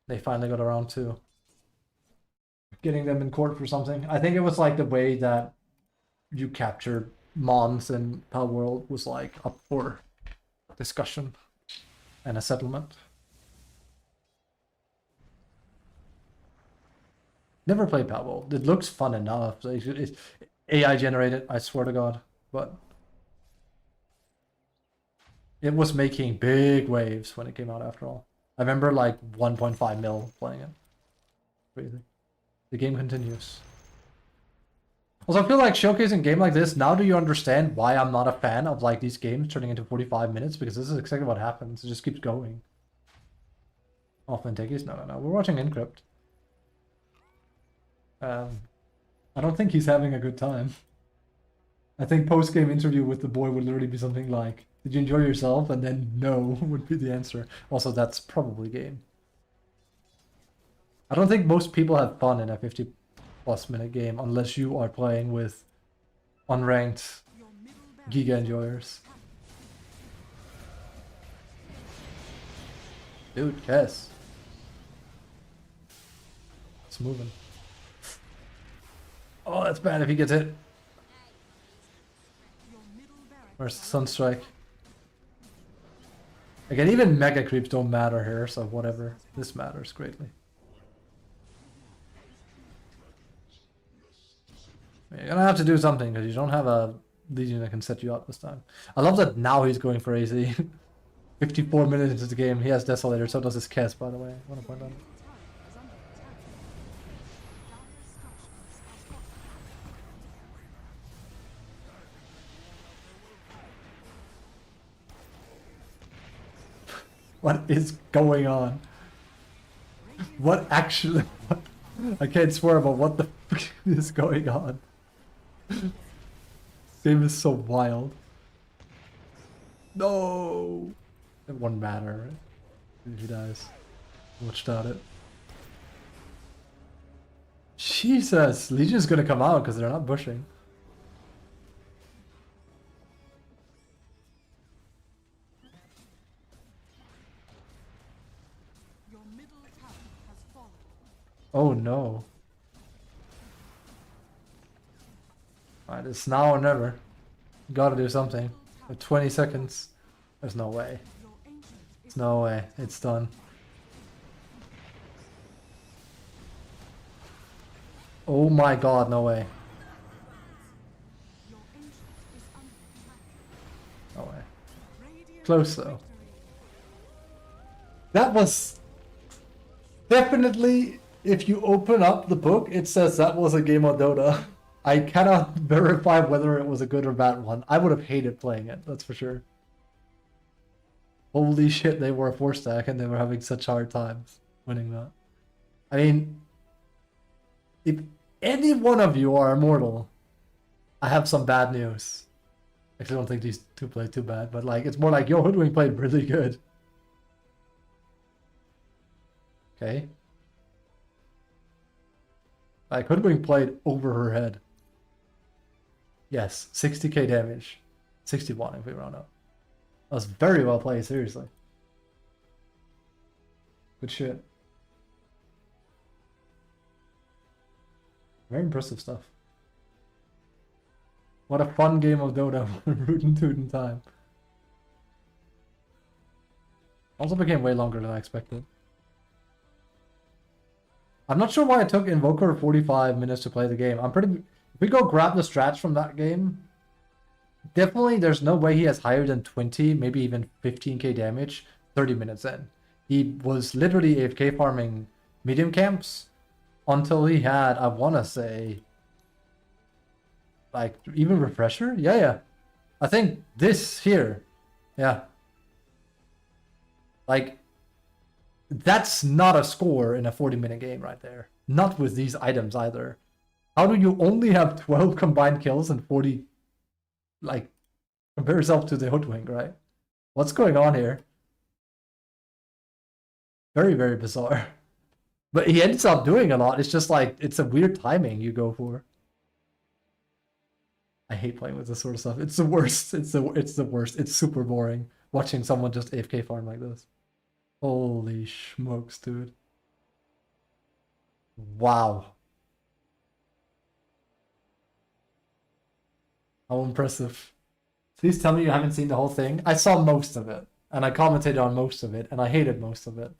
They finally got around to getting them in court for something. I think it was like the way that you captured Mons in Palworld was like up for discussion and a settlement. Never played Palworld. It looks fun enough. It's AI generated, I swear to God, but it was making big waves when it came out after all. I remember like 1.5 mil playing it. Crazy. The game continues. Also, I feel like showcasing a game like this, now do you understand why I'm not a fan of like these games turning into 45 minutes? Because this is exactly what happens. It just keeps going. Authenticus? No. We're watching Encrypt. I don't think he's having a good time. I think post-game interview with the boy would literally be something like, did you enjoy yourself? And then no would be the answer. Also, that's probably game. I don't think most people have fun in a 50+ minute game unless you are playing with unranked Giga enjoyers. Dude, Kess. It's moving. Oh, that's bad if he gets hit. Where's the Sunstrike? Again, even Mega Creeps don't matter here, so whatever. This matters greatly. You're gonna have to do something, because you don't have a Legion that can set you up this time. I love that now he's going for AZ. 54 minutes into the game, he has Desolator, so does his Kess, by the way. I want to point out. What is going on? What actually... I can't swear about what the fuck is going on. Game is so wild. No! It won't matter, right? If he dies. Watched out it. Jesus! Legion's gonna come out because they're not bushing. Your middle tower has fallen. Oh no. Alright, it's now or never. Gotta do something. 20 seconds. There's no way. Your ancient is There's no way. It's done. Oh my god, no way. your ancient is under attack. No way. Radiant Close though. victory. That was definitely, if you open up the book, it says that was a game of Dota. I cannot verify whether it was a good or bad one. I would have hated playing it, that's for sure. Holy shit, they were a 4-stack and they were having such hard times winning that. I mean, if any one of you are immortal, I have some bad news. Actually, I don't think these two played too bad, but like, it's more like, yo, Hoodwink played really good. Okay. Like, Hoodwink played over her head. Yes, 60k damage. 61 if we round up. That was very well played, seriously. Good shit. Very impressive stuff. What a fun game of Dota. Rootin' tootin' time. Also became way longer than I expected. I'm not sure why it took Invoker 45 minutes to play the game. If we go grab the strats from that game, definitely there's no way he has higher than 20, maybe even 15k damage 30 minutes in. He was literally AFK farming medium camps until he had, I want to say, like, even Refresher? Yeah. I think this here. Yeah. Like, that's not a score in a 40-minute game right there. Not with these items either. How do you only have 12 combined kills and 40... Like, compare yourself to the Hoodwink, right? What's going on here? Very, very bizarre. But he ends up doing a lot. It's just like, it's a weird timing you go for. I hate playing with this sort of stuff. It's the worst. It's the worst. It's super boring watching someone just AFK farm like this. Holy smokes, dude. Wow. How impressive. Please tell me you haven't seen the whole thing. I saw most of it, and I commented on most of it, and I hated most of it.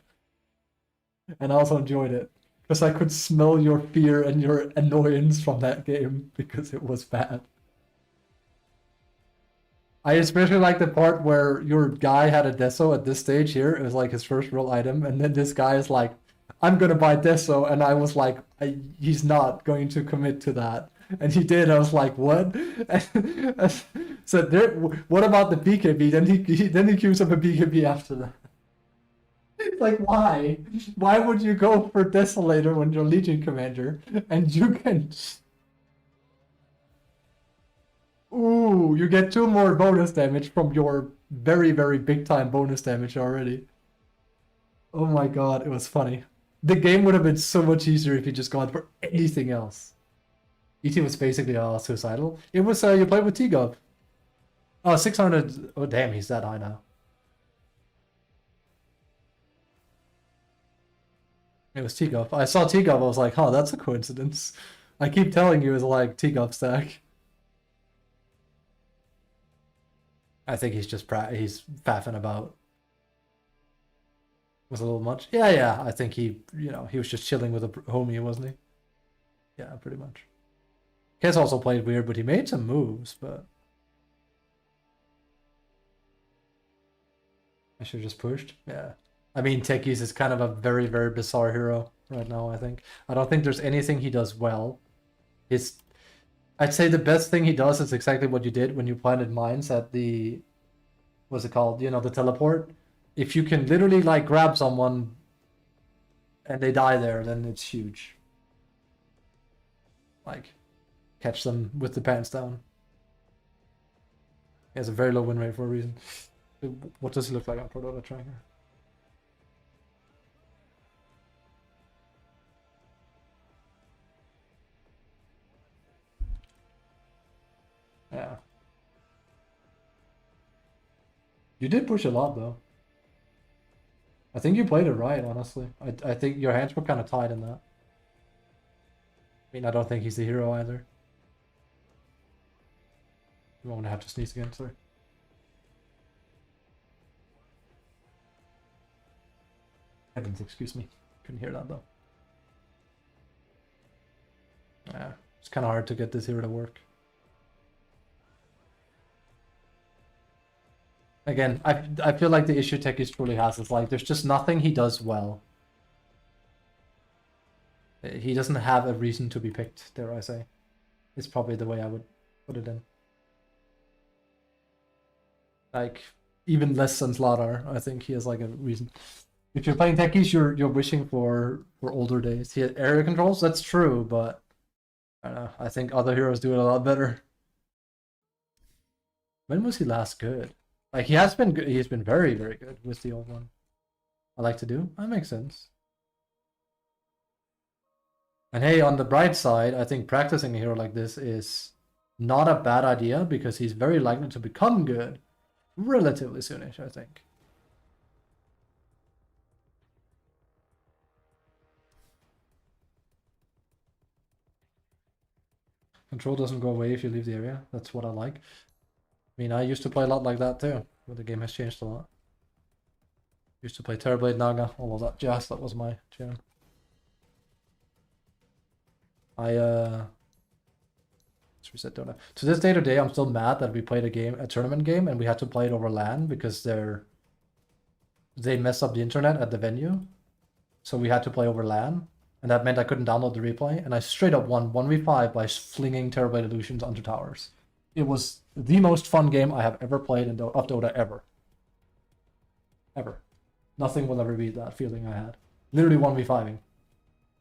And I also enjoyed it, because I could smell your fear and your annoyance from that game, because it was bad. I especially like the part where your guy had a Deso at this stage here. It was like his first real item, and then this guy is like, I'm gonna buy Deso, and I was like, he's not going to commit to that. And he did. I was like, what? So there, what about the BKB? Then he queues up a BKB after that. Like, why? Why would you go for Desolator when you're Legion Commander and you can... Ooh, you get 2 more bonus damage from your very, very big time bonus damage already. Oh my god, it was funny. The game would have been so much easier if you just gone for anything else. ET was basically suicidal. It was, you played with T-Gov. Oh, 600. Oh, damn, he's that high now. It was T-Gov. I saw T-Gov, I was like, huh, that's a coincidence. I keep telling you it's like T-Gov stack. I think he's just he's faffing about. Was a little much. Yeah. I think he was just chilling with a homie, wasn't he? Yeah, pretty much. Kez also played weird, but he made some moves, but I should have just pushed. Yeah. I mean, Techies is kind of a very, very bizarre hero right now, I think. I don't think there's anything he does well. I'd say the best thing he does is exactly what you did when you planted mines at the... What's it called? You know, the teleport. If you can literally, like, grab someone and they die there, then it's huge. like catch them with the pants down. He has a very low win rate for a reason. What does he look like on Pro Dota Tracker? Yeah. You did push a lot though. I think you played it right, honestly. I think your hands were kind of tied in that. I mean, I don't think he's the hero either. You won't have to sneeze again, sorry. Heavens, excuse me. Couldn't hear that though. Yeah, it's kind of hard to get this hero to work. Again, I feel like the issue Techies truly has is like there's just nothing he does well. He doesn't have a reason to be picked, dare I say. It's probably the way I would put it in. Like, even less than Slardar, I think he has like a reason. If you're playing Techies, you're wishing for older days. He had area controls, that's true, but I don't know. I think other heroes do it a lot better. When was he last good? Like, he has been good. He's been very, very good with the old one. I like to do. That makes sense. And hey, on the bright side, I think practicing a hero like this is not a bad idea because he's very likely to become good relatively soonish, I think. Control doesn't go away if you leave the area. That's what I like. I mean, I used to play a lot like that too, but the game has changed a lot. Used to play Terrorblade, Naga, all of that jazz. That was my jam. Let's reset DOTA. To this day today, I'm still mad that we played a tournament game, and we had to play it over LAN because they messed up the internet at the venue. So we had to play over LAN, and that meant I couldn't download the replay, and I straight up won 1v5 by flinging Terrorblade Illusions onto towers. It was the most fun game I have ever played of DOTA ever. Ever. Nothing will ever beat that feeling I had. Literally 1v5ing.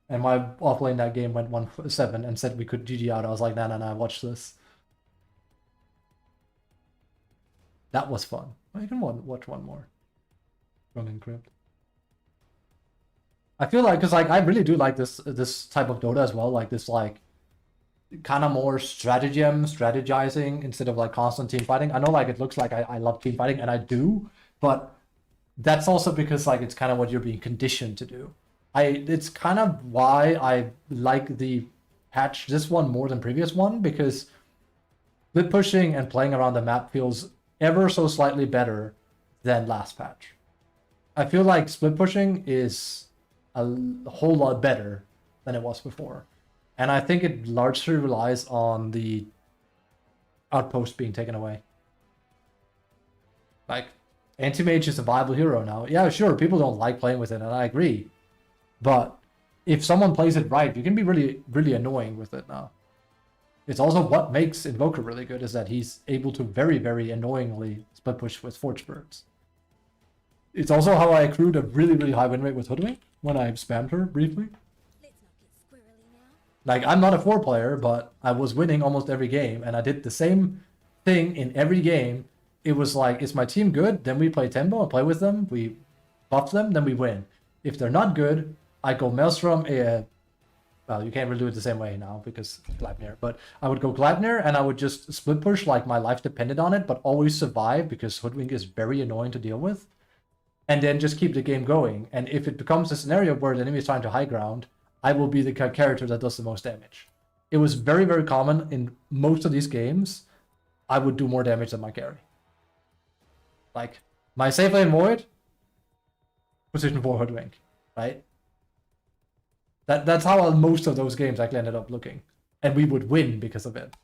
And my offlane that game went 1-7 and said we could GG out. I was like, nah, watch this. That was fun. I can watch one more. Wrong Encrypt. I feel like, because like I really do like this type of Dota as well, like this like kind of more strategizing instead of like constant team fighting. I know like it looks like I love team fighting, and I do, but that's also because like it's kind of what you're being conditioned to do. It's kind of why I like the patch, this one more than previous one, because split pushing and playing around the map feels ever so slightly better than last patch. I feel like split pushing is a whole lot better than it was before. And I think it largely relies on the outpost being taken away. Like, Anti-Mage is a viable hero now. Yeah, sure, people don't like playing with it, and I agree. But if someone plays it right, you can be really, really annoying with it now. It's also what makes Invoker really good, is that he's able to very, very annoyingly split push with Forge Birds. It's also how I accrued a really, really high win rate with Hoodwink when I spammed her briefly. Let's not get squirrely now. Like, I'm not a 4 player, but I was winning almost every game, and I did the same thing in every game. It was like, is my team good? Then we play tempo and play with them. We buff them, then we win. If they're not good, I go Maelstrom. Well, you can't really do it the same way now because Gleipnir. But I would go Gleipnir, and I would just split push like my life depended on it, but always survive because Hoodwink is very annoying to deal with. And then just keep the game going. And if it becomes a scenario where the enemy is trying to high ground, I will be the character that does the most damage. It was very, very common in most of these games. I would do more damage than my carry. Like, my safe lane Void, position 4 Hoodwink, right? That's how most of those games actually ended up looking. And we would win because of it.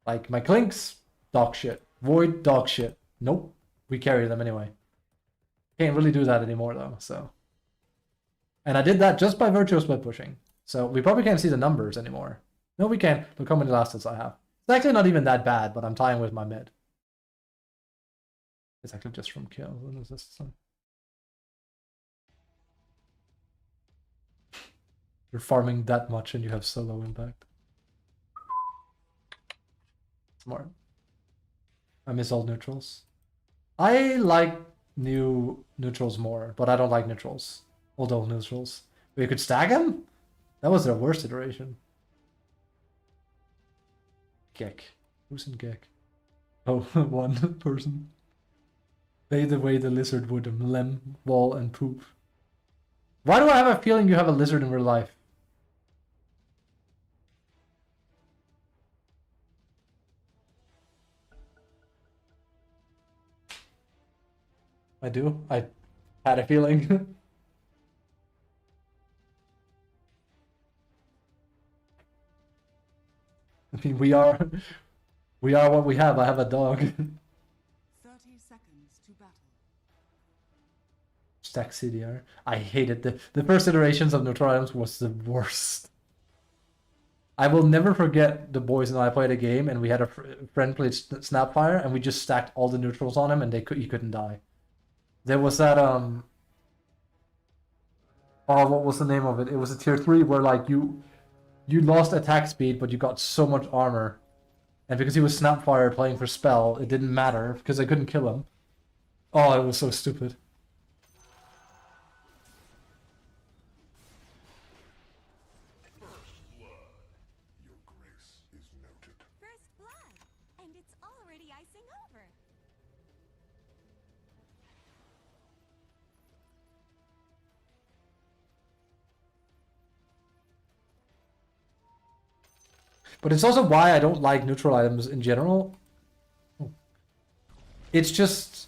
Like, my Clinks, dog shit. Void, dog shit. Nope, we carry them anyway. Can't really do that anymore though, so. And I did that just by virtue of split pushing. So we probably can't see the numbers anymore. No, we can't. Look how many last hits I have. It's actually not even that bad, but I'm tying with my mid. It's actually just from kills. What is this? You're farming that much and you have so low impact. Smart. I miss old neutrals. I like new neutrals more, but I don't like neutrals. Old neutrals. We could stack them? That was their worst iteration. Gek. Who's in Gek? Oh, one person. Play the way the lizard would. Lem, wall, and poop. Why do I have a feeling you have a lizard in real life? I do. I had a feeling. I mean, we are what we have. I have a dog. 30 seconds to battle. Stack CDR. I hated the first iterations of neutral items was the worst. I will never forget the boys and I played a game and we had a friend played Snapfire and we just stacked all the neutrals on him and he couldn't die. There was that oh, what was the name of it? It was a tier 3 where like you lost attack speed but you got so much armor. And because he was Snapfire playing for spell, it didn't matter because I couldn't kill him. Oh, it was so stupid. Your grace is noted. First blood, and it's already icing over. But it's also why I don't like neutral items in general. It's just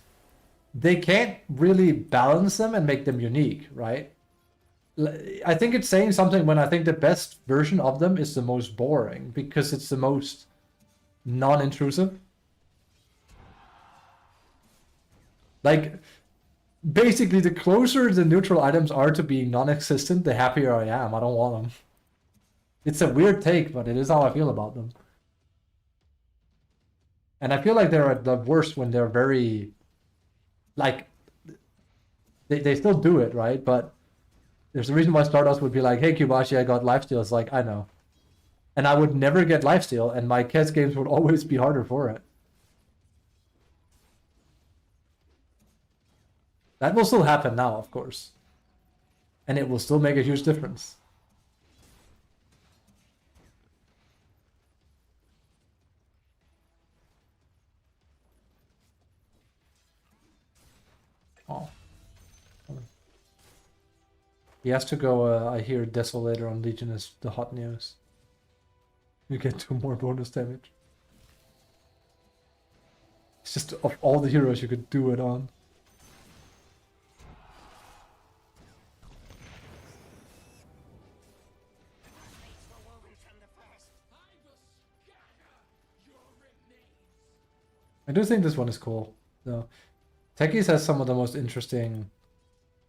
they can't really balance them and make them unique, right? I think it's saying something when I think the best version of them is the most boring because it's the most non-intrusive. Like, basically, the closer the neutral items are to being non-existent, the happier I am. I don't want them. It's a weird take, but it is how I feel about them. And I feel like they're at the worst when they're very... Like, they still do it, right? But there's a reason why Stardust would be like, hey, Kubashi, I got lifesteal. It's like, I know. And I would never get lifesteal, and my Kess games would always be harder for it. That will still happen now, of course. And it will still make a huge difference. Oh. He has to go, I hear Desolator on Legion is the hot news. You get 2 more bonus damage. It's just of all the heroes you could do it on. I do think this one is cool, though. Techies has some of the most interesting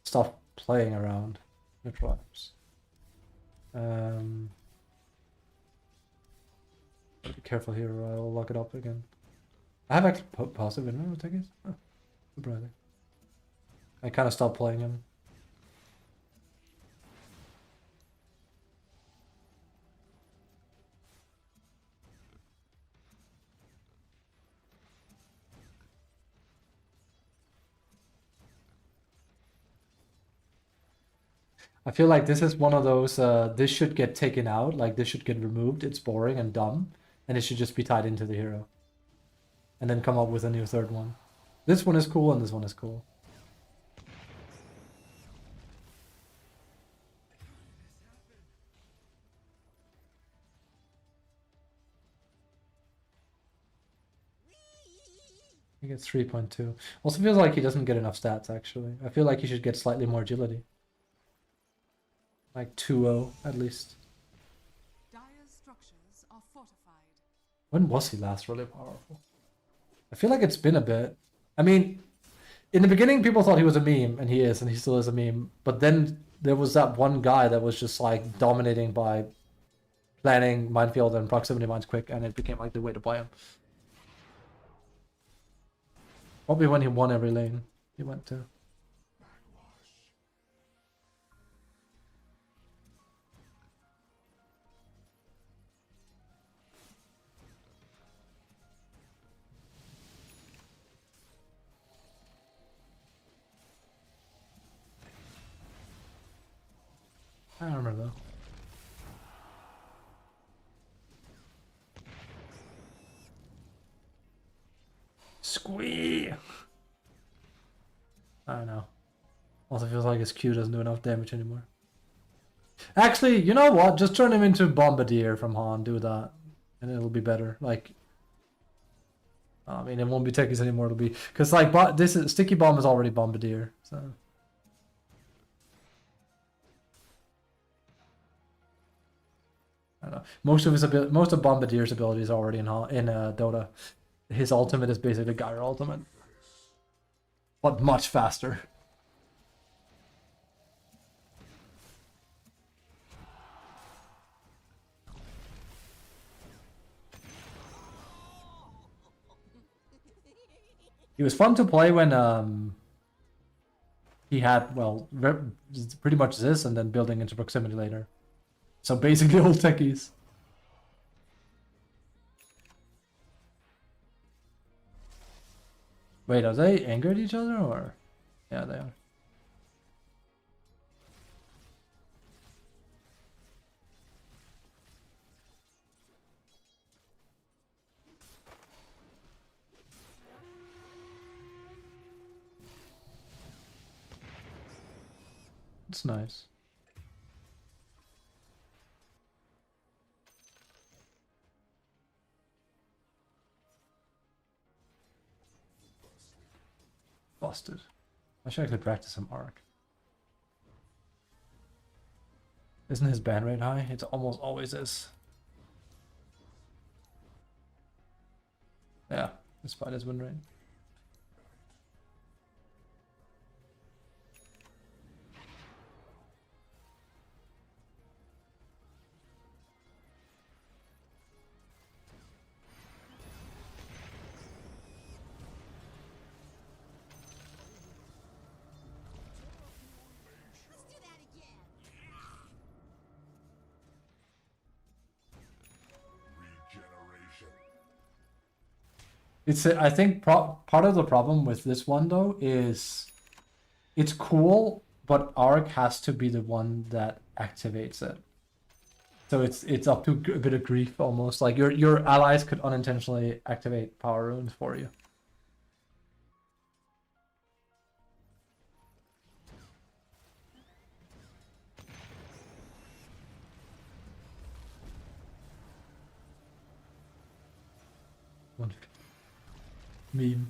stuff playing around neutral items. Be careful here or I'll lock it up again. I have actually passive in with Techies? Oh, surprising. I kind of stopped playing him. I feel like this is one of those, this should get taken out, like this should get removed, it's boring and dumb, and it should just be tied into the hero. And then come up with a new third one. This one is cool and this one is cool. He gets 3.2. Also feels like he doesn't get enough stats, actually. I feel like he should get slightly more agility. Like 2-0, at least. Dire's structures are fortified. When was he last really powerful? I feel like it's been a bit. I mean, in the beginning, people thought he was a meme, and he still is a meme. But then there was that one guy that was just like dominating by planning minefield and proximity mines quick, and it became like the way to play him. Probably when he won every lane he went to. I don't remember though. Squee! I don't know. Also feels like his Q doesn't do enough damage anymore. Actually, you know what? Just turn him into Bombardier from Han. Do that. And it'll be better. Like, I mean, it won't be techies anymore. It'll be... Because, like, this is... Sticky Bomb is already Bombardier. So... I don't know. Most of Bombardier's ability is already in Dota. His ultimate is basically Gyre ultimate. But much faster. He was fun to play when he had, well, pretty much this and then building into proximity later. So basically all techies. Wait, are they angered each other or? Yeah, they are. It's nice. Busted. I should actually practice some arc. Isn't his ban rate high? It almost always is. Yeah, despite his win rate. Let's do that again. Regeneration. It's I think part of the problem with this one though is it's cool, but arc has to be the one that activates it. So it's up to a bit of grief almost. Like your allies could unintentionally activate power runes for you. One meme.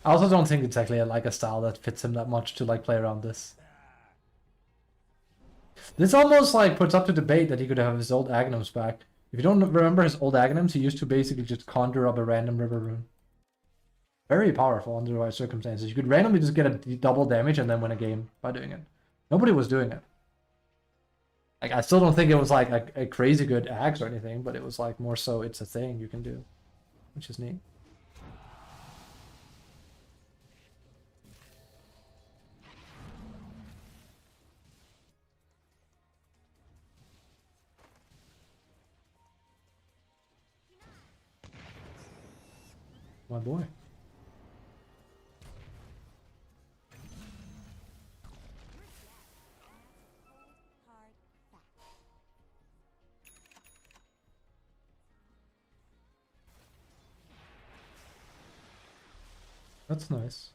I also don't think it's actually like a style that fits him that much to like play around this. This almost like puts up to debate that he could have his old Aghanims back. If you don't remember his old Aghanims, he used to basically just conjure up a random river rune. Very powerful under the right circumstances. You could randomly just get a double damage and then win a game by doing it. Nobody was doing it. Like, I still don't think it was like a crazy good axe or anything, but it was like more so it's a thing you can do, which is neat. My boy. Hard fact. That's nice.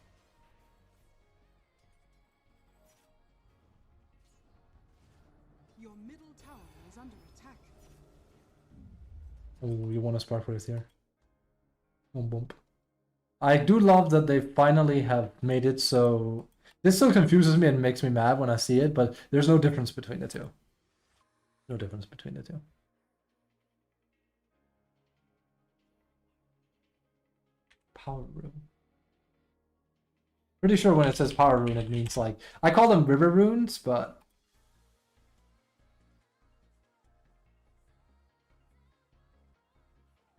Your middle tower is under attack. Oh, you want to spark for this here? Boom, boom. I do love that they finally have made it so... This still confuses me and makes me mad when I see it, but there's no difference between the two. No difference between the two. Power rune. Pretty sure when it says power rune, it means like... I call them river runes, but...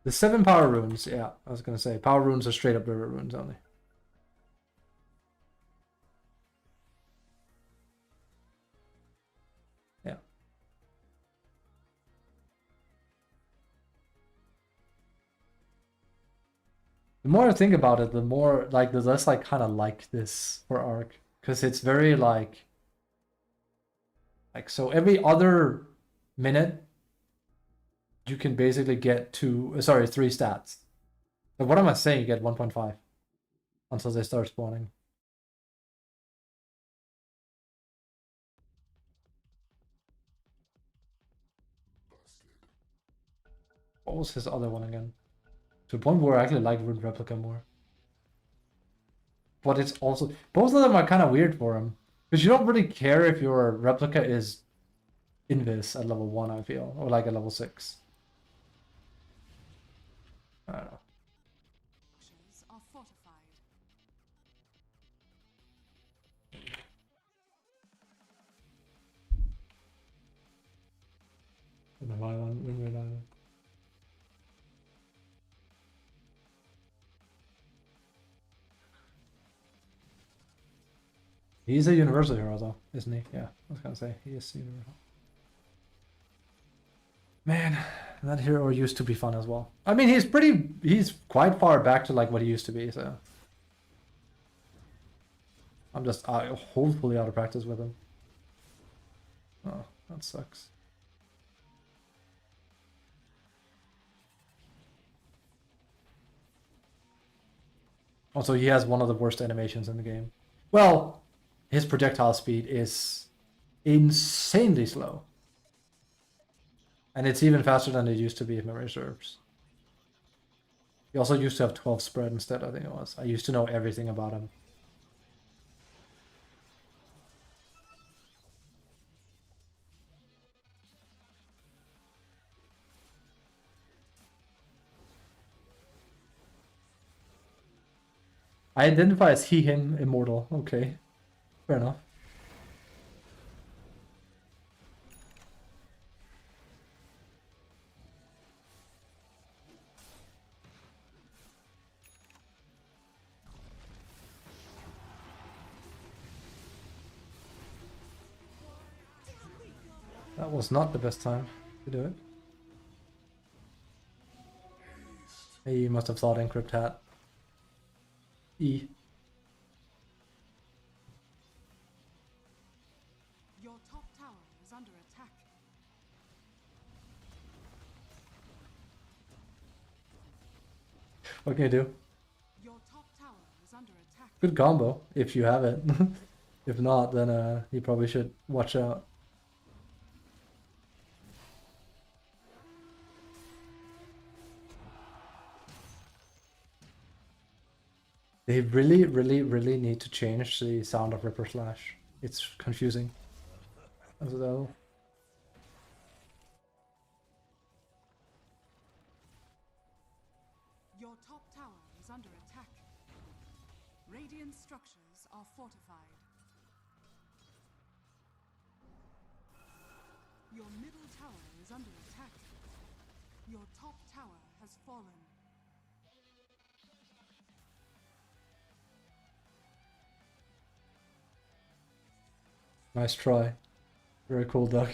The 7 power runes, yeah, I was gonna say, power runes are straight up river runes only. Yeah. The more I think about it, the more like the less I kind of like this for Arc, because it's very like so every other minute you can basically get three stats. But what am I saying? You get 1.5 until they start spawning. What was his other one again? To the point where I actually like Rune Replica more. But it's also... Both of them are kind of weird for him. Because you don't really care if your Replica is Invis at level 1, I feel. Or like at level 6. I don't know. Structures are fortified. I don't know why I want Rune Replica. He's a universal hero though, isn't he? Yeah, I was gonna say, he is universal. Man, that hero used to be fun as well. I mean, he's quite far back to like what he used to be, so. I'm just hopefully out of practice with him. Oh, that sucks. Also, he has one of the worst animations in the game. Well, his projectile speed is insanely slow. And it's even faster than it used to be if memory serves. He also used to have 12 spread instead, I think it was. I used to know everything about him. I identify as he, him, immortal. Okay, fair enough. That was not the best time to do it. He must have thought encrypt hat. E. Your top tower is under attack. What can you do? Your top tower is under attack. Good combo, if you have it. If not, then you probably should watch out. They really, really, really need to change the sound of Ripper Slash. It's confusing as well. Your top tower is under attack. Radiant structures are fortified. Your middle tower is under attack. Your top tower has fallen. Nice try. Very cool, Duck.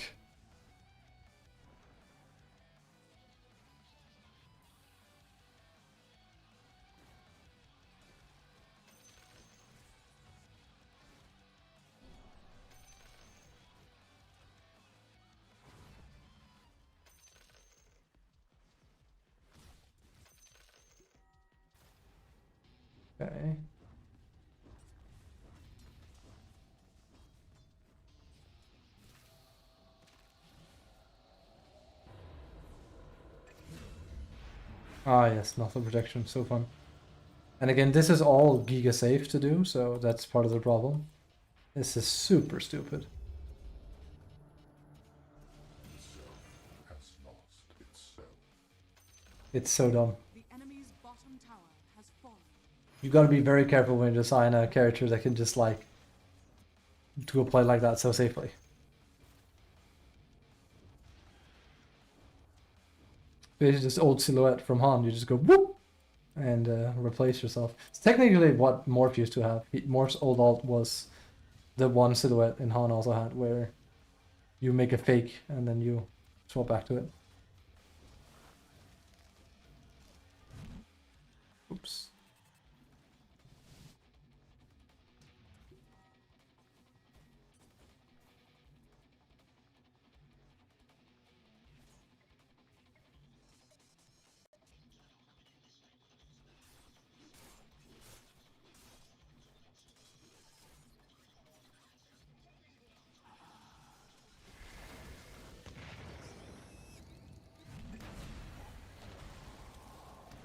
Okay. Ah yes, nothing protection, so fun. And again, this is all Giga safe to do, so that's part of the problem. This is super stupid. Has lost itself. It's so dumb. The enemy's bottom tower has fallen. You gotta be very careful when you design a character that can just like do a play like that so safely. It's just old silhouette from Han. You just go whoop and replace yourself. It's technically what Morph used to have. Morph's old alt was the one silhouette in Han also had, where you make a fake and then you swap back to it. Oops.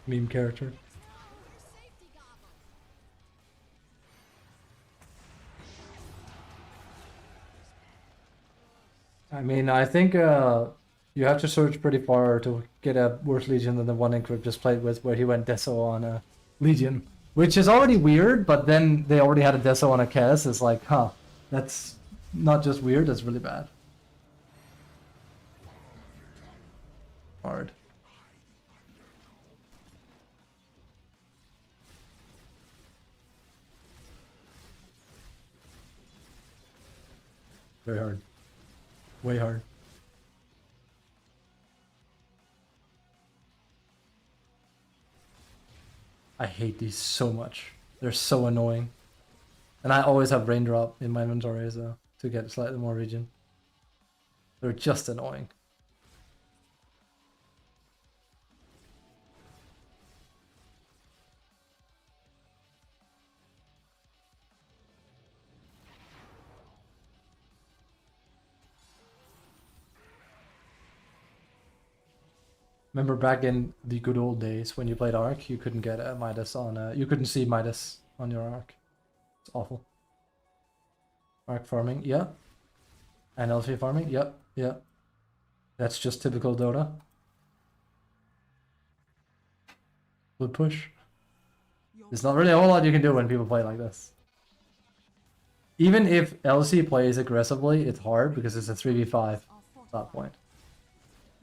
Meme character. Safety gobble. I mean, I think you have to search pretty far to get a worse Legion than the one Encrypt just played with, where he went Deso on a Legion. Which is already weird, but then they already had a Deso on a Kes. It's like, huh, that's not just weird, that's really bad. Hard. Very hard. Way hard. I hate these so much. They're so annoying. And I always have Raindrop in my inventory so to get slightly more regen. They're just annoying. Remember back in the good old days when you played Arc, you couldn't get a Midas on you couldn't see Midas on your Arc. It's awful. Arc farming, yeah. And LP farming, yep, yeah. That's just typical Dota. Good push. Your There's not really a whole lot you can do when people play like this. Even if LC plays aggressively, it's hard because it's a 3v5 are at that fortified. point.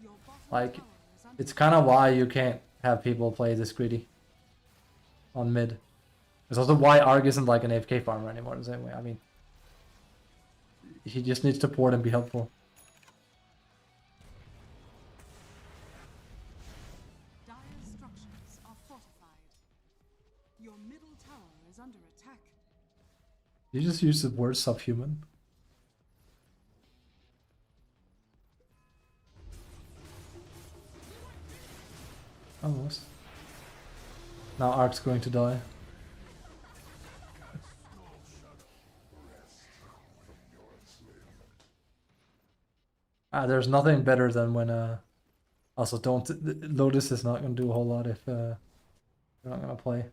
Your bottom Like, tower is under it's kind of why you can't have people play this greedy on mid. It's also why Arg isn't like an AFK farmer anymore the same way. I mean, he just needs to port and be helpful. Dire's structures are fortified. Your middle tower is under attack. You just use the word subhuman. Almost. Now Ark's going to die. There's nothing better than when also don't Lotus is not gonna do a whole lot if you're not gonna play.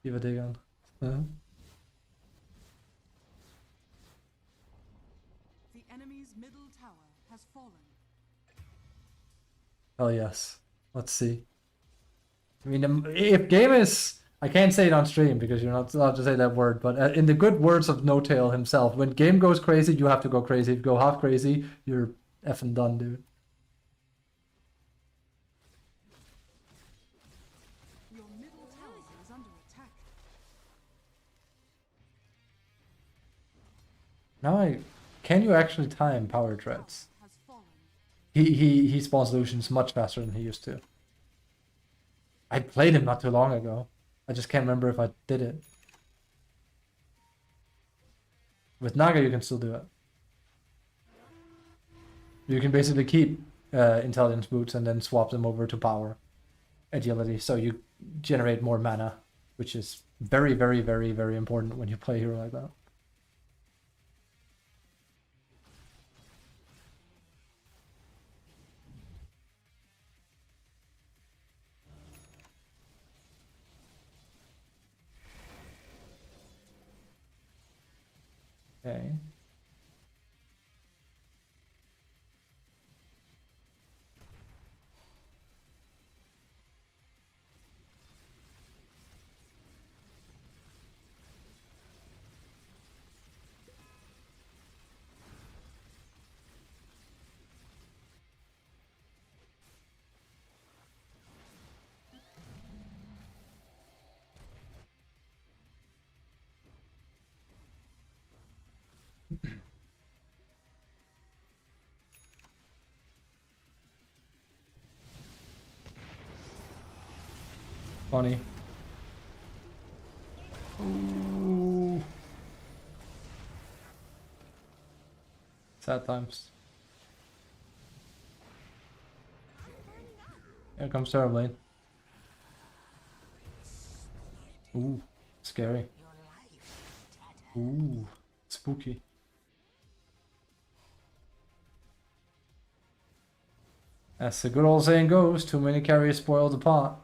Give a dig on. The enemy's middle tower has fallen. Oh yes. Let's see. I mean, if game is, I can't say it on stream because you're not allowed to say that word, but in the good words of No Tail himself, when game goes crazy, you have to go crazy. If you go half crazy, you're effing done, dude. Your middle tower is under attack. Now can you actually time power threats? Has fallen. He spawns solutions much faster than he used to. I played him not too long ago. I just can't remember if I did it. With Naga, you can still do it. You can basically keep intelligence boots and then swap them over to power agility, so you generate more mana, which is very, very, very, very important when you play a hero like that. Okay. Funny. Ooh. Sad times. Here comes Terrorblade. Ooh, scary. Ooh, spooky. As the good old saying goes, too many carriers spoil the pot.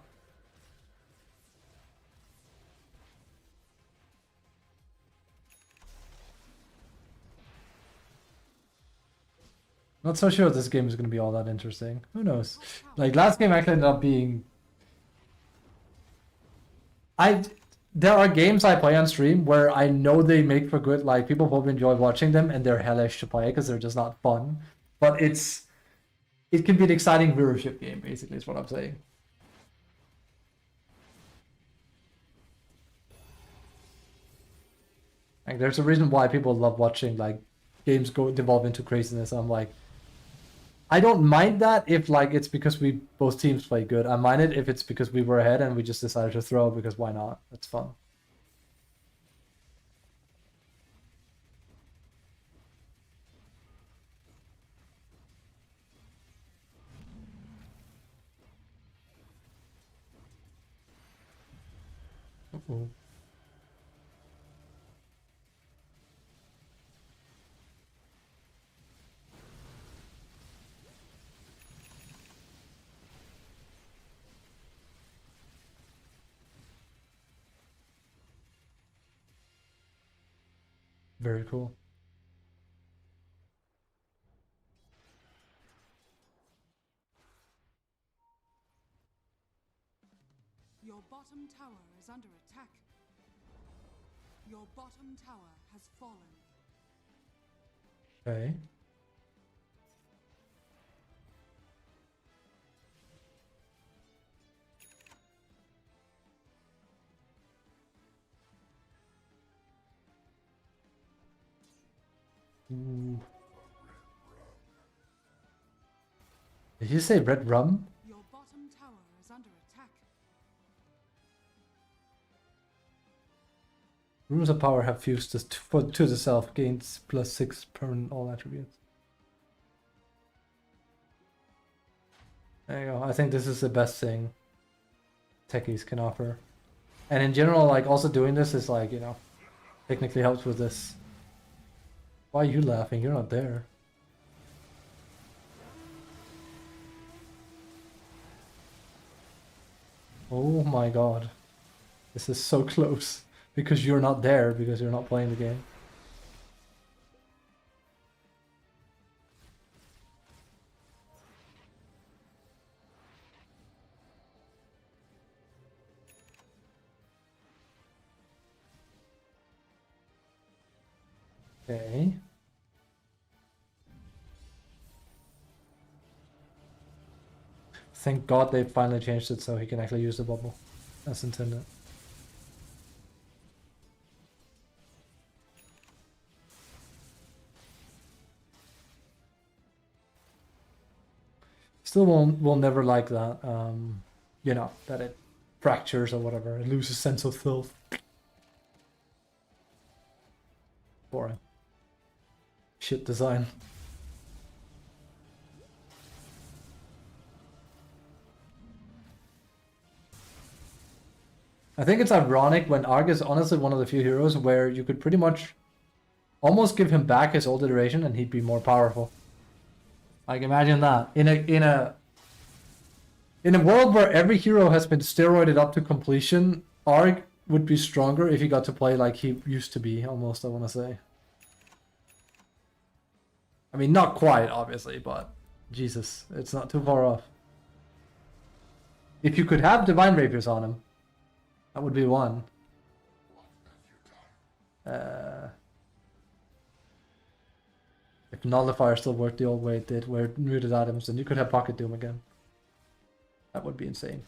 Not so sure this game is going to be all that interesting. Who knows? Like, last game actually ended up being... There are games I play on stream where I know they make for good, like, people probably enjoy watching them, and they're hellish to play because they're just not fun. But it can be an exciting viewership game, basically, is what I'm saying. Like, there's a reason why people love watching, like, games devolve into craziness. I'm like, I don't mind that if, like, it's because both teams play good. I mind it if it's because we were ahead and we just decided to throw, because why not? That's fun. Uh-oh. Very cool. Your bottom tower is under attack. Your bottom tower has fallen. Okay. Ooh. Did you say red rum? Your bottom tower is under attack. Runes of power have fused to the self, gains +6 permanent all attributes. There you go. I think this is the best thing techies can offer. And in general, like, also doing this is like, you know, technically helps with this. Why are you laughing? You're not there. Oh my god. This is so close. Because you're not there, because you're not playing the game. Okay. Thank God they finally changed it so he can actually use the bubble as intended. Still will never like that, you know, that it fractures or whatever. It loses sense of filth. Boring. Shit design. I think it's ironic when Arg is honestly one of the few heroes where you could pretty much almost give him back his old iteration and he'd be more powerful. Like, imagine that. In a world where every hero has been steroided up to completion, Arg would be stronger if he got to play like he used to be, almost, I want to say. I mean, not quite, obviously, but Jesus, it's not too far off. If you could have Divine Rapiers on him, that would be one. If Nullifier still worked the old way it did, where it muted items, then you could have Pocket Doom again. That would be insane.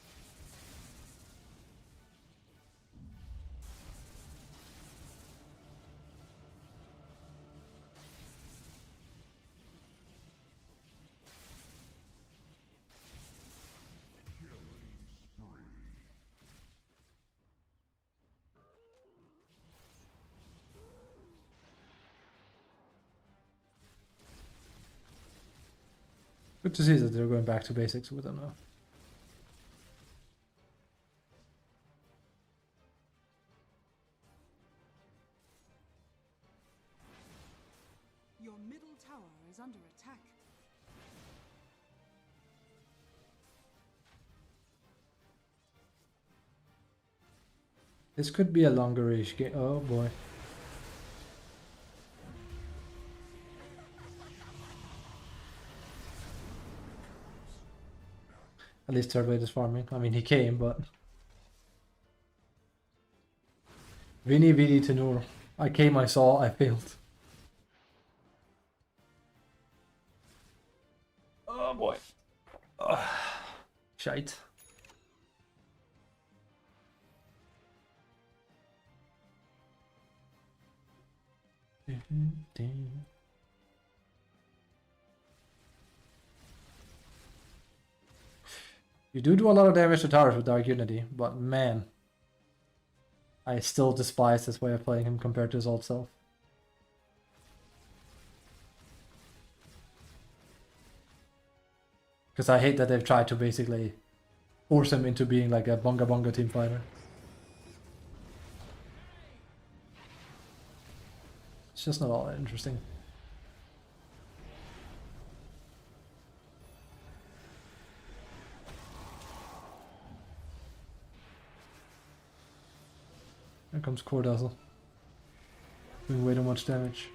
Good to see that they're going back to basics with them now. Your middle tower is under attack. This could be a longer-ish game. Oh boy. At least third weight is farming. I mean, he came, but... Vini Vidi Tenur. I came, I saw, I failed. Oh boy. Shite. You do a lot of damage to towers with Dark Unity, but man, I still despise this way of playing him compared to his old self. Because I hate that they've tried to basically force him into being like a bunga bunga team fighter. It's just not all that interesting. Here comes Core Dazzle. Doing way too much damage.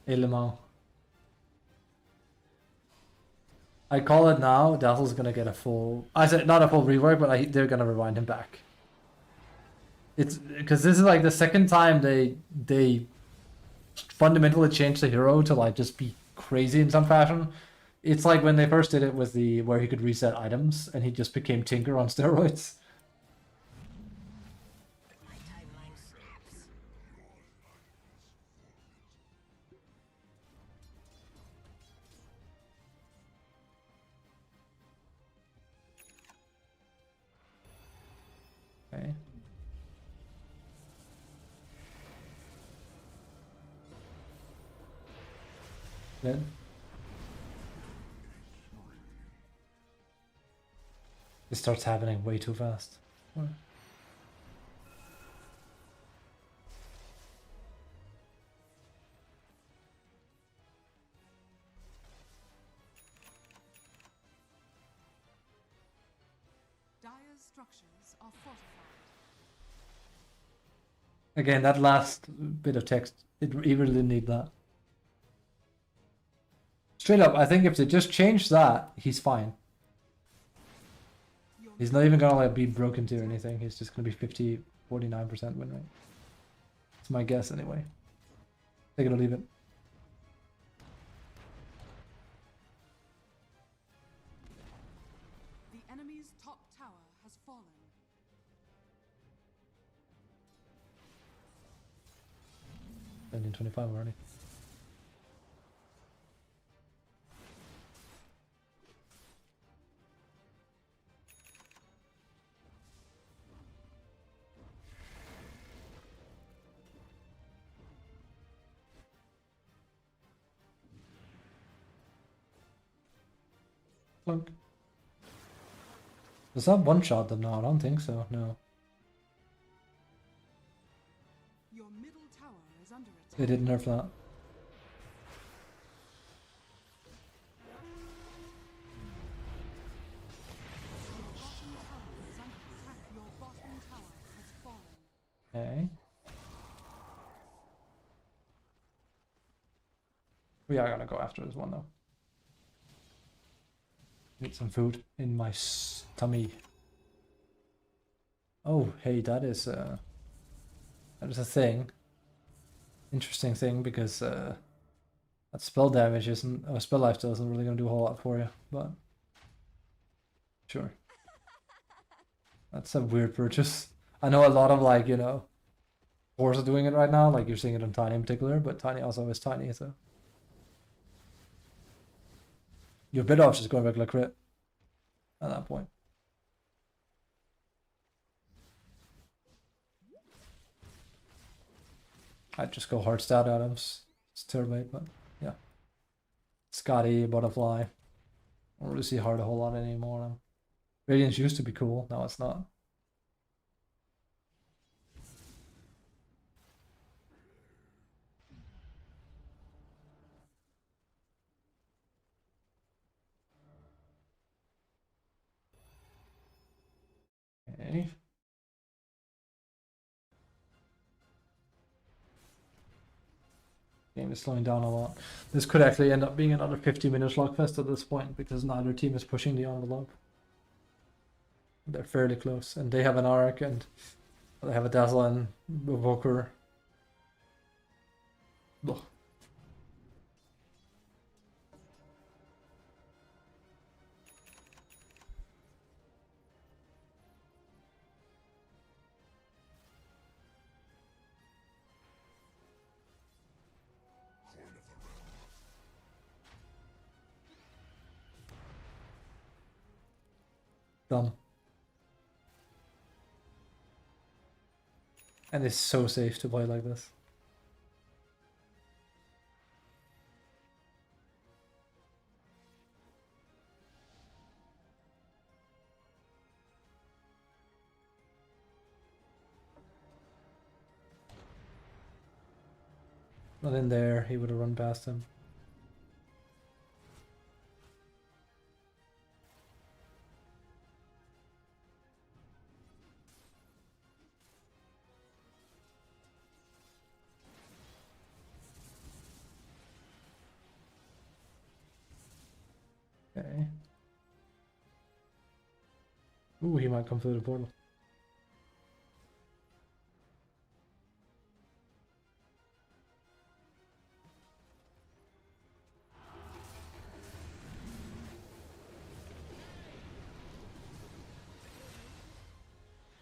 Element. I call it now, Dazzle's gonna get a full... I said not a full rework, but they're gonna rewind him back. It's because this is like the second time they fundamentally changed the hero to like just be crazy in some fashion. It's like when they first did it with the where he could reset items and he just became Tinker on steroids. My timeline snaps. Okay. Dead. This starts happening way too fast. What? Dire's structures are fortified. Again, that last bit of text, you really didn't need that. Straight up, I think if they just change that, he's fine. He's not even gonna like be broken to or anything. He's just gonna be 49% win rate. It's my guess anyway. Take it or leave it. The enemy's top tower has fallen. In 25 already. Plunk. Does that one-shot them now? I don't think so, no. Your middle tower is under attack. They did nerf that. Your bottom tower has fallen. Okay. We are gonna go after this one though. Need some food in my tummy. Oh, hey, that is a thing. Interesting thing because that spell damage isn't, or spell life isn't really gonna do a whole lot for you, but sure. That's a weird purchase. I know a lot of like, you know, whores are doing it right now, like you're seeing it on Tiny in particular, but Tiny also is Tiny, so. Your bid off just going regular crit at that point. I'd just go hard stat items. It's third weight, but yeah. Scotty, Butterfly. I don't really see hard a whole lot anymore. Radiance used to be cool, now it's not. Okay. Game is slowing down a lot. This could actually end up being another 50-minute slugfest at this point because neither team is pushing the envelope. They're fairly close, and they have an arc, and they have a Dazzle and Evoker. Ugh. Done. And it's so safe to play like this. Not in there, he would have run past him. Okay. Ooh, he might come through the portal.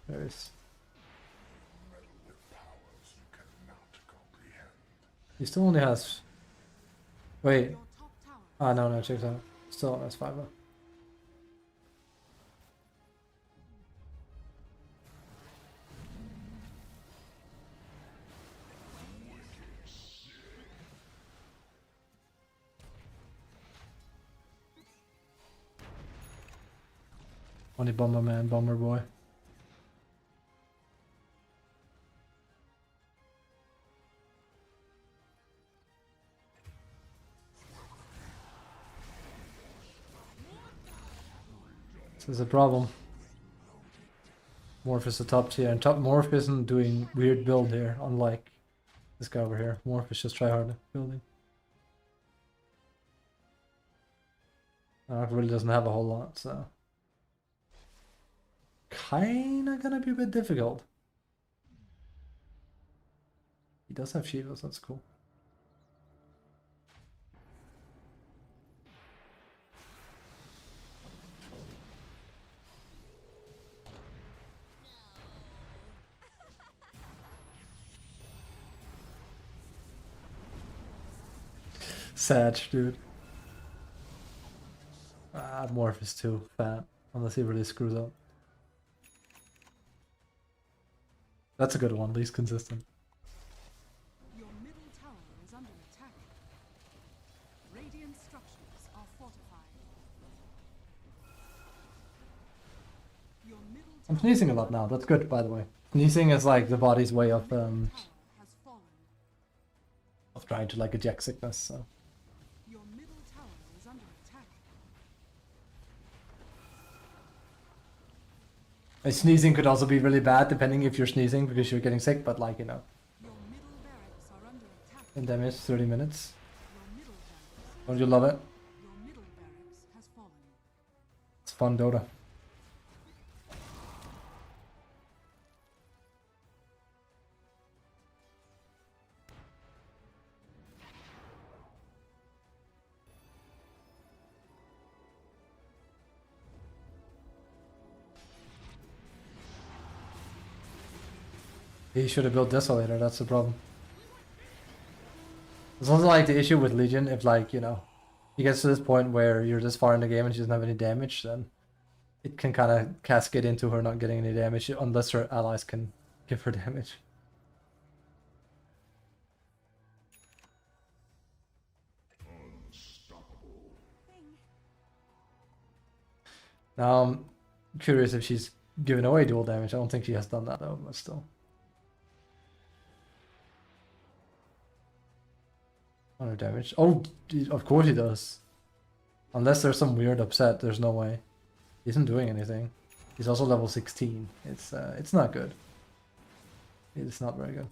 There is. Meddle with powers you cannot comprehend. He still only has. Wait. Your top tower Ah, no, check that out. Still on S5. Only bomber man, bomber boy. This is a problem. Morph is the top tier, and top Morph isn't doing weird build here, unlike this guy over here. Morph is just tryhard building. Ark really doesn't have a whole lot, so kinda gonna be a bit difficult. He does have Shivas, that's cool. Sad, dude. Ah, Morph is too fat, unless he really screws up. That's a good one, least consistent. Your middle tower is under attack. Radiant structures are fortified. Your middle I'm tower sneezing a lot now, that's good, by the way. Sneezing is like the body's way tower has fallen. of trying to like eject sickness, so. Your middle tower is under attack. And sneezing could also be really bad, depending if you're sneezing because you're getting sick, but like, you know, Your middle barracks are under attack. in damage, 30 minutes. Your middle barracks. Don't you love it? Your middle barracks has fallen. It's fun, Dota. He should have built Desolator, that's the problem. It's also like the issue with Legion, if like, you know, he gets to this point where you're this far in the game and she doesn't have any damage, then it can kind of cascade into her not getting any damage, unless her allies can give her damage. Now I'm curious if she's given away dual damage. I don't think she has done that though, but still. 100 damage. Oh, of course he does. Unless there's some weird upset, there's no way. He isn't doing anything. He's also level 16. It's not good. It's not very good.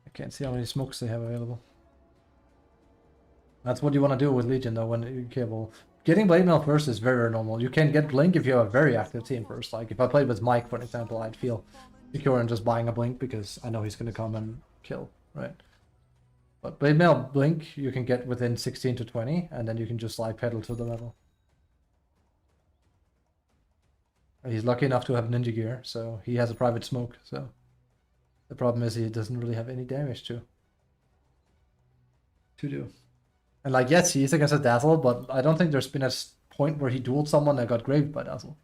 I can't see how many smokes they have available. That's what you want to do with Legion though when you're capable. Getting Blade Mail first is very, very normal. You can get Blink if you have a very active team first. Like if I played with Mike, for example, I'd feel secure in just buying a Blink because I know he's going to come and kill, right? But Blade Mail Blink you can get within 16 to 20, and then you can just like pedal to the level. He's lucky enough to have Ninja Gear, so he has a private smoke, so the problem is he doesn't really have any damage to do. And like, yes, he is against a Dazzle, but I don't think there's been a point where he dueled someone that got graved by Dazzle.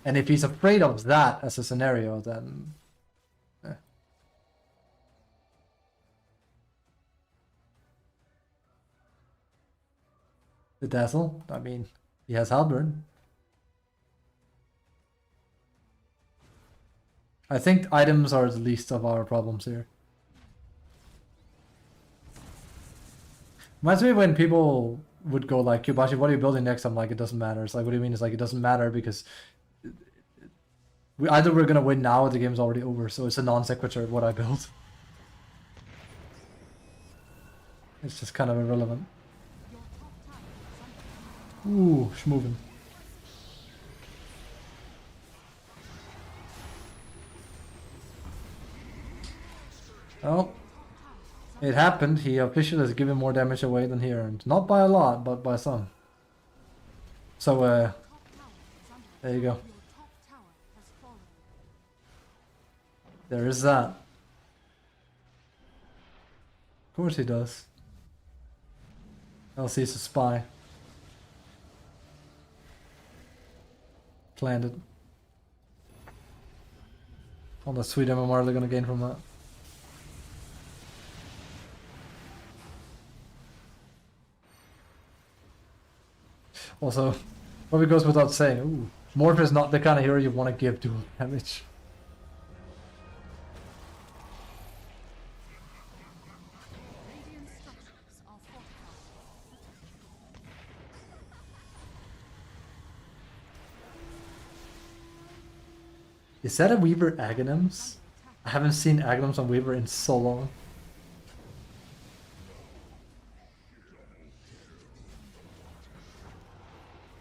And if he's afraid of that as a scenario, then... The Dazzle? I mean, he has Halberd. I think items are the least of our problems here. Reminds me when people would go like, Kubashi, what are you building next? I'm like, it doesn't matter. It's like, what do you mean? It's like, it doesn't matter because either we're gonna win now or the game's already over, so it's a non sequitur what I built. It's just kind of irrelevant. Ooh, schmovin'. Oh, it happened. He officially has given more damage away than he earned. Not by a lot, but by some. So, there you go. There is that. Of course he does. Else he's a spy. Planted. All the sweet MMR they're gonna gain from that. Also, probably goes without saying, ooh, Morph is not the kind of hero you want to give dual damage. Radiant structures are fortified. Is that a Weaver Aghanims? I haven't seen Aghanims on Weaver in so long.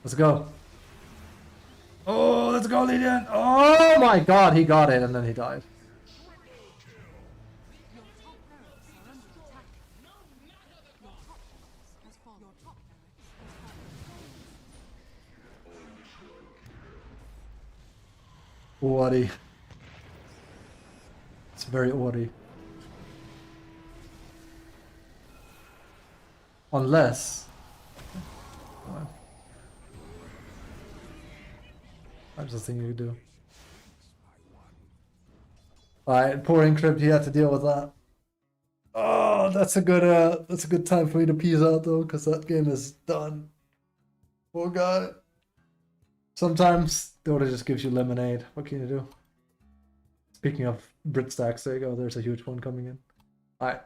Let's go. Oh, let's go, Legion. Oh my god, he got it and then he died. Your top barracks are under attack. Your top barracks has fallen. Your top barracks has fallen. Ori. It's very Ori. Unless... That's the thing you do. Alright, poor Encrypt, he had to deal with that. Oh, that's a good time for me to peace out though, because that game is done. Poor guy. Sometimes Dota just gives you lemonade. What can you do? Speaking of Brit stacks, there you go. There's a huge one coming in. Alright.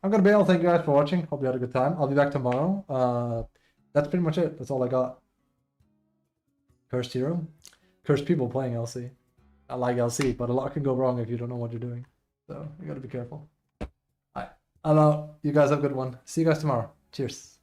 I'm gonna bail. Thank you guys for watching. Hope you had a good time. I'll be back tomorrow. That's pretty much it. That's all I got. Cursed hero. Cursed people playing LC. I like LC, but a lot can go wrong if you don't know what you're doing. So you gotta be careful. Alright. I'm out. You guys have a good one. See you guys tomorrow. Cheers.